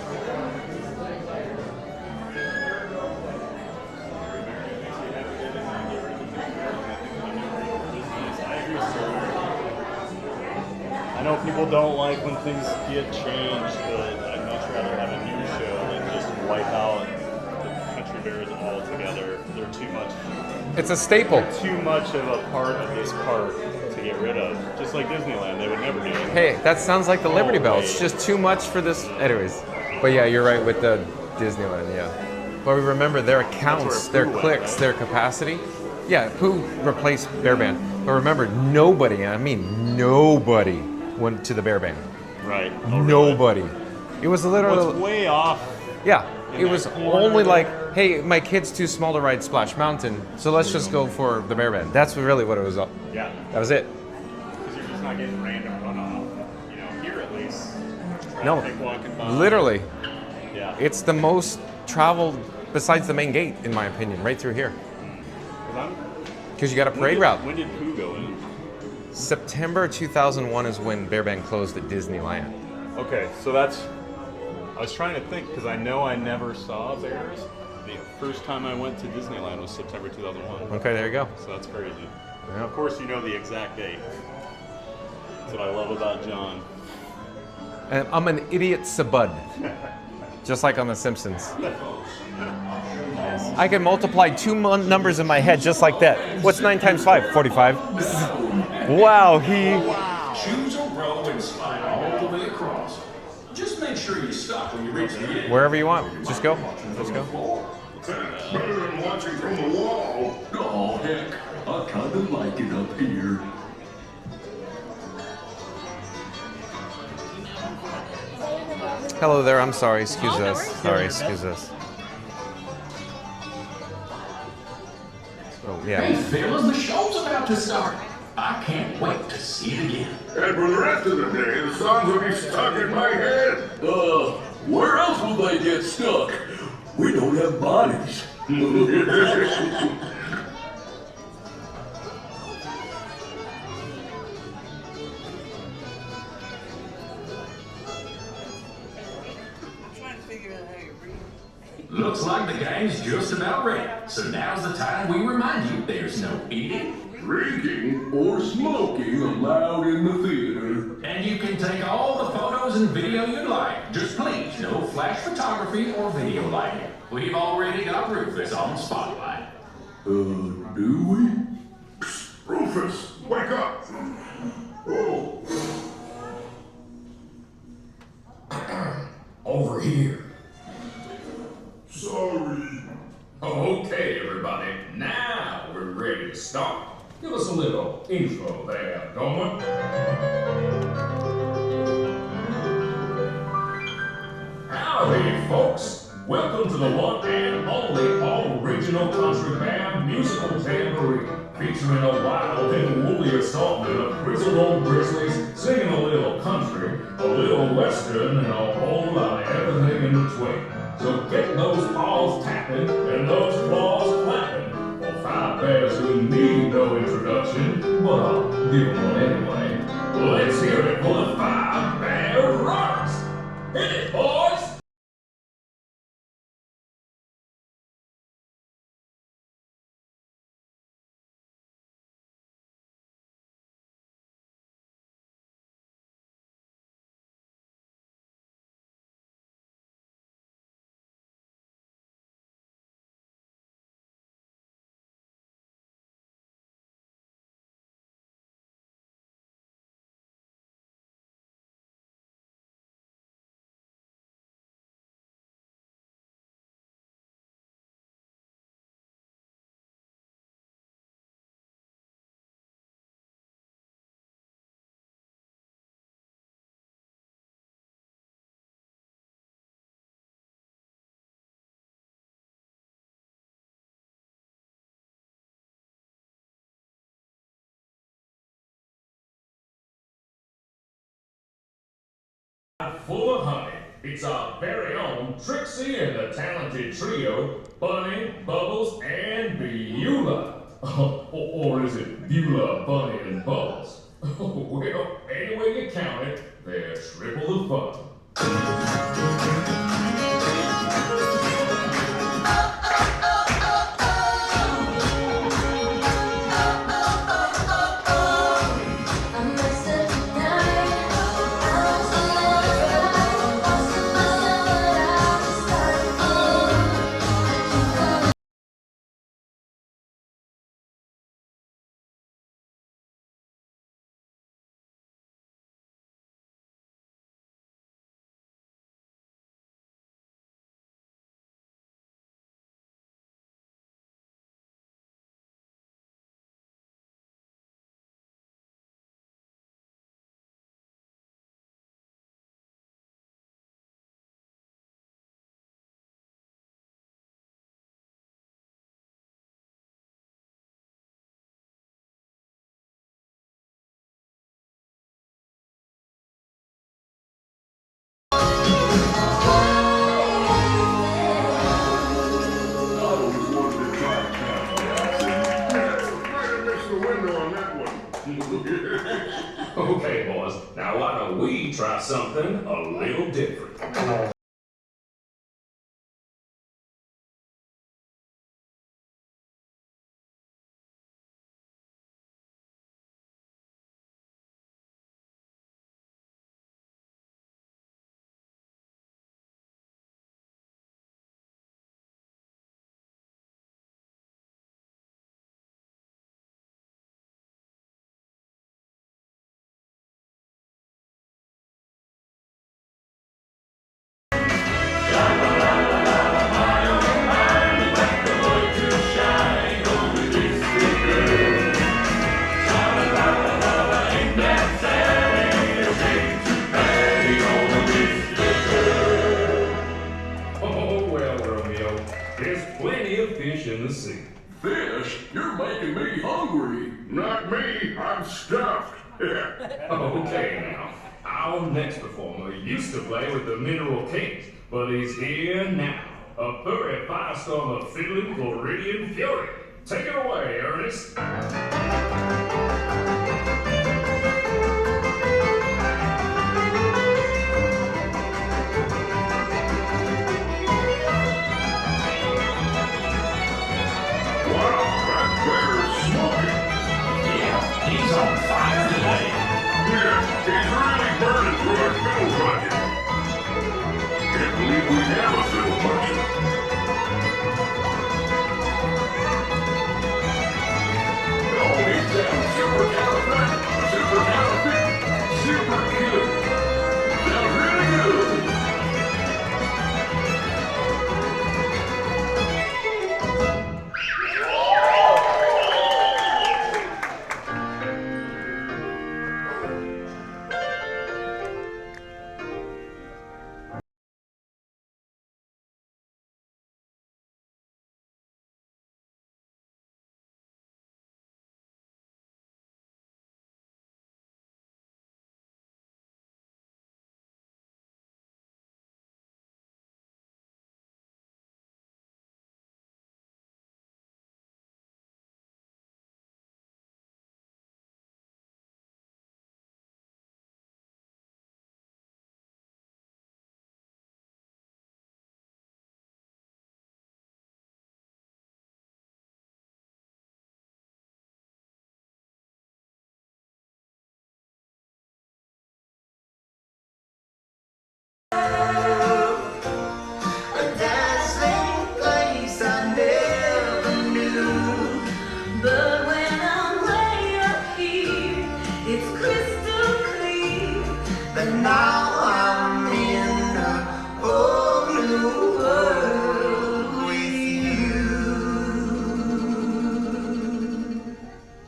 I know people don't like when things get changed, but I'd much rather have a new show than just wipe out the Country Bears altogether. They're too much. It's a staple. They're too much of a part of this park to get rid of. Just like Disneyland, they would never do it. Hey, that sounds like the Liberty Bell. It's just too much for this. Anyways. But yeah, you're right with the Disneyland, yeah. But we remember their accounts, their clicks, their capacity. Yeah, Pooh replaced Bear Band. But remember, nobody, I mean nobody, went to the Bear Band. Right. Nobody. It was literally... What's way off. Yeah. It was only like, hey, my kid's too small to ride Splash Mountain, so let's just go for the Bear Band. That's really what it was up. Yeah. That was it. Because you're just not getting random runoff. You know, here at least. No. Walking by. Literally. Yeah. It's the most traveled besides the main gate, in my opinion, right through here. Because you got a parade route. When did Pooh go in? September 2001 is when Bear Band closed at Disneyland. Okay, so that's... I was trying to think, because I know I never saw bears. The first time I went to Disneyland was September 2001. Okay, there you go. So that's crazy. Yeah. Of course you know the exact date. That's what I love about John. And I'm an idiot sabud. Just like on The Simpsons. I can multiply 2 numbers in my head just like that. What's 9 times 5? 45. Wow, Choose a row and slide all the way across. Just make sure you stop when you reach the end. Wherever you want. Just go. Just go. Better than watching from the wall. Oh, heck. I kind of like it up here. Hello there, I'm sorry, excuse us. Sorry, excuse us. Oh, yeah. Hey, fellas, the show's about to start. I can't wait to see it again. And for the rest of the day, the songs will be stuck in my head. Where else will they get stuck? We don't have bodies. Looks like the gang's just about ready. So now's the time we remind you there's no eating, Drinking or smoking allowed in the theater. and you can take all the photos and video you'd like. Just please, no flash photography or video lighting. We've already got Rufus on spotlight. Do we? Rufus, wake up! Oh. Over here. Sorry. Okay, everybody. Now we're ready to start. Give us a little intro there, Gomer. Howdy, folks. Welcome to the one and only original country band musical jamboree, featuring a wild and woolly assortment of grizzled old grizzlies singing a little country, a little western, and a whole lot of everything in between. So get those paws tapping and those claws clapping for 5 bears who need no introduction, but I'll give them one anyway. Let's hear it for the 5 Bear Rocks! Hit it, boys! full of honey. It's our very own Trixie and the talented trio, Bunny, Bubbles, and Beulah. Or is it Beulah, Bunny, and Bubbles? Well, any way you count it, they're triple the fun. Okay, boys, now why don't we try something a little different? In the sea. Fish? You're making me hungry. Not me. I'm stuffed. Okay now. Our next performer used to play with the Mineral Kings, but he's here now. A furry firestorm of fiddling Floridian fury. Take it away, Ernest. He's on fire today. Yeah, he's really burning through our fiddle budget. Can't believe we have a fiddle budget. Oh, he's down super califragilistic, super cute. Sounds really good.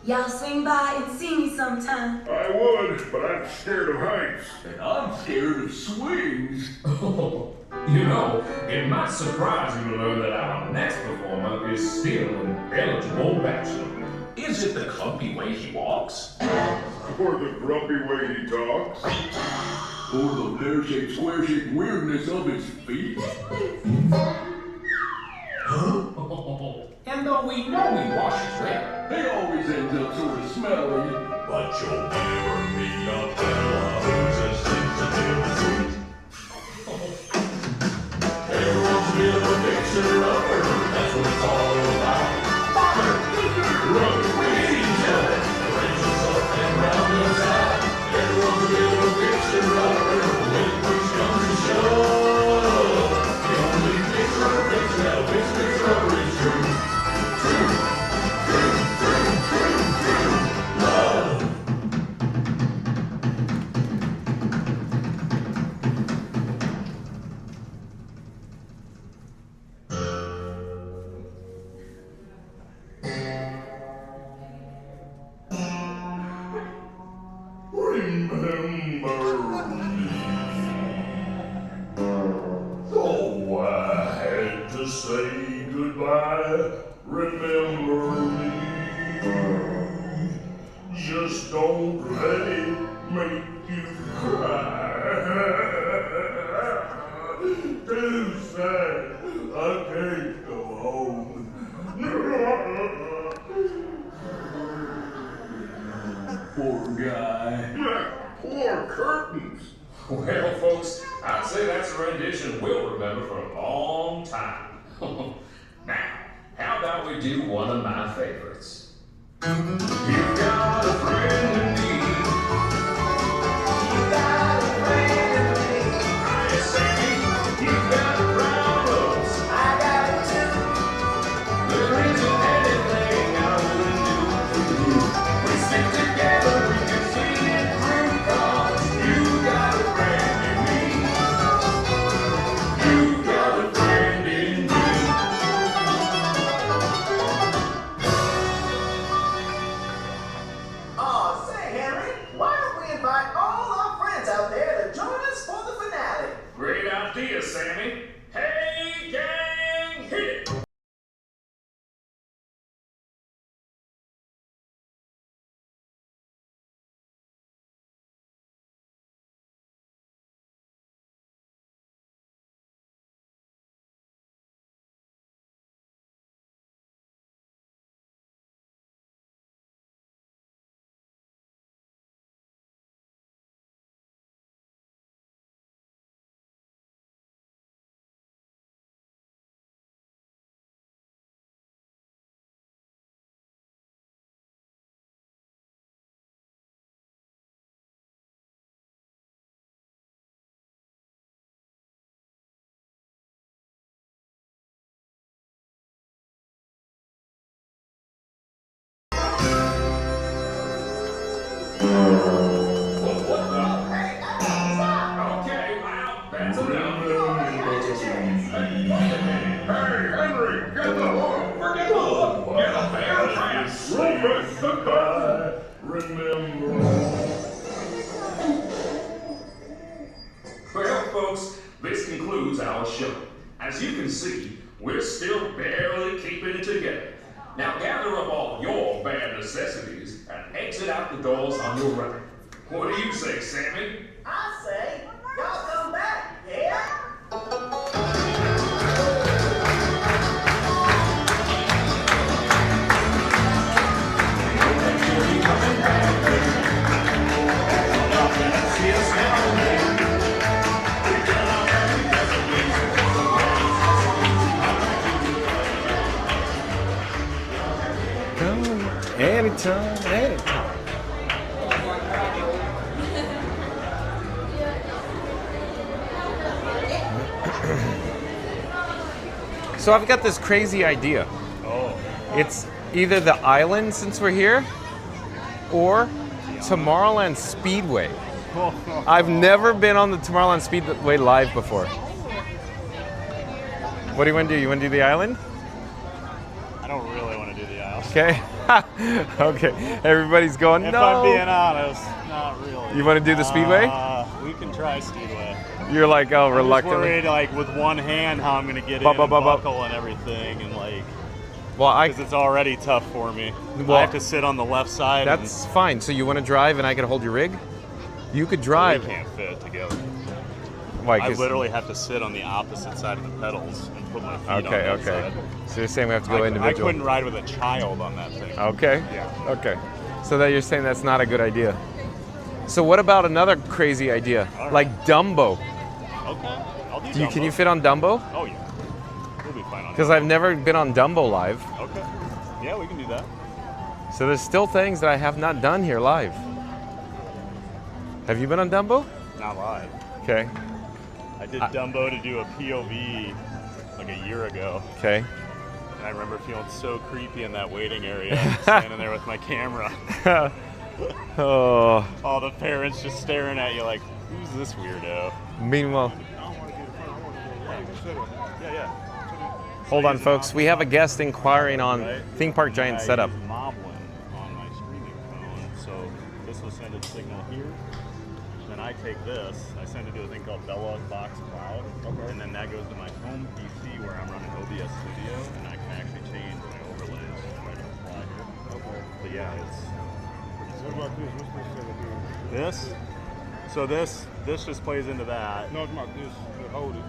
Y'all swing by and see me sometime. I would, but I'm scared of heights. And I'm scared of swings. You know, it might surprise you to learn that our next performer is still an eligible bachelor. Is it the clumpy way he walks? Or the grumpy way he talks? Or the pear-shaped, square-shaped weirdness of his feet? And though we know he washes well, He always ends up sort of smelly. but you'll never meet a fella who's as sensitive as sweet. Everyone's been a fixer-upper, that's what it's all about. Father, run, read each other, raise us up and round us out. Everyone's been a fixer-upper, when push comes to shove. The only fixer-upper that'll fix fixer-upper is true. Love. Remember me. Oh, I had to say goodbye. Remember me. Just don't let it make you cry. Too sad, I can't go home. Poor guy. Poor curtains. Well, folks, I'd say that's a rendition we'll remember for a long time. Now, how about we do one of my favorites? You've got a friend in me. You've got a friend in me. Hey, Sammy, you've got a brown rose. I got it too. There isn't anything I wouldn't do for you. We stick together, we can see it through, 'cause you got a friend in me. You got a friend in me. Aw, say, Henry, why don't we invite all our friends out there to join us for the finale? Great idea, Sammy. Hey, gang, hit it! Okay, well, that's enough. Hey, Henry, get the hook. Forget the hook. Get a fair trap. Rufus, the curtain. Remember. Well, folks, this concludes our show. As you can see, we're still barely keeping it together. Now gather up all your bad necessities and exit out the doors on your right. What do you say, Sammy? I say, y'all come back, yeah? Anytime, anytime. So I've got this crazy idea. Oh. It's either the island since we're here, or Tomorrowland Speedway. I've never been on the Tomorrowland Speedway live before. What do you want to do? You want to do the island? I don't really want to do the aisle. Okay. Okay. Everybody's going, If no. I'm being honest, not really. You want to do the Speedway? We can try Speedway. You're like, oh, I'm reluctantly. just worried, like, with one hand, how I'm going to get Bup, in and bup, bup, bup. buckle and everything, and, like, Well, because it's already tough for me. Well, I have to sit on the left side. That's fine. So you want to drive and I can hold your rig? You could drive. We can't fit together. Why, I literally have to sit on the opposite side of the pedals and put my feet on Okay, that okay. side. So you're saying we have to go individual? I couldn't ride with a child on that thing. Okay. Yeah. Okay. So that you're saying that's not a good idea. So what about another crazy idea, like Dumbo? Okay. I'll do Can you Dumbo. fit on Dumbo? Oh yeah. We'll be fine on Because I've never been on Dumbo live. Okay. Yeah, we can do that. So there's still things that I have not done here live. Have you been on Dumbo? Not live. Okay. I did Dumbo to do a POV like a year ago. Okay. And I remember feeling so creepy in that waiting area, standing there with my camera. Oh. All the parents just staring at you like, who's this weirdo? Meanwhile, Yeah. hold on, folks. We have a guest inquiring on Theme Park Giant I setup. use Moblin on my streaming phone, so this will send its signal here. Then I take this, I send it to a thing called Bella Box Cloud, and then that goes to my home PC where I'm running OBS Studio, and I can actually change my overlays right on the fly here. But yeah, it's. What about this? What's this thing do? This? So this just plays into that. No, it's about this. Hold it.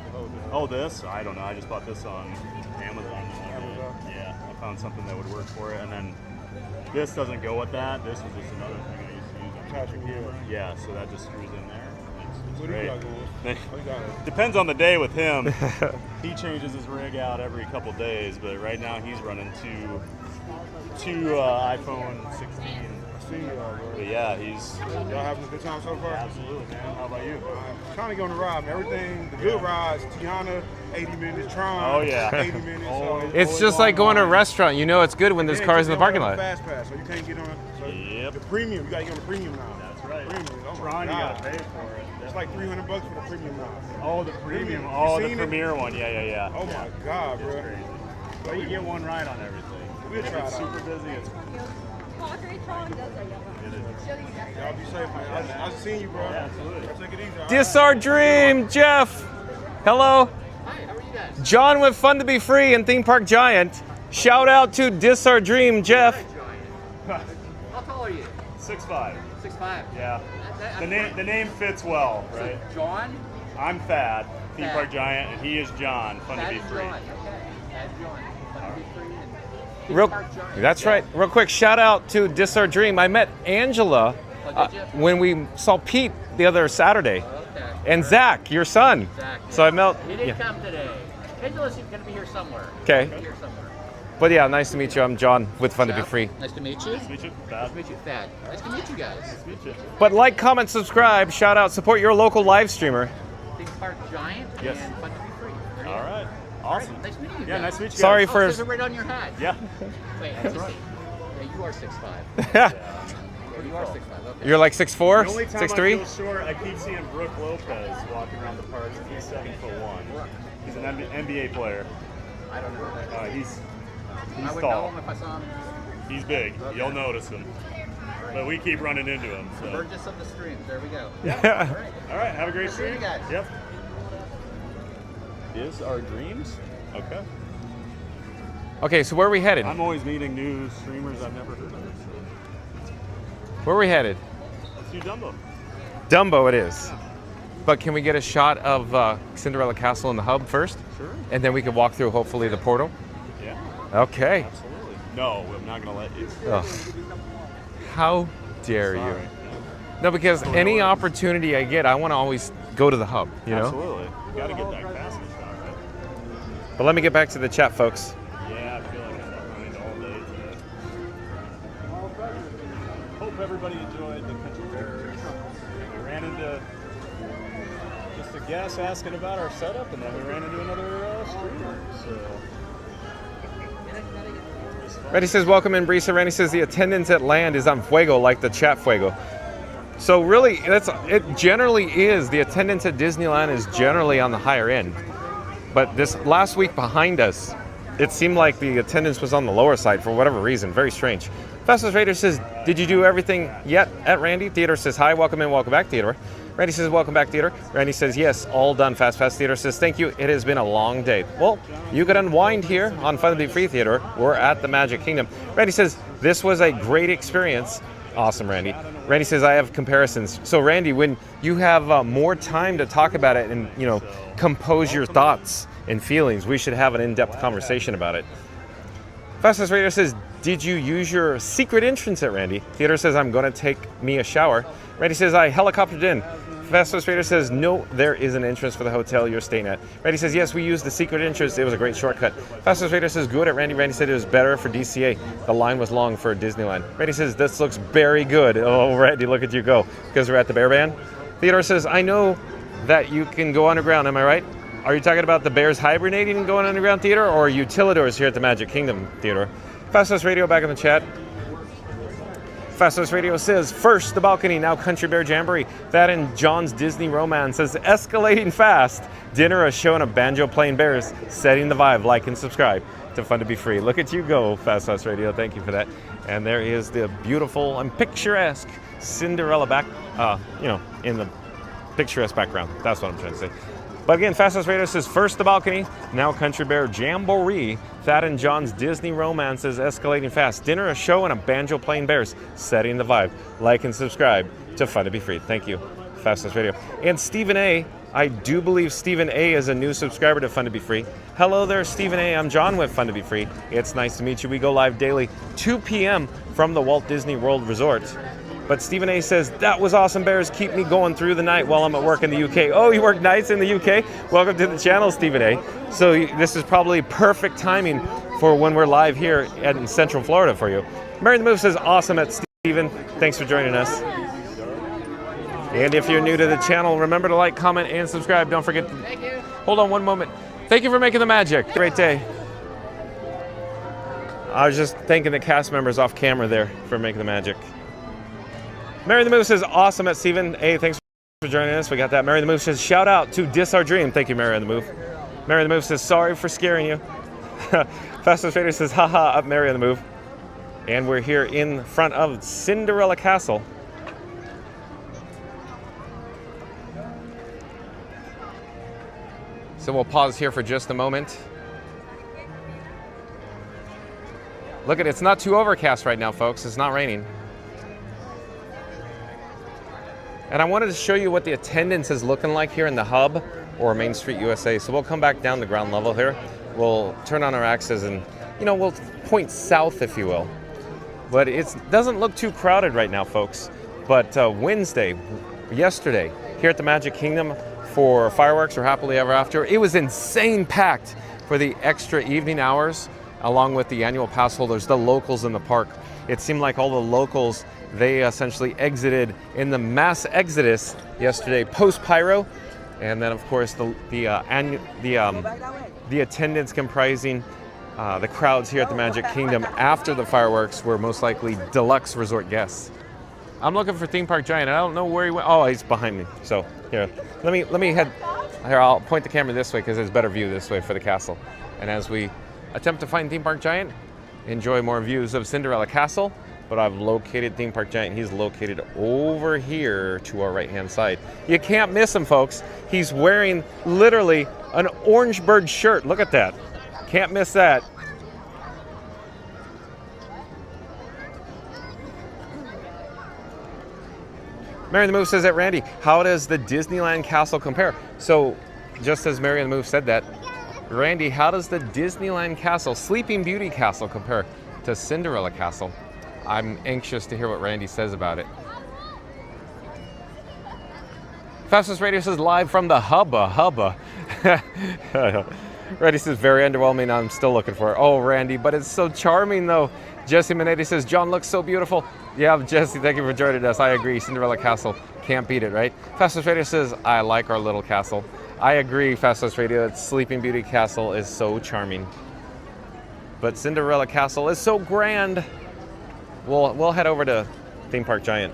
Oh, this? I don't know. I just bought this on Amazon. Yeah, I found something that would work for it. And then this doesn't go with that. This is just another thing I used to use on my computer. Yeah, so that just screws in there. It's What do you great. got going? Depends on the day with him. He changes his rig out every couple days, but right now he's running two iPhone 16. But yeah, Y'all having a good time so far? Absolutely, man. How about you? Trying to get on the ride, man. Everything, the good rides, Tiana, 80 minutes, Tron, Oh, yeah. 80 minutes. So It's just like going to a restaurant. You know it's good when there's Yeah, cars in the just parking don't lot. have a Fast pass, so you can't get on it. So the premium, you gotta get on the premium now. That's right. Premium, oh my Tron, you God. gotta pay for it. It's like $300 for the premium now. Oh, the premium. You Oh, the seen it? premier one. Yeah. Oh my God, It's bro. crazy. But you get one ride on everything. We'll If try it's it out. super busy, it's Y'all be safe, man. I seen you, bro. Yeah, absolutely. Take it easy. This our dream, Jeff. Hello. Hi, how are you guys? John with Fun to Be Free and Theme Park Giant. Shout out to Dis Our Dream, Jeff. How tall are you? 6'5". 6'5". Yeah. The name fits well, right? John? I'm Thad, Theme Thad. Park Giant, and he is John, Fun to Be Free. John. Okay. Thad John. Fun to be free. And Real, Park Giant. that's right. Real quick, shout out to Dis Our Dream. I met Angela when we saw Pete the other Saturday, and Zach, your son. Zach, So I met. He didn't Yeah. come today. Angela's going to be here somewhere. Okay. Be here somewhere. But yeah, nice to meet you. I'm John with Fun to Be Free. Nice to meet you. Nice to meet you, Thad. Nice to meet you, Thad. Nice to meet you guys. Nice to meet you. But like, comment, subscribe, shout out, support your local live streamer. Theme Park Giant Yes. and Fun to be free. There you All go. right. All right, Awesome. nice meeting you. Yeah, guys. nice to meet you. Sorry guys. for- Oh, it says it right on your hat. Yeah. Wait, That's let me right. see. Yeah, you are 6'5". Yeah. You are 6'5". Okay. You're like 6'4", The only time 6'3"? I feel short, I keep seeing Brooke Lopez walking around the parks, and he's 7'1". He's an NBA player. I don't know. He's I would tall. know him if I saw him. He's big. Okay. You'll notice him. But we keep running into him. So. Burgess of the streams. There we go. Yeah. All right. All right. Have a great Good seeing stream. you guys. Yep. Is our dreams? Okay. Okay, so where are we headed? I'm always meeting new streamers I've never heard of. So. Where are we headed? Let's do Dumbo. Dumbo it is. But can we get a shot of Cinderella Castle in the hub first? Sure. And then we can walk through, hopefully, the portal? Yeah. Okay. Absolutely. No, I'm not going to let you. Ugh. How dare Sorry. you? No, because any opportunity I get, I want to always go to the hub, you know? Absolutely. You got to get that castle shot, right? But let me get back to the chat, folks. Yeah, I feel like I'm behind all day today. Hope everybody enjoyed the country fairs. We ran into just a guest asking about our setup, and then we ran into another streamer. So. Randy says, welcome in, Brisa. Randy says, the attendance at land is on fuego, like the chat fuego. So really, it generally is. The attendance at Disneyland is generally on the higher end. But this last week behind us, it seemed like the attendance was on the lower side for whatever reason. Very strange. Fastest Raider says, did you do everything yet at Randy? Theodore says, hi, welcome in, welcome back, Theodore. Randy says, welcome back, theater. Randy says, yes, all done. Fast Pass Theater says, thank you. It has been a long day. Well, you could unwind here on Fun to Be Free Theater. We're at the Magic Kingdom. Randy says, this was a great experience. Awesome, Randy. Randy says, I have comparisons. So, Randy, when you have more time to talk about it and, you know, compose your thoughts and feelings, we should have an in-depth conversation about it. Fastest Radio says, did you use your secret entrance at Randy? Theater says, I'm going to take me a shower. Randy says, I helicoptered in. Fastest Radio says, no, there is an entrance for the hotel you're staying at. Randy says, yes, we used the secret entrance. It was a great shortcut. Fastest Radio says, good at Randy. Randy said it was better for DCA. The line was long for Disneyland. Randy says, this looks very good. Oh, Randy, look at you go. Because we're at the Bear Band. Theodore says, I know that you can go underground. Am I right? Are you talking about the bears hibernating and going underground, Theodore, or utilidors here at the Magic Kingdom, Theodore? Fastest Radio back in the chat. Fastest Radio says, first the balcony, now Country Bear Jamboree. That and John's Disney Romance says, escalating fast. Dinner, a show, and a banjo playing bears. Setting the vibe. Like and subscribe to Fun to Be Free. Look at you go, Fast Radio. Thank you for that. And there is the beautiful and picturesque Cinderella back, in the picturesque background. That's what I'm trying to say. But again, Fastest Radio says, first the balcony, now Country Bear Jamboree. Thad and John's Disney Romance is escalating fast. Dinner, a show, and a banjo playing bears. Setting the vibe. Like and subscribe to Fun to Be Free. Thank you, Fastest Radio. And Stephen A. I do believe Stephen A. is a new subscriber to Fun to Be Free. Hello there, Stephen A. I'm John with Fun to Be Free. It's nice to meet you. We go live daily, 2 p.m. from the Walt Disney World Resort. But Stephen A. says, that was awesome, Bears. Keep me going through the night while I'm at work in the UK. Oh, you work nights in the UK? Welcome to the channel, Stephen A. So this is probably perfect timing for when we're live here in Central Florida for you. Mary the Move says, awesome at Stephen. Thanks for joining us. And if you're new to the channel, remember to like, comment, and subscribe. Don't forget to... Thank you. Hold on one moment. Thank you for making the magic. Great day. I was just thanking the cast members off camera there for making the magic. Mary the Move says, awesome at Stephen. Hey, thanks for joining us. We got that. Mary the Move says, shout out to Dis Our Dream. Thank you, Mary the Move. Mary the Move says, sorry for scaring you. Fastest Fader says, haha, up Mary the Move. And we're here in front of Cinderella Castle. So we'll pause here for just a moment. Look at it, it's not too overcast right now, folks. It's not raining. And I wanted to show you what the attendance is looking like here in the hub or Main Street USA. So we'll come back down the ground level here. We'll turn on our axes and, we'll point south, if you will. But it doesn't look too crowded right now, folks. But yesterday, here at the Magic Kingdom for fireworks or Happily Ever After, it was insane packed for the extra evening hours, along with the annual pass holders, the locals in the park. It seemed like all the locals, they essentially exited in the mass exodus yesterday post-pyro, and then of course the attendance comprising the crowds here at the Magic Kingdom after the fireworks were most likely deluxe resort guests. I'm looking for Theme Park Giant. I don't know where he went. Oh, he's behind me. So here, let me head. Here, I'll point the camera this way because there's a better view this way for the castle. And as we attempt to find Theme Park Giant, enjoy more views of Cinderella Castle. But I've located Theme Park Giant. He's located over here to our right-hand side. You can't miss him, folks. He's wearing literally an orange bird shirt. Look at that. Can't miss that. Mary the Move says that, Randy, how does the Disneyland Castle compare? So, just as Mary the Move said that, Randy, how does the Disneyland Castle, Sleeping Beauty Castle, compare to Cinderella Castle? I'm anxious to hear what Randy says about it. Fastest Radio says, live from the hubba. Randy says, very underwhelming. I'm still looking for it. Oh, Randy, but it's so charming, though. Jesse Minetti says, John looks so beautiful. Yeah, Jesse, thank you for joining us. I agree. Cinderella Castle. Can't beat it, right? Fastest Radio says, I like our little castle. I agree, Fastest Radio. Sleeping Beauty Castle is so charming. But Cinderella Castle is so grand. We'll head over to Theme Park Giant.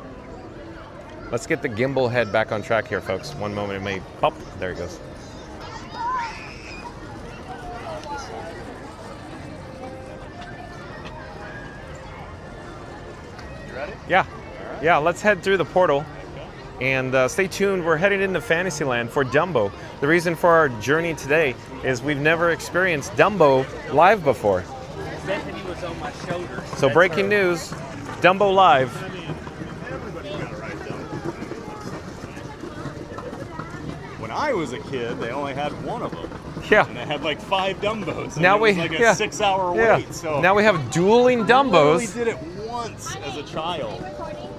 Let's get the gimbal head back on track here, folks. One moment, it may pop. There it goes. You ready? Yeah. Yeah, let's head through the portal. And stay tuned, we're headed into Fantasyland for Dumbo. The reason for our journey today is we've never experienced Dumbo live before. Bethany was on my shoulder. So breaking news, Dumbo live. When I was a kid, they only had one of them. Yeah. And they had like 5 Dumbos. And Now it was we like a yeah. 6-hour Yeah. wait. So now we have dueling Dumbos. We only did it once as a child,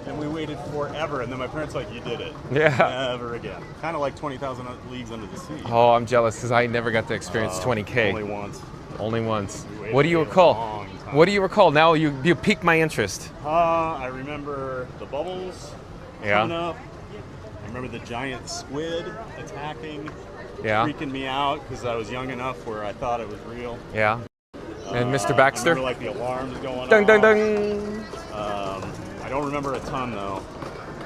and we waited forever. And then my parents were like, "You did it, Yeah. never again." Kind of like 20,000 Leagues Under the Sea. Oh, I'm jealous because I never got to experience 20K. Only once. Only once. waited What do you a recall? long time. What do you recall? Now you piqued my interest. I remember the bubbles Yeah. coming up. I remember the giant squid attacking, Yeah. freaking me out because I was young enough where I thought it was real. Yeah. And Mr. Baxter? I remember like the alarms going Dun, off. dun, dun. I don't remember a ton though.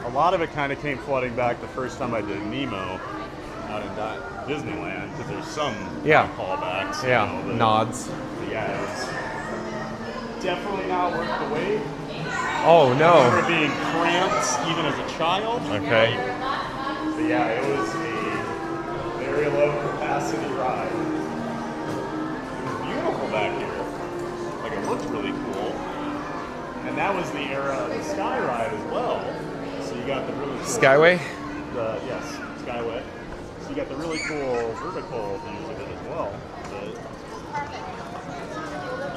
A lot of it kind of came flooding back the first time I did Nemo out in Disneyland because there's some Yeah. callbacks. you Yeah. know, Nods. Yeah, it was definitely not worth the wait. Oh no. I remember being cramped even as a child. Okay. But yeah, it was a very low capacity ride. It was beautiful back here. Like it looked really cool. And that was the era of the Sky Ride as well. So you got the really cool Skyway? Yes, Skyway. So you got the really cool vertical views of it as well. But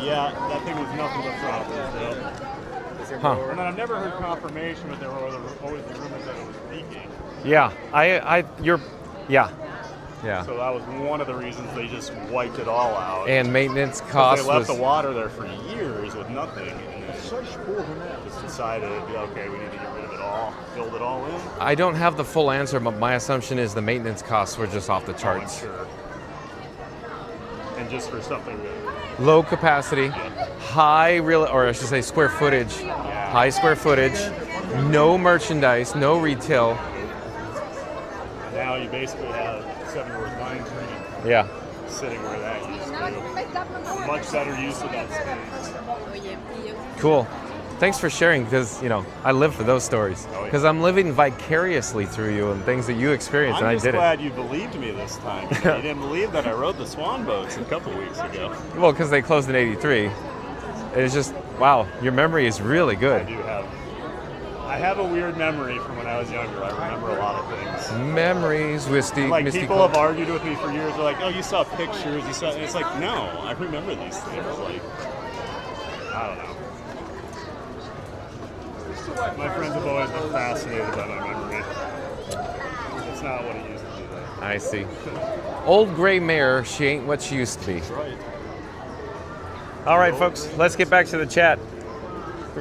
yeah, that thing was nothing but problems. Huh. And I've never heard confirmation, but there were always the rumors that it was leaking. Yeah. Yeah. Yeah. So that was one of the reasons they just wiped it all out. And maintenance 'Cause costs they left was the water there for years with nothing, and then just decided, okay, we need to get rid of it all, build it all in. I don't have the full answer, but my assumption is the maintenance costs were just off the charts. Oh, I'm sure. And just for something that Low capacity, high real, or I should say square footage, high square footage, no merchandise, no retail. now you basically have 7 Wars Mine Train Yeah. sitting where that used to. Much better use of that space. Cool. Thanks for sharing because, I live for those stories. Oh, yeah. Because I'm living vicariously through you and things that you experienced, and I I'm just did glad you believed me this time. You didn't believe that I rode the swan boats a couple weeks ago. it. Well, because they closed in '83. It's just, wow, your memory is really good. I have a weird memory from when I was younger. I remember a lot of things. Memories, Like people have argued with me for years. They're like, "Oh, you saw pictures. You saw." And it's like, no, I remember these things. Like, I don't know. My friends have always been fascinated by my memory. It's not what it used to be, though. I see. Old gray mare, she ain't what she used to be. That's right. All right, folks, let's get back to the chat.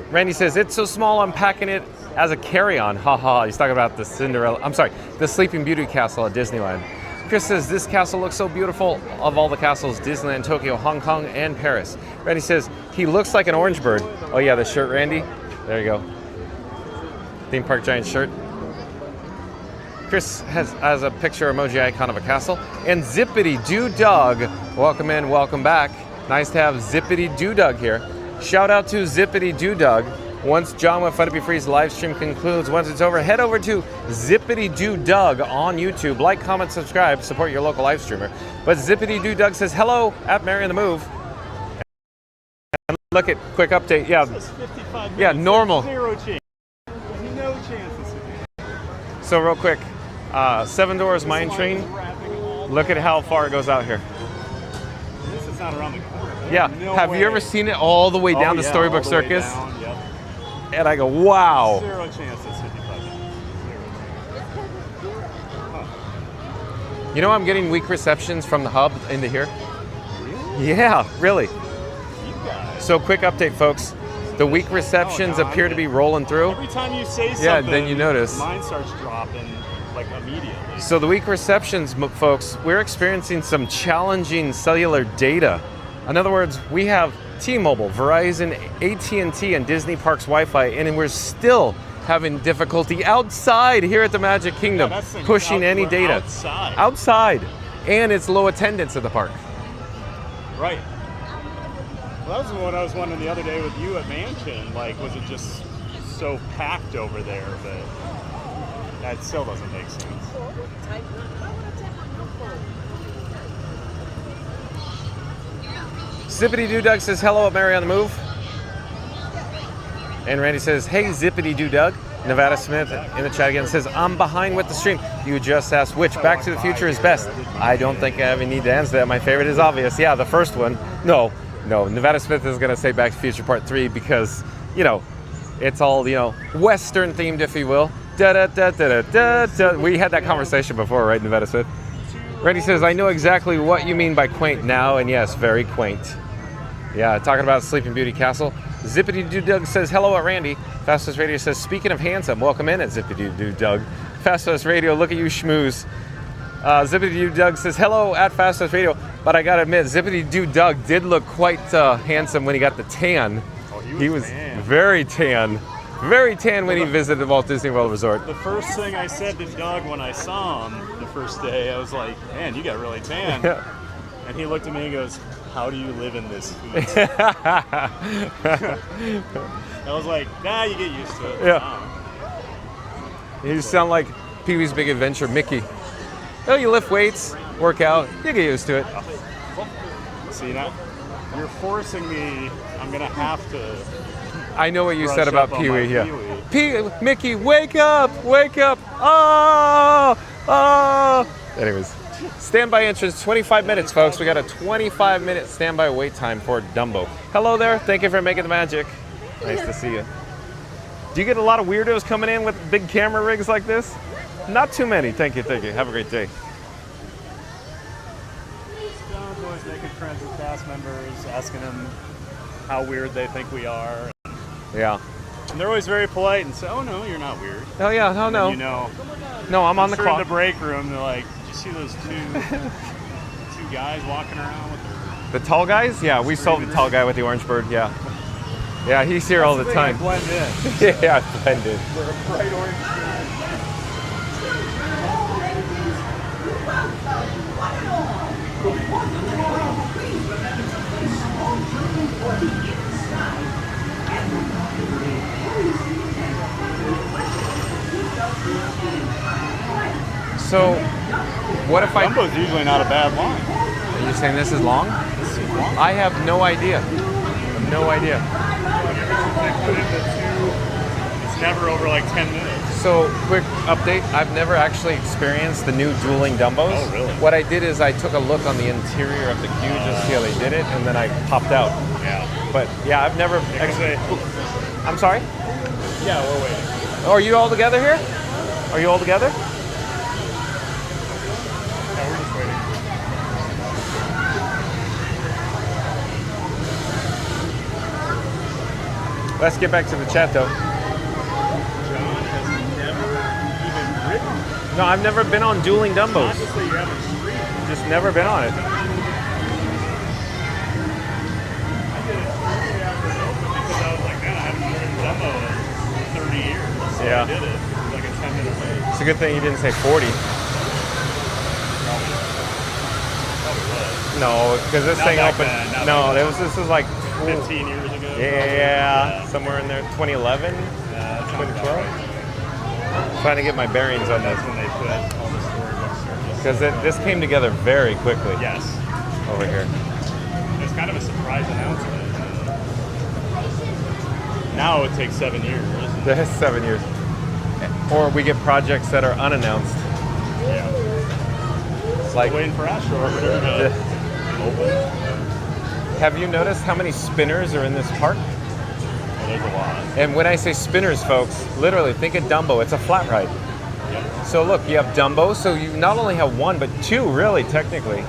Randy says, it's so small, I'm packing it as a carry-on. Haha, he's talking about the the Sleeping Beauty castle at Disneyland. Chris says, this castle looks so beautiful. Of all the castles, Disneyland, Tokyo, Hong Kong, and Paris. Randy says, he looks like an orange bird. Oh yeah, the shirt, Randy. There you go. Theme park giant shirt. Chris has a picture emoji icon of a castle. And Zippity Doo Dog. Welcome in, welcome back. Nice to have Zippity Doo Dog here. Shout out to Zippity Doo Dog. Once John with Fun to Be Free's live stream concludes, once it's over, head over to Zippity Doo Dog on YouTube. Like, comment, subscribe, support your local live streamer. But Zippity Doo Dog says, hello at Mary on the Move. And look at quick update. Yeah, 55 minutes. yeah, normal. Zero chance. No chances. So real quick, Seven Doors Mine Train. Look at how far it goes out here. This is not around the corner. Yeah. No Have way. you ever seen it all the way down to yeah, Storybook all the way Circus? down, yep. And I go, wow. Zero chance it's 55 minutes. You know, I'm getting weak receptions from the hub into here. Really? Yeah, really. So quick update, folks. The weak receptions appear to be rolling through. Every time you say something, yeah, then you notice. Mine starts dropping like immediately. So the weak receptions, folks, we're experiencing some challenging cellular data. In other words, we have T-Mobile, Verizon, AT&T, and Disney Parks Wi-Fi, and we're still having difficulty outside here at the Magic Kingdom, pushing any data. Outside. And it's low attendance at the park. Right. Well, that was what I was wondering the other day with you at Mansion. Like, was it just so packed over there? But That still doesn't make sense. Zippity Doo Doug says hello at Mary on the Move. And Randy says, hey Zippity Doo Doug. Nevada Smith in the chat again says, I'm behind with the stream. You just asked which Back to the Future is best. I don't think I even need to answer that. My favorite is obvious. Yeah, the first one. No. Nevada Smith is going to say Back to the Future Part 3 because, you know, it's all, you know, Western themed, if you will. Da da da da da da. We had that conversation before, right, Nevada Smith? Randy says, I know exactly what you mean by quaint now, and yes, very quaint. Yeah, talking about Sleeping Beauty Castle. Zippity Doo Doug says, hello at Randy. Fastest Radio says, speaking of handsome, welcome in at Zippity Doo Doug. Fastest Radio, look at you schmooze. Zippity Doo Doug says, hello at Fastest Radio. But I gotta admit, Zippity Doo Doug did look quite handsome when he got the tan. Oh, he was very tan. Very tan when he visited the Walt Disney World Resort. The first thing I said to Doug when I saw him the first day, I was like, man, you got really tan. And he looked at me and goes, how do you live in this heat? I was like, nah, you get used to it. Yeah. You sound like Pee-wee's Big Adventure Mickey. Oh, you lift weights, work out, you get used to it. See, now you're forcing me. I'm going to have to. I know what you said about Pee-wee, yeah. Pee-wee. Mickey, wake up, wake up. Oh, oh. Anyways, standby entrance, 25 minutes, folks. We got a 25-minute standby wait time for Dumbo. Hello there. Thank you for making the magic. Nice to see you. Do you get a lot of weirdos coming in with big camera rigs like this? Not too many. Thank you, thank you. Have a great day. John's always making friends with cast members, asking them how weird they think we are. Yeah. And they're always very polite and say, oh no, you're not weird. Oh yeah, no, no. You know. No, I'm on the clock. In the break room, they're like, did you see those two guys walking around with their... The tall guys? Yeah, we saw the tall guy with the orange bird, yeah. Yeah, he's here all the time. I blend in. Yeah, I blend in. We're a bright orange shirt. So, what if Dumbo's usually not a bad line. Are you saying this is long? This is long? I have no idea. No idea. It's never over like 10 minutes. So, quick update. I've never actually experienced the new dueling Dumbos. Oh, really? What I did is I took a look on the interior of the queue just to see how they did it, and then I popped out. Yeah. But yeah, I've never. I'm sorry? Yeah, we're waiting. Oh, are you all together here? Are you all together? Yeah, we're just waiting. Let's get back to the chat though. John has never even ridden. No, I've never been on dueling Dumbos. Not just that you haven't streamed. Just never been on it. I did it shortly after it opened because I was like, man, I haven't ridden Dumbo in 30 years. So Yeah. I did it. It was like a 10-minute wait. It's a good thing you didn't say 40. No, because this Not thing back opened. then, not No, back this was like 15 years ago. Yeah, somewhere in there. 2011, Yeah, that sounds 2012. about right. Trying to get my bearings on That's this when they put all the storybook searches. because this came together very quickly. Yes. Over here. It's kind of a surprise announcement. Now it takes 7 years. That's 7 years. Or we get projects that are unannounced. Yeah. Like waiting for Astro over here to open. Have you noticed how many spinners are in this park? Oh, there's a lot. And when I say spinners, folks, literally think of Dumbo. It's a flat ride. Yep. So look, you have Dumbo. So you not only have one, but two, really, technically.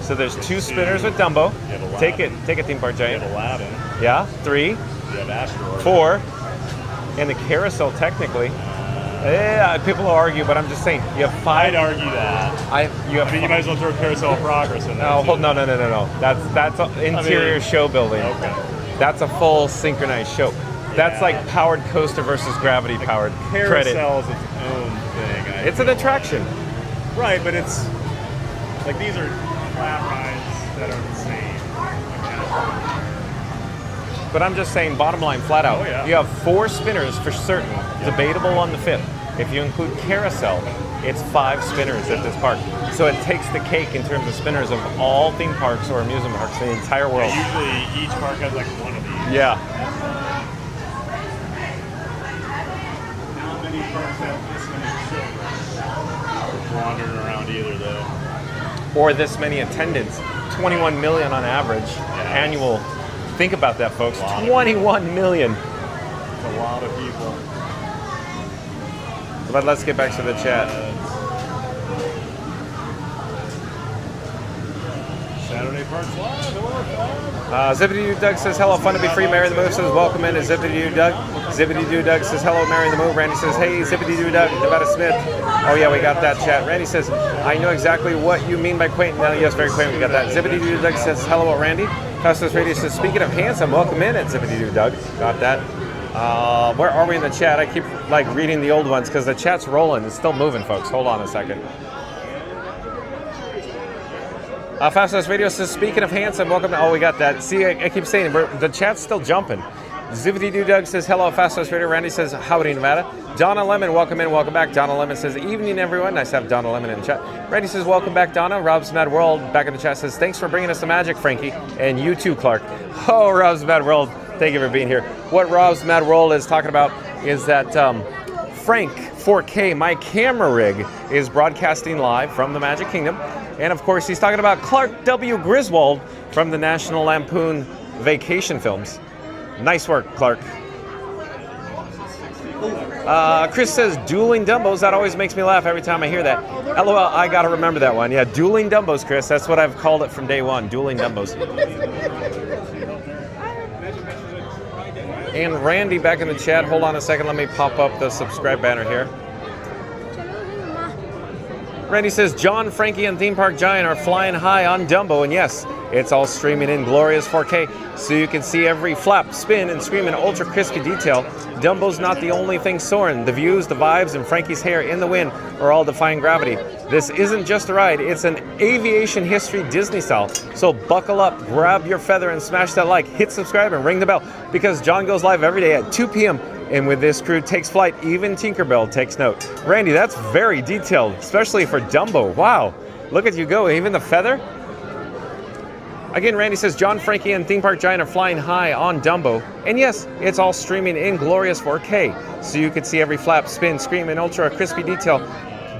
So there's two spinners with Dumbo. You have Take Aladdin. it, Theme Park You Giant. have Aladdin. Yeah, 3, You have Astro. 4, and the carousel technically. Yeah, people will argue, but I'm just saying you have 5. I'd argue that. You have. I mean, you might as well throw Carousel of Progress in there. No, too. no. That's an interior show building. Okay. That's a full synchronized show. That's like powered coaster versus gravity powered. Credit. Carousel is its own thing. It's an attraction. Right, but it's like these are flat rides that are the same. But I'm just saying, bottom line, flat out. Oh, yeah. You have 4 spinners for certain. Debatable on the 5th. If you include carousel, it's 5 spinners at this park. So it takes the cake in terms of spinners of all theme parks or amusement parks in the entire world. Usually each park has like one of these. Yeah. How many parks have this many children wandering around either, though? Or this many attendants. 21 million on average annual. Think about that, folks. 21 million. It's a lot of people. But let's get back to the chat. Saturday Parks Live. Hello, Zippity-Doo Doug says hello, fun to be free. Mary the Move says welcome in. Zippity-Doo Doug. Zippity-Doo Doug says hello, Mary the Move. Randy says hey, Zippity-Doo Doug. Nevada Smith. Oh yeah, we got that chat. Randy says I know exactly what you mean by quaint. No, yes, very quaint. We got that. Zippity-Doo Doug says hello, Randy. Fastest Radio says speaking of handsome, welcome in at Zippity-Doo Doug. Got that. Where are we in the chat? I keep like reading the old ones because the chat's rolling. It's still moving, folks. Hold on a second. Fastest Radio says, speaking of handsome, welcome to... Oh, we got that. See, I keep saying, the chat's still jumping. Zippity-Doo Doug says, hello, Fastest Radio. Randy says, howdy, Nevada. Donna Lemon, welcome in, welcome back. Donna Lemon says, evening, everyone. Nice to have Donna Lemon in the chat. Randy says, welcome back, Donna. Rob's Mad World, back in the chat, says, thanks for bringing us the magic, Frankie. And you too, Clark. Oh, Rob's Mad World, thank you for being here. What Rob's Mad World is talking about is that Frank 4K, my camera rig, is broadcasting live from the Magic Kingdom. And of course, he's talking about Clark W. Griswold from the National Lampoon Vacation Films. Nice work, Clark. Chris says, dueling Dumbos. That always makes me laugh every time I hear that. LOL, I gotta remember that one. Yeah, dueling Dumbos, Chris. That's what I've called it from day one, dueling Dumbos. And Randy back in the chat. Hold on a second. Let me pop up the subscribe banner here. Randy says, John, Frankie, and Theme Park Giant are flying high on Dumbo. And yes, it's all streaming in glorious 4K, so you can see every flap, spin, and scream in ultra crispy detail. Dumbo's not the only thing soaring. The views, the vibes, and Frankie's hair in the wind are all defying gravity. This isn't just a ride, it's an aviation history Disney style. So buckle up, grab your feather, and smash that like, hit subscribe, and ring the bell, because John goes live every day at 2 p.m. And with this crew takes flight, even Tinkerbell takes note. Randy, that's very detailed, especially for Dumbo. Wow, look at you go, even the feather? Again, Randy says, John, Frankie, and Theme Park Giant are flying high on Dumbo. And yes, it's all streaming in glorious 4K, so you can see every flap, spin, scream, and ultra crispy detail.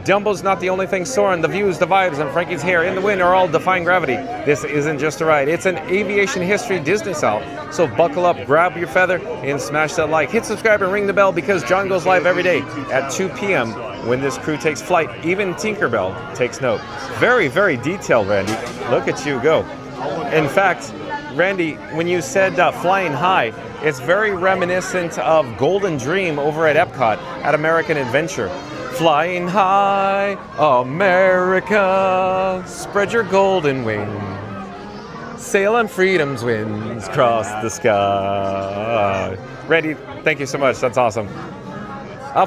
Dumbo's not the only thing soaring. The views, the vibes, and Frankie's hair in the wind are all defying gravity. This isn't just a ride. It's an aviation history Disney style. So buckle up, grab your feather, and smash that like. Hit subscribe and ring the bell, because John goes live every day at 2 p.m. when this crew takes flight. Even Tinkerbell takes note. Very, very detailed, Randy. Look at you go. In fact, Randy, when you said flying high, it's very reminiscent of Golden Dream over at Epcot at American Adventure. Flying high, America, spread your golden wings, sail on freedom's winds, cross the sky. Randy, thank you so much. That's awesome.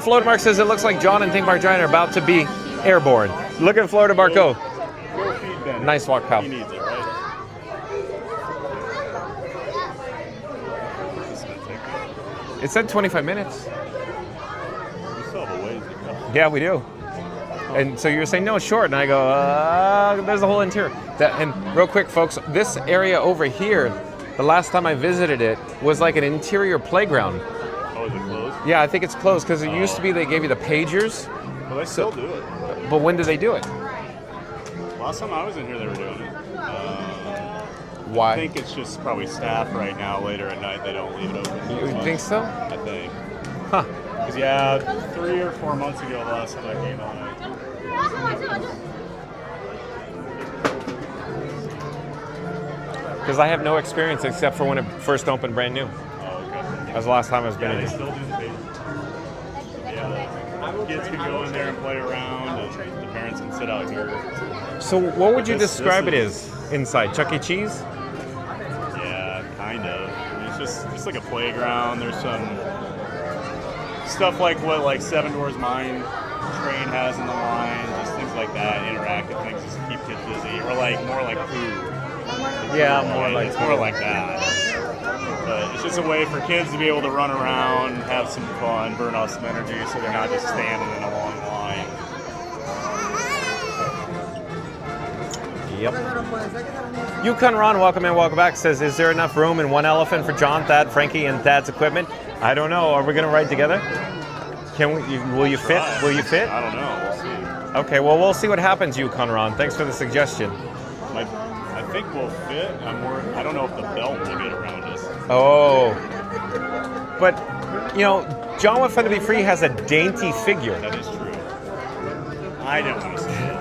Florida Mark says, it looks like John and Theme Park Giant are about to be airborne. Look at Florida Mark go. Nice walk, pal. He needs it, right? It said 25 minutes. We still have a ways to go. Yeah, we do. And so you were saying, no, it's short. And I go, there's the whole interior. And real quick, folks, this area over here, the last time I visited it, was like an interior playground. Oh, is it closed? Yeah, I think it's closed because it used to be they gave you the pagers. Well, they still do it. But when did they do it? Last time I was in here, they were doing it. Why? I think it's just probably staff right now. Later at night, they don't leave it open. You think so? I think. Huh. Because, yeah, 3 or 4 months ago, the last time I came on it. Because I have no experience except for when it first opened brand new. Oh, okay. That was the last time I was been in they here. still do the pages. Yeah, kids can go in there and play around, and the parents can sit out here. So what would you describe it as inside? Chuck E. Cheese? Yeah, kind of. I mean, it's just like a playground. There's some stuff like what Seven Dwarfs Mine Train has in the line, just things like that, interactive things just to keep kids busy, or more like food. Yeah, more like it's more like that. But it's just a way for kids to be able to run around, have some fun, burn off some energy, so they're not just standing in a long line. Yep. Yukon Ron, welcome in, welcome back. Says, is there enough room in one elephant for John, Thad, Frankie, and Thad's equipment? I don't know. Are we going to ride together? Can we? Will you fit? Will you fit? I don't know. We'll see. Okay, well, we'll see what happens, Yukon Ron. Thanks for the suggestion. I think we'll fit. I don't know if the belt will get around us. Oh. But, you know, John with Fun to Be Free has a dainty figure. That is true. I don't want to say it.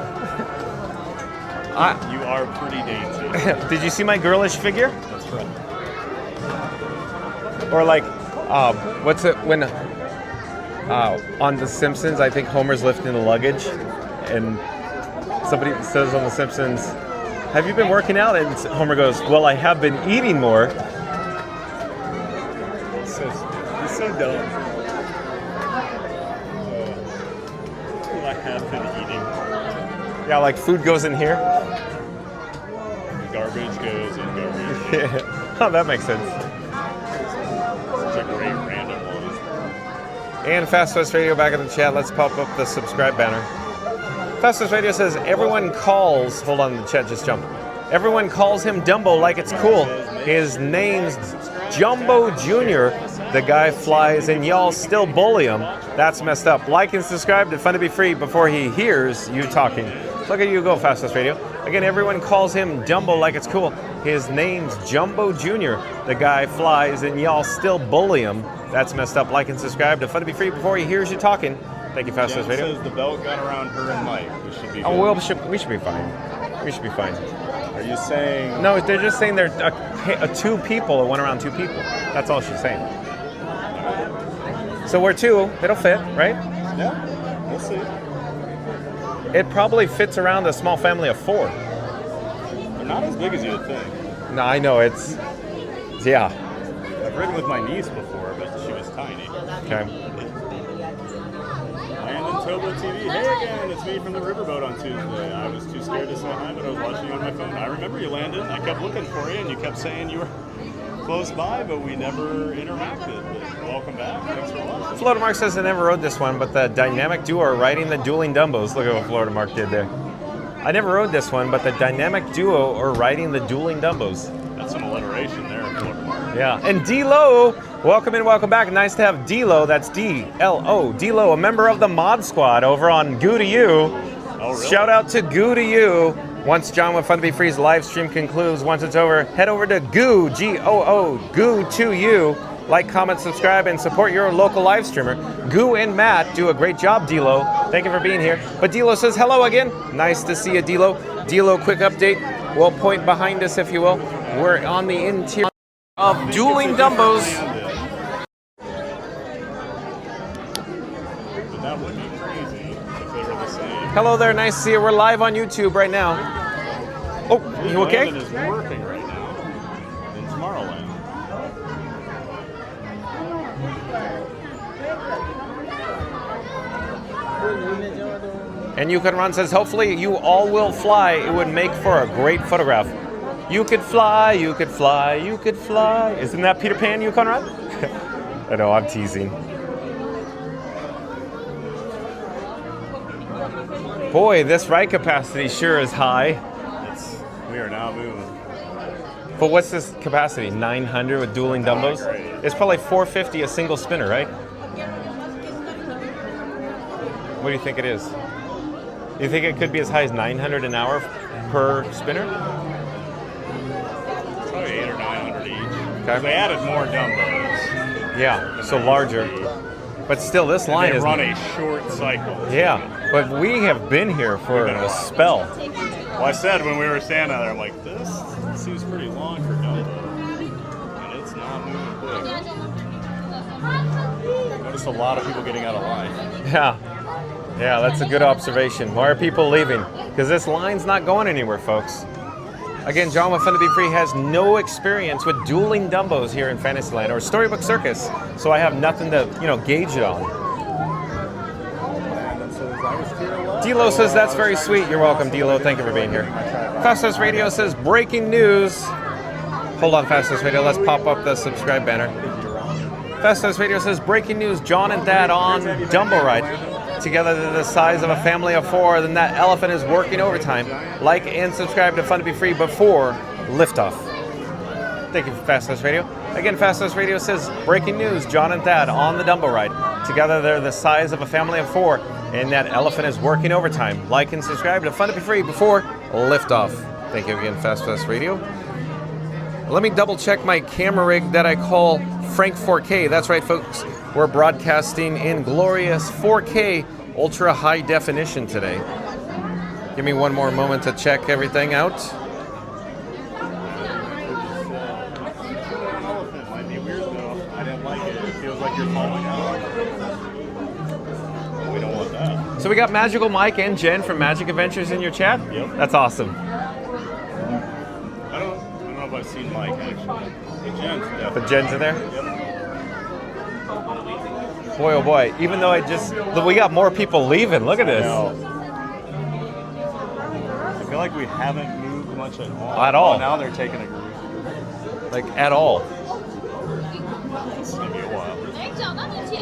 You are pretty dainty. Did you see my girlish figure? That's right. Or like, what's it when on The Simpsons? I think Homer's lifting the luggage, and somebody says on The Simpsons, "Have you been working out?" And Homer goes, "Well, I have been eating more." He's so dumb. I have been eating. Yeah, like food goes in here. Garbage goes in garbage. Yeah. Oh, that makes sense. Such a great random one. And Fast West Radio back in the chat. Let's pop up the subscribe banner. Fast West Radio says, everyone calls, hold on, the chat just jumped. Everyone calls him Dumbo like it's cool. His name's Jumbo Jr. The guy flies and y'all still bully him. That's messed up. Like and subscribe to Fun to Be Free before he hears you talking. Look at you go, Fast West Radio. Again, everyone calls him Dumbo like it's cool. His name's Jumbo Jr. The guy flies and y'all still bully him. That's messed up. Like and subscribe to Fun to Be Free before he hears you talking. Thank you, Fast West Radio. Says the belt got around her and Mike. We should be Oh, well, we should be fine. We should be fine. Are you saying? No, they're just saying they're two people that went around two people. That's all she's saying. So we're two. It'll fit, right? Yeah, we'll see. It probably fits around a small family of four. They're not as big as you would think. No, I know. Yeah. I've ridden with my niece before, but she was tiny. Okay. Landon Tobo TV. Hey again, it's me from the riverboat on Tuesday. I was too scared to say hi, but I was watching you on my phone. I remember you, Landon. I kept looking for you, and you kept saying you were close by, but we never interacted. But welcome back. Thanks for watching. Florida Mark says I never rode this one, but the dynamic duo are riding the dueling Dumbos. Look at what Florida Mark did there. I never rode this one, but the dynamic duo are riding the dueling Dumbos. That's some alliteration there, Florida Mark. Yeah. And D-Lo, welcome in, welcome back. Nice to have D-Lo. That's D-L-O. D-Lo, a member of the Mod Squad over on Goo to You. Oh, really? Shout out to Goo to You. Once John with Fun to Be Free's live stream concludes, once it's over, head over to Goo, G-O-O, Goo to You. Like, comment, subscribe, and support your local live streamer. Goo and Matt do a great job, D-Lo. Thank you for being here. But D-Lo says hello again. Nice to see you, D-Lo. D-Lo, quick update. We'll point behind us, if you will. We're on the interior of Dueling Dumbos. But that would be crazy if they were the same. Hello there, nice to see you. We're live on YouTube right now. Oh, you okay? Landon is working right now in Tomorrowland. And Yukon Ron says, hopefully you all will fly. It would make for a great photograph. You could fly, you could fly, you could fly. Isn't that Peter Pan, Yukon Ron? I know, I'm teasing. Boy, this ride capacity sure is high. We are now moving. But what's this capacity? 900 with dueling Dumbos? It's probably 450 a single spinner, right? What do you think it is? You think it could be as high as 900 an hour per spinner? Probably 800 or 900 each. Okay. They added more Dumbos. Yeah, so larger. But still, this line they is... run a short cycle. Yeah, but we have been here for a spell. Well, I said when we were standing there, I'm like, this seems pretty long for Dumbo. And it's not moving quick. Noticed a lot of people getting out of line. Yeah, that's a good observation. Why are people leaving? Because this line's not going anywhere, folks. Again, John with Fun to Be Free has no experience with dueling Dumbos here in Fantasyland or Storybook Circus, so I have nothing to, gauge it on. D-Lo says, that's very sweet. You're welcome, D-Lo. Thank you for being here. Festus Radio says, breaking news. Hold on, Fastest Radio. Let's pop up the subscribe banner. Fastest Radio says, breaking news, John and Dad on Dumbo Ride. Together they're the size of a family of 4. Then that elephant is working overtime. Like and subscribe to Fun to Be Free before liftoff. Thank you, Fastest Radio. Again, Fastest Radio says, breaking news, John and Dad on the Dumbo Ride. Together they're the size of a family of 4. And that elephant is working overtime. Like and subscribe to Fun to Be Free before liftoff. Thank you again, Fast Radio. Let me double check my camera rig that I call Frank 4K. That's right, folks. We're broadcasting in glorious 4K ultra high definition today. Give me one more moment to check everything out. Elephant might be weird though. I didn't like it. It feels like you're falling out. We don't want that. So we got Magical Mike and Jen from Magic Adventures in your chat? Yep. That's awesome. I don't know if I've seen Mike actually. But Jen's in there? Yep. Boy, oh boy. Even though we got more people leaving. Look at this. I feel like we haven't moved much at all. At all. Oh, now they're taking a group. Like, at all. It's going to be a while.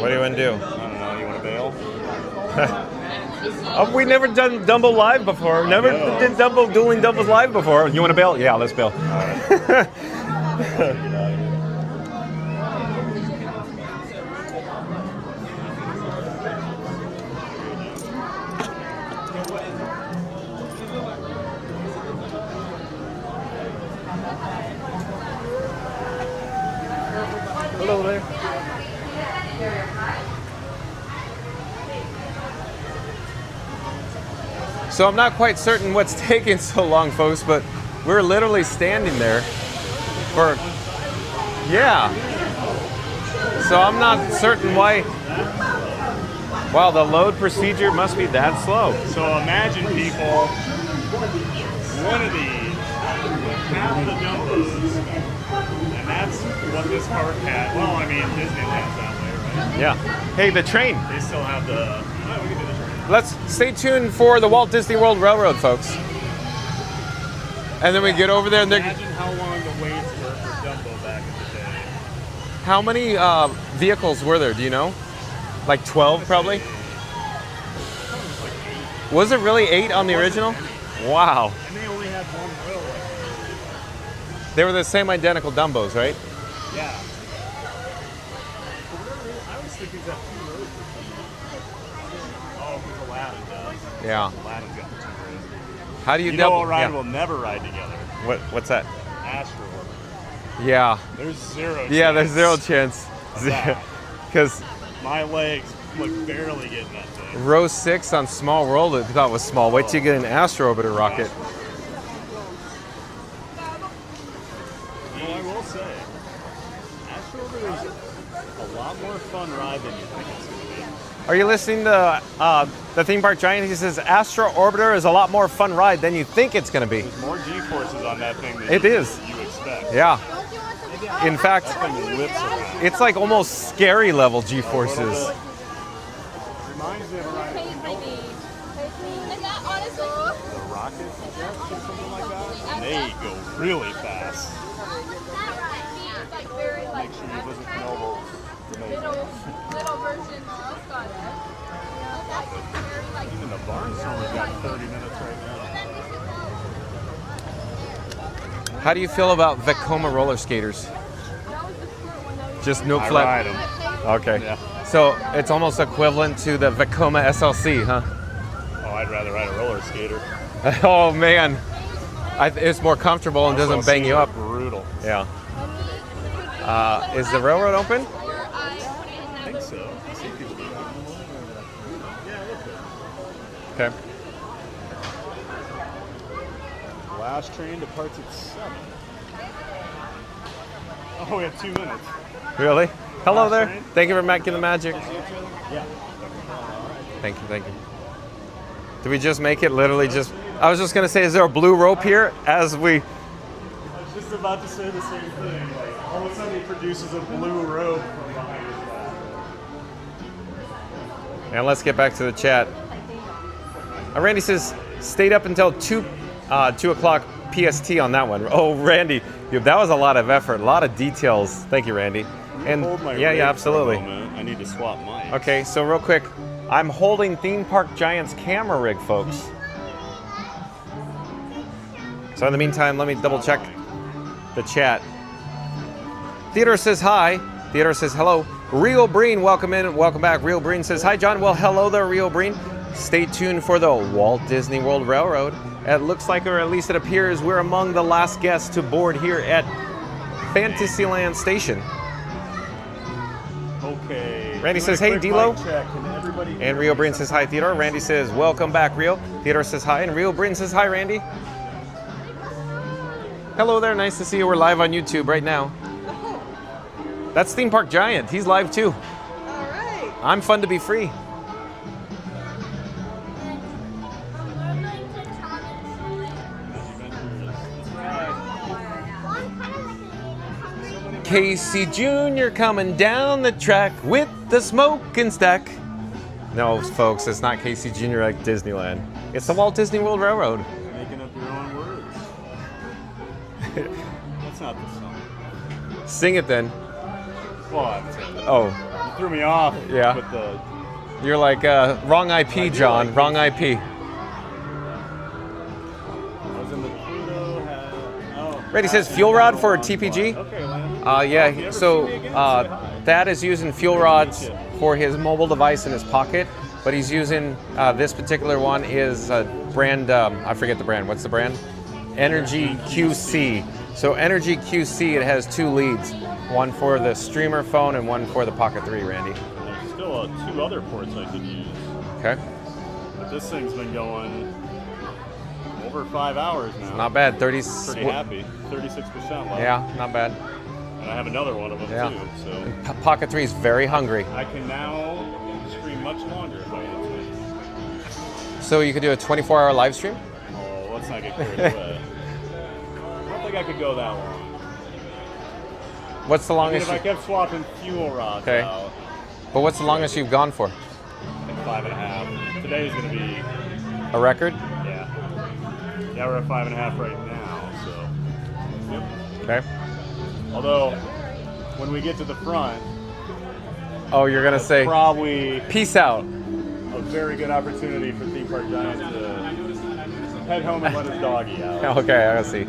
What do you want to do? I don't know. You want to bail? We never done Dumbo live before. Never did Dueling Dumbos live before. You want to bail? Yeah, let's bail. All right. Hello there. So I'm not quite certain what's taking so long, folks, but we're literally standing there for, yeah. So I'm not certain why. Wow, the load procedure must be that slow. So imagine people, one of these, half the Dumbos, and that's what this park had. Well, I mean, Disneyland's that way, right? Yeah. Hey, the train. They still have the, oh, we can do the train. Let's stay tuned for the Walt Disney World Railroad, folks. And then we get over there and they're... Imagine how long the waits were for Dumbo back in the day. How many vehicles were there, do you know? Like 12, probably? Was it really 8 on the original? Wow. And they only had one railway. They were the same identical Dumbos, right? Yeah. I always think these have 2 rows or something. Oh, because Aladdin does. Yeah. Aladdin's got the 2 rows. How do you know double? what ride Yeah. will never ride together? What's that? Astro. Yeah. There's 0 chance. Yeah, there's 0 chance. Because my legs like barely getting that thing. row 6 on Small World, I thought was small. Wait till you get an Astro Orbiter rocket. Well, I will say, Astro Orbiter is a lot more fun ride than you think it's going to be. Are you listening to the Theme Park Giant? He says Astro Orbiter is a lot more fun ride than you think it's going to be. There's more G-forces on that thing than It is. you expect. Yeah. In fact, That thing whips around. it's like almost scary level G-forces. Reminds me of a ride in Melbourne. The rockets, I guess, or something like that. And they go really fast. Make sure you visit Melbourne. It's amazing. Even the Barnstormer's got 30 minutes right now. How do you feel about Vekoma roller skaters? Just no I flat. ride 'em. Okay. Yeah. So it's almost equivalent to the Vekoma SLC, huh? Oh, I'd rather ride a roller skater. Oh man, it's more comfortable and doesn't bang you up. Brutal. Yeah. Is the railroad open? I think so. I see people do that. Yeah, look there. Okay. Last train departs at 7. Oh, we have 2 minutes. Really? Hello Last there. train? Thank you for making the magic. Yeah. Thank you, thank you. Did we just make it literally just... I was just going to say, is there a blue rope here as we... I was just about to say the same thing. Like, all of a sudden he produces a blue robe from behind his back. And let's get back to the chat. Randy says, stayed up until 2 o'clock PST on that one. Oh, Randy, that was a lot of effort, a lot of details. Thank you, Randy. And Hold my yeah, rig yeah, for a absolutely. moment. I need to swap mics. Okay, so real quick, I'm holding Theme Park Giant's camera rig, folks. So in the meantime, let me double check the chat. Theodore says hi. Theodore says hello. Rio Breen, welcome in, welcome back. Rio Breen says hi, John. Well, hello there, Rio Breen. Stay tuned for the Walt Disney World Railroad. It looks like, or at least it appears, we're among the last guests to board here at Fantasyland Station. Okay. Randy says, hey, D'Lo. And Rio Breen says, hi, Theodore. Randy says, welcome back, Rio. Theodore says, hi. And Rio Breen says, hi, Randy. Hello there. Nice to see you. We're live on YouTube right now. That's Theme Park Giant. He's live, too. All right. I'm fun to be free. Casey Jr. coming down the track with the smoking stack. No, folks, it's not Casey Jr. like Disneyland. It's the Walt Disney World Railroad. Making up your own words. That's not the song. Sing it then. What? Oh. You threw me off Yeah. with the... You're like, wrong IP, John. like Wrong IP. I was in the Pluto. Ready says fuel rod for TPG. Okay, Landon. Yeah, so Thad is using fuel rods for his mobile device in his pocket, but he's using this particular one is a brand, I forget the brand. What's the brand? Energy QC. So Energy QC, it has 2 leads, one for the streamer phone and one for the Pocket 3, Randy. There's still 2 other ports I could use. Okay. But this thing's been going over 5 hours now. Not bad. 30. Pretty happy. 36% left. Yeah, not bad. And I have another one of them Yeah. too. So Pocket 3 is very hungry. I can now stream much longer if I want to. So you could do a 24-hour live stream? Oh, let's not get carried away. I don't think I could go that long. What's the longest? I mean, if I kept swapping fuel rods out. But what's the longest you've gone for? Like 5.5. Today's gonna be a record? Yeah. Yeah, we're at 5.5 right now. So. Yep. Okay. Although, when we get to the front, oh, you're gonna say probably peace out. A very good opportunity for Theme Park Giant to head home and let his doggy out. Okay, I see.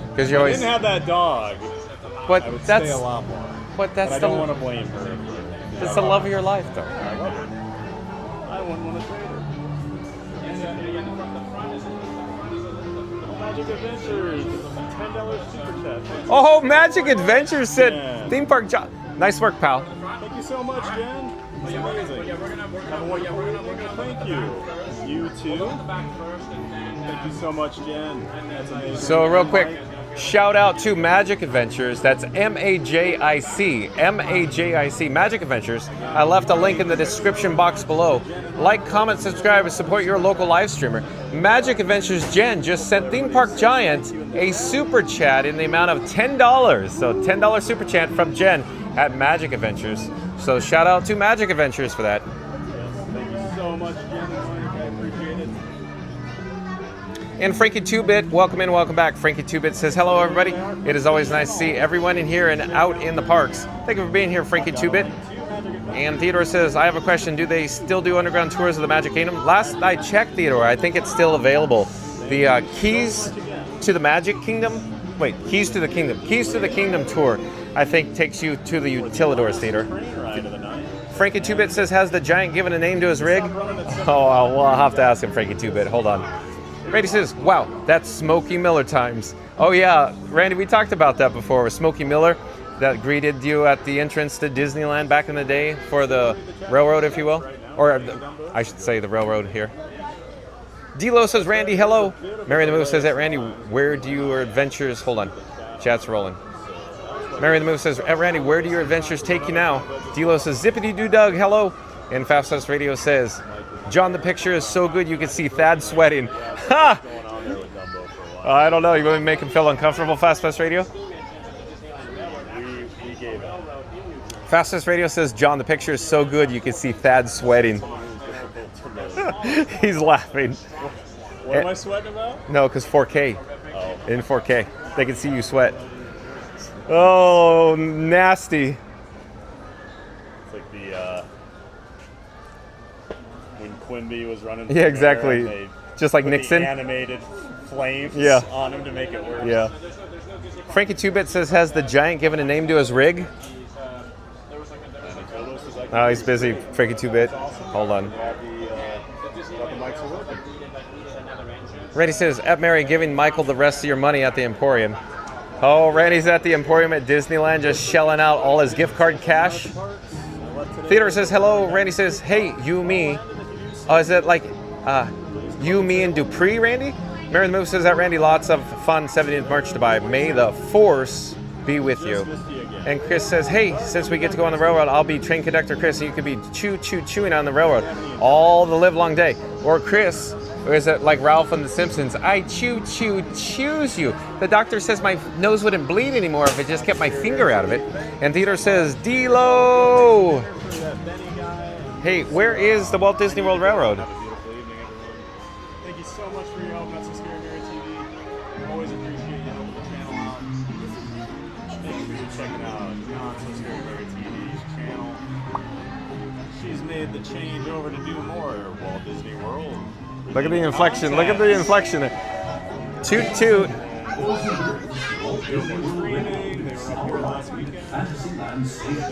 Because you If I always didn't have that dog, but I would that's stay a lot more. But that's I the don't want to blame her. That's the love of your life, though. I love her. I wouldn't want to trade her. Magic Adventures, $10 super chat. Oh, Magic Adventures said Theme Park John. Nice work, pal. Thank you so much, Jen. That's amazing. Have a wonderful evening. Thank you. You too. Thank you so much, Jen. That's amazing. So real quick, shout out to Magic Adventures. That's MAJIC. MAJIC. Magic Adventures. I left a link in the description box below. Like, comment, subscribe, and support your local live streamer. Magic Adventures Jen just sent Theme Park Giant a super chat in the amount of $10. So $10 super chat from Jen at Magic Adventures. So shout out to Magic Adventures for that. Thank you so much, Jen. I appreciate it. And Frankie 2-Bit, welcome in, welcome back. Frankie 2-Bit says, hello, everybody. It is always nice to see everyone in here and out in the parks. Thank you for being here, Frankie 2-Bit. And Theodore says, I have a question. Do they still do underground tours of the Magic Kingdom? Last I checked, Theodore, I think it's still available. The Keys to the Magic Kingdom? Wait, Keys to the Kingdom. Keys to the Kingdom tour, I think, takes you to the Utilidors, Theodore. Frankie 2-Bit says, has the Giant given a name to his rig? Oh, well, I'll have to ask him, Frankie 2-Bit. Hold on. Randy says, wow, that's Smokey Miller times. Oh yeah, Randy, we talked about that before with Smokey Miller that greeted you at the entrance to Disneyland back in the day for the railroad, if you will. Or I should say the railroad here. D-Lo says, Randy, hello. Mary the Move says that, Randy, where do your adventures, hold on, chat's rolling. Mary the Move says, Randy, where do your adventures take you now? D-Lo says, zippity-doo-dug, hello. And Fast Sauce Radio says, John, the picture is so good you can see Thad sweating. Ha! I don't know. You want to make him feel uncomfortable, Fast Fast Radio? We gave it. Fastest Radio says, John, the picture is so good you can see Thad sweating. He's laughing. What am I sweating about? No, because 4K. in 4K. They can see you sweat. Oh, nasty. It's like the when Quimby was running. Yeah, exactly. They just like put Nixon. The animated flames on him to make it worse. Yeah. Frankie 2-Bit says, has the giant given a name to his rig? Oh, he's busy. Frankie 2-Bit. Hold on. Randy says, at Mary, giving Michael the rest of your money at the Emporium. Oh, Randy's at the Emporium at Disneyland just shelling out all his gift card cash. Theodore says, hello. Randy says, hey, you, me. Oh, is it like you, me, and Dupree, Randy? Mary the Move says that, Randy, lots of fun 17th March to buy. May the Force be with you. And Chris says, hey, since we get to go on the railroad, I'll be train conductor Chris, and you could be chewing on the railroad all the live long day. Or Chris, or is it like Ralph and the Simpsons? I choose you. The doctor says my nose wouldn't bleed anymore if I just kept my finger out of it. And Theodore says, D-Lo! Hey, where is the Walt Disney World Railroad? Thank you so much for your help on Subscriber TV. Always appreciate you helping the channel out. Make sure you're checking out non-Subscriber TV's channel. She's made the change over to do more Walt Disney World. Look at the inflection. Look at the inflection. Toot toot. Fantasyland safe.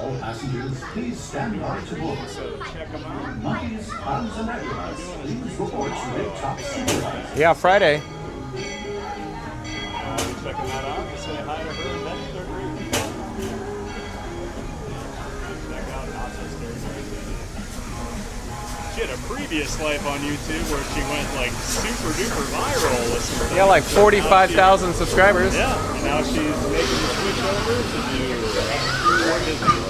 All passengers, please stand by to board. Check them out. Monkeys, Hans and Everest, please report to the top supervisor. Yeah, Friday. Checking that out. Say hi to her and Benny. They're great. Check out Nasa's She had a previous life on YouTube where she went like super duper viral with some. Yeah, like 45,000 subscribers. Yeah, and now she's making the switch over to do more Disney.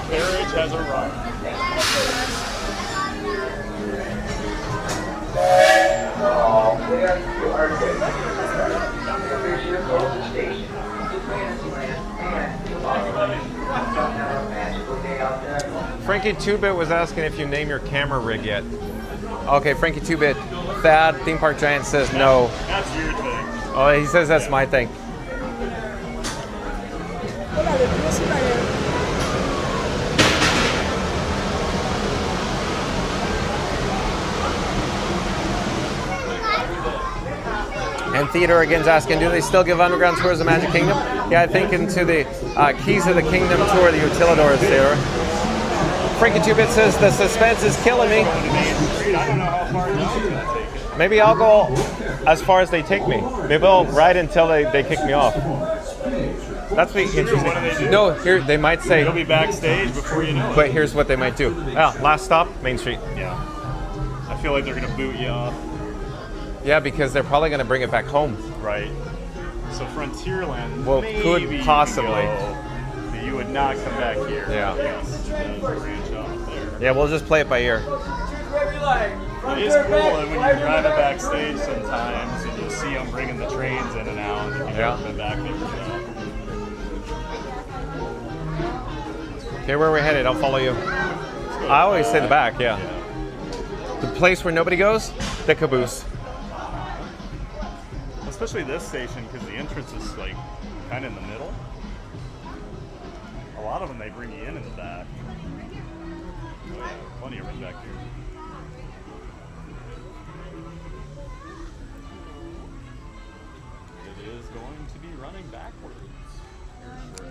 Carriage has arrived. Frankie 2-Bit was asking if you name your camera rig yet. Okay, Frankie 2-Bit. Thad, Theme Park Giant, says no. That's your thing. Oh, he says that's my thing. And Theodore again's asking, do they still give underground tours of Magic Kingdom? Yeah, I think into the Keys of the Kingdom tour, the Utilidors there. Frankie 2-Bit says, the suspense is killing me. Maybe I'll go as far as they take me. Maybe I'll ride until they kick me off. That's the interesting. What do they do? No, here they might say. You'll be backstage before you know it. But here's what they might do. Ah, last stop, Main Street. Yeah. I feel like they're going to boot you off. Yeah, because they're probably going to bring it back home. Right. So Frontierland could possibly. But you would not come back here. Yeah. Yes. Branch off there. Yeah, we'll just play it by ear. It is cool that when you're driving backstage sometimes and you'll see them bringing the trains in and out. And you've never been back there. Okay, where we're headed, I'll follow you. I always say the back, yeah. The place where nobody goes, the caboose. Especially this station because the entrance is like kind of in the middle. A lot of them they bring you in the back. Oh, yeah, plenty of room back here. It is going to be running backwards.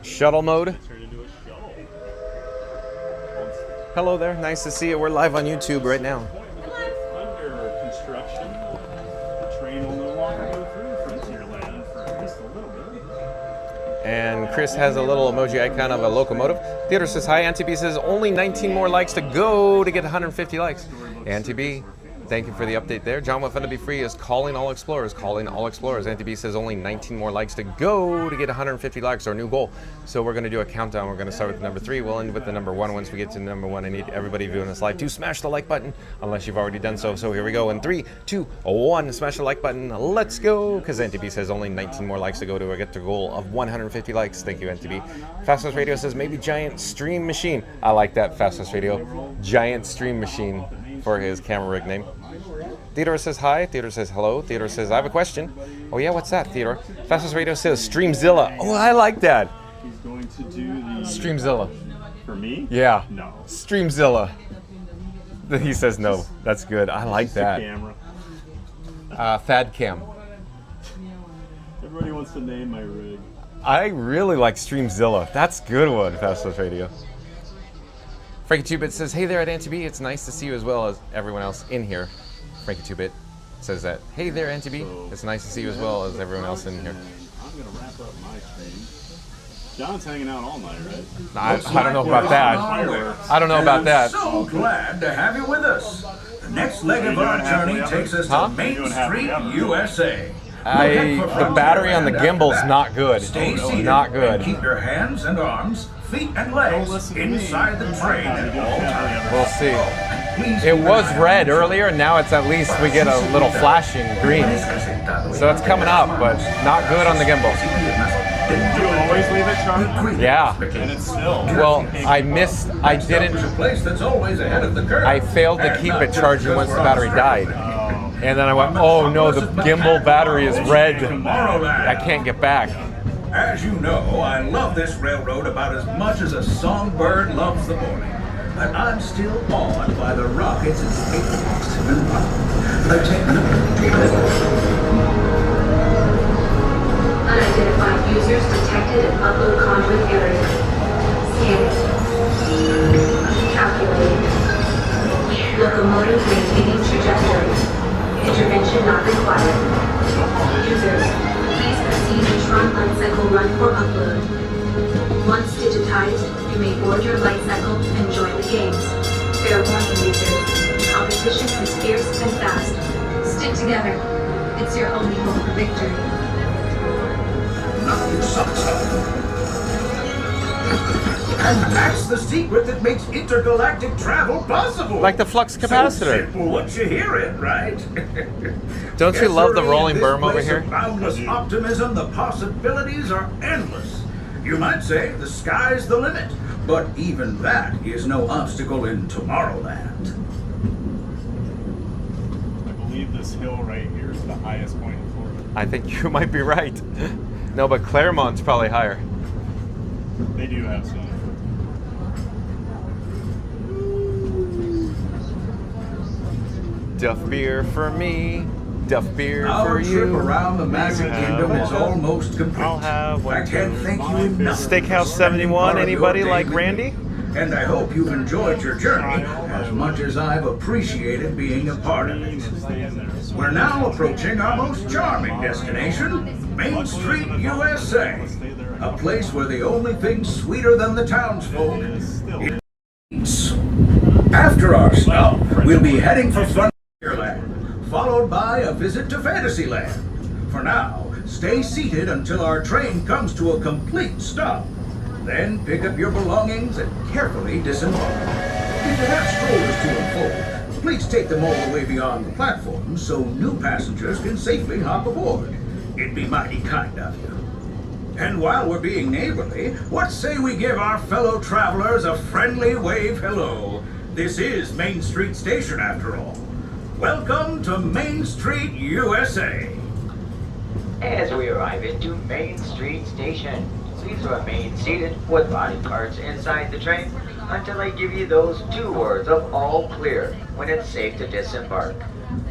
Shuttle mode. Turn into a shuttle. Hello there, nice to see you. We're live on YouTube right now. Under construction. The train will no longer go through Frontierland for just a little bit. And Chris has a little emoji icon of a locomotive. Theodore says, hi. Auntie B says, only 19 more likes to go to get 150 likes. Auntie B, thank you for the update there. John with Fun to Be Free is calling all explorers, Auntie B says only 19 more likes to go to get 150 likes, our new goal. So we're going to do a countdown. We're going to start with number 3. We'll end with the number 1. Once we get to number 1, I need everybody viewing this live to smash the like button, unless you've already done so. So here we go. In 3, 2, 1, smash the like button. Let's go. Because Auntie B says only 19 more likes to go to get the goal of 150 likes. Thank you, Auntie B. Fastest Radio says maybe Giant Stream Machine. I like that, Fastest Radio. Giant Stream Machine for his camera rig name. Theodore says hi. Theodore says hello. Theodore says, I have a question. Oh yeah, what's that, Theodore? Fastest Radio says Streamzilla. Oh, I like that. He's going to do the... Streamzilla. For me? Yeah. No. Streamzilla. He says no. That's good. I like that. Camera. Thad Cam. Everybody wants to name my rig. I really like Streamzilla. That's a good one, Fastest Radio. Frankie 2-Bit says, hey there at NTB. It's nice to see you as well as everyone else in here. Frankie 2-Bit says that, hey there NTB. It's nice to see you as well as everyone else in here. I'm going to wrap up my stream. John's hanging out all night, right? I don't know about that. I don't know about that. So glad to have you with us. The next leg of our journey takes us to Main Street, USA. The battery on the gimbal's not good. Stay seated Not good. and keep your hands and arms, feet and legs inside the train at all times. We'll see. It was red earlier, and now it's at least we get a little flashing green. So it's coming up, but not good on the gimbal. Do you always leave it charged? Yeah. And it's still. Well, I didn't. I failed to keep it charging once the battery died. And then I went, oh no, the gimbal battery is red. I can't get back. As you know, I love this railroad about as much as a songbird loves the morning. But I'm still awed by the rockets and spacewalks. Unidentified users detected in upload conduit area. Scanning. Calculating. Locomotive maintaining trajectory. Intervention not required. Users, please proceed to Tron light cycle run for upload. Once digitized, you may board your light cycle and join the games. Fair warning, users. Competition is fierce and fast. Stick together. It's your only hope for victory. Nothing sucks. And that's the secret that makes intergalactic travel possible. Like the flux capacitor. So simple once you hear it, right? Don't you love the rolling berm over here? Boundless optimism, the possibilities are endless. You might say the sky's the limit, but even that is no obstacle in Tomorrowland. I believe this hill right here is the highest point in Florida. I think you might be right. No, but Claremont's probably higher. They do have some. Duff beer for me, Duff beer Our for you. trip around the Magic Kingdom is almost complete. I'll have one. I can't thank you enough. Steakhouse 71, anybody like Randy? And I hope you've enjoyed your journey as much as I've appreciated being a part of it. We're now approaching our most charming destination, Main Street, USA. A place where the only thing sweeter than the townsfolk is. After our stop, we'll be heading for Frontierland, followed by a visit to Fantasyland. For now, stay seated until our train comes to a complete stop. Then pick up your belongings and carefully disembark. If you have strollers to unfold, please take them all the way beyond the platform so new passengers can safely hop aboard. It'd be mighty kind of you. And while we're being neighborly, what say we give our fellow travelers a friendly wave hello? This is Main Street Station after all. Welcome to Main Street, USA. As we arrive into Main Street Station, please remain seated with body parts inside the train until I give you those 2 words of all clear when it's safe to disembark.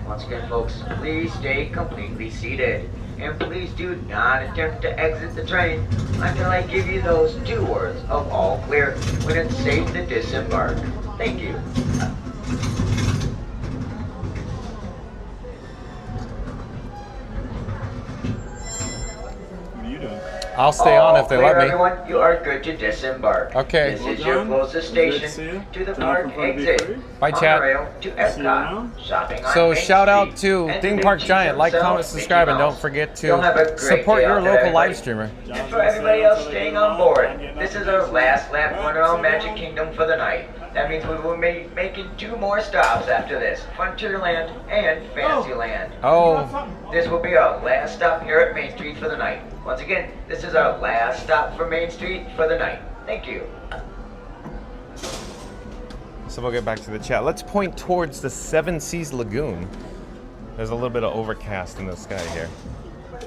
Once again, folks, please stay completely seated. And please do not attempt to exit the train until I give you those 2 words of all clear when it's safe to disembark. Thank you. I'll stay on if they let me. Everyone, you are good to disembark. Okay. This is your closest station to the park exit. Bye, chat. Monorail to Epcot. Shopping on So Main shout out Street. to And Theme the Park big Giant. Like, cheese comment, themselves, subscribe, and Mickey don't forget You'll have a to great support day your out there, local everybody. live streamer. And for everybody else staying on board, this is our last lap going around Magic Kingdom for the night. That means we will be making 2 more stops after this, Frontierland and Fantasyland. Oh. This will be our last stop here at Main Street for the night. Once again, this is our last stop for Main Street for the night. Thank you. So we'll get back to the chat. Let's point towards the Seven Seas Lagoon. There's a little bit of overcast in the sky here.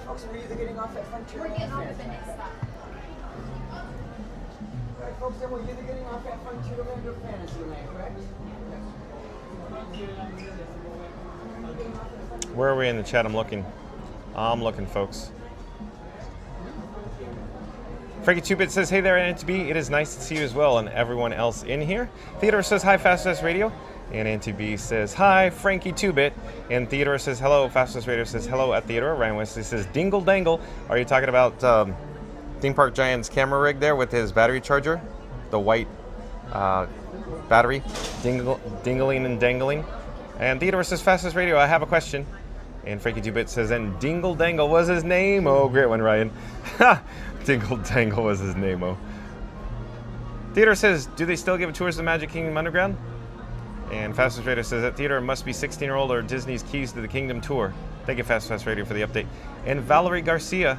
Folks, we're either getting off at Frontier. We're getting off at the next stop. Alright, folks, then we're either getting off at Frontierland or Fantasyland, correct? Where are we in the chat? I'm looking, folks. Frankie 2-Bit says, hey there, NTB. It is nice to see you as well and everyone else in here. Theodore says, hi, Fastest Radio. And NTB says, hi, Frankie 2-Bit. And Theodore says, hello. Fastest Radio says, hello at Theodore. Ryan Wesley says, dingle dangle. Are you talking about Theme Park Giant's camera rig there with his battery charger? The white battery, dingling and dangling. And Theodore says, Fastest Radio, I have a question. And Frankie 2-Bit says, and Dingle Dangle was his name. Oh, great one, Ryan. Dingle Dangle was his name. Oh. Theodore says, do they still give tours of the Magic Kingdom Underground? And Fastest Radio says that theater must be 16-year-old or Disney's Keys to the Kingdom tour. Thank you, Fast Radio, for the update. And Valerie Garcia,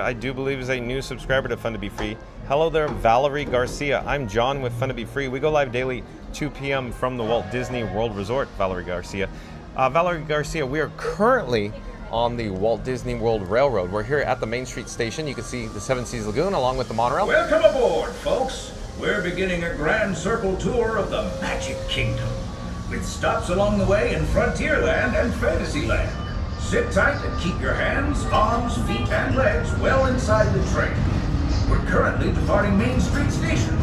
I do believe is a new subscriber to Fun to Be Free. Hello there, Valerie Garcia. I'm John with Fun to Be Free. We go live daily, 2 p.m. from the Walt Disney World Resort, Valerie Garcia. Valerie Garcia, we are currently on the Walt Disney World Railroad. We're here at the Main Street station. You can see the Seven Seas Lagoon along with the monorail. Welcome aboard, folks. We're beginning a grand circle tour of the Magic Kingdom, with stops along the way in Frontierland and Fantasyland. Sit tight and keep your hands, arms, feet, and legs well inside the train. We're currently departing Main Street Station.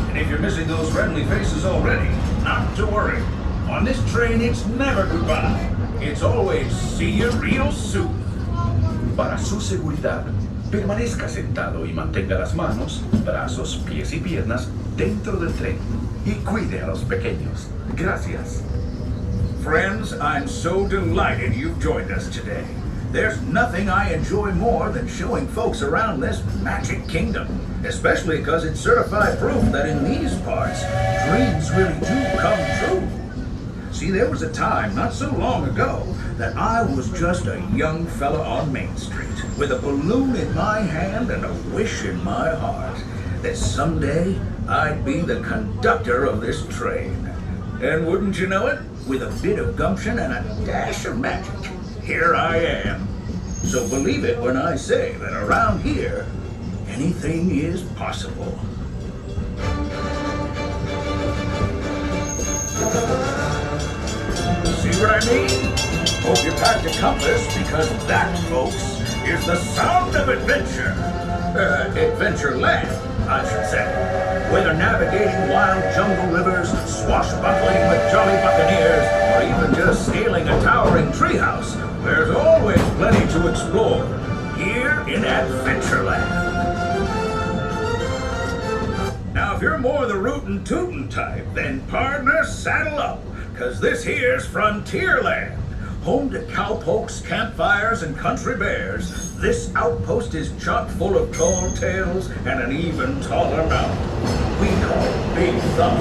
And if you're missing those friendly faces already, not to worry. On this train, it's never goodbye. It's always see you real soon. Para su seguridad, permanezca sentado y mantenga las manos, brazos, pies y piernas dentro del tren. Y cuide a los pequeños. Gracias. Friends, I'm so delighted you've joined us today. There's nothing I enjoy more than showing folks around this Magic Kingdom, especially because it's certified proof that in these parts, dreams really do come true. See, there was a time not so long ago that I was just a young fella on Main Street with a balloon in my hand and a wish in my heart that someday I'd be the conductor of this train. And wouldn't you know it, with a bit of gumption and a dash of magic, here I am. So believe it when I say that around here, anything is possible. See what I mean? Hope you packed a compass, because that, folks, is the sound of adventure. Adventureland, I should say. Whether navigating wild jungle rivers, swashbuckling with jolly buccaneers, or even just scaling a towering treehouse, there's always plenty to explore here in Adventureland. Now, if you're more the rootin' tootin' type, then partner, saddle up, because this here's Frontierland. Home to cowpokes, campfires, and country bears, this outpost is chock full of tall tales and an even taller mountain. We call it Big Thumb.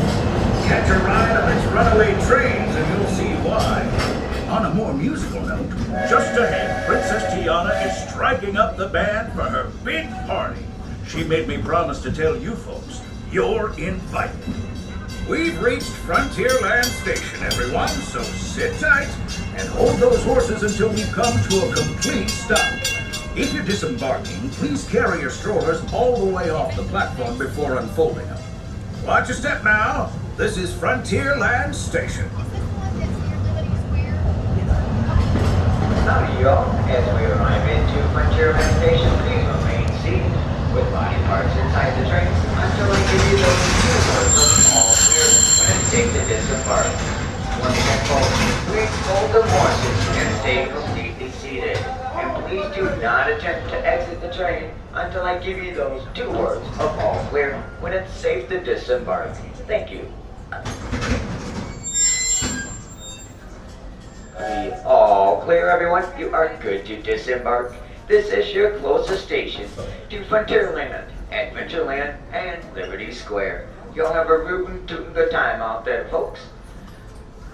Catch a ride on its runaway trains and you'll see why. On a more musical note, just ahead, Princess Tiana is striking up the band for her big party. She made me promise to tell you folks, you're invited. We've reached Frontierland Station, everyone, so sit tight and hold those horses until we come to a complete stop. If you're disembarking, please carry your strollers all the way off the platform before unfolding them. Watch your step now. This is Frontierland Station. Howdy, y'all. As we arrive into Frontierland Station, please remain seated with body parts inside the train until I give you those 2 words of all clear when it's safe to disembark. Once again, folks, please hold the horses and stay completely seated. And please do not attempt to exit the train until I give you those 2 words of all clear when it's safe to disembark. Thank you. All clear, everyone. You are good to disembark. This is your closest station to Frontierland, Adventureland, and Liberty Square. Y'all have a rootin' tootin' good time out there, folks.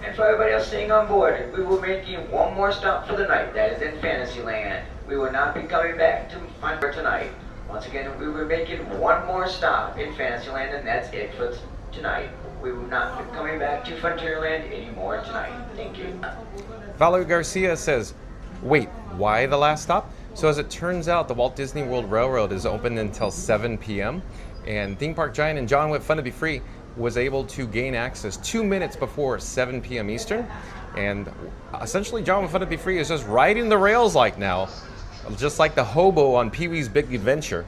And for everybody else staying on board, we will make you one more stop for the night. That is in Fantasyland. We will not be coming back to Fun for tonight. Once again, we will be making one more stop in Fantasyland, and that's it for tonight. We will not be coming back to Frontierland anymore tonight. Thank you. Valerie Garcia says, wait, why the last stop? So as it turns out, the Walt Disney World Railroad is open until 7 p.m. and Theme Park Giant and John with Fun to Be Free was able to gain access 2 minutes before 7 p.m. Eastern. And essentially, John with Fun to Be Free is just riding the rails like now, just like the hobo on Pee-wee's Big Adventure.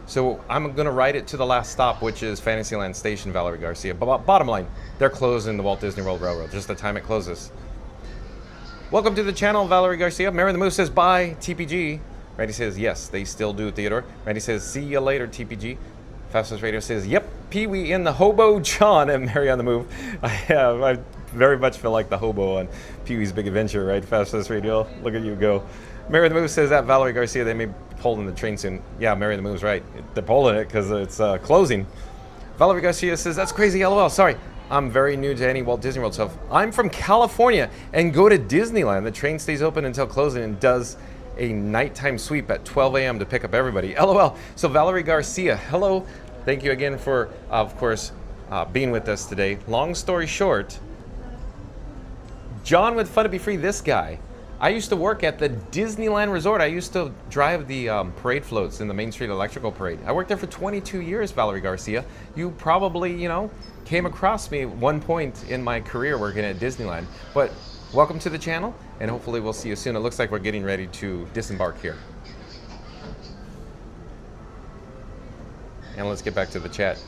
So I'm going to ride it to the last stop, which is Fantasyland Station, Valerie Garcia. But bottom line, they're closing the Walt Disney World Railroad, just the time it closes. Welcome to the channel, Valerie Garcia. Mary the Moose says, bye, TPG. Randy says, yes, they still do, Theodore. Randy says, see you later, TPG. Fastest Radio says, yep, Pee-wee in the hobo, John, and Mary on the Move. I very much feel like the hobo on Pee-wee's Big Adventure, right? Fastest Radio, look at you go. Mary the Moose says that Valerie Garcia, they may be pulling the train soon. Yeah, Mary the Move's right. They're pulling it because it's closing. Valerie Garcia says, that's crazy, LOL. Sorry, I'm very new to any Walt Disney World stuff. I'm from California and go to Disneyland. The train stays open until closing and does a nighttime sweep at 12 a.m. to pick up everybody. LOL. So Valerie Garcia, hello. Thank you again for, of course, being with us today. Long story short, John with Fun to Be Free, this guy, I used to work at the Disneyland Resort. I used to drive the parade floats in the Main Street Electrical Parade. I worked there for 22 years, Valerie Garcia. You probably, came across me at one point in my career working at Disneyland. But welcome to the channel, and hopefully we'll see you soon. It looks like we're getting ready to disembark here. And let's get back to the chat.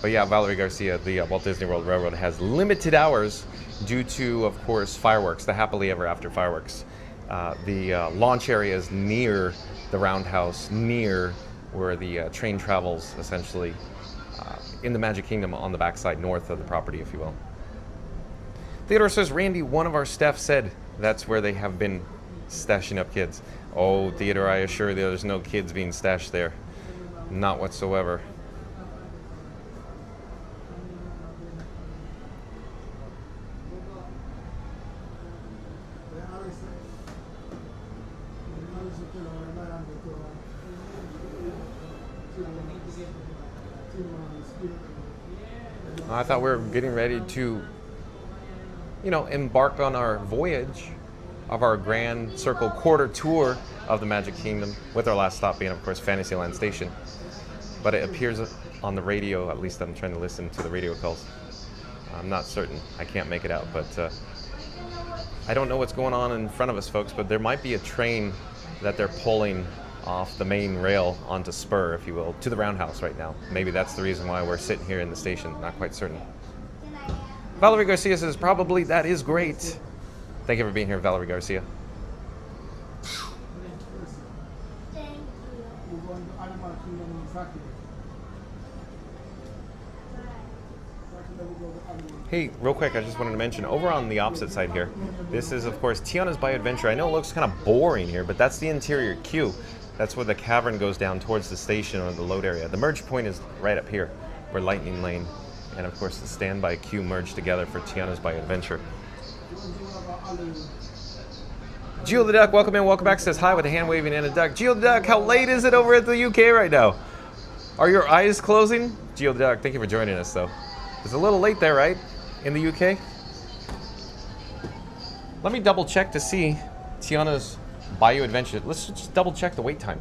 But yeah, Valerie Garcia, the Walt Disney World Railroad has limited hours due to, of course, fireworks, the happily ever after fireworks. The launch area is near the roundhouse, near where the train travels, essentially, in the Magic Kingdom on the backside, north of the property, if you will. Theodore says, Randy, one of our staff said that's where they have been stashing up kids. Oh, Theodore, I assure you there's no kids being stashed there. Not whatsoever. I thought we were getting ready to, embark on our voyage of our Grand Circle quarter tour of the Magic Kingdom, with our last stop being, of course, Fantasyland Station. But it appears on the radio, at least I'm trying to listen to the radio calls. I'm not certain. I can't make it out, but I don't know what's going on in front of us, folks, but there might be a train that they're pulling off the main rail onto Spur, if you will, to the roundhouse right now. Maybe that's the reason why we're sitting here in the station. Not quite certain. Valerie Garcia says, probably that is great. Thank you for being here, Valerie Garcia. Hey, real quick, I just wanted to mention, over on the opposite side here, this is, of course, Tiana's Bayou Adventure. I know it looks kind of boring here, but that's the interior queue. That's where the cavern goes down towards the station or the load area. The merge point is right up here, where Lightning Lane and, of course, the standby queue merge together for Tiana's Bayou Adventure. Geo the Duck, welcome in, welcome back, says hi with a hand waving and a duck. Geo the Duck, how late is it over at the UK right now? Are your eyes closing? Geo the Duck, thank you for joining us, though. It's a little late there, right? In the UK? Let me double check to see Tiana's Bayou Adventure. Let's just double check the wait time.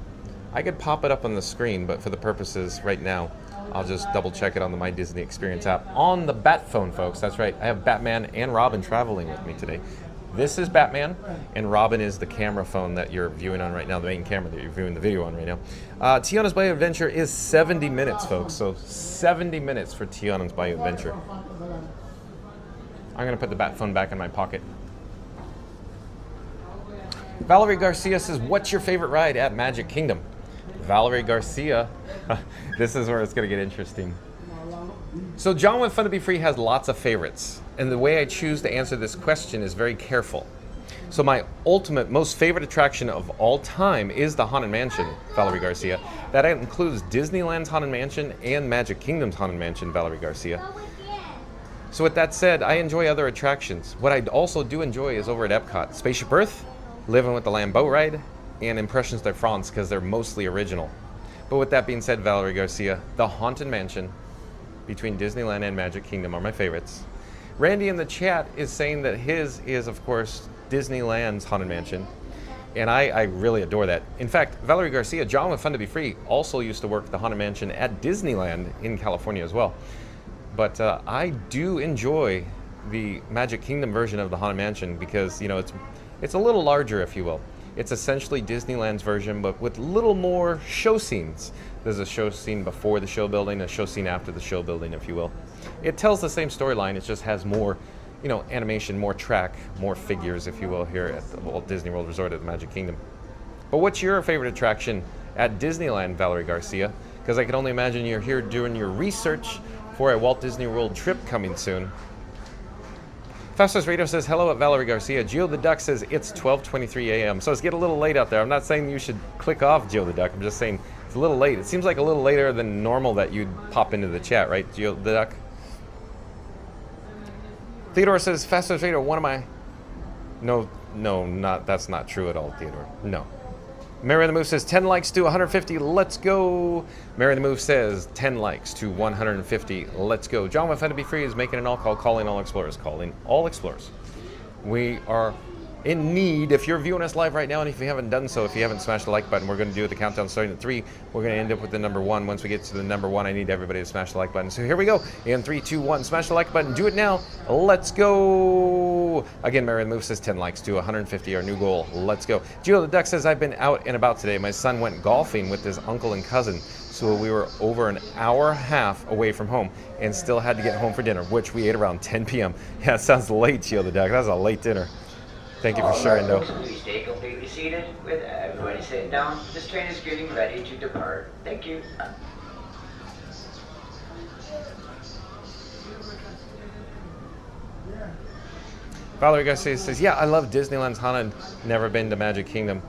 I could pop it up on the screen, but for the purposes right now, I'll just double check it on the My Disney Experience app. On the Bat phone, folks. That's right. I have Batman and Robin traveling with me today. This is Batman, and Robin is the camera phone that you're viewing on right now, the main camera that you're viewing the video on right now. Tiana's Bayou Adventure is 70 minutes, folks. So 70 minutes for Tiana's Bayou Adventure. I'm going to put the Bat phone back in my pocket. Valerie Garcia says, what's your favorite ride at Magic Kingdom? Valerie Garcia, this is where it's going to get interesting. So John with Fun to Be Free has lots of favorites, and the way I choose to answer this question is very careful. So my ultimate, most favorite attraction of all time is the Haunted Mansion, Valerie Garcia. That includes Disneyland's Haunted Mansion and Magic Kingdom's Haunted Mansion, Valerie Garcia. So with that said, I enjoy other attractions. What I also do enjoy is over at Epcot, Spaceship Earth, Living with the Lambeau ride, and Impressions de France because they're mostly original. But with that being said, Valerie Garcia, the Haunted Mansion between Disneyland and Magic Kingdom are my favorites. Randy in the chat is saying that his is, of course, Disneyland's Haunted Mansion. And I really adore that. In fact, Valerie Garcia, John with Fun to Be Free, also used to work at the Haunted Mansion at Disneyland in California as well. But I do enjoy the Magic Kingdom version of the Haunted Mansion because, you know, it's a little larger, if you will. It's essentially Disneyland's version, but with a little more show scenes. There's a show scene before the show building, a show scene after the show building, if you will. It tells the same storyline, it just has more, you know, animation, more track, more figures, if you will, here at the Walt Disney World Resort at the Magic Kingdom. But what's your favorite attraction at Disneyland, Valerie Garcia? Because I can only imagine you're here doing your research for a Walt Disney World trip coming soon. Festus Radio says, hello at Valerie Garcia. Geo the Duck says, it's 12:23 a.m. So it's getting a little late out there. I'm not saying you should click off Geo the Duck. I'm just saying it's a little late. It seems like a little later than normal that you'd pop into the chat, right, Geo the Duck? Theodore says, Festus Radio, one of my... No, that's not true at all, Theodore. No. Mary the Move says 10 likes to 150, let's go. Mary the Move says 10 likes to 150, let's go. John with Fun to Be Free is making an all call, calling all explorers, calling all explorers. We are in need, if you're viewing us live right now, and if you haven't done so, if you haven't smashed the like button, we're going to do the countdown starting at 3. We're going to end up with the number 1. Once we get to the number 1, I need everybody to smash the like button. So here we go. In 3, 2, 1, smash the like button. Do it now. Let's go. Again, Mary the Move says 10 likes to 150, our new goal. Let's go. Gio the Duck says, I've been out and about today. My son went golfing with his uncle and cousin, so we were over an hour and a half away from home and still had to get home for dinner, which we ate around 10 p.m. Yeah, it sounds late, Gio the Duck. That's a late dinner. Thank you for sharing, though. Please stay completely seated with everybody sitting down. This train is getting ready to depart. Thank you. Valerie Garcia says, yeah, I love Disneyland's Haunted, never been to Magic Kingdom.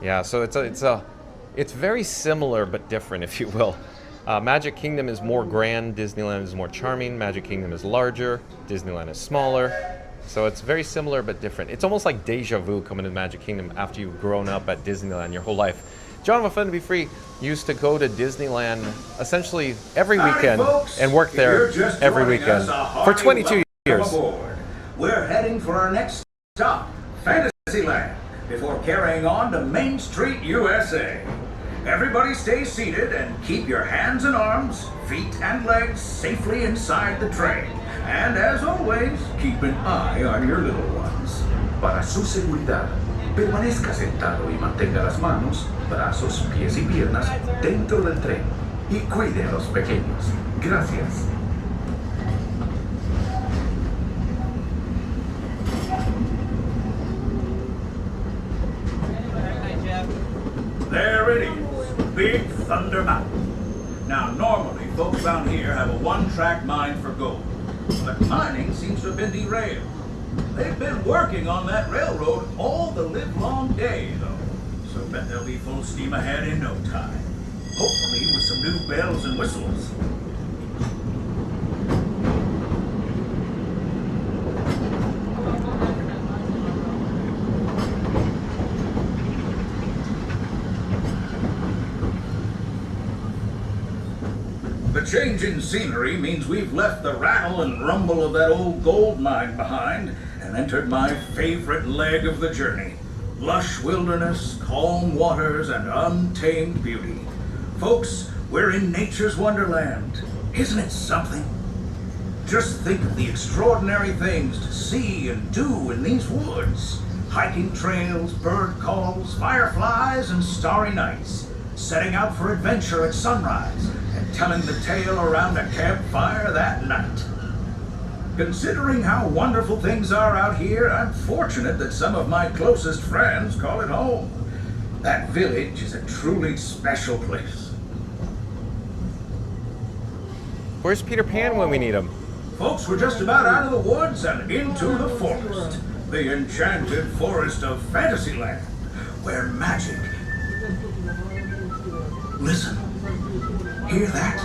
Yeah, so it's very similar but different, if you will. Magic Kingdom is more grand, Disneyland is more charming, Magic Kingdom is larger, Disneyland is smaller. So it's very similar but different. It's almost like deja vu coming to Magic Kingdom after you've grown up at Disneyland your whole life. John with Fun to Be Free used to go to Disneyland essentially every weekend and work there every weekend for 22 years. We're heading for our next stop, Fantasyland, before carrying on to Main Street, USA. Everybody stay seated and keep your hands and arms, feet and legs safely inside the train. And as always, keep an eye on your little ones. Para su seguridad, permanezca sentado y mantenga las manos, brazos, pies y piernas dentro del tren. Y cuide a los pequeños. Gracias. There it is, Big Thunder Mountain. Now, normally, folks around here have a one-track mind for gold. But mining seems to have been derailed. They've been working on that railroad all the livelong day, though. So bet they'll be full steam ahead in no time. Hopefully with some new bells and whistles. The change in scenery means we've left the rattle and rumble of that old gold mine behind and entered my favorite leg of the journey. Lush wilderness, calm waters, and untamed beauty. Folks, we're in nature's wonderland. Isn't it something? Just think of the extraordinary things to see and do in these woods. Hiking trails, bird calls, fireflies, and starry nights. Setting out for adventure at sunrise and telling the tale around a campfire that night. Considering how wonderful things are out here, I'm fortunate that some of my closest friends call it home. That village is a truly special place. Where's Peter Pan when we need him? Folks, we're just about out of the woods and into the forest. The enchanted forest of Fantasyland, where magic... Listen. Hear that?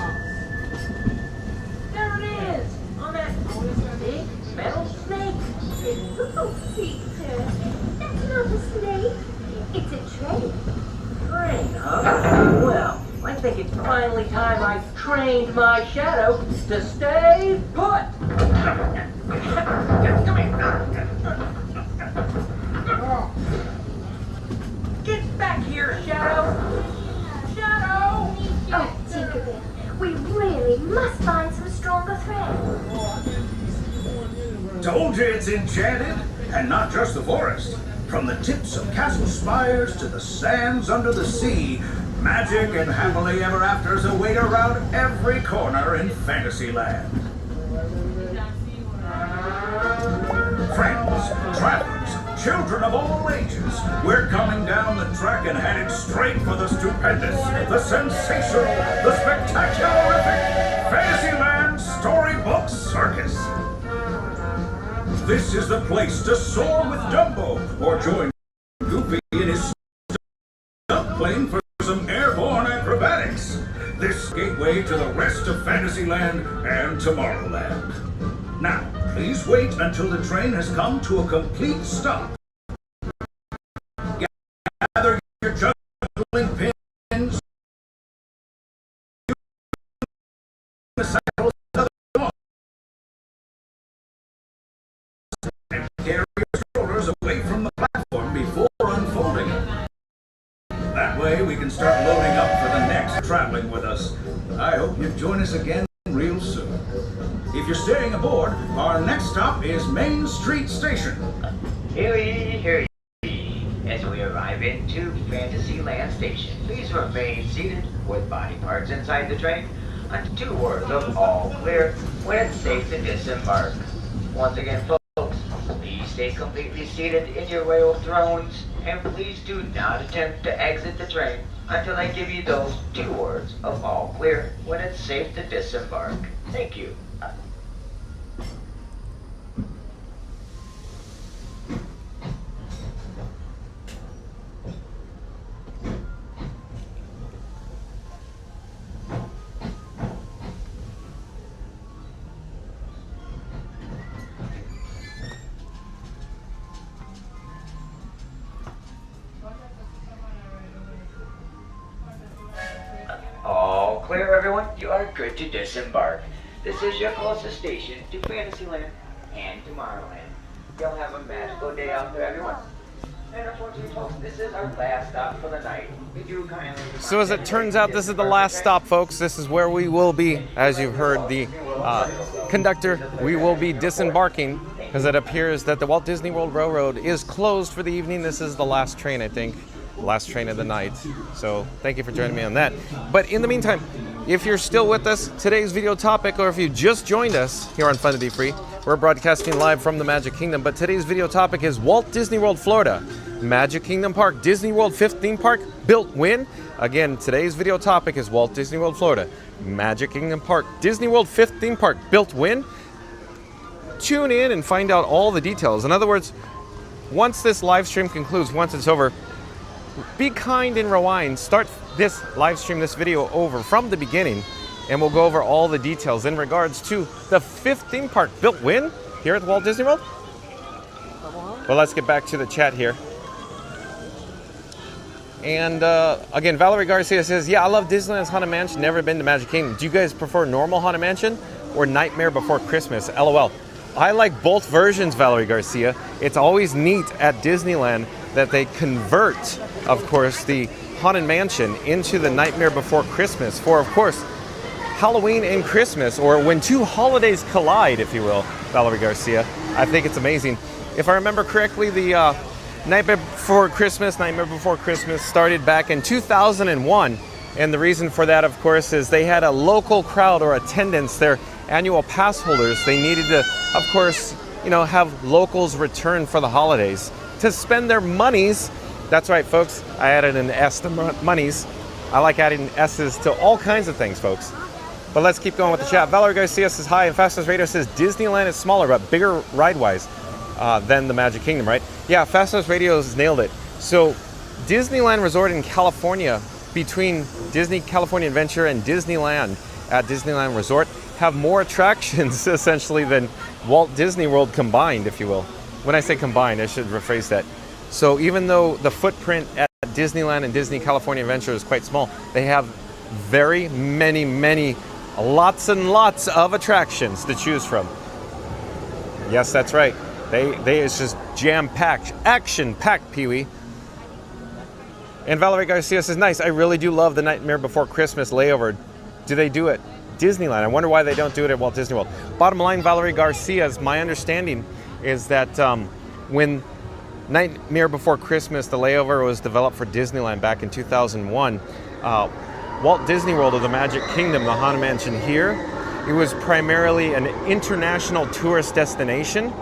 There it is! On that big metal snake. It's so sweet, That's not a snake. It's a train. Train, huh? Well, I think it's finally time I trained my shadow to stay put. Come here. Get back here, Shadow. Shadow! Oh, Tinkerbell, we really must find some stronger thread. Told you it's enchanted, and not just the forest. From the tips of castle spires to the sands under the sea, magic and happily ever afters await around every corner in Fantasyland. Friends, travelers, children of all ages, we're coming down the track and headed straight for the stupendous, the sensational, the spectacularific Fantasyland Storybook Circus. This is the place to soar with Dumbo or join Goofy in his stunt plane for some airborne acrobatics. This gateway to the rest of Fantasyland and Tomorrowland. Now, please wait until the train has come to a complete stop. Gather your juggling pins, the saddles of the moss, and carry your strollers away from the platform before unfolding them. That way we can start loading up for the next traveling with us. I hope you join us again real soon. If you're staying aboard, our next stop is Main Street Station. Hear ye. As we arrive into Fantasyland Station, please remain seated with body parts inside the train until 2 words of all clear when it's safe to disembark. Once again, folks, please stay completely seated in your royal thrones, and please do not attempt to exit the train until I give you those 2 words of all clear when it's safe to disembark. Thank you. All clear, everyone. You are good to disembark. This is your closest station to Fantasyland and Tomorrowland. You'll have a magical day out there, everyone. And unfortunately, folks, this is our last stop for the night. We do kindly... So as it turns out, this is the last stop, folks. This is where we will be, as you've heard the conductor, we will be disembarking because it appears that the Walt Disney World Railroad is closed for the evening. This is the last train, I think. Last train of the night. So thank you for joining me on that. But in the meantime, if you're still with us, today's video topic, or if you just joined us here on Fun to Be Free, we're broadcasting live from the Magic Kingdom. But today's video topic is Walt Disney World, Florida. Magic Kingdom Park, Disney World 5th theme park, built when? Again, today's video topic is Walt Disney World, Florida. Magic Kingdom Park, Disney World 5th theme park, built when? Tune in and find out all the details. In other words, once this live stream concludes, once it's over, be kind and rewind. Start this live stream, this video over from the beginning, and we'll go over all the details in regards to the 5th theme park built when here at Walt Disney World. Well, let's get back to the chat here. And again, Valerie Garcia says, yeah, I love Disneyland's Haunted Mansion, never been to Magic Kingdom. Do you guys prefer normal Haunted Mansion or Nightmare Before Christmas? LOL. I like both versions, Valerie Garcia. It's always neat at Disneyland that they convert, of course, the Haunted Mansion into the Nightmare Before Christmas for, of course, Halloween and Christmas, or when 2 holidays collide, if you will, Valerie Garcia. I think it's amazing. If I remember correctly, the Nightmare Before Christmas started back in 2001. And the reason for that, of course, is they had a local crowd or attendance, their annual pass holders. They needed to, of course, have locals return for the holidays to spend their monies. That's right, folks. I added an S to monies. I like adding S's to all kinds of things, folks. But let's keep going with the chat. Valerie Garcia says hi, and Fastest Radio says Disneyland is smaller but bigger ride-wise than the Magic Kingdom, right? Yeah, Fastest Radio's nailed it. So Disneyland Resort in California, between Disney California Adventure and Disneyland at Disneyland Resort, have more attractions essentially than Walt Disney World combined, if you will. When I say combined, I should rephrase that. So even though the footprint at Disneyland and Disney California Adventure is quite small, they have very many, lots and lots of attractions to choose from. Yes, that's right. It's just jam-packed, action-packed, Pee-wee. And Valerie Garcia says, nice, I really do love the Nightmare Before Christmas layover. Do they do it Disneyland? I wonder why they don't do it at Walt Disney World. Bottom line, Valerie Garcia's, my understanding is that when Nightmare Before Christmas, the layover was developed for Disneyland back in 2001, Walt Disney World of the Magic Kingdom, the Haunted Mansion here, it was primarily an international tourist destination,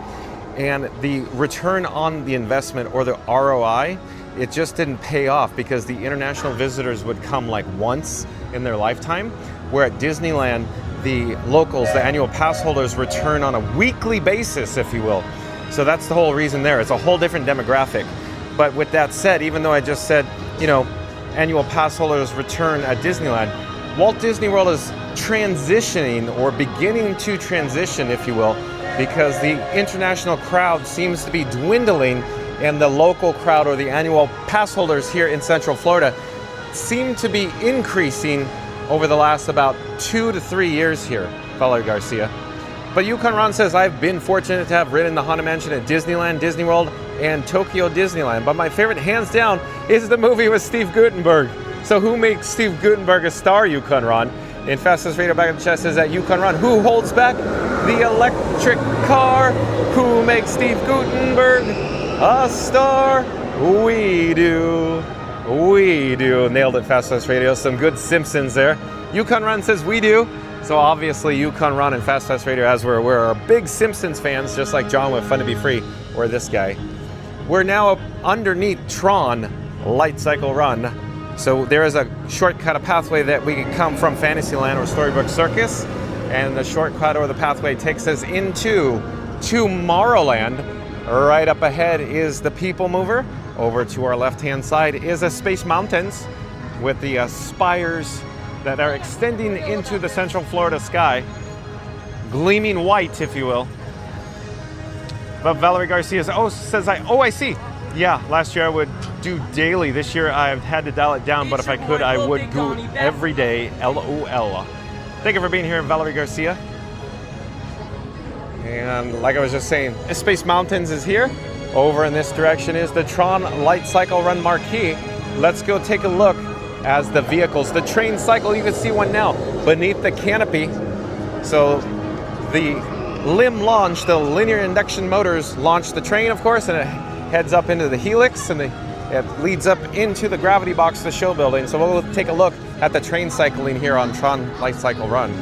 and the return on the investment, or the ROI, it just didn't pay off because the international visitors would come like once in their lifetime, where at Disneyland, the locals, the annual pass holders, return on a weekly basis, if you will. So that's the whole reason there. It's a whole different demographic. But with that said, even though I just said, annual pass holders return at Disneyland, Walt Disney World is transitioning, or beginning to transition, if you will, because the international crowd seems to be dwindling, and the local crowd, or the annual pass holders here in Central Florida, seem to be increasing over the last about 2 to 3 years here, Valerie Garcia. But Yukon Ron says, I've been fortunate to have ridden the Haunted Mansion at Disneyland, Disney World, and Tokyo Disneyland. But my favorite, hands down, is the movie with Steve Guttenberg. So who makes Steve Guttenberg a star, Yukon Ron? In Fastest Radio Back in the Chest says that Yukon Ron, who holds back the electric car? Who makes Steve Guttenberg a star? We do. We do. Nailed it, Fastest Radio. Some good Simpsons there. Yukon Ron says we do. So obviously Yukon Ron and Fast Radio, as we're big Simpsons fans, just like John with Fun to Be Free, or this guy. We're now underneath Tron Light Cycle Run. So there is a shortcut, a pathway that we can come from Fantasyland or Storybook Circus, and the shortcut or the pathway takes us into Tomorrowland. Right up ahead is the PeopleMover. Over to our left-hand side is a Space Mountains with the spires that are extending into the Central Florida sky, gleaming white, if you will. But Valerie Garcia says, I see. Yeah, last year I would do daily. This year I've had to dial it down, but if I could, I would do every day. LOL. Thank you for being here, Valerie Garcia. And like I was just saying, Space Mountains is here. Over in this direction is the Tron Light Cycle Run marquee. Let's go take a look as the vehicles, the train cycle, you can see one now beneath the canopy. So the LIM launch, the linear induction motors, launch the train, of course, and it heads up into the helix, and it leads up into the gravity box, the show building. So we'll take a look at the train cycling here on Tron Light Cycle Run.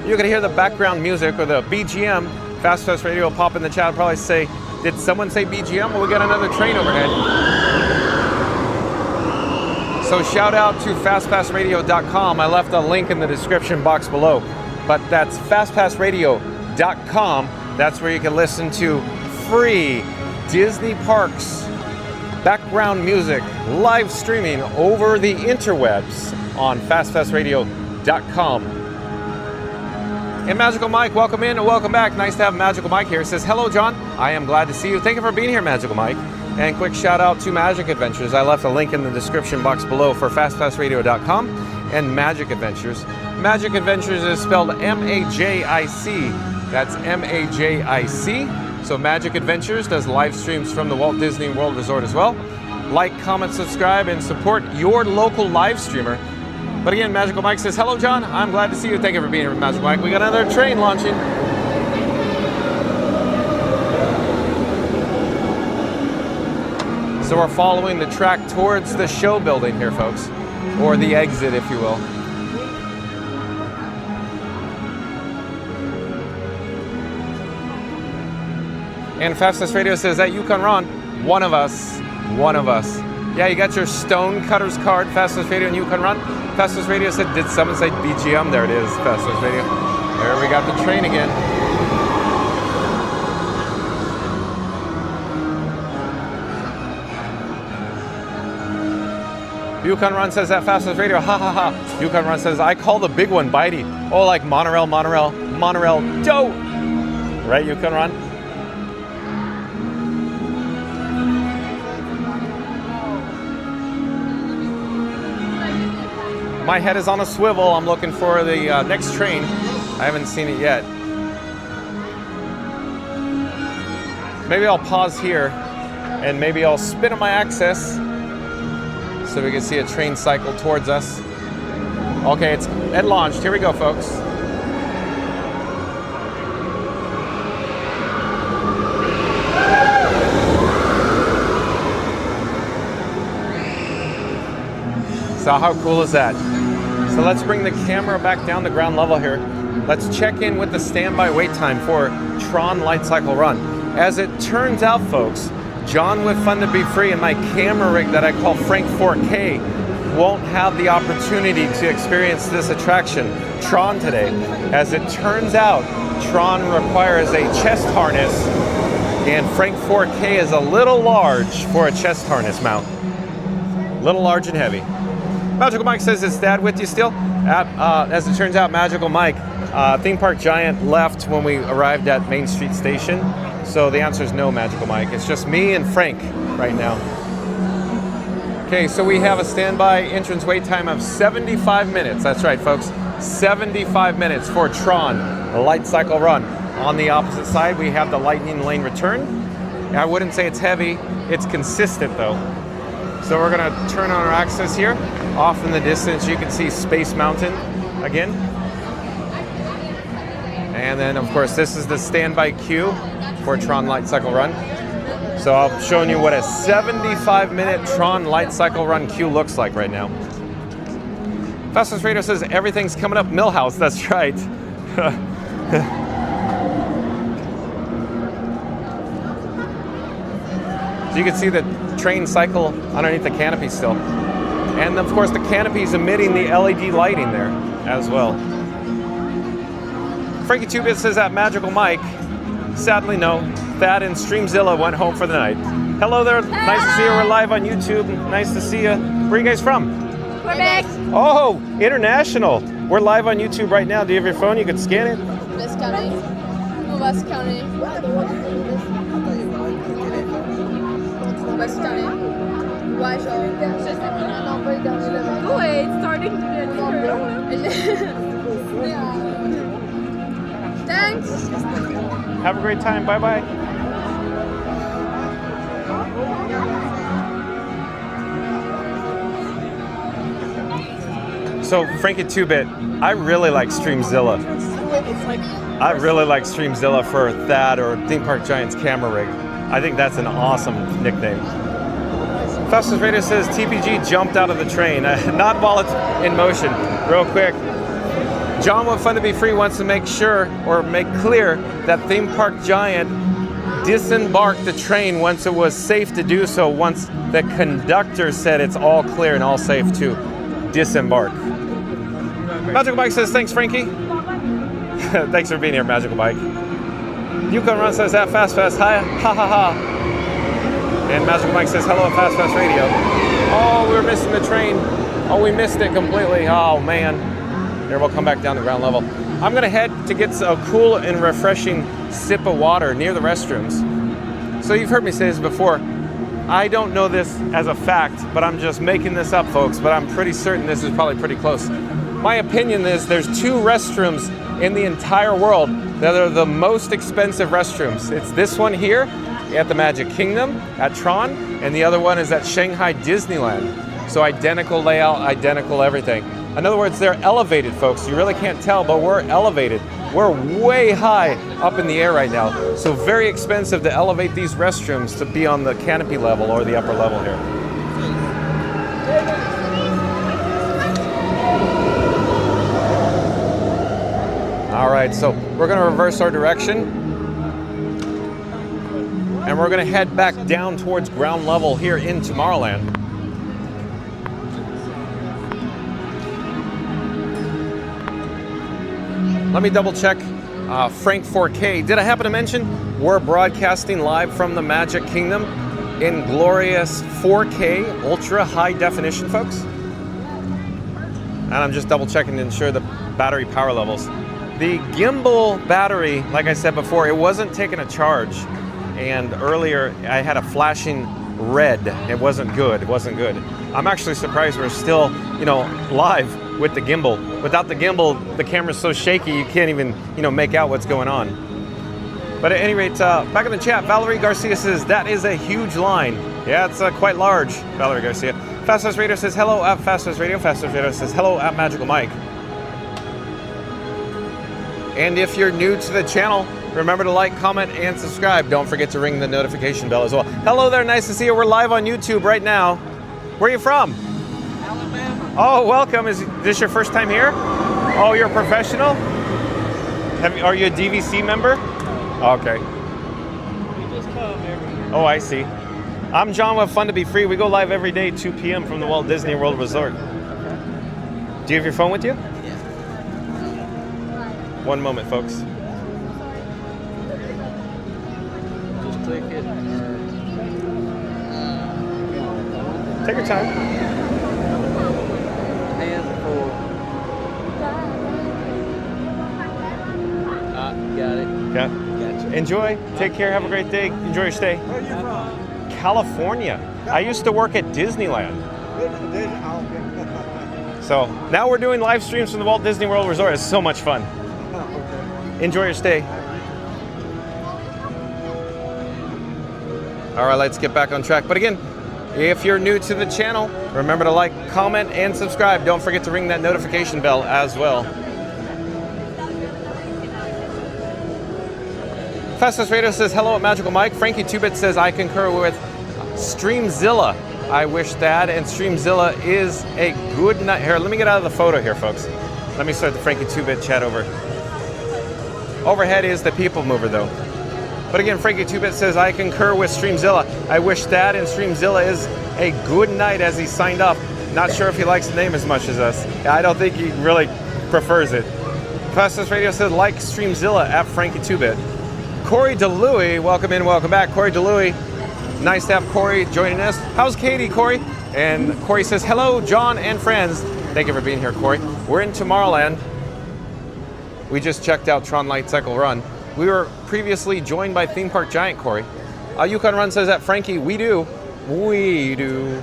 You can hear the background music, or the BGM. Fast Radio will pop in the chat and probably say, did someone say BGM? Well, we got another train overhead. So shout out to fastpassradio.com. I left a link in the description box below. But that's fastpassradio.com. That's where you can listen to free Disney Parks background music live streaming over the interwebs on fastpassradio.com. And Magical Mike, welcome in and welcome back. Nice to have Magical Mike here. It says, hello, John. I am glad to see you. Thank you for being here, Magical Mike. And quick shout out to Magic Adventures. I left a link in the description box below for fastpassradio.com and Magic Adventures. Magic Adventures is spelled M-A-J-I-C. That's M-A-J-I-C. So Magic Adventures does live streams from the Walt Disney World Resort as well. Like, comment, subscribe, and support your local live streamer. But again, Magical Mike says, hello, John. I'm glad to see you. Thank you for being here, Magical Mike. We got another train launching. So we're following the track towards the show building here, folks, or the exit, if you will. And Fastest Radio says that Yukon Ron, one of us. Yeah, you got your Stonecutters card, Fastest Radio and Yukon Ron. Fastest Radio said, did someone say BGM? There it is, Fastest Radio. There we got the train again. Yukon Ron says that Fastest Radio, ha ha ha. Yukon Ron says, I call the big one Bitey. Oh, like monorail, dough. Right, Yukon Ron? my head is on a swivel. I'm looking for the next train. I haven't seen it yet. Maybe I'll pause here and maybe I'll spin on my axis so we can see a train cycle towards us. Okay, it launched. Here we go, folks. So how cool is that? So let's bring the camera back down to ground level here. Let's check in with the standby wait time for Tron Light Cycle Run. As it turns out, folks, John with Fun to Be Free and my camera rig that I call Frank 4K won't have the opportunity to experience this attraction, Tron, today. As it turns out, Tron requires a chest harness, and Frank 4K is a little large for a chest harness mount. Little large and heavy. Magical Mike says, is Dad with you still? As it turns out, Magical Mike, Theme Park Giant left when we arrived at Main Street Station. So the answer is no, Magical Mike. It's just me and Frank right now. Okay, so we have a standby entrance wait time of 75 minutes. That's right, folks. 75 minutes for Tron, the Light Cycle Run. On the opposite side, we have the Lightning Lane Return. I wouldn't say it's heavy. It's consistent, though. So we're going to turn on our axis here. Off in the distance, you can see Space Mountain again. And then, of course, this is the standby queue for Tron Light Cycle Run. So I'm showing you what a 75-minute Tron Light Cycle Run queue looks like right now. Fastest Radio says everything's coming up Millhouse. That's right. So you can see the train cycle underneath the canopy still. And of course the canopy is emitting the LED lighting there as well. Frankie 2-Bit says that Magical Mike. Sadly no, Thad and Streamzilla went home for the night. Hello there, nice to see you, we're live on YouTube. Nice to see you. Where are you guys from? Quebec. Oh, international. We're live on YouTube right now. Do you have your phone? You could scan it. West County. West County. West County. Why show? Oh, it's starting to get Thanks. Have a great time. Bye-bye. So, Frankie 2-Bit, I really like Streamzilla. I really like Streamzilla for Thad or Theme Park Giant's camera rig. I think that's an awesome nickname. Fastest Radio says TPG jumped out of the train. Not while it's in motion. Real quick. John with Fun to Be Free wants to make sure or make clear that Theme Park Giant disembarked the train once it was safe to do so, once the conductor said it's all clear and all safe to disembark. Magical Mike says, thanks, Frankie. Thanks for being here, Magical Mike. Yukon Run says, at Fast Fast, hi, ha ha ha. And Magical Mike says, hello, Fast Fast Radio. Oh, we were missing the train. Oh, we missed it completely. Oh, man. Here, we'll come back down to ground level. I'm going to head to get a cool and refreshing sip of water near the restrooms. So you've heard me say this before. I don't know this as a fact, but I'm just making this up, folks. But I'm pretty certain this is probably pretty close. My opinion is there's 2 restrooms in the entire world that are the most expensive restrooms. It's this one here at the Magic Kingdom, at Tron, and the other one is at Shanghai Disneyland. So identical layout, identical everything. In other words, they're elevated, folks. You really can't tell, but we're elevated. We're way high up in the air right now. So very expensive to elevate these restrooms to be on the canopy level or the upper level here. All right, so we're gonna reverse our direction. And we're gonna head back down towards ground level here in Tomorrowland. Let me double check Frank 4K. Did I happen to mention we're broadcasting live from the Magic Kingdom in glorious 4K ultra high definition, folks? And I'm just double checking to ensure the battery power levels. The gimbal battery, like I said before, it wasn't taking a charge. And earlier I had a flashing red. It wasn't good. It wasn't good. I'm actually surprised we're still, live with the gimbal. Without the gimbal, the camera's so shaky you can't even, make out what's going on. But at any rate, back in the chat, Valerie Garcia says, that is a huge line. Yeah, it's quite large, Valerie Garcia. Fastest Radio says, hello at Fastest Radio. Fastest Radio says, hello at Magical Mike. And if you're new to the channel, remember to like, comment, and subscribe. Don't forget to ring the notification bell as well. Hello there, nice to see you. We're live on YouTube right now. Where are you from? Alabama. Oh, welcome. Is this your first time here? Oh, you're a professional? Are you a DVC member? Okay. We just come every year. Oh, I see. I'm John with Fun to Be Free. We go live every day, 2 p.m. from the Walt Disney World Resort. Do you have your phone with you? Yeah. One moment, folks. Just click it. Take your time. And for. Got it. Yeah. Gotcha. Enjoy. Take care. Have a great day. Enjoy your stay. Where are you from? California. I used to work at Disneyland. So now we're doing live streams from the Walt Disney World Resort. It's so much fun. Enjoy your stay. All right, let's get back on track. But again, if you're new to the channel, remember to like, comment, and subscribe. Don't forget to ring that notification bell as well. Fastest Radio says, hello at Magical Mike. Frankie 2-Bit says, I concur with Streamzilla. I wish that, and Streamzilla is a good night. Here, let me get out of the photo here, folks. Let me start the Frankie 2-Bit chat over. Overhead is the PeopleMover, though. But again, Frankie 2-Bit says, I concur with Streamzilla. I wish that, and Streamzilla is a good night as he signed up. Not sure if he likes the name as much as us. I don't think he really prefers it. Fastest Radio says, like Streamzilla at Frankie 2-Bit. Corey DeLuey, welcome in, welcome back. Corey DeLuey, nice to have Corey joining us. How's Katie, Corey? And Corey says, hello, John and friends. Thank you for being here, Corey. We're in Tomorrowland. We just checked out Tron Light Cycle Run. We were previously joined by Theme Park Giant, Corey. Yukon Run says that, Frankie, we do. We do.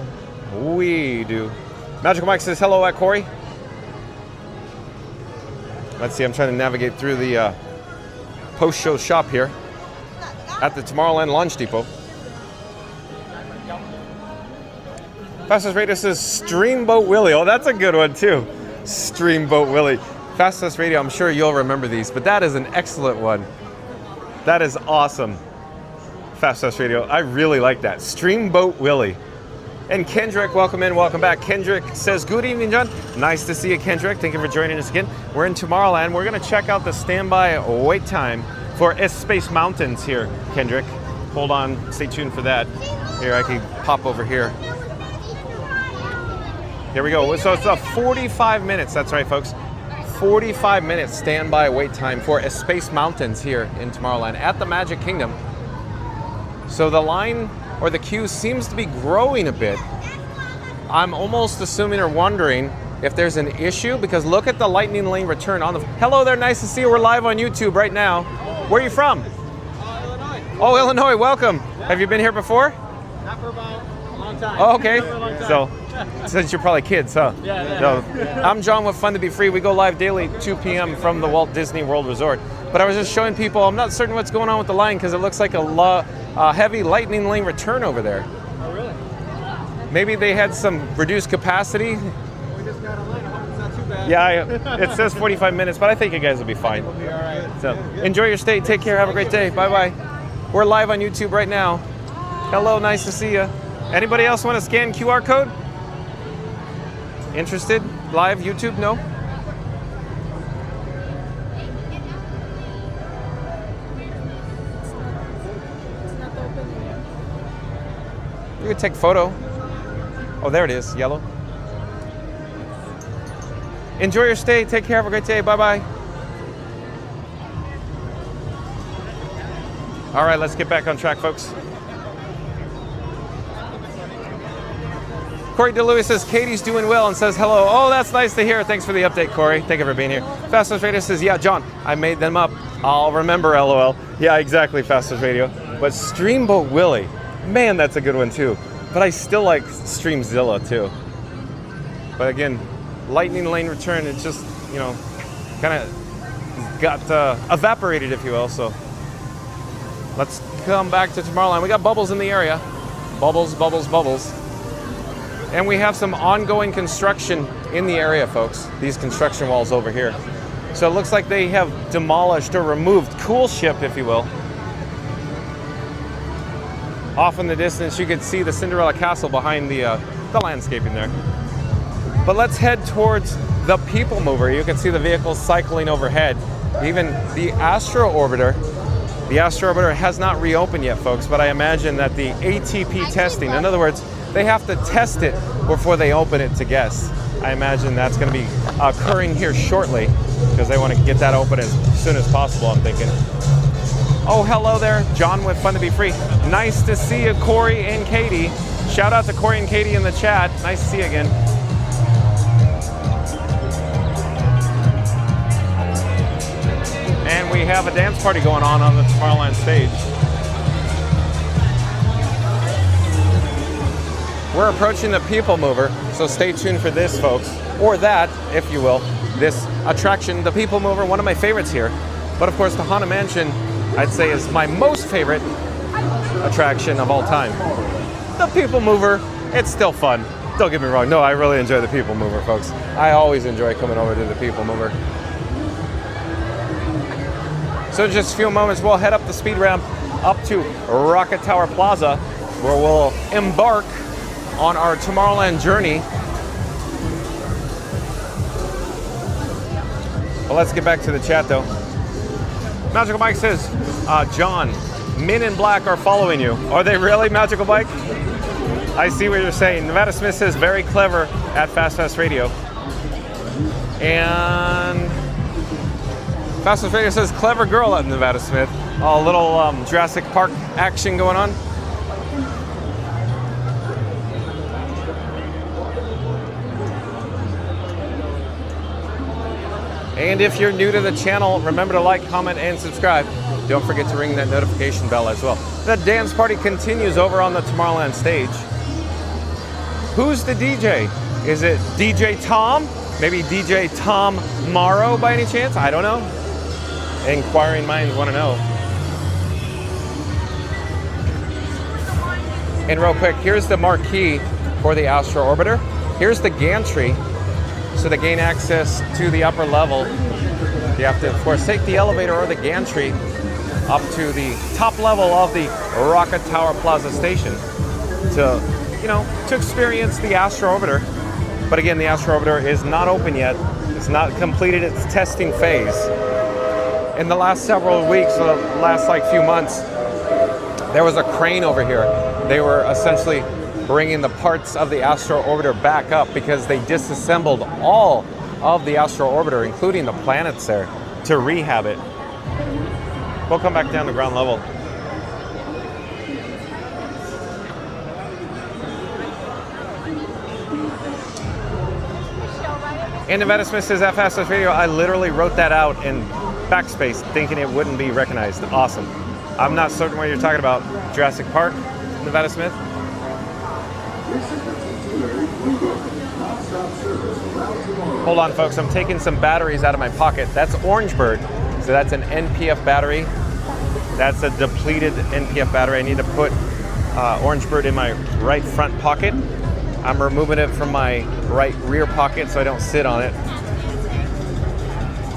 We do. Magical Mike says, hello at Corey. Let's see, I'm trying to navigate through the post-show shop here at the Tomorrowland Launch Depot. Fastest Radio says Streamboat Willie. Oh, that's a good one too. Streamboat Willie. Fastest Radio, I'm sure you'll remember these, but that is an excellent one. That is awesome. Fastest Radio, I really like that. Streamboat Willie. And Kendrick, welcome in, welcome back. Kendrick says, good evening, John. Nice to see you, Kendrick. Thank you for joining us again. We're in Tomorrowland. We're going to check out the standby wait time for Space Mountains here, Kendrick. Hold on, stay tuned for that. Here, I can pop over here. Here we go. So it's 45 minutes. That's right, folks. 45 minutes standby wait time for Space Mountains here in Tomorrowland at the Magic Kingdom. So the line or the queue seems to be growing a bit. I'm almost assuming or wondering if there's an issue, because look at the Lightning Lane return on the... Hello there, nice to see you. We're live on YouTube right now. Where are you from? Illinois. Oh, Illinois, welcome. Have you been here before? Not for about a long time. Oh, okay. For a long time. So, since you're probably kids, huh? Yeah. So, I'm John with Fun to Be Free. We go live daily, 2 p.m. from the Walt Disney World Resort. But I was just showing people, I'm not certain what's going on with the line because it looks like a heavy Lightning Lane return over there. Oh, really? Maybe they had some reduced capacity. We just got a line. I hope it's not too bad. Yeah, it says 45 minutes, but I think you guys will be fine. We'll be all right. So, enjoy your stay. Take care. Have a great day. Bye-bye. We're live on YouTube right now. Hello, nice to see you. Anybody else want to scan QR code? Interested? Live YouTube? No? You could take a photo. Oh, there it is, yellow. Enjoy your stay. Take care. Have a great day. Bye-bye. All right, let's get back on track, folks. Corey DeLuis says, Katie's doing well and says hello. Oh, that's nice to hear. Thanks for the update, Corey. Thank you for being here. Fastest Radio says, yeah, John, I made them up. I'll remember, LOL. Yeah, exactly, Fastest Radio. But Streamboat Willie, man, that's a good one too. But I still like Streamzilla too. But again, lightning lane return, it just, you know, kind of got evaporated, if you will. So let's come back to Tomorrowland. We got bubbles in the area. Bubbles, bubbles, bubbles. And we have some ongoing construction in the area, folks. These construction walls over here. So it looks like they have demolished or removed Cool Ship, if you will. Off in the distance, you could see the Cinderella Castle behind the landscaping there. But let's head towards the PeopleMover. You can see the vehicles cycling overhead. Even the Astro Orbiter. The Astro Orbiter has not reopened yet, folks, but I imagine that the ATP testing, in other words, they have to test it before they open it to guests. I imagine that's going to be occurring here shortly because they want to get that open as soon as possible, I'm thinking. Oh, hello there, John with Fun to Be Free. Nice to see you, Corey and Katie. Shout out to Corey and Katie in the chat. Nice to see you again. And we have a dance party going on the Tomorrowland stage. We're approaching the PeopleMover, so stay tuned for this, folks. Or that, if you will, this attraction, the PeopleMover, one of my favorites here. But of course, the Haunted Mansion, I'd say, is my most favorite attraction of all time. The PeopleMover, it's still fun. Don't get me wrong. No, I really enjoy the PeopleMover, folks. I always enjoy coming over to the PeopleMover. So in just a few moments, we'll head up the speed ramp up to Rocket Tower Plaza, where we'll embark on our Tomorrowland journey. Well, let's get back to the chat, though. Magical Mike says, John, men in black are following you. Are they really, Magical Mike? I see what you're saying. Nevada Smith says, very clever at Fast Radio. And Fast Radio says, clever girl at Nevada Smith. A little Jurassic Park action going on. And if you're new to the channel, remember to like, comment, and subscribe. Don't forget to ring that notification bell as well. The dance party continues over on the Tomorrowland stage. Who's the DJ? Is it DJ Tom? Maybe DJ Tom Morrow by any chance? I don't know. Inquiring minds want to know. And real quick, here's the marquee for the Astro Orbiter. Here's the gantry. So to gain access to the upper level, you have to, of course, take the elevator or the gantry up to the top level of the Rocket Tower Plaza station to, you know, to experience the Astro Orbiter. But again, the Astro Orbiter is not open yet. It's not completed its testing phase. In the last several weeks, or the last like few months, there was a crane over here. They were essentially bringing the parts of the Astro Orbiter back up because they disassembled all of the Astro Orbiter, including the planets there, to rehab it. We'll come back down to ground level. And Nevada Smith says, at Fast Radio, I literally wrote that out in backspace thinking it wouldn't be recognized. Awesome. I'm not certain what you're talking about. Jurassic Park, Nevada Smith? Hold on, folks. I'm taking some batteries out of my pocket. That's Orangebird. So that's an NPF battery. That's a depleted NPF battery. I need to put Orangebird in my right front pocket. I'm removing it from my right rear pocket so I don't sit on it.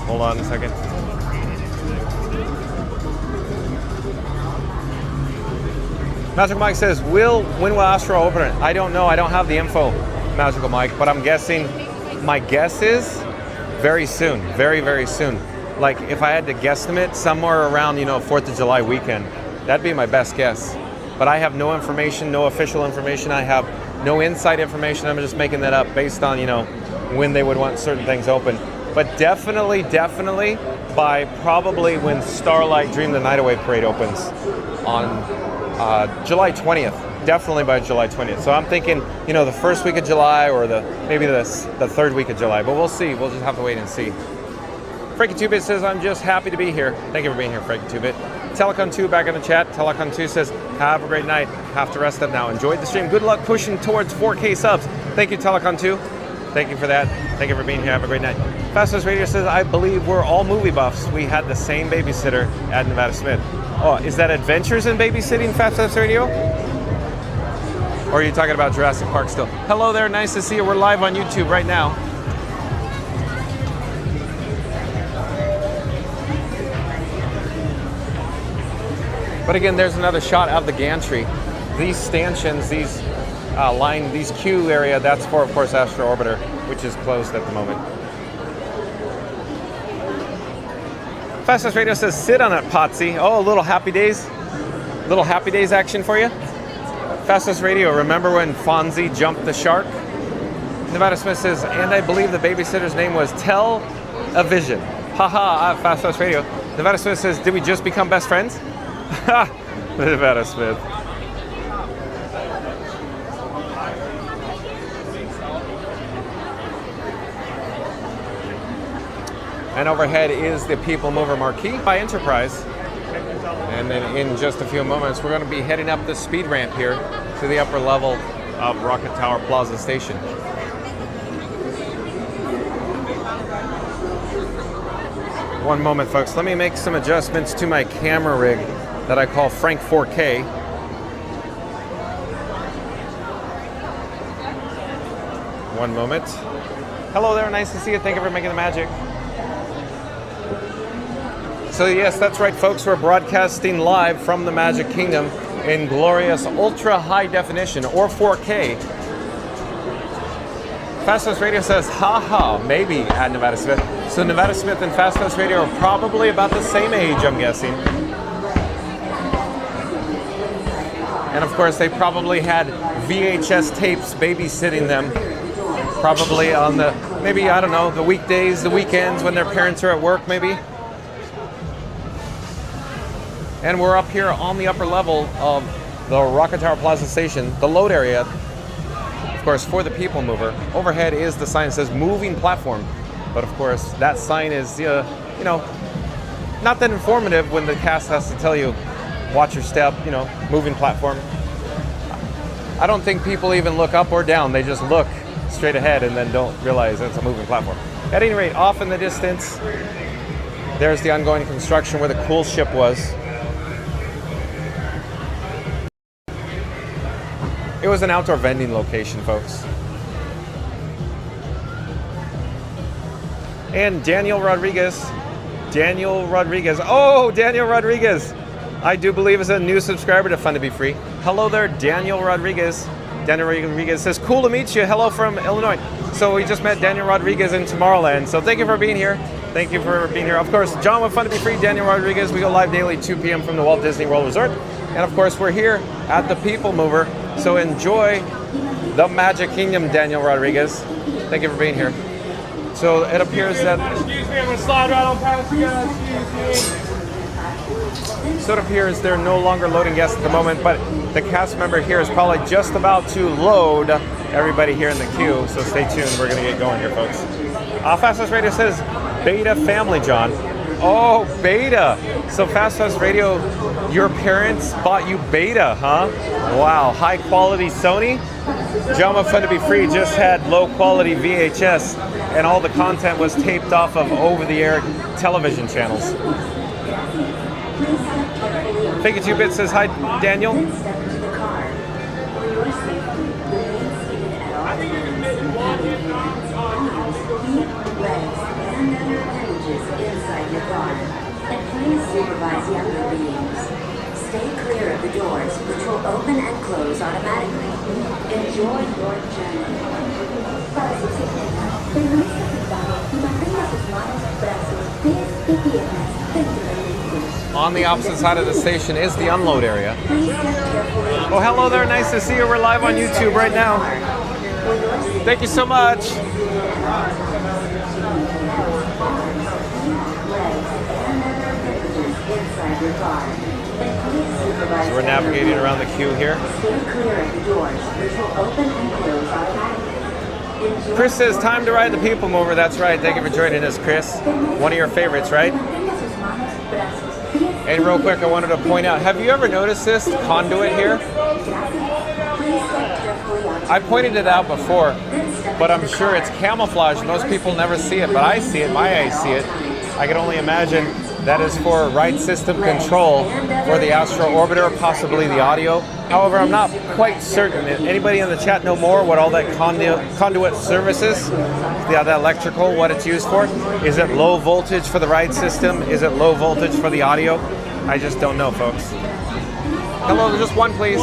Hold on a second. Magical Mike says, when will Astro open it? I don't know. I don't have the info, Magical Mike, but I'm guessing, my guess is very soon. Very, very soon. Like, if I had to guesstimate, somewhere around, 4th of July weekend. That'd be my best guess. But I have no information, no official information. I have no inside information. I'm just making that up based on, when they would want certain things open. But definitely by probably when Starlight Dream the Night Away Parade opens on July 20th. Definitely by July 20th. So I'm thinking, the first week of July or maybe the third week of July. But we'll see. We'll just have to wait and see. Frankie 2-Bit says, I'm just happy to be here. Thank you for being here, Frankie 2-Bit. Telecon2 back in the chat. Telecon2 says, have a great night. Have to rest up now. Enjoyed the stream. Good luck pushing towards 4K subs. Thank you, Telecon2. Thank you for that. Thank you for being here. Have a great night. Fastest Radio says, I believe we're all movie buffs. We had the same babysitter at Nevada Smith. Oh, is that Adventures in Babysitting, Fastest Radio? Or are you talking about Jurassic Park still? Hello there, nice to see you. We're live on YouTube right now. But again, there's another shot of the gantry. These stanchions, these these queue area, that's for, of course, Astro Orbiter, which is closed at the moment. Fastest Radio says, sit on it, Potsy. Oh, a little Happy Days. Little Happy Days action for you. Fastest Radio, remember when Fonzie jumped the shark? Nevada Smith says, and I believe the babysitter's name was Tell-A-Vision. Haha, Fastest Radio. Nevada Smith says, did we just become best friends? Ha! Nevada Smith. And overhead is the PeopleMover marquee by Enterprise. And then in just a few moments, we're going to be heading up the speed ramp here to the upper level of Rocket Tower Plaza Station. One moment, folks. Let me make some adjustments to my camera rig that I call Frank 4K. One moment. Hello there, nice to see you. Thank you for making the magic. So yes, that's right, folks. We're broadcasting live from the Magic Kingdom in glorious ultra high definition, or 4K. Fastest Radio says, haha, maybe at Nevada Smith. So Nevada Smith and Fastest Radio are probably about the same age, I'm guessing. And of course, they probably had VHS tapes babysitting them. Probably on the, maybe, I don't know, the weekdays, the weekends when their parents are at work, maybe. And we're up here on the upper level of the Rocket Tower Plaza Station, the load area, of course, for the PeopleMover. Overhead is the sign that says moving platform. But of course, that sign is, you know, not that informative when the cast has to tell you, watch your step, you know, moving platform. I don't think people even look up or down. They just look straight ahead and then don't realize it's a moving platform. At any rate, off in the distance, there's the ongoing construction where the cool ship was. It was an outdoor vending location, folks. And Daniel Rodriguez. Oh, Daniel Rodriguez. I do believe is a new subscriber to Fun to Be Free. Hello there, Daniel Rodriguez. Daniel Rodriguez says, cool to meet you. Hello from Illinois. So we just met Daniel Rodriguez in Tomorrowland. So thank you for being here. Thank you for being here. Of course, John with Fun to Be Free, Daniel Rodriguez. We go live daily 2 p.m. from the Walt Disney World Resort. And of course, we're here at the PeopleMover. So enjoy the Magic Kingdom, Daniel Rodriguez. Thank you for being here. So it appears that... Excuse me, I'm going to slide right on past you guys. Excuse me. So it appears they're no longer loading guests at the moment, but the cast member here is probably just about to load everybody here in the queue. So stay tuned. We're going to get going here, folks. Fastest Radio says, Beta Family, John. Oh, Beta. So Fastest Radio, your parents bought you Beta, huh? Wow, high quality Sony. John with Fun to Be Free just had low quality VHS, and all the content was taped off of over-the-air television channels. Fake It 2-Bit says, hi, Daniel. And please supervise younger beings. Stay clear of the doors, which will open and close automatically. Enjoy your journey. On the opposite side of the station is the unload area. Oh, hello there. Nice to see you. We're live on YouTube right now. Thank you so much. So we're navigating around the queue here. Chris says, time to ride the PeopleMover. That's right. Thank you for joining us, Chris. One of your favorites, right? And real quick, I wanted to point out, have you ever noticed this conduit here? I pointed it out before, but I'm sure it's camouflage. Most people never see it, but I see it. My eyes see it. I can only imagine that is for ride system control for the Astro Orbiter, possibly the audio. However, I'm not quite certain. Anybody in the chat know more what all that conduit service is? That electrical, what it's used for? Is it low voltage for the ride system? Is it low voltage for the audio? I just don't know, folks. Hello, just one, please.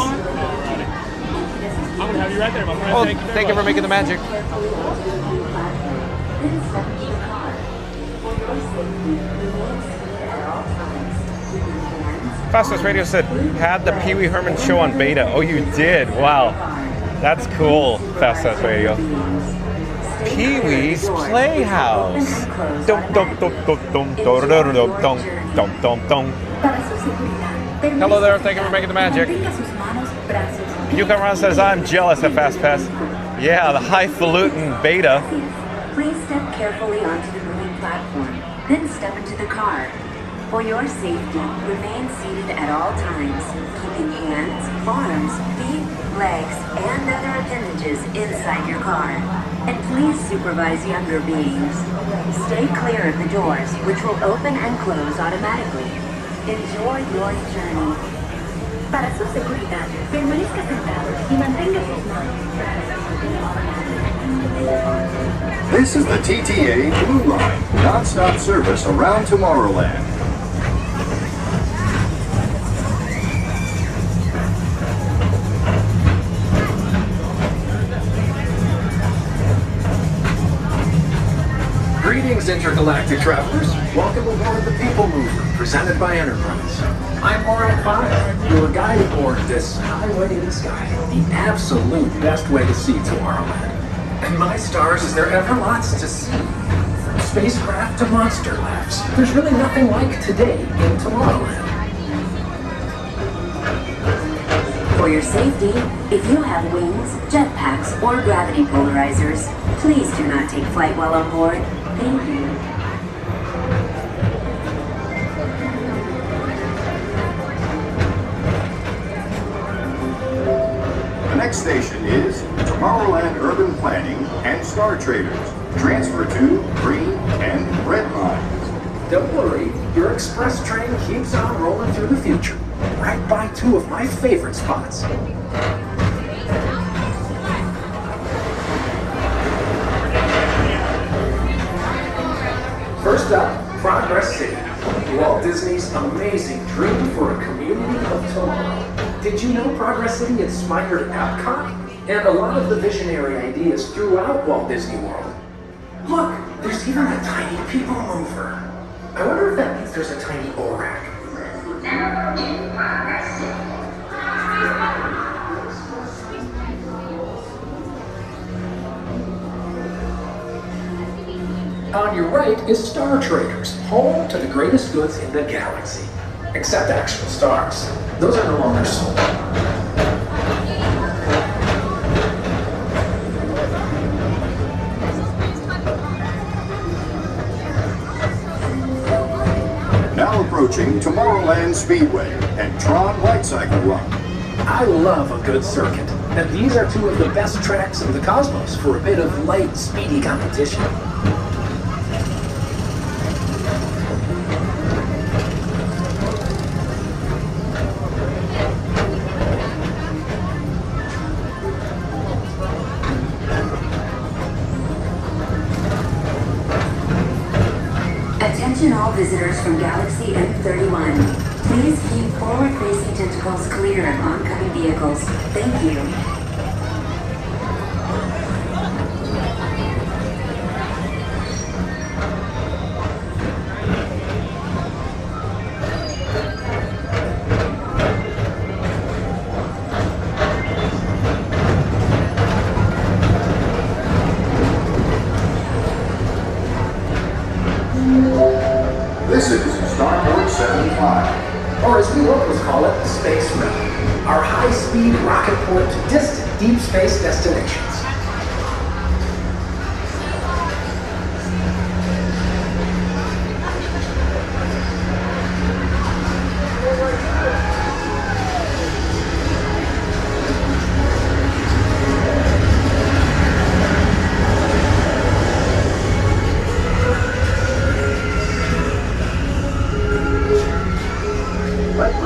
I'm gonna have you right there, my friend. Oh, thank you for making the magic. Fastest Radio said, had the Pee Wee Herman show on beta. Oh, you did? Wow. That's cool, Fastest Radio. Pee Wee's Playhouse. Hello there, thank you for making the magic. Yukaran says, I'm jealous at FastPass. Yeah, the highfalutin beta. Please step carefully onto the moving platform, then step into the car. For your safety, remain seated at all times, keeping hands, arms, feet, legs, and other appendages inside your car. And please supervise younger beings. Stay clear of the doors, which will open and close automatically. Enjoy your journey. Para su seguridad, permanezca sentado y mantenga sus manos. This is the TTA Blue Line, non-stop service around Tomorrowland. Greetings, intergalactic travelers. Welcome aboard the PeopleMover, presented by Enterprise. I'm Orak 5, your guide aboard this highway in the sky, the absolute best way to see Tomorrowland. And my stars, is there ever lots to see? From spacecraft to monster labs, there's really nothing like today in Tomorrowland. For your safety, if you have wings, jetpacks, or gravity polarizers, please do not take flight while on board. Thank you. The next station is Tomorrowland Urban Planning and Star Traders. Transfer to green and red lines. Don't worry, your express train keeps on rolling through the future, right by two of my favorite spots. First up, Progress City, Walt Disney's amazing dream for a community of tomorrow. Did you know Progress City inspired Epcot? And a lot of the visionary ideas throughout Walt Disney World. Look, there's even a tiny PeopleMover. I wonder if that means there's a tiny Orak. On your right is Star Traders, home to the greatest goods in the galaxy. Except actual stars. Those are no longer sold. Now approaching Tomorrowland Speedway and Tron Light Cycle Run. I love a good circuit, and these are two of the best tracks in the cosmos for a bit of light, speedy competition. Attention all visitors from Galaxy M31. Please keep forward-facing tentacles clear of oncoming vehicles. Thank you. This is Starport 75. Or as we locals call it, Space Mountain. Our high-speed rocket port to distant deep space destinations.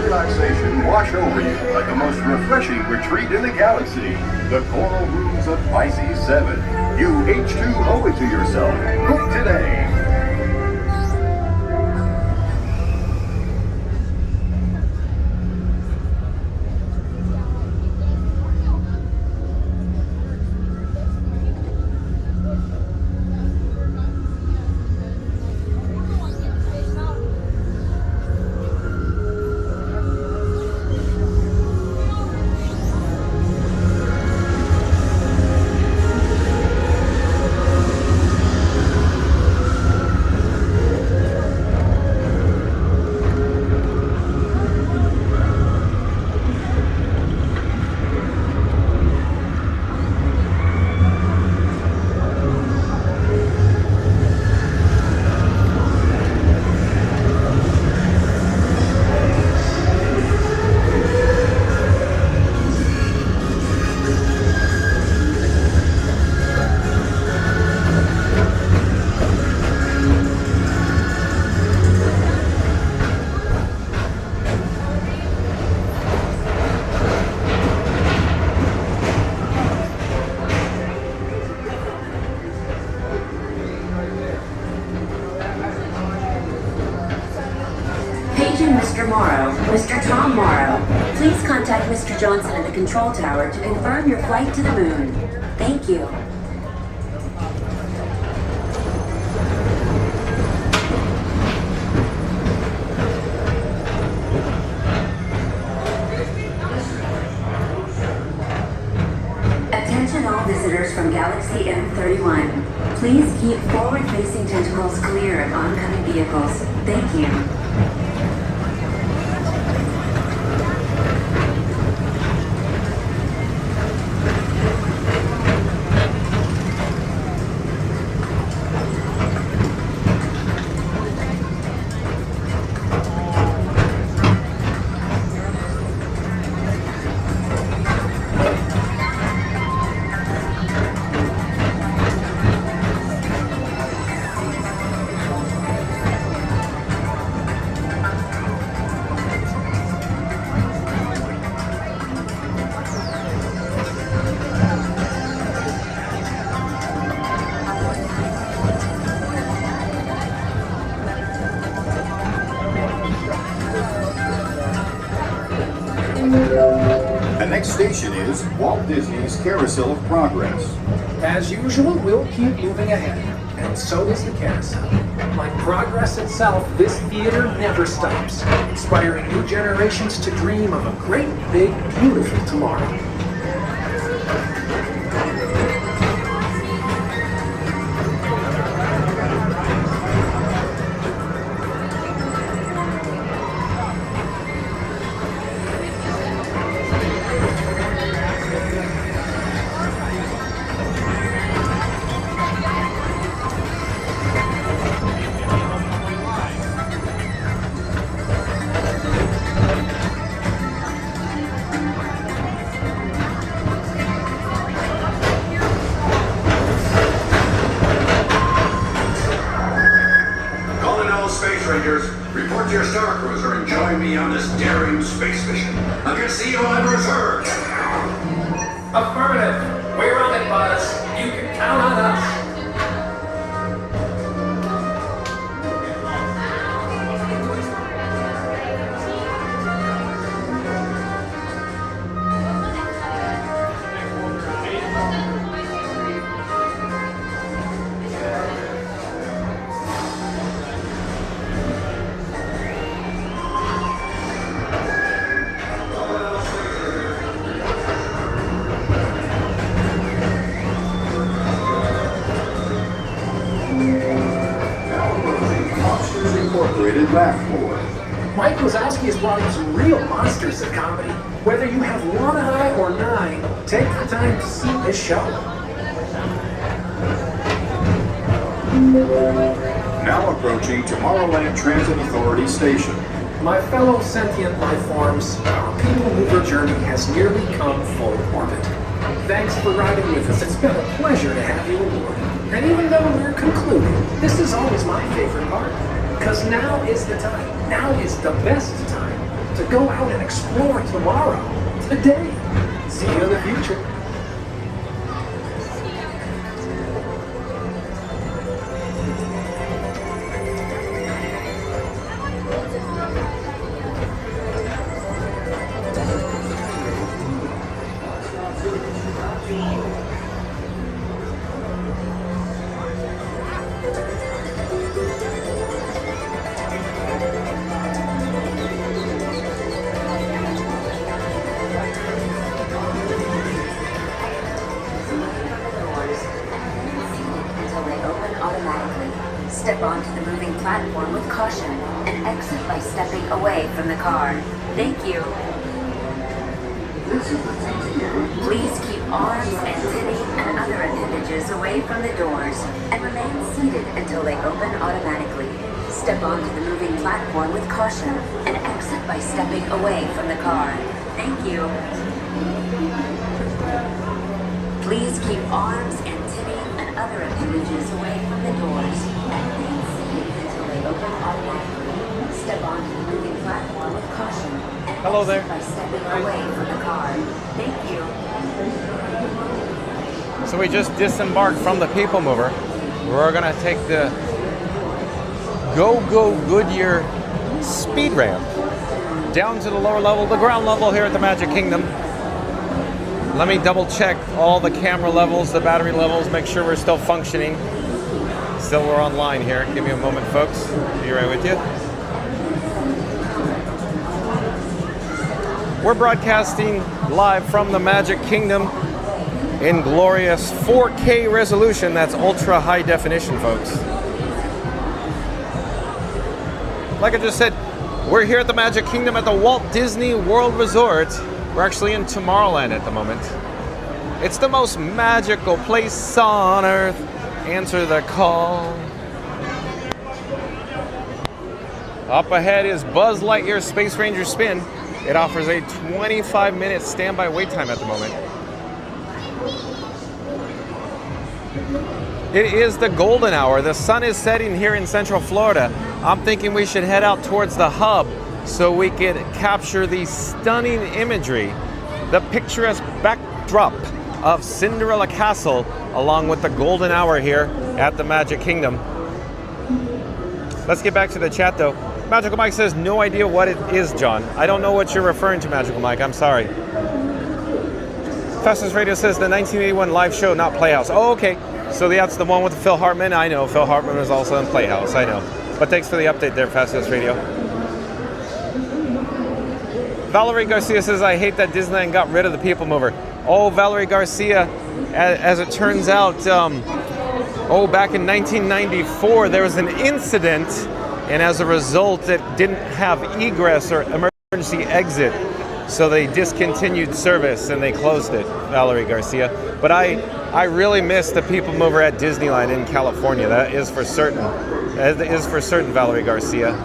relaxation wash over you like the most refreshing retreat in the galaxy. The coral rooms of Pisces 7. You H2 owe it to yourself. Book today. Mr. Morrow, Mr. Tom Morrow, please contact Mr. Johnson at the control tower to confirm your flight to the moon. Thank you. Attention all visitors from Galaxy M31. Please keep forward-facing tentacles clear of oncoming vehicles. Thank you. The next station is Walt Disney's Carousel of Progress. As usual, we'll keep moving ahead, and so does the carousel. Like progress itself, this theater never stops, inspiring new generations to dream of a great, big, beautiful tomorrow. Report to your Star Cruiser and join me on this daring space mission against the evil Emperor. Affirmative. We're on it, Buzz. You can count on us. Incorporated laugh floor. Mike Wazowski has brought in some real monsters of comedy. Whether you have one eye or nine, take the time to see this show. Now approaching Tomorrowland Transit Authority Station. My fellow sentient life forms, our PeopleMover journey has nearly come full orbit. Thanks for riding with us. It's been a pleasure to have you aboard. And even though we're concluding, this is always my favorite part. Because now is the time, now is the best time to go out and explore tomorrow, today. See you in the future. Step onto the moving platform with caution and exit by stepping away from the car. Thank you. Please keep arms, antennae, and other appendages away from the doors and remain seated until they open automatically. Step onto the moving platform with caution and exit by stepping away from the car. Thank you. Please keep arms, antennae, and other appendages away from the doors and remain seated until they open automatically. Step onto the moving platform with caution and Hello there. exit by stepping away from the car. Thank you. So we just disembarked from the PeopleMover. We're gonna take the Go Goodyear speed ramp down to the lower level, the ground level here at the Magic Kingdom. Let me double check all the camera levels, the battery levels, make sure we're still functioning. Still we're online here. Give me a moment, folks. Be right with you. We're broadcasting live from the Magic Kingdom in glorious 4K resolution. That's ultra high definition, folks. Like I just said, we're here at the Magic Kingdom at the Walt Disney World Resort. We're actually in Tomorrowland at the moment. It's the most magical place on earth. Answer the call. Up ahead is Buzz Lightyear Space Ranger Spin. It offers a 25-minute standby wait time at the moment. It is the golden hour. The sun is setting here in Central Florida. I'm thinking we should head out towards the hub so we can capture the stunning imagery, the picturesque backdrop of Cinderella Castle, along with the golden hour here at the Magic Kingdom. Let's get back to the chat though. Magical Mike says, no idea what it is, John. I don't know what you're referring to, Magical Mike. I'm sorry. Fastest Radio says the 1981 live show, not Playhouse. Oh, okay. So that's the one with Phil Hartman. I know. Phil Hartman was also in Playhouse. I know. But thanks for the update there, Fastest Radio. Valerie Garcia says, I hate that Disneyland got rid of the PeopleMover. Oh, Valerie Garcia, as it turns out, back in 1994, there was an incident, and as a result, it didn't have egress or emergency exit. So they discontinued service and they closed it, Valerie Garcia. But I really miss the PeopleMover at Disneyland in California. That is for certain. That is for certain, Valerie Garcia.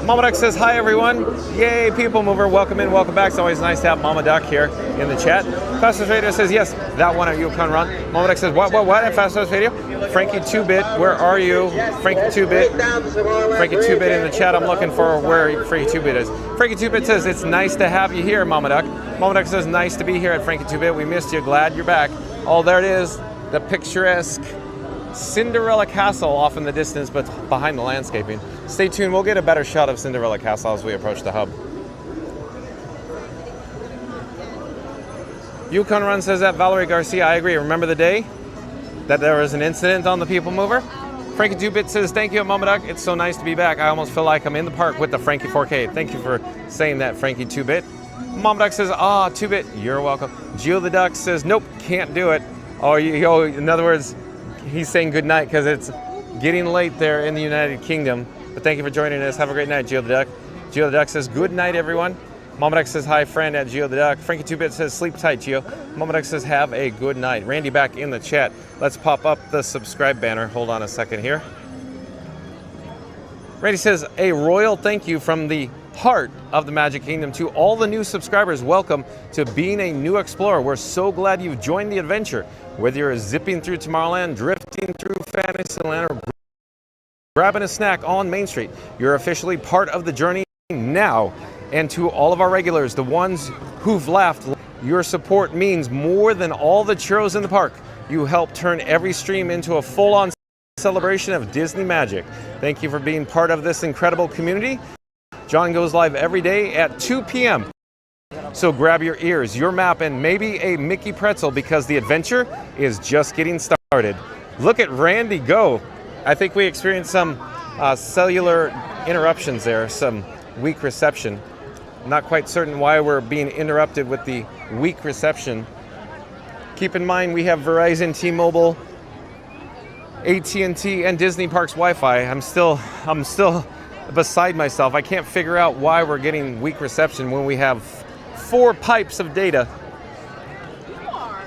Mama Duck says, hi everyone. Yay, PeopleMover. Welcome in, welcome back. It's always nice to have Mama Duck here in the chat. Fastest Radio says, yes, that one at Yukon Run. Mama Duck says, what at Fastest Radio? Frankie 2-Bit, where are you? Frankie 2-Bit. Frankie 2-Bit in the chat. I'm looking for where Frankie 2-Bit is. Frankie 2-Bit says, it's nice to have you here, Mama Duck. Mama Duck says, nice to be here at Frankie 2-Bit. We missed you. Glad you're back. Oh, there it is. The picturesque Cinderella Castle off in the distance, but behind the landscaping. Stay tuned. We'll get a better shot of Cinderella Castle as we approach the hub. Yukon Run says that. Valerie Garcia, I agree. Remember the day that there was an incident on the PeopleMover? Frankie 2-Bit says, thank you, Mama Duck. It's so nice to be back. I almost feel like I'm in the park with the Frankie 4K. Thank you for saying that, Frankie 2-Bit. Mama Duck says, 2-Bit, you're welcome. Geo the Duck says, nope, can't do it. In other words, he's saying good night because it's getting late there in the United Kingdom. But thank you for joining us. Have a great night, Geo the Duck. Geo the Duck says, good night, everyone. Mama Duck says, hi, friend, at Geo the Duck. Frankie 2-Bit says, sleep tight, Geo. Mama Duck says, have a good night. Randy back in the chat. Let's pop up the subscribe banner. Hold on a second here. Randy says, a royal thank you from the heart of the Magic Kingdom to all the new subscribers. Welcome to being a new explorer. We're so glad you've joined the adventure. Whether you're zipping through Tomorrowland, drifting through Fantasyland, or grabbing a snack on Main Street, you're officially part of the journey now. And to all of our regulars, the ones who've left, your support means more than all the churros in the park. You help turn every stream into a full-on celebration of Disney magic. Thank you for being part of this incredible community. John goes live every day at 2 p.m. So grab your ears, your map, and maybe a Mickey pretzel because the adventure is just getting started. Look at Randy go. I think we experienced some cellular interruptions there, some weak reception. Not quite certain why we're being interrupted with the weak reception. Keep in mind we have Verizon, T-Mobile, AT&T, and Disney Parks Wi-Fi. I'm still beside myself. I can't figure out why we're getting weak reception when we have 4 pipes of data.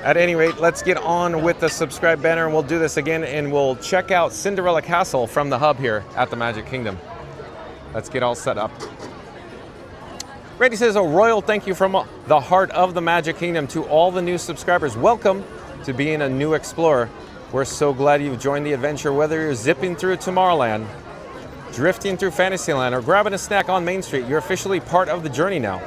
At any rate, let's get on with the subscribe banner, and we'll do this again, and we'll check out Cinderella Castle from the hub here at the Magic Kingdom. Let's get all set up. Randy says a royal thank you from the heart of the Magic Kingdom to all the new subscribers. Welcome to being a new explorer. We're so glad you've joined the adventure, whether you're zipping through Tomorrowland, drifting through Fantasyland, or grabbing a snack on Main Street. You're officially part of the journey now.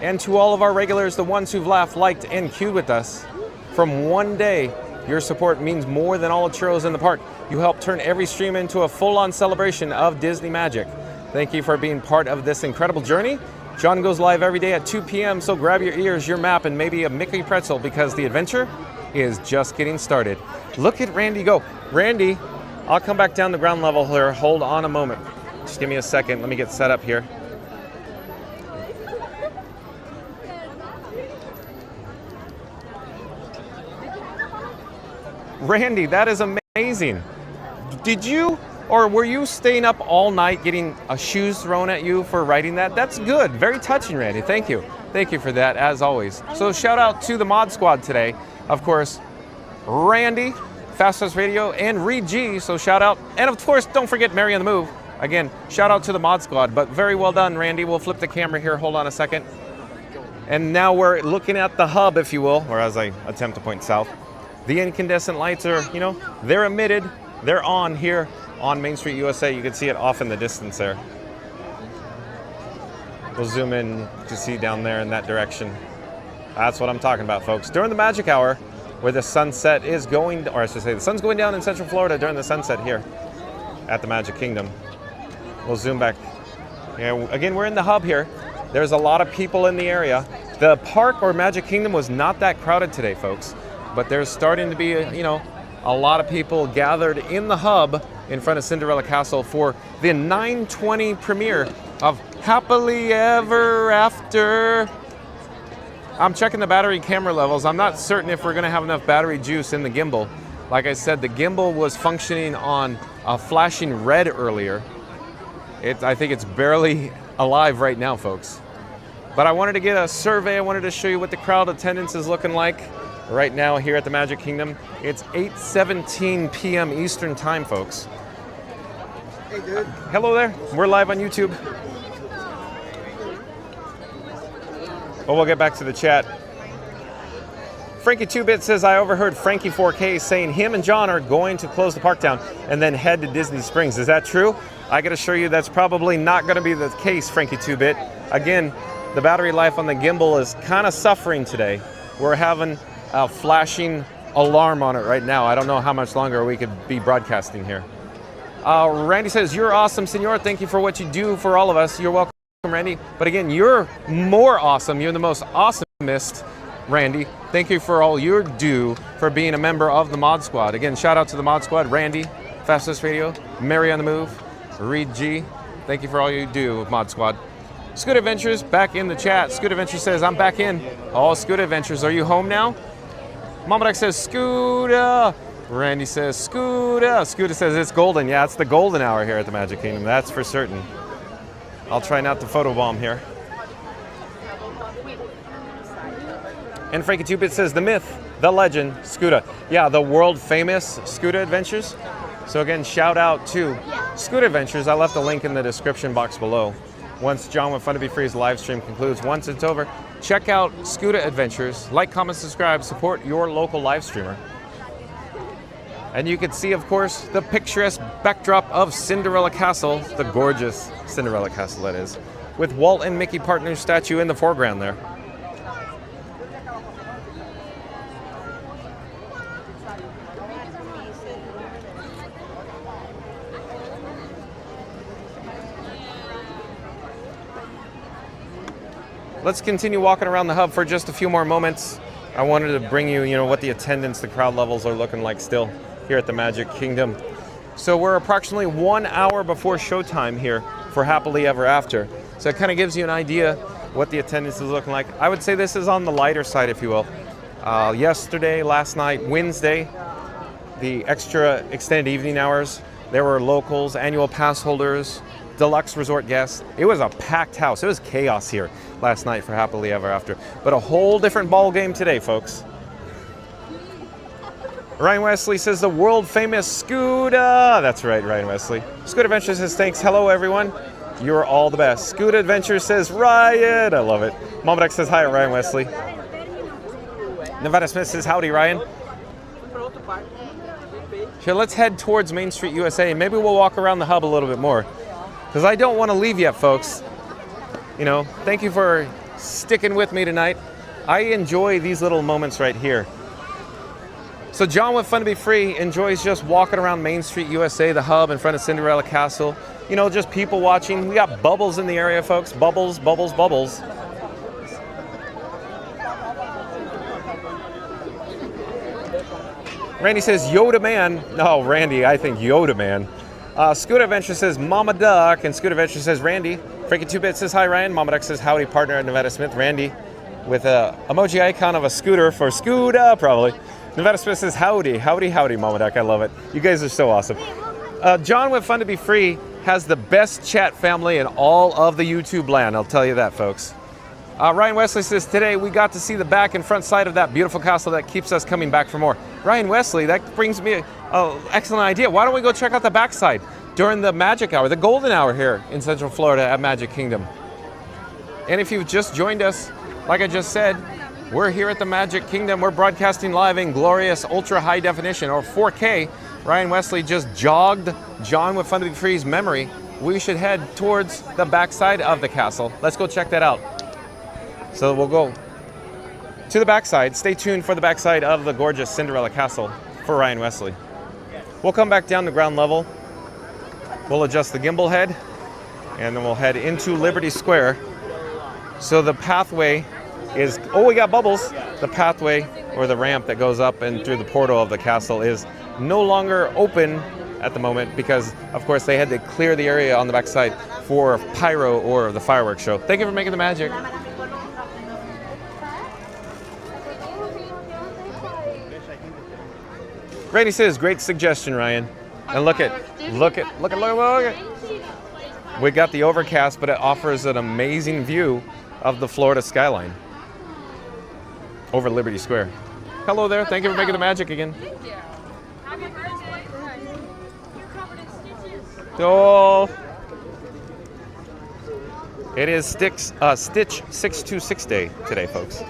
And to all of our regulars, the ones who've laughed, liked, and queued with us, from one day, your support means more than all the churros in the park. You help turn every stream into a full-on celebration of Disney magic. Thank you for being part of this incredible journey. John goes live every day at 2 p.m., so grab your ears, your map, and maybe a Mickey pretzel because the adventure is just getting started. Look at Randy go. Randy, I'll come back down to ground level here. Hold on a moment. Just give me a second. Let me get set up here. Randy, that is amazing. Did you or were you staying up all night getting shoes thrown at you for writing that? That's good. Very touching, Randy. Thank you. Thank you for that, as always. So shout out to the Mod Squad today. Of course, Randy, Fastest Radio, and Reed G. So shout out. And of course, don't forget Mary on the Move. Again, shout out to the Mod Squad. But very well done, Randy. We'll flip the camera here. Hold on a second. And now we're looking at the hub, if you will, or as I attempt to point south. The incandescent lights are, they're emitted. They're on here on Main Street, USA. You can see it off in the distance there. We'll zoom in to see down there in that direction. That's what I'm talking about, folks. During the magic hour, where the sunset is going, or I should say the sun's going down in Central Florida during the sunset here at the Magic Kingdom. We'll zoom back. Yeah, again, we're in the hub here. There's a lot of people in the area. The park or Magic Kingdom was not that crowded today, folks. But there's starting to be, a lot of people gathered in the hub in front of Cinderella Castle for the 9:20 premiere of Happily Ever After. I'm checking the battery camera levels. I'm not certain if we're going to have enough battery juice in the gimbal. Like I said, the gimbal was functioning on a flashing red earlier. I think it's barely alive right now, folks. But I wanted to get a survey. I wanted to show you what the crowd attendance is looking like right now here at the Magic Kingdom. It's 8:17 p.m. Eastern Time, folks. Hey, dude. Hello there. We're live on YouTube. But we'll get back to the chat. Frankie 2-Bit says, I overheard Frankie 4K saying him and John are going to close the park down and then head to Disney Springs. Is that true? I can assure you that's probably not going to be the case, Frankie 2-Bit. Again, the battery life on the gimbal is kind of suffering today. We're having a flashing alarm on it right now. I don't know how much longer we could be broadcasting here. Randy says, you're awesome, senor. Thank you for what you do for all of us. You're welcome, Randy. But again, you're more awesome. You're the most awesomest, Randy. Thank you for all you do for being a member of the Mod Squad. Again, shout out to the Mod Squad, Randy, Fastest Radio, Mary on the Move, Reed G. Thank you for all you do, Mod Squad. Scoot Adventures back in the chat. Scoot Adventures says, I'm back in. Oh, Scoot Adventures, are you home now? Mama Duck says, Scooter. Randy says, Scooter. Scooter says, it's golden. Yeah, it's the golden hour here at the Magic Kingdom. That's for certain. I'll try not to photobomb here. And Frankie 2-Bit says, the myth, the legend, Scooter. Yeah, the world famous Scooter Adventures. So again, shout out to Scooter Adventures. I left a link in the description box below. Once John with Fun to Be Free's live stream concludes, once it's over, check out Scooter Adventures. Like, comment, subscribe, support your local live streamer. And you can see, of course, the picturesque backdrop of Cinderella Castle, the gorgeous Cinderella Castle, that is. with Walt and Mickey Partners statue in the foreground there. Let's continue walking around the hub for just a few more moments. I wanted to bring you, what the attendance, the crowd levels are looking like still here at the Magic Kingdom. So we're approximately 1 hour before showtime here for Happily Ever After. So it kind of gives you an idea what the attendance is looking like. I would say this is on the lighter side, if you will. Yesterday, last night, Wednesday, the extra extended evening hours, there were locals, annual pass holders, deluxe resort guests. It was a packed house. It was chaos here last night for Happily Ever After. But a whole different ball game today, folks. Ryan Wesley says the world famous Scooter. That's right, Ryan Wesley. Scooter Adventure says thanks. Hello, everyone. You're all the best. Scooter Adventure says Ryan. I love it. Mom Duck says hi, Ryan Wesley. Nevada Smith says howdy, Ryan. Here, let's head towards Main Street USA. Maybe we'll walk around the hub a little bit more, because I don't want to leave yet, folks. Thank you for sticking with me tonight. I enjoy these little moments right here. So John with Fun to Be Free enjoys just walking around Main Street USA, the hub in front of Cinderella Castle. Just people watching. We got bubbles in the area, folks. Bubbles, bubbles, bubbles. Randy says Yoda Man. No, Randy, I think Yoda Man. Scooter Adventure says Mama Duck, and Scooter Adventure says Randy. Frankie 2-Bit says hi, Ryan. Mama Duck says howdy, partner at Nevada Smith. Randy with a emoji icon of a scooter for Scooter, probably. Nevada Smith says howdy, howdy, howdy, Mama Duck. I love it. You guys are so awesome. John with Fun to Be Free has the best chat family in all of the YouTube land. I'll tell you that, folks. Ryan Wesley says today we got to see the back and front side of that beautiful castle that keeps us coming back for more. Ryan Wesley, that brings me an excellent idea. Why don't we go check out the backside during the magic hour, the golden hour here in Central Florida at Magic Kingdom. And if you've just joined us, like I just said, we're here at the Magic Kingdom. We're broadcasting live in glorious ultra high definition, or 4K. Ryan Wesley just jogged John with Fun to Be Free's memory. We should head towards the backside of the castle. Let's go check that out. So we'll go to the backside. Stay tuned for the backside of the gorgeous Cinderella Castle for Ryan Wesley. We'll come back down to ground level. We'll adjust the gimbal head, and then we'll head into Liberty Square. So the pathway is, we got bubbles. The pathway, or the ramp that goes up and through the portal of the castle, is no longer open at the moment because, of course, they had to clear the area on the backside for pyro or the fireworks show. Thank you for making the magic. Randy says, great suggestion, Ryan. And look at. We got the overcast, but it offers an amazing view of the Florida skyline over Liberty Square. Hello there. Thank you for making the magic again. Thank you. Happy birthday. You're covered in stitches. Oh. It is Stitch 626 day today, folks.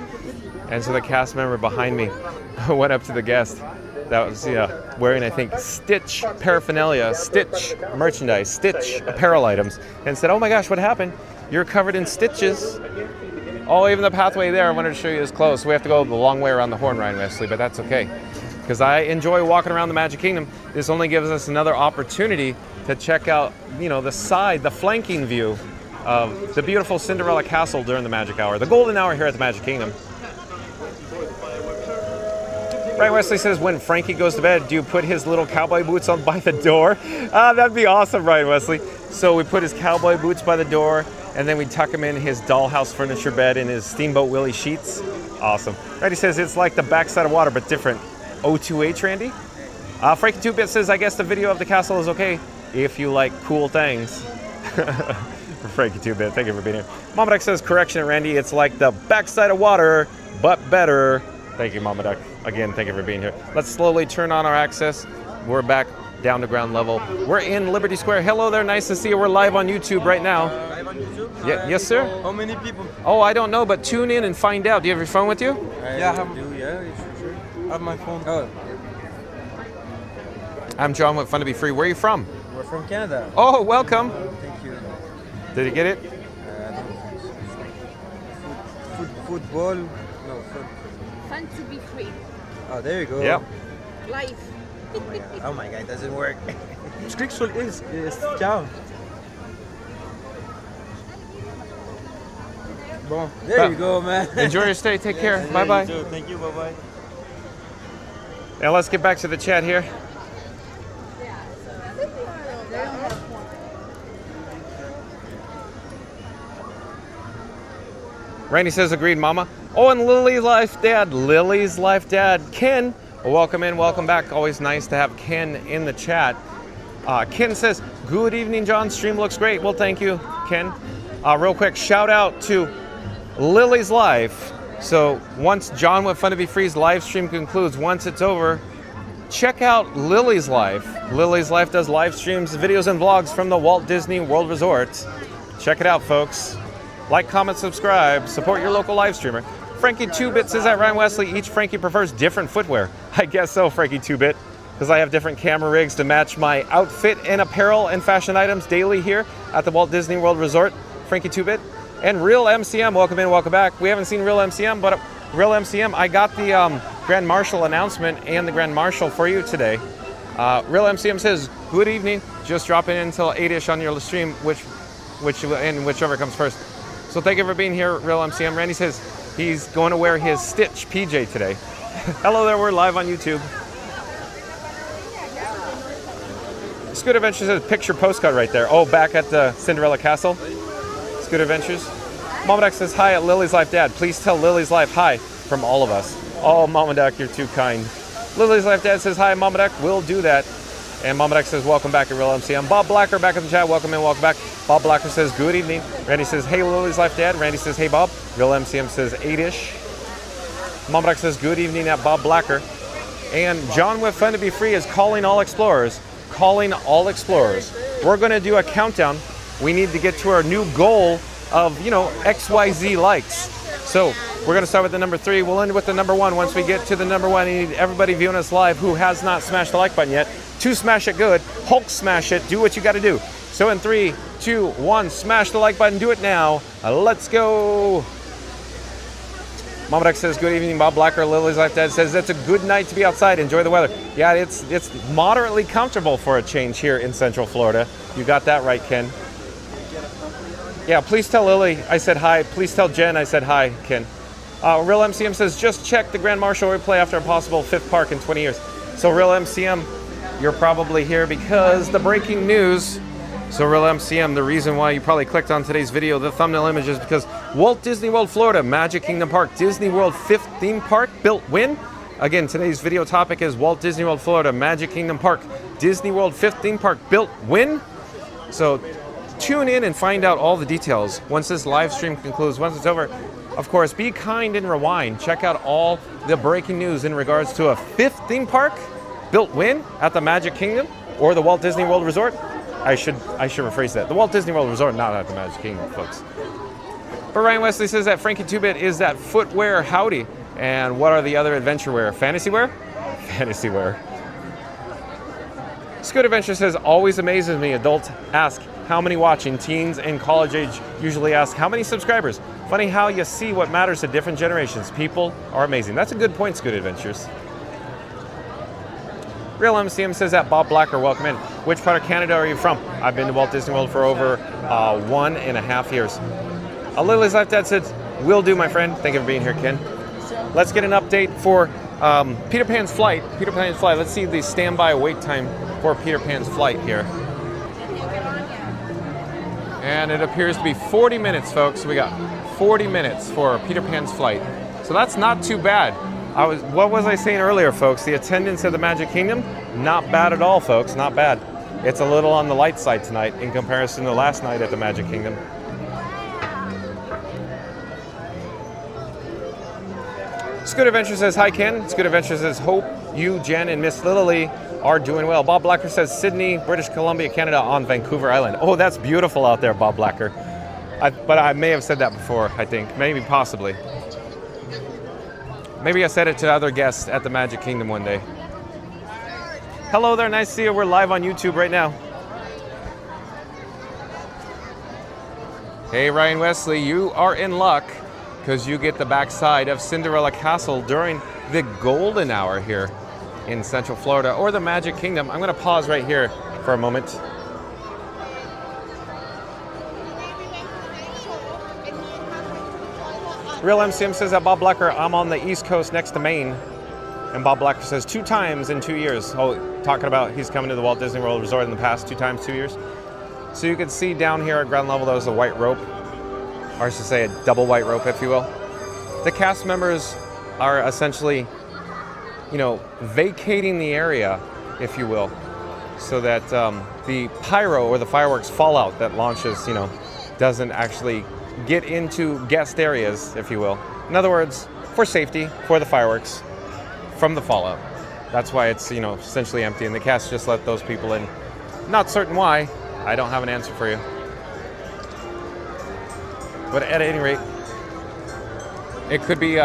And so the cast member behind me went up to the guest that was wearing, I think, Stitch paraphernalia, Stitch merchandise, Stitch apparel items, and said, oh my gosh, what happened? You're covered in stitches. Oh, even the pathway there, I wanted to show you is closed. We have to go the long way around the horn, Ryan Wesley, but that's okay. Because I enjoy walking around the Magic Kingdom. This only gives us another opportunity to check out, the side, the flanking view of the beautiful Cinderella Castle during the magic hour, the golden hour here at the Magic Kingdom. Ryan Wesley says, when Frankie goes to bed, do you put his little cowboy boots on by the door? That'd be awesome, Ryan Wesley. So we put his cowboy boots by the door, and then we tuck him in his dollhouse furniture bed in his Steamboat Willie sheets. Awesome. Randy says, it's like the backside of water, but different. O2H, Randy? Frankie 2-Bit says, I guess the video of the castle is okay if you like cool things. Frankie 2-Bit, thank you for being here. Mama Duck says, correction, Randy, it's like the backside of water, but better. Thank you, Mama Duck. Again, thank you for being here. Let's slowly turn on our access. We're back down to ground level. We're in Liberty Square. Hello there, nice to see you. We're live on YouTube right now. Live on YouTube? Yeah, yes, sir? How many people? Oh, I don't know, but tune in and find out. Do you have your phone with you? Yeah, I have. Sure. I have my phone. Oh. I'm John with Fun to Be Free. Where are you from? We're from Canada. Oh, welcome. Thank you. Did you get it? Football. No, fun. Fun to be free. Oh, there you go. Yep. Life. Oh my god, it doesn't work. Skriksel is ciao. Bon, there you go, man. Enjoy your stay. Take care. Bye bye. Thank you. Bye bye. Now let's get back to the chat here. Randy says, agreed, Mama. Oh, and Lily's Life Dad, Ken. Welcome in, welcome back. Always nice to have Ken in the chat. Ken says, good evening, John. Stream looks great. Well, thank you, Ken. Real quick, shout out to Lily's Life. So once John with Fun to Be Free's live stream concludes, once it's over, check out Lily's Life. Lily's Life does live streams, videos, and vlogs from the Walt Disney World Resort. Check it out, folks. Like, comment, subscribe, support your local live streamer. Frankie 2-Bit says that Ryan Wesley, each Frankie prefers different footwear. I guess so, Frankie 2-Bit, because I have different camera rigs to match my outfit and apparel and fashion items daily here at the Walt Disney World Resort. Frankie 2-Bit. And Real MCM, welcome in, welcome back. We haven't seen Real MCM, but Real MCM, I got the Grand Marshal announcement and the Grand Marshal for you today. Real MCM says, good evening, just dropping in until 8-ish on your stream, whichever comes first. So thank you for being here, Real MCM. Randy says he's going to wear his Stitch PJ today. Hello there, we're live on YouTube. Scoot Adventures says picture postcard right there. Oh, back at the Cinderella Castle. Scoot Adventures. Mama Duck says hi at Lily's Life Dad. Please tell Lily's Life hi from all of us. Oh, Mama Duck, you're too kind. Lily's Life Dad says hi, Mama Duck. We'll do that. And Mama Duck says welcome back at Real MCM. Bob Blacker back in the chat. Welcome in, welcome back. Bob Blacker says good evening. Randy says hey Lily's Life Dad. Randy says hey Bob. Real MCM says 8-ish. Mama Duck says good evening at Bob Blacker. And John with Fun to Be Free is calling all explorers. Calling all explorers. We're going to do a countdown. We need to get to our new goal of, XYZ likes. So we're going to start with the number 3. We'll end with the number 1. Once we get to the number 1, I need everybody viewing us live who has not smashed the like button yet to smash it good. Hulk smash it. Do what you got to do. So in 3, 2, 1, smash the like button. Do it now. Let's go. Mama Duck says good evening. Bob Blacker, Lily's Life Dad says that's a good night to be outside. Enjoy the weather. Yeah, it's moderately comfortable for a change here in Central Florida. You got that right, Ken. Yeah, please tell Lily I said hi. Please tell Jen I said hi, Ken. Real MCM says just check the Grand Marshal replay after a possible 5th park in 20 years. So Real MCM, you're probably here because the breaking news. So Real MCM, the reason why you probably clicked on today's video, the thumbnail image, is because Walt Disney World, Florida, Magic Kingdom Park, Disney World 5th theme park built when? Again, today's video topic is Walt Disney World, Florida, Magic Kingdom Park, Disney World 5th theme park built when? So tune in and find out all the details once this live stream concludes, once it's over. Of course, be kind and rewind. Check out all the breaking news in regards to a 5th theme park built when? At the Magic Kingdom or the Walt Disney World Resort? I should rephrase that. The Walt Disney World Resort, not at the Magic Kingdom, folks. But Ryan Wesley says that Frankie 2-Bit is that footwear howdy. And what are the other adventure wear? Fantasy wear? Fantasy wear. Scoot Adventure says, always amazes me. Adults ask how many watching. Teens and college age usually ask how many subscribers. Funny how you see what matters to different generations. People are amazing. That's a good point, Scoot Adventures. Real MCM says that Bob Blacker, welcome in. Which part of Canada are you from? I've been to Walt Disney World for over 1.5 years. Lily's Life Dad said, will do, my friend. Thank you for being here, Ken. Let's get an update for Peter Pan's flight. Peter Pan's flight. Let's see the standby wait time for Peter Pan's flight here. And it appears to be 40 minutes, folks. We got 40 minutes for Peter Pan's flight. So that's not too bad. What was I saying earlier, folks? The attendance at the Magic Kingdom, not bad at all, folks. Not bad. It's a little on the light side tonight in comparison to last night at the Magic Kingdom. Scoot Adventure says, hi, Ken. Scoot Adventure says, hope you, Jen, and Miss Lily are doing well. Bob Blacker says, Sydney, British Columbia, Canada on Vancouver Island. Oh, that's beautiful out there, Bob Blacker. But I may have said that before, I think. Maybe, possibly. Maybe I said it to other guests at the Magic Kingdom one day. Hello there, nice to see you. We're live on YouTube right now. Hey, Ryan Wesley, you are in luck. because you get the backside of Cinderella Castle during the golden hour here in Central Florida, or the Magic Kingdom. I'm going to pause right here for a moment. Real MCM says that Bob Blecker, I'm on the East Coast next to Maine. And Bob Blecker says 2 times in 2 years. Oh, talking about he's coming to the Walt Disney World Resort in the past 2 times, 2 years. So you can see down here at ground level, there's a white rope, or I should say a double white rope, if you will. The cast members are essentially, you know, vacating the area, if you will, so that the pyro or the fireworks fallout that launches, you know, doesn't actually get into guest areas, if you will. In other words, for safety, for the fireworks from the fallout. That's why it's, you know, essentially empty, and the cast just let those people in. Not certain why. I don't have an answer for you. But at any rate, it could be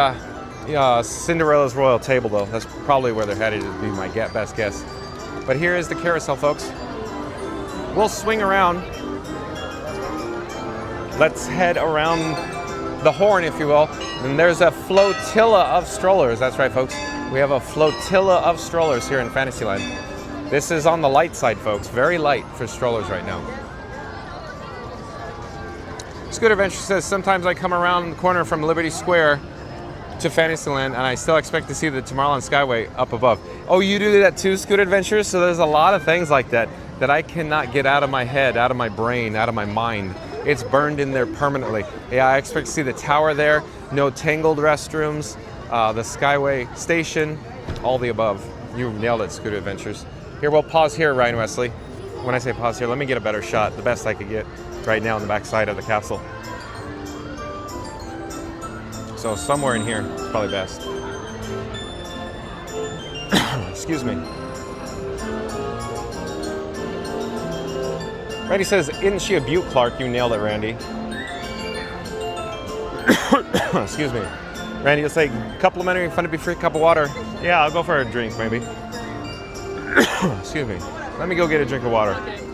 Cinderella's Royal Table, though. That's probably where they're headed, would be my best guess. But here is the carousel, folks. We'll swing around. Let's head around the horn, if you will. And there's a flotilla of strollers. That's right, folks. We have a flotilla of strollers here in Fantasyland. This is on the light side, folks. Very light for strollers right now. Scooter Adventure says, sometimes I come around the corner from Liberty Square to Fantasyland and I still expect to see the Tomorrowland Skyway up above. Oh, you do that too, Scooter Adventures? So there's a lot of things like that that I cannot get out of my head, out of my brain, out of my mind. It's burned in there permanently. Yeah, I expect to see the tower there, no tangled restrooms, the Skyway station, all the above. You nailed it, Scooter Adventures. Here, we'll pause here, Ryan Wesley. When I say pause here, let me get a better shot, the best I could get right now on the back side of the castle. So somewhere in here is probably best. Excuse me. Randy says, isn't she a beaut, Clark? You nailed it, Randy. Excuse me. Randy will say, complimentary, fun to be free, cup of water. Yeah, I'll go for a drink, maybe. Excuse me. Let me go get a drink of water. Okay.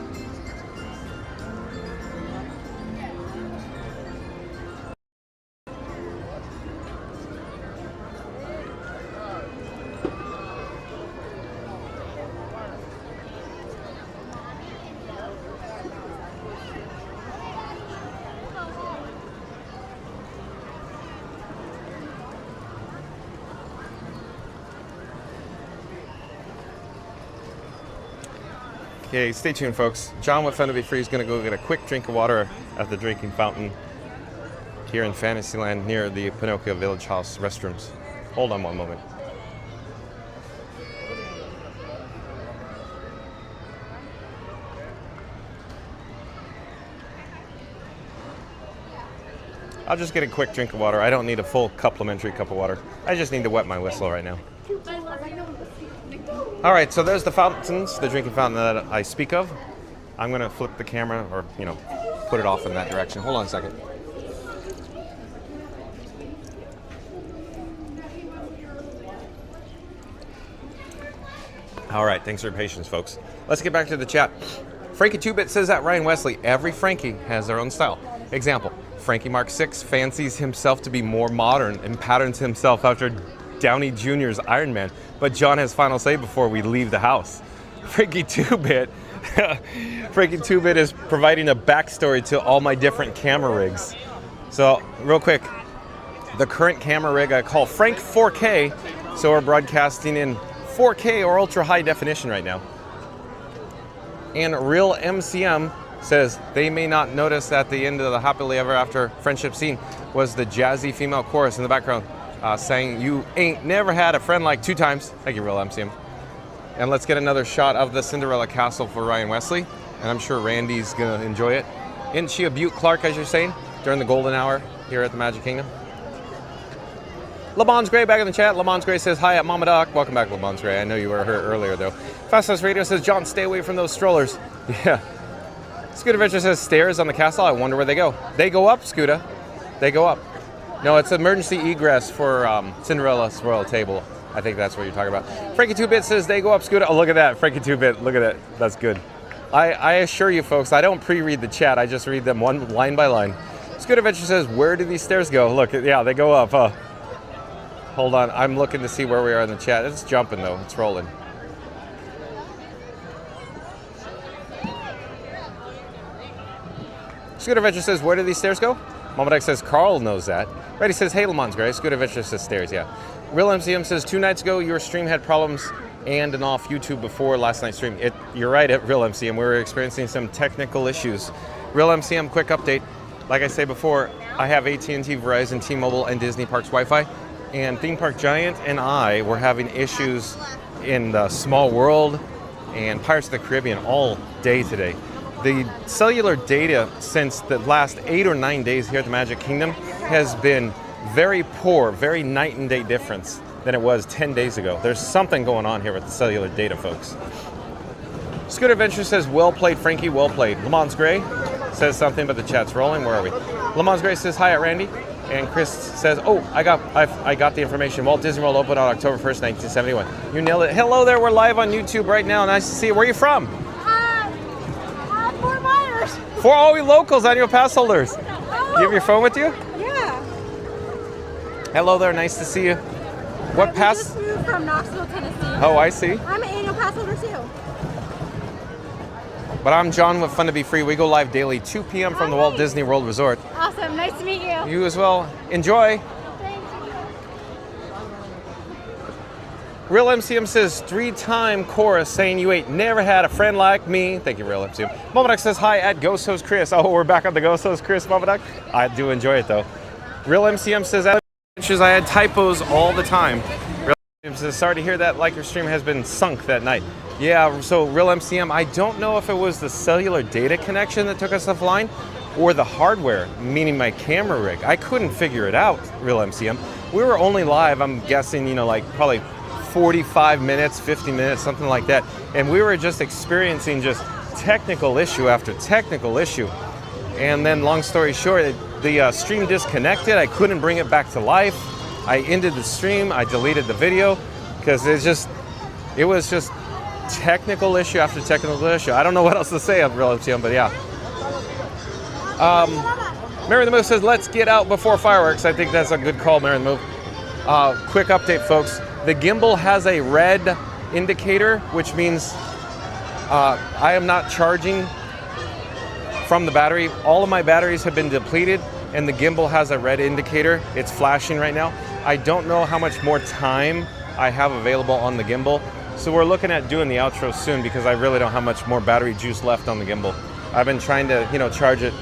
Okay, stay tuned, folks. John with Fun to Be Free is going to go get a quick drink of water at the drinking fountain here in Fantasyland near the Pinocchio Village House restrooms. Hold on one moment. I'll just get a quick drink of water. I don't need a full complimentary cup of water. I just need to wet my whistle right now. All right, so there's the fountains, the drinking fountain that I speak of. I'm going to flip the camera or, you know, put it off in that direction. Hold on a second. All right, thanks for your patience, folks. Let's get back to the chat. Frankie 2-Bit says that Ryan Wesley, every Frankie has their own style. Example, Frankie Mark 6 fancies himself to be more modern and patterns himself after Downey Jr.'s Iron Man, but John has final say before we leave the house. Frankie 2-Bit Frankie 2-Bit is providing a backstory to all my different camera rigs. So real quick, the current camera rig I call Frank 4K, so we're broadcasting in 4K or ultra high definition right now. And Real MCM says they may not notice at the end of the Happily Ever After friendship scene was the jazzy female chorus in the background saying, "You ain't never had a friend like 2 times." Thank you, Real MCM. And let's get another shot of the Cinderella Castle for Ryan Wesley. And I'm sure Randy's gonna enjoy it. Isn't she a beaut, Clark, as you're saying, during the golden hour here at the Magic Kingdom? LeBon's Gray back in the chat. LeBon's Gray says, hi at Mama Doc. Welcome back, LeBon's Gray. I know you were here earlier, though. Fastest Radio says, John, stay away from those strollers. Yeah. Scooter Adventure says, stairs on the castle. I wonder where they go. They go up, Scooter. They go up. No, it's emergency egress for Cinderella's Royal Table. I think that's what you're talking about. Frankie 2-Bit says, they go up, Scooter. Oh, look at that. Frankie 2-Bit. Look at that. That's good. I assure you, folks, I don't pre-read the chat. I just read them one line by line. Scooter Adventure says, where do these stairs go? Look, yeah, they go up. Hold on, I'm looking to see where we are in the chat. It's jumping though, it's rolling. Scooter Adventure says, where do these stairs go? Mama Duck says, Carl knows that. Reddy says, hey, Lamont's Gray. Scooter Adventure says, stairs, yeah. Real MCM says, 2 nights ago, your stream had problems and an off YouTube before last night's stream. You're right, at Real MCM, we were experiencing some technical issues. Real MCM, quick update. Like I said before, I have AT&T, Verizon, T-Mobile, and Disney Parks Wi-Fi. And Theme Park Giant and I were having issues in the Small World and Pirates of the Caribbean all day today. The cellular data since the last 8 or 9 days here at the Magic Kingdom has been very poor, very night and day difference than it was 10 days ago. There's something going on here with the cellular data, folks. Scooter Adventure says, well played, Frankie, well played. Lamont's Gray says something, but the chat's rolling. Where are we? Lamont's Gray says, hi at Randy. And Chris says, oh, I got the information. Walt Disney World opened on October 1st, 1971. You nailed it. Hello there, we're live on YouTube right now. Nice to see you. Where are you from? Fort Myers. For we locals, annual pass holders. Oh. You have your phone with you? Yeah. Hello there, nice to see you. What pass? I just moved from Knoxville, Tennessee. Oh, I see. I'm an annual pass holder too. But I'm John with Fun to Be Free. We go live daily, 2 p.m. from the Walt Disney World Resort. Awesome, nice to meet you. You as well. Enjoy. Real MCM says, 3-time chorus saying you ain't never had a friend like me. Thank you, Real MCM. Mama Duck says, hi at Ghost Host Chris. Oh, we're back on the Ghost Host Chris, Mama Duck. I do enjoy it, though. Real MCM says, I had typos all the time. Real MCM says, sorry to hear that, like your stream has been sunk that night. Yeah, so Real MCM, I don't know if it was the cellular data connection that took us offline or the hardware, meaning my camera rig. I couldn't figure it out, Real MCM. We were only live, I'm guessing, like probably 45 minutes, 50 minutes, something like that. And we were just experiencing just technical issue after technical issue. And then long story short, the stream disconnected. I couldn't bring it back to life. I ended the stream, I deleted the video because it was just technical issue after technical issue. I don't know what else to say on Real MCM, but yeah. Mary the Move says, let's get out before fireworks. I think that's a good call, Mary the Move. Quick update, folks. The gimbal has a red indicator, which means I am not charging from the battery. All of my batteries have been depleted, and the gimbal has a red indicator. It's flashing right now. I don't know how much more time I have available on the gimbal, so we're looking at doing the outro soon because I really don't have much more battery juice left on the gimbal. I've been trying to, charge it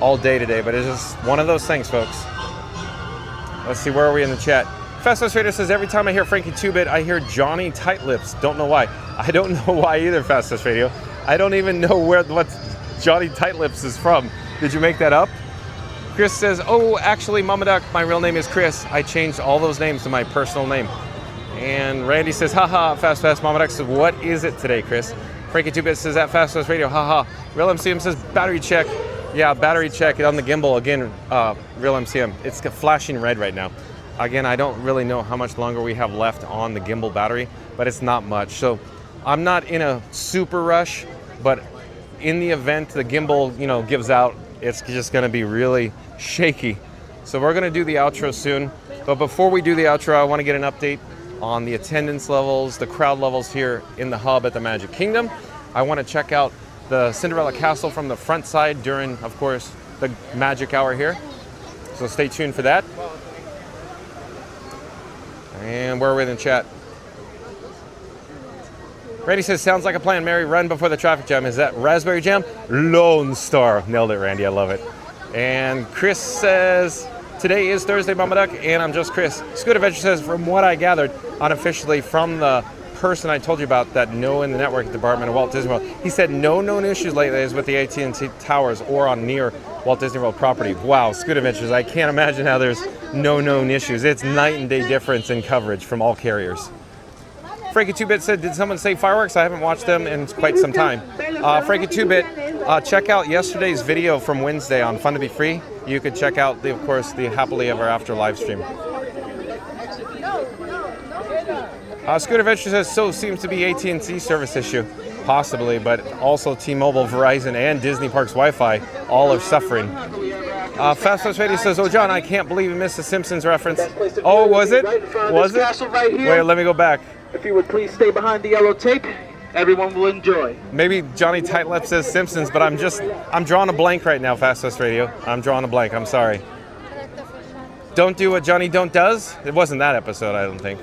all day today, but it's just one of those things, folks. Let's see, where are we in the chat? Fastest Raider says, every time I hear Frankie 2-Bit, I hear Johnny Tight Lips. Don't know why. I don't know why either, Fastest Radio. I don't even know what Johnny Tight Lips is from. Did you make that up? Chris says, oh, actually, Mama Duck, my real name is Chris. I changed all those names to my personal name. And Randy says, haha, Fast Mama Duck says, what is it today, Chris? Frankie 2-Bit says, at Fast Radio, haha. Real MCM says, battery check. Yeah, battery check on the gimbal. Again, Real MCM. It's flashing red right now. Again, I don't really know how much longer we have left on the gimbal battery, but it's not much. So I'm not in a super rush, but in the event the gimbal, gives out, it's just gonna be really shaky. So we're gonna do the outro soon. But before we do the outro, I wanna get an update on the attendance levels, the crowd levels here in the hub at the Magic Kingdom. I wanna check out the Cinderella Castle from the front side during, of course, the magic hour here. So stay tuned for that. And where are we in the chat? Randy says, sounds like a plan, Mary. Run before the traffic jam. Is that Raspberry Jam? Lone Star. Nailed it, Randy. I love it. And Chris says, today is Thursday, Mama Duck, and I'm just Chris. Scoot Adventure says, from what I gathered, unofficially from the person I told you about that know in the network department of Walt Disney World, he said no known issues lately is with the AT&T towers or on near Walt Disney World property. Wow, Scoot Adventures, I can't imagine how there's no known issues. It's night and day difference in coverage from all carriers. Frankie 2-Bit said, did someone say fireworks? I haven't watched them in quite some time. Frankie 2-Bit, check out yesterday's video from Wednesday on Fun to Be Free. You could check out, of course, the Happily Ever After live stream. Scoot Adventure says, so seems to be AT&T service issue. Possibly, but also T-Mobile, Verizon, and Disney Parks Wi-Fi all are suffering. Fast Food Radio says, "Oh, John, I can't believe you missed the Simpsons reference." Oh, was it? Was it? Right here. Wait, let me go back. If you would please stay behind the yellow tape, everyone will enjoy. Maybe Johnny Tightlip says Simpsons, but I'm drawing a blank right now, Fast Food Radio. I'm drawing a blank. I'm sorry. Don't do what Johnny Don't does? It wasn't that episode, I don't think.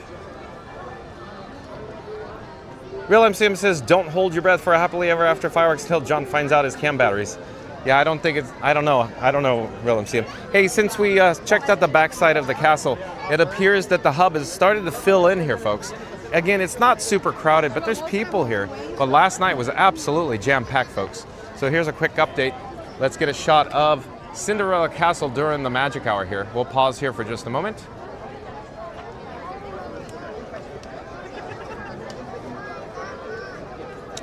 Real MCM says, "Don't hold your breath for a happily ever after fireworks until John finds out his cam batteries." Yeah, I don't know, Real MCM. Hey, since we checked out the backside of the castle, it appears that the hub has started to fill in here, folks. Again, it's not super crowded, but there's people here. But last night was absolutely jam-packed, folks. So here's a quick update. Let's get a shot of Cinderella Castle during the magic hour here. We'll pause here for just a moment.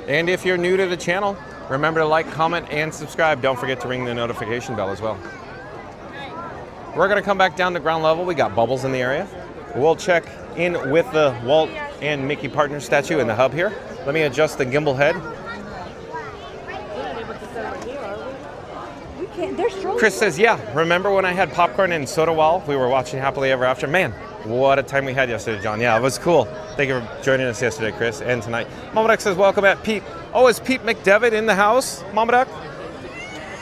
And if you're new to the channel, remember to like, comment, and subscribe. Don't forget to ring the notification bell as well. We're gonna come back down to ground level. We got bubbles in the area. We'll check in with the Walt and Mickey partner statue in the hub here. Let me adjust the gimbal head. Chris says, "Yeah, remember when I had popcorn and soda while we were watching Happily Ever After? Man, what a time we had yesterday, John." Yeah, it was cool. Thank you for joining us yesterday, Chris, and tonight. Mama Duck says, "Welcome at Pete." Oh, is Pete McDevitt in the house, Mama Duck?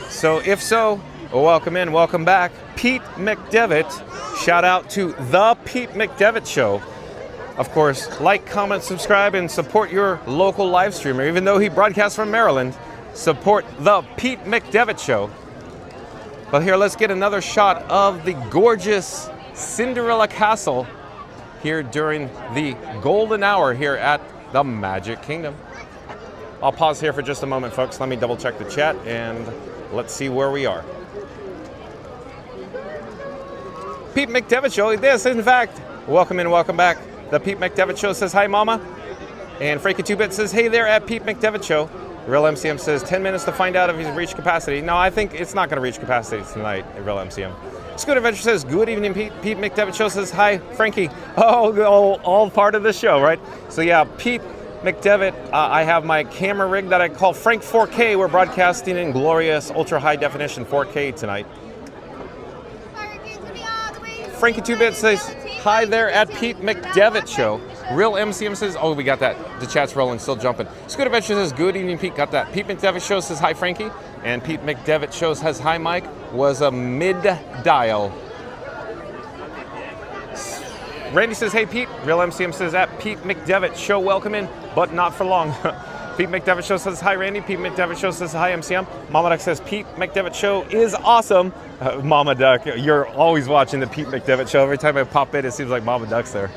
So if so, welcome in, welcome back. Pete McDevitt. Shout out to The Pete McDevitt Show. Of course, like, comment, subscribe, and support your local live streamer. Even though he broadcasts from Maryland, support The Pete McDevitt Show. But here, let's get another shot of the gorgeous Cinderella Castle here during the golden hour here at the Magic Kingdom. I'll pause here for just a moment, folks. Let me double check the chat and let's see where we are. Pete McDevitt Show, this in fact, welcome in, welcome back. The Pete McDevitt Show says, "Hi, Mama." And Frankie 2-Bit says, "Hey there at Pete McDevitt Show." Real MCM says, 10 minutes to find out if he's reached capacity. No, I think it's not going to reach capacity tonight, Real MCM. Scoot Adventure says, "Good evening, Pete." Pete McDevitt Show says, "Hi, Frankie." Oh, all part of the show, right? So yeah, Pete McDevitt, I have my camera rig that I call Frank 4K. We're broadcasting in glorious ultra high definition 4K tonight. Frankie 2-Bit says, "Hi there at Pete McDevitt Show." Real MCM says, "Oh, we got that. The chat's rolling, still jumping." Scoot Adventure says, "Good evening, Pete." Got that. Pete McDevitt Show says, "Hi, Frankie." And Pete McDevitt Show says, "Hi, Mike." Was a mid-dial. Randy says, "Hey, Pete." Real MCM says, "At Pete McDevitt Show, welcome in, but not for long." Pete McDevitt Show says, "Hi, Randy." Pete McDevitt Show says, "Hi, MCM." Mama Duck says, "Pete McDevitt Show is awesome." Mama Duck, you're always watching the Pete McDevitt Show. Every time I pop in, it seems like Mama Duck's there.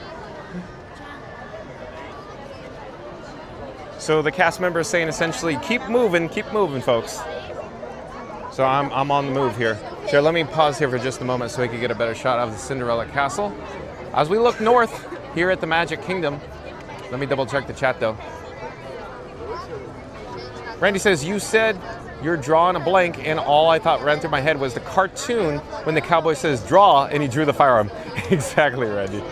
So the cast member is saying essentially, keep moving, folks. So I'm on the move here. Sure, let me pause here for just a moment so we can get a better shot of the Cinderella Castle. As we look north here at the Magic Kingdom, let me double check the chat though. Randy says, "You said you're drawing a blank, and all I thought ran through my head was the cartoon when the cowboy says draw and he drew the firearm." Exactly, Randy.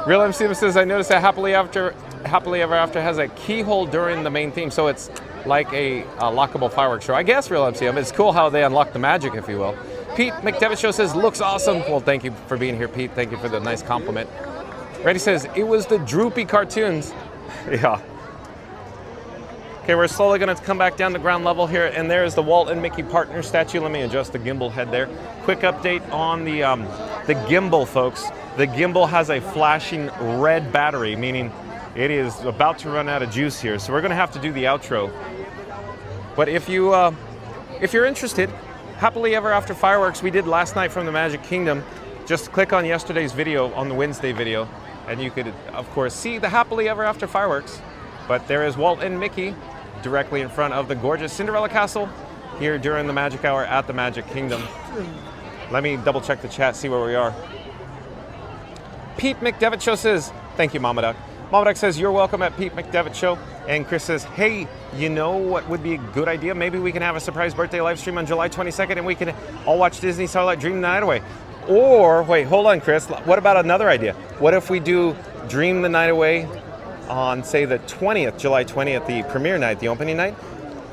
Real MCM says, "I noticed that Happily Ever After has a keyhole during the main theme, so it's like a lockable fireworks show." I guess, Real MCM, it's cool how they unlock the magic, if you will. Pete McDevitt Show says, "Looks awesome." Well, thank you for being here, Pete. Thank you for the nice compliment. Randy says, "It was the droopy cartoons." Yeah. Okay, we're slowly going to come back down to ground level here, and there's the Walt and Mickey partner statue. Let me adjust the gimbal head there. Quick update on the gimbal, folks. The gimbal has a flashing red battery, meaning it is about to run out of juice here. So we're going to have to do the outro. But if you're interested, Happily Ever After fireworks we did last night from the Magic Kingdom. Just click on yesterday's video, on the Wednesday video, and you could, of course, see the Happily Ever After fireworks. But there is Walt and Mickey directly in front of the gorgeous Cinderella Castle here during the Magic Hour at the Magic Kingdom. Let me double check the chat, see where we are. Pete McDevitt Show says, "Thank you, Mama Duck." Mama Duck says, "You're welcome at Pete McDevitt Show." And Chris says, "Hey, you know what would be a good idea? Maybe we can have a surprise birthday live stream on July 22nd and we can all watch Disney Starlight Dream the Night Away. Or, wait, hold on, Chris. What about another idea? What if we do Dream the Night Away on, say, the 20th, July 20th, the premiere night, the opening night?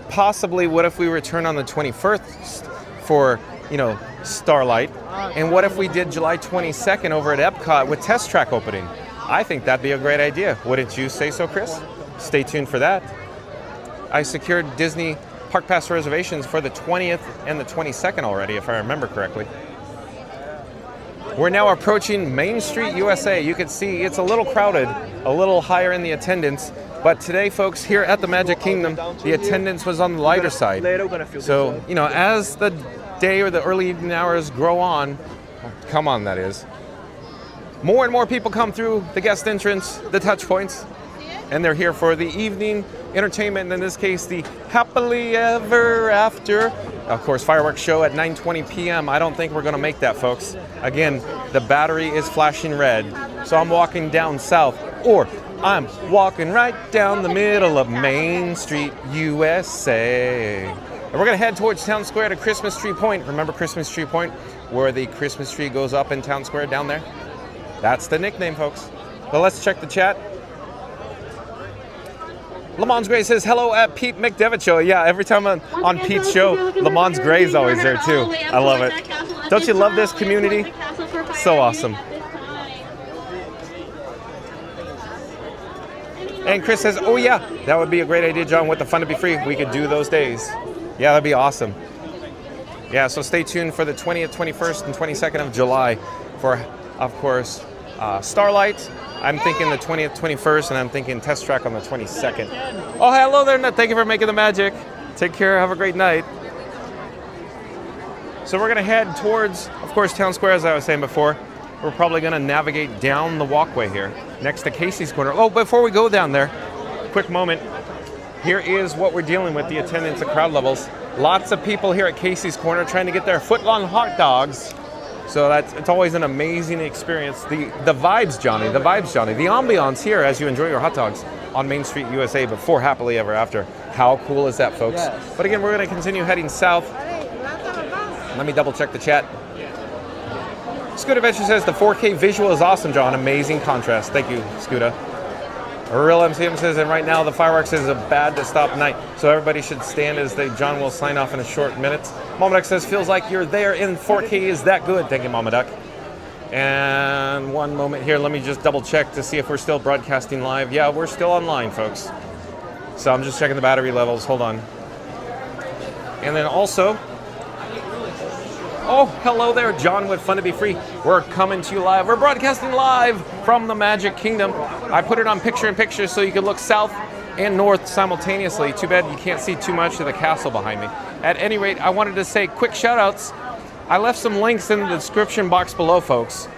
Possibly, what if we return on the 21st for Starlight? And what if we did July 22nd over at Epcot with Test Track opening? I think that'd be a great idea. Wouldn't you say so, Chris? Stay tuned for that. I secured Disney Park Pass reservations for the 20th and the 22nd already, if I remember correctly. We're now approaching Main Street, USA. You can see it's a little crowded, a little higher in the attendance. But today, folks, here at the Magic Kingdom, the attendance was on the lighter side. So, as the day or the early evening hours grow on, come on, that is, more and more people come through the guest entrance, the touch points, and they're here for the evening entertainment, and in this case, the Happily Ever After, of course, fireworks show at 9:20 p.m. I don't think we're going to make that, folks. Again, the battery is flashing red, so I'm walking down south, or I'm walking right down the middle of Main Street, USA. And we're going to head towards Town Square to Christmas Tree Point. Remember Christmas Tree Point, where the Christmas tree goes up in Town Square down there? That's the nickname, folks. But let's check the chat. Lamont Gray says, hello at Pete McDevitt Show. Yeah, every time I'm on Pete's show, Lamont Gray's always there too. I love it. Don't you love this community? So awesome. And Chris says, oh yeah, that would be a great idea, John, with the Fun to Be Free. We could do those days. Yeah, that'd be awesome. Yeah, so stay tuned for the 20th, 21st, and 22nd of July for, of course, Starlight. I'm thinking the 20th, 21st, and I'm thinking Test Track on the 22nd. Oh, hello there, Nat. Thank you for making the magic. Take care. Have a great night. So we're going to head towards, of course, Town Square, as I was saying before. We're probably going to navigate down the walkway here, next to Casey's Corner. Oh, before we go down there, quick moment. Here is what we're dealing with, the attendance and crowd levels. Lots of people here at Casey's Corner trying to get their foot-long hot dogs. So it's always an amazing experience. The vibes, Johnny, the ambiance here as you enjoy your hot dogs on Main Street, USA before Happily Ever After. How cool is that, folks? Yes. But again, we're going to continue heading south. Let me double check the chat. Scooter Adventure says the 4K visual is awesome, John. Amazing contrast. Thank you, Scooter. Real MCM says, and right now the fireworks is a bad to stop night, so everybody should stand as John will sign off in a short minute. Mama Duck says, feels like you're there in 4K. Is that good? Thank you, Mama Duck. And one moment here, let me just double check to see if we're still broadcasting live. Yeah, we're still online, folks. So I'm just checking the battery levels. Hold on. And then also, oh, hello there, John with Fun to Be Free. We're coming to you live. We're broadcasting live from the Magic Kingdom. I put it on picture-in-picture so you can look south and north simultaneously. Too bad you can't see too much of the castle behind me. At any rate, I wanted to say quick shout-outs. I left some links in the description box below, folks.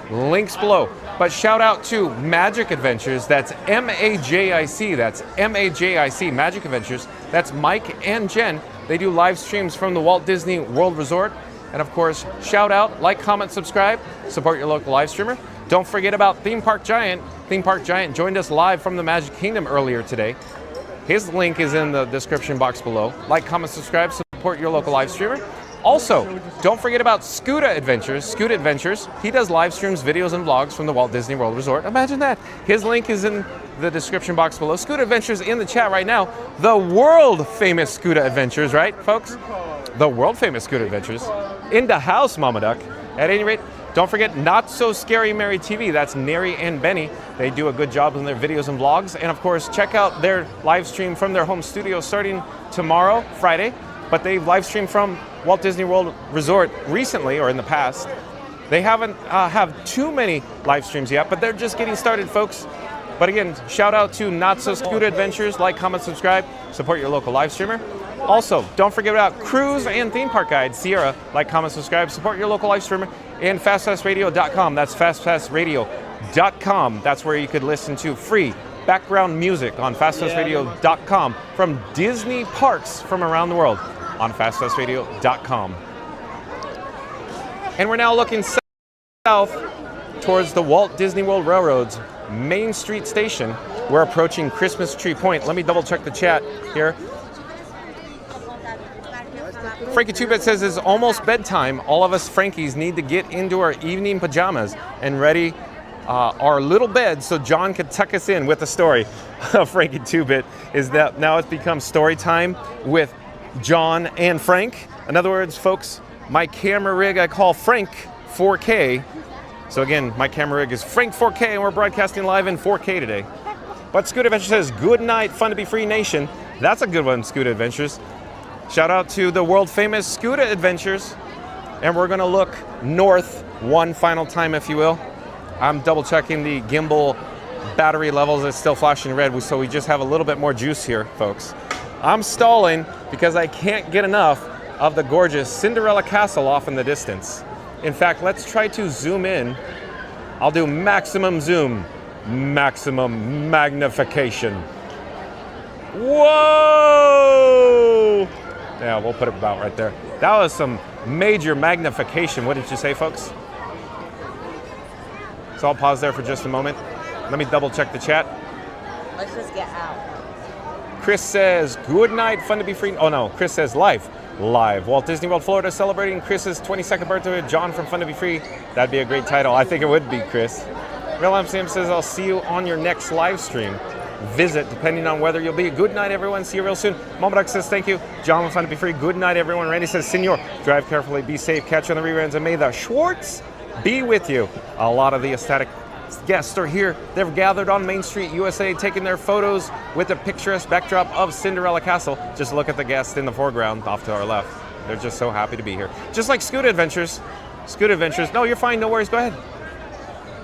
Links below. But shout out to Magic Adventures. That's M-A-J-I-C. That's M-A-J-I-C, Magic Adventures. That's Mike and Jen. They do live streams from the Walt Disney World Resort. And of course, shout out, like, comment, subscribe, support your local live streamer. Don't forget about Theme Park Giant. Theme Park Giant joined us live from the Magic Kingdom earlier today. His link is in the description box below. Like, comment, subscribe, support your local live streamer. Also, don't forget about Scooter Adventures. Scooter Adventures, he does live streams, videos, and vlogs from the Walt Disney World Resort. Imagine that. His link is in the description box below. Scooter Adventures in the chat right now. The world famous Scooter Adventures, right, folks? The world famous Scooter Adventures. In the house, Mama Duck. At any rate, don't forget Not So Scary Mary TV. That's Neri and Benny. They do a good job in their videos and vlogs. And of course, check out their live stream from their home studio starting tomorrow, Friday. But they live stream from Walt Disney World Resort recently, or in the past. They haven't have too many live streams yet, but they're just getting started, folks. But again, shout out to Not So Scooter Adventures. Like, comment, subscribe, support your local live streamer. Also, don't forget about Cruise and Theme Park Guide, Sierra. Like, comment, subscribe, support your local live streamer. And FastPassRadio.com. That's FastPassRadio.com. That's where you could listen to free background music on FastPassRadio.com from Disney parks from around the world on FastPassRadio.com. And we're now looking south towards the Walt Disney World Railroad's Main Street Station. We're approaching Christmas Tree Point. Let me double check the chat here. Frankie 2-Bit says it's almost bedtime. All of us Frankies need to get into our evening pajamas and ready our little bed so John could tuck us in with a story. Frankie 2-Bit is that now it's become story time with John and Frank. In other words, folks, my camera rig I call Frank 4K. So again, my camera rig is Frank 4K, and we're broadcasting live in 4K today. But Scoot Adventures says, good night, Fun to Be Free Nation. That's a good one, Scoot Adventures. Shout out to the world famous Scoot Adventures. And we're gonna look north one final time, if you will. I'm double checking the gimbal battery levels. It's still flashing red, so we just have a little bit more juice here, folks. I'm stalling because I can't get enough of the gorgeous Cinderella Castle off in the distance. In fact, let's try to zoom in. I'll do maximum zoom, maximum magnification. Whoa! Yeah, we'll put it about right there. That was some major magnification. What did you say, folks? So I'll pause there for just a moment. Let me double check the chat. Let's just get out. Chris says, good night, Fun to Be Free. Oh no, Chris says live. Live. Walt Disney World, Florida, celebrating Chris's 22nd birthday with John from Fun to Be Free. That'd be a great title. I think it would be, Chris. Real Sam says, I'll see you on your next live stream. Visit, depending on whether you'll be. Good night, everyone. See you real soon. Momoduck says, thank you. John from Fun to Be Free. Good night, everyone. Randy says, Senor, drive carefully, be safe, catch you on the reruns, and may the Schwartz be with you. A lot of the ecstatic guests are here. They've gathered on Main Street, USA, taking their photos with the picturesque backdrop of Cinderella Castle. Just look at the guests in the foreground off to our left. They're just so happy to be here. Just like Scoot Adventures. Scoot Adventures. No, you're fine. No worries. Go ahead.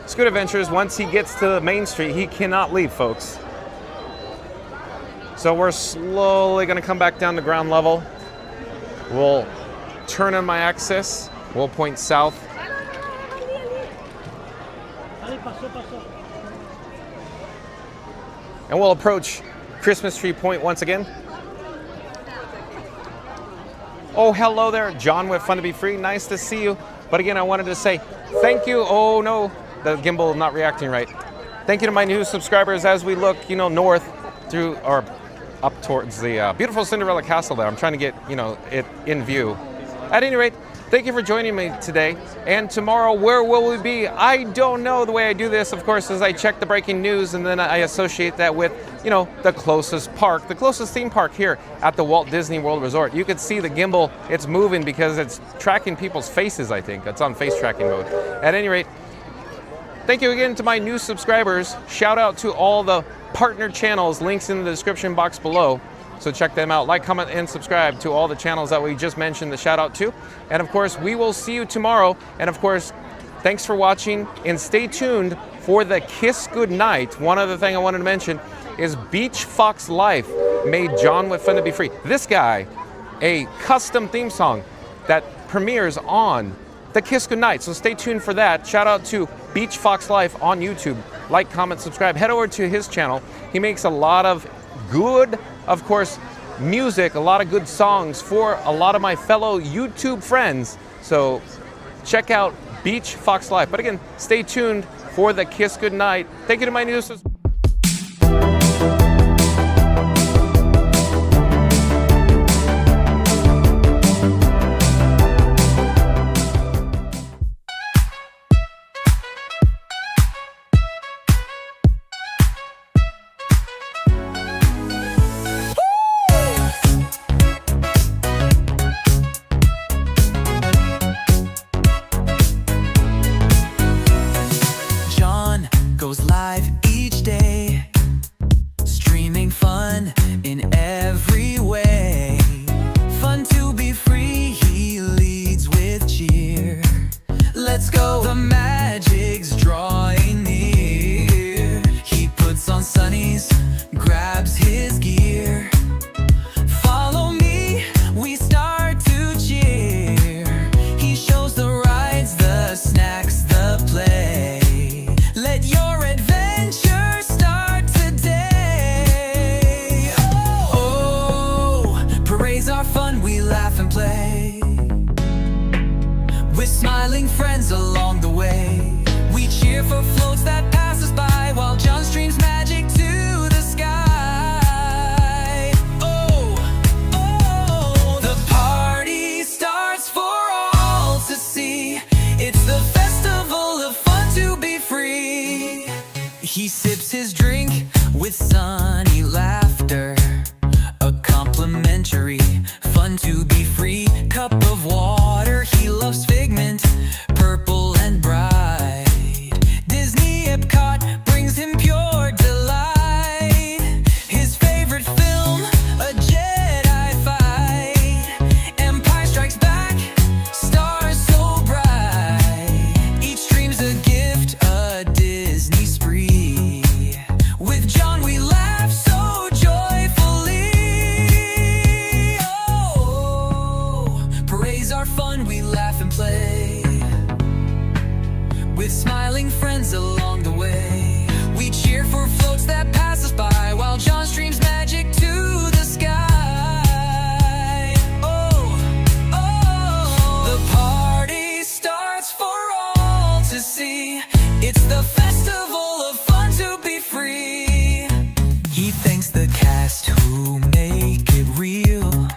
Scoot Adventures, once he gets to Main Street, he cannot leave, folks. So we're slowly going to come back down to ground level. We'll turn on my axis. We'll point south. And we'll approach Christmas Tree Point once again. Oh, hello there. John with Fun to Be Free. Nice to see you. But again, I wanted to say thank you. Oh, no. The gimbal not reacting right. Thank you to my new subscribers as we look, north through or up towards the beautiful Cinderella Castle there. I'm trying to get, it in view. At any rate, thank you for joining me today. And tomorrow, where will we be? I don't know. The way I do this, of course, is I check the breaking news and then I associate that with, the closest park, the closest theme park here at the Walt Disney World Resort. You can see the gimbal, it's moving because it's tracking people's faces, I think. It's on face tracking mode. At any rate, thank you again to my new subscribers. Shout out to all the partner channels, links in the description box below. So check them out. Like, comment, and subscribe to all the channels that we just mentioned the shout out to. And of course, we will see you tomorrow. And of course, thanks for watching and stay tuned for the Kiss Goodnight. One other thing I wanted to mention is Beach Fox Life made John with Fun to Be Free. This guy, a custom theme song that premieres on the Kiss Goodnight. So stay tuned for that. Shout out to Beach Fox Life on YouTube. Like, comment, subscribe. Head over to his channel. He makes a lot of good, of course, music, a lot of good songs for a lot of my fellow YouTube friends. So check out Beach Fox Life. But again, stay tuned for the Kiss Goodnight. Thank you to my new subscribers. Goes live each day, streaming fun in every way. Fun to be free, he leads with cheer. Let's go, the magic's drawing near. He puts on sunnies, grabs his gear. Follow me, we start to cheer. He shows the rides, the snacks, the play. Let your adventure start today. Oh, parades are fun, we laugh and play. With smiling friends along the way. We cheer for floats that pass us by while John streams magic to the sky. Oh, oh, the party starts for all to see. It's the festival of fun to be free. He sips his drink with sunny laughter. A complimentary, fun to be free cup of water. our fun, we laugh and play with smiling friends along the way. We cheer for floats that pass us by while John streams magic to the sky. Oh, oh, the party starts for all to see. It's the festival of fun to be free. He thanks the cast who make it real.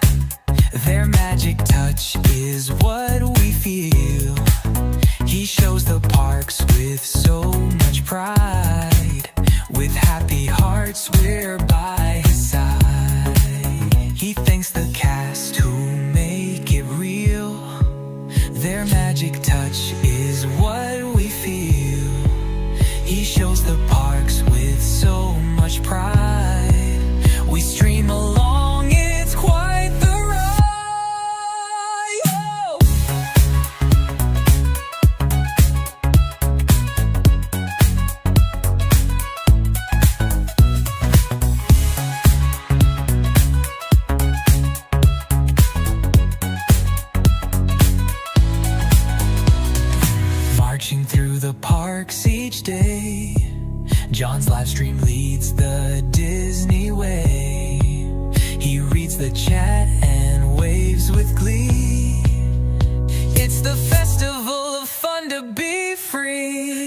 Their magic touch is what we feel. He shows the parks with so much pride. With happy hearts, we're by his side. He thanks the cast who make it real. Their magic touch is what we feel. He shows the parks with so much pride. We stream along, it's quite the ride. Oh! Marching through the parks each day, John's live stream leads the Disney way. He reads the chat and waves with glee. It's the festival of fun to be free.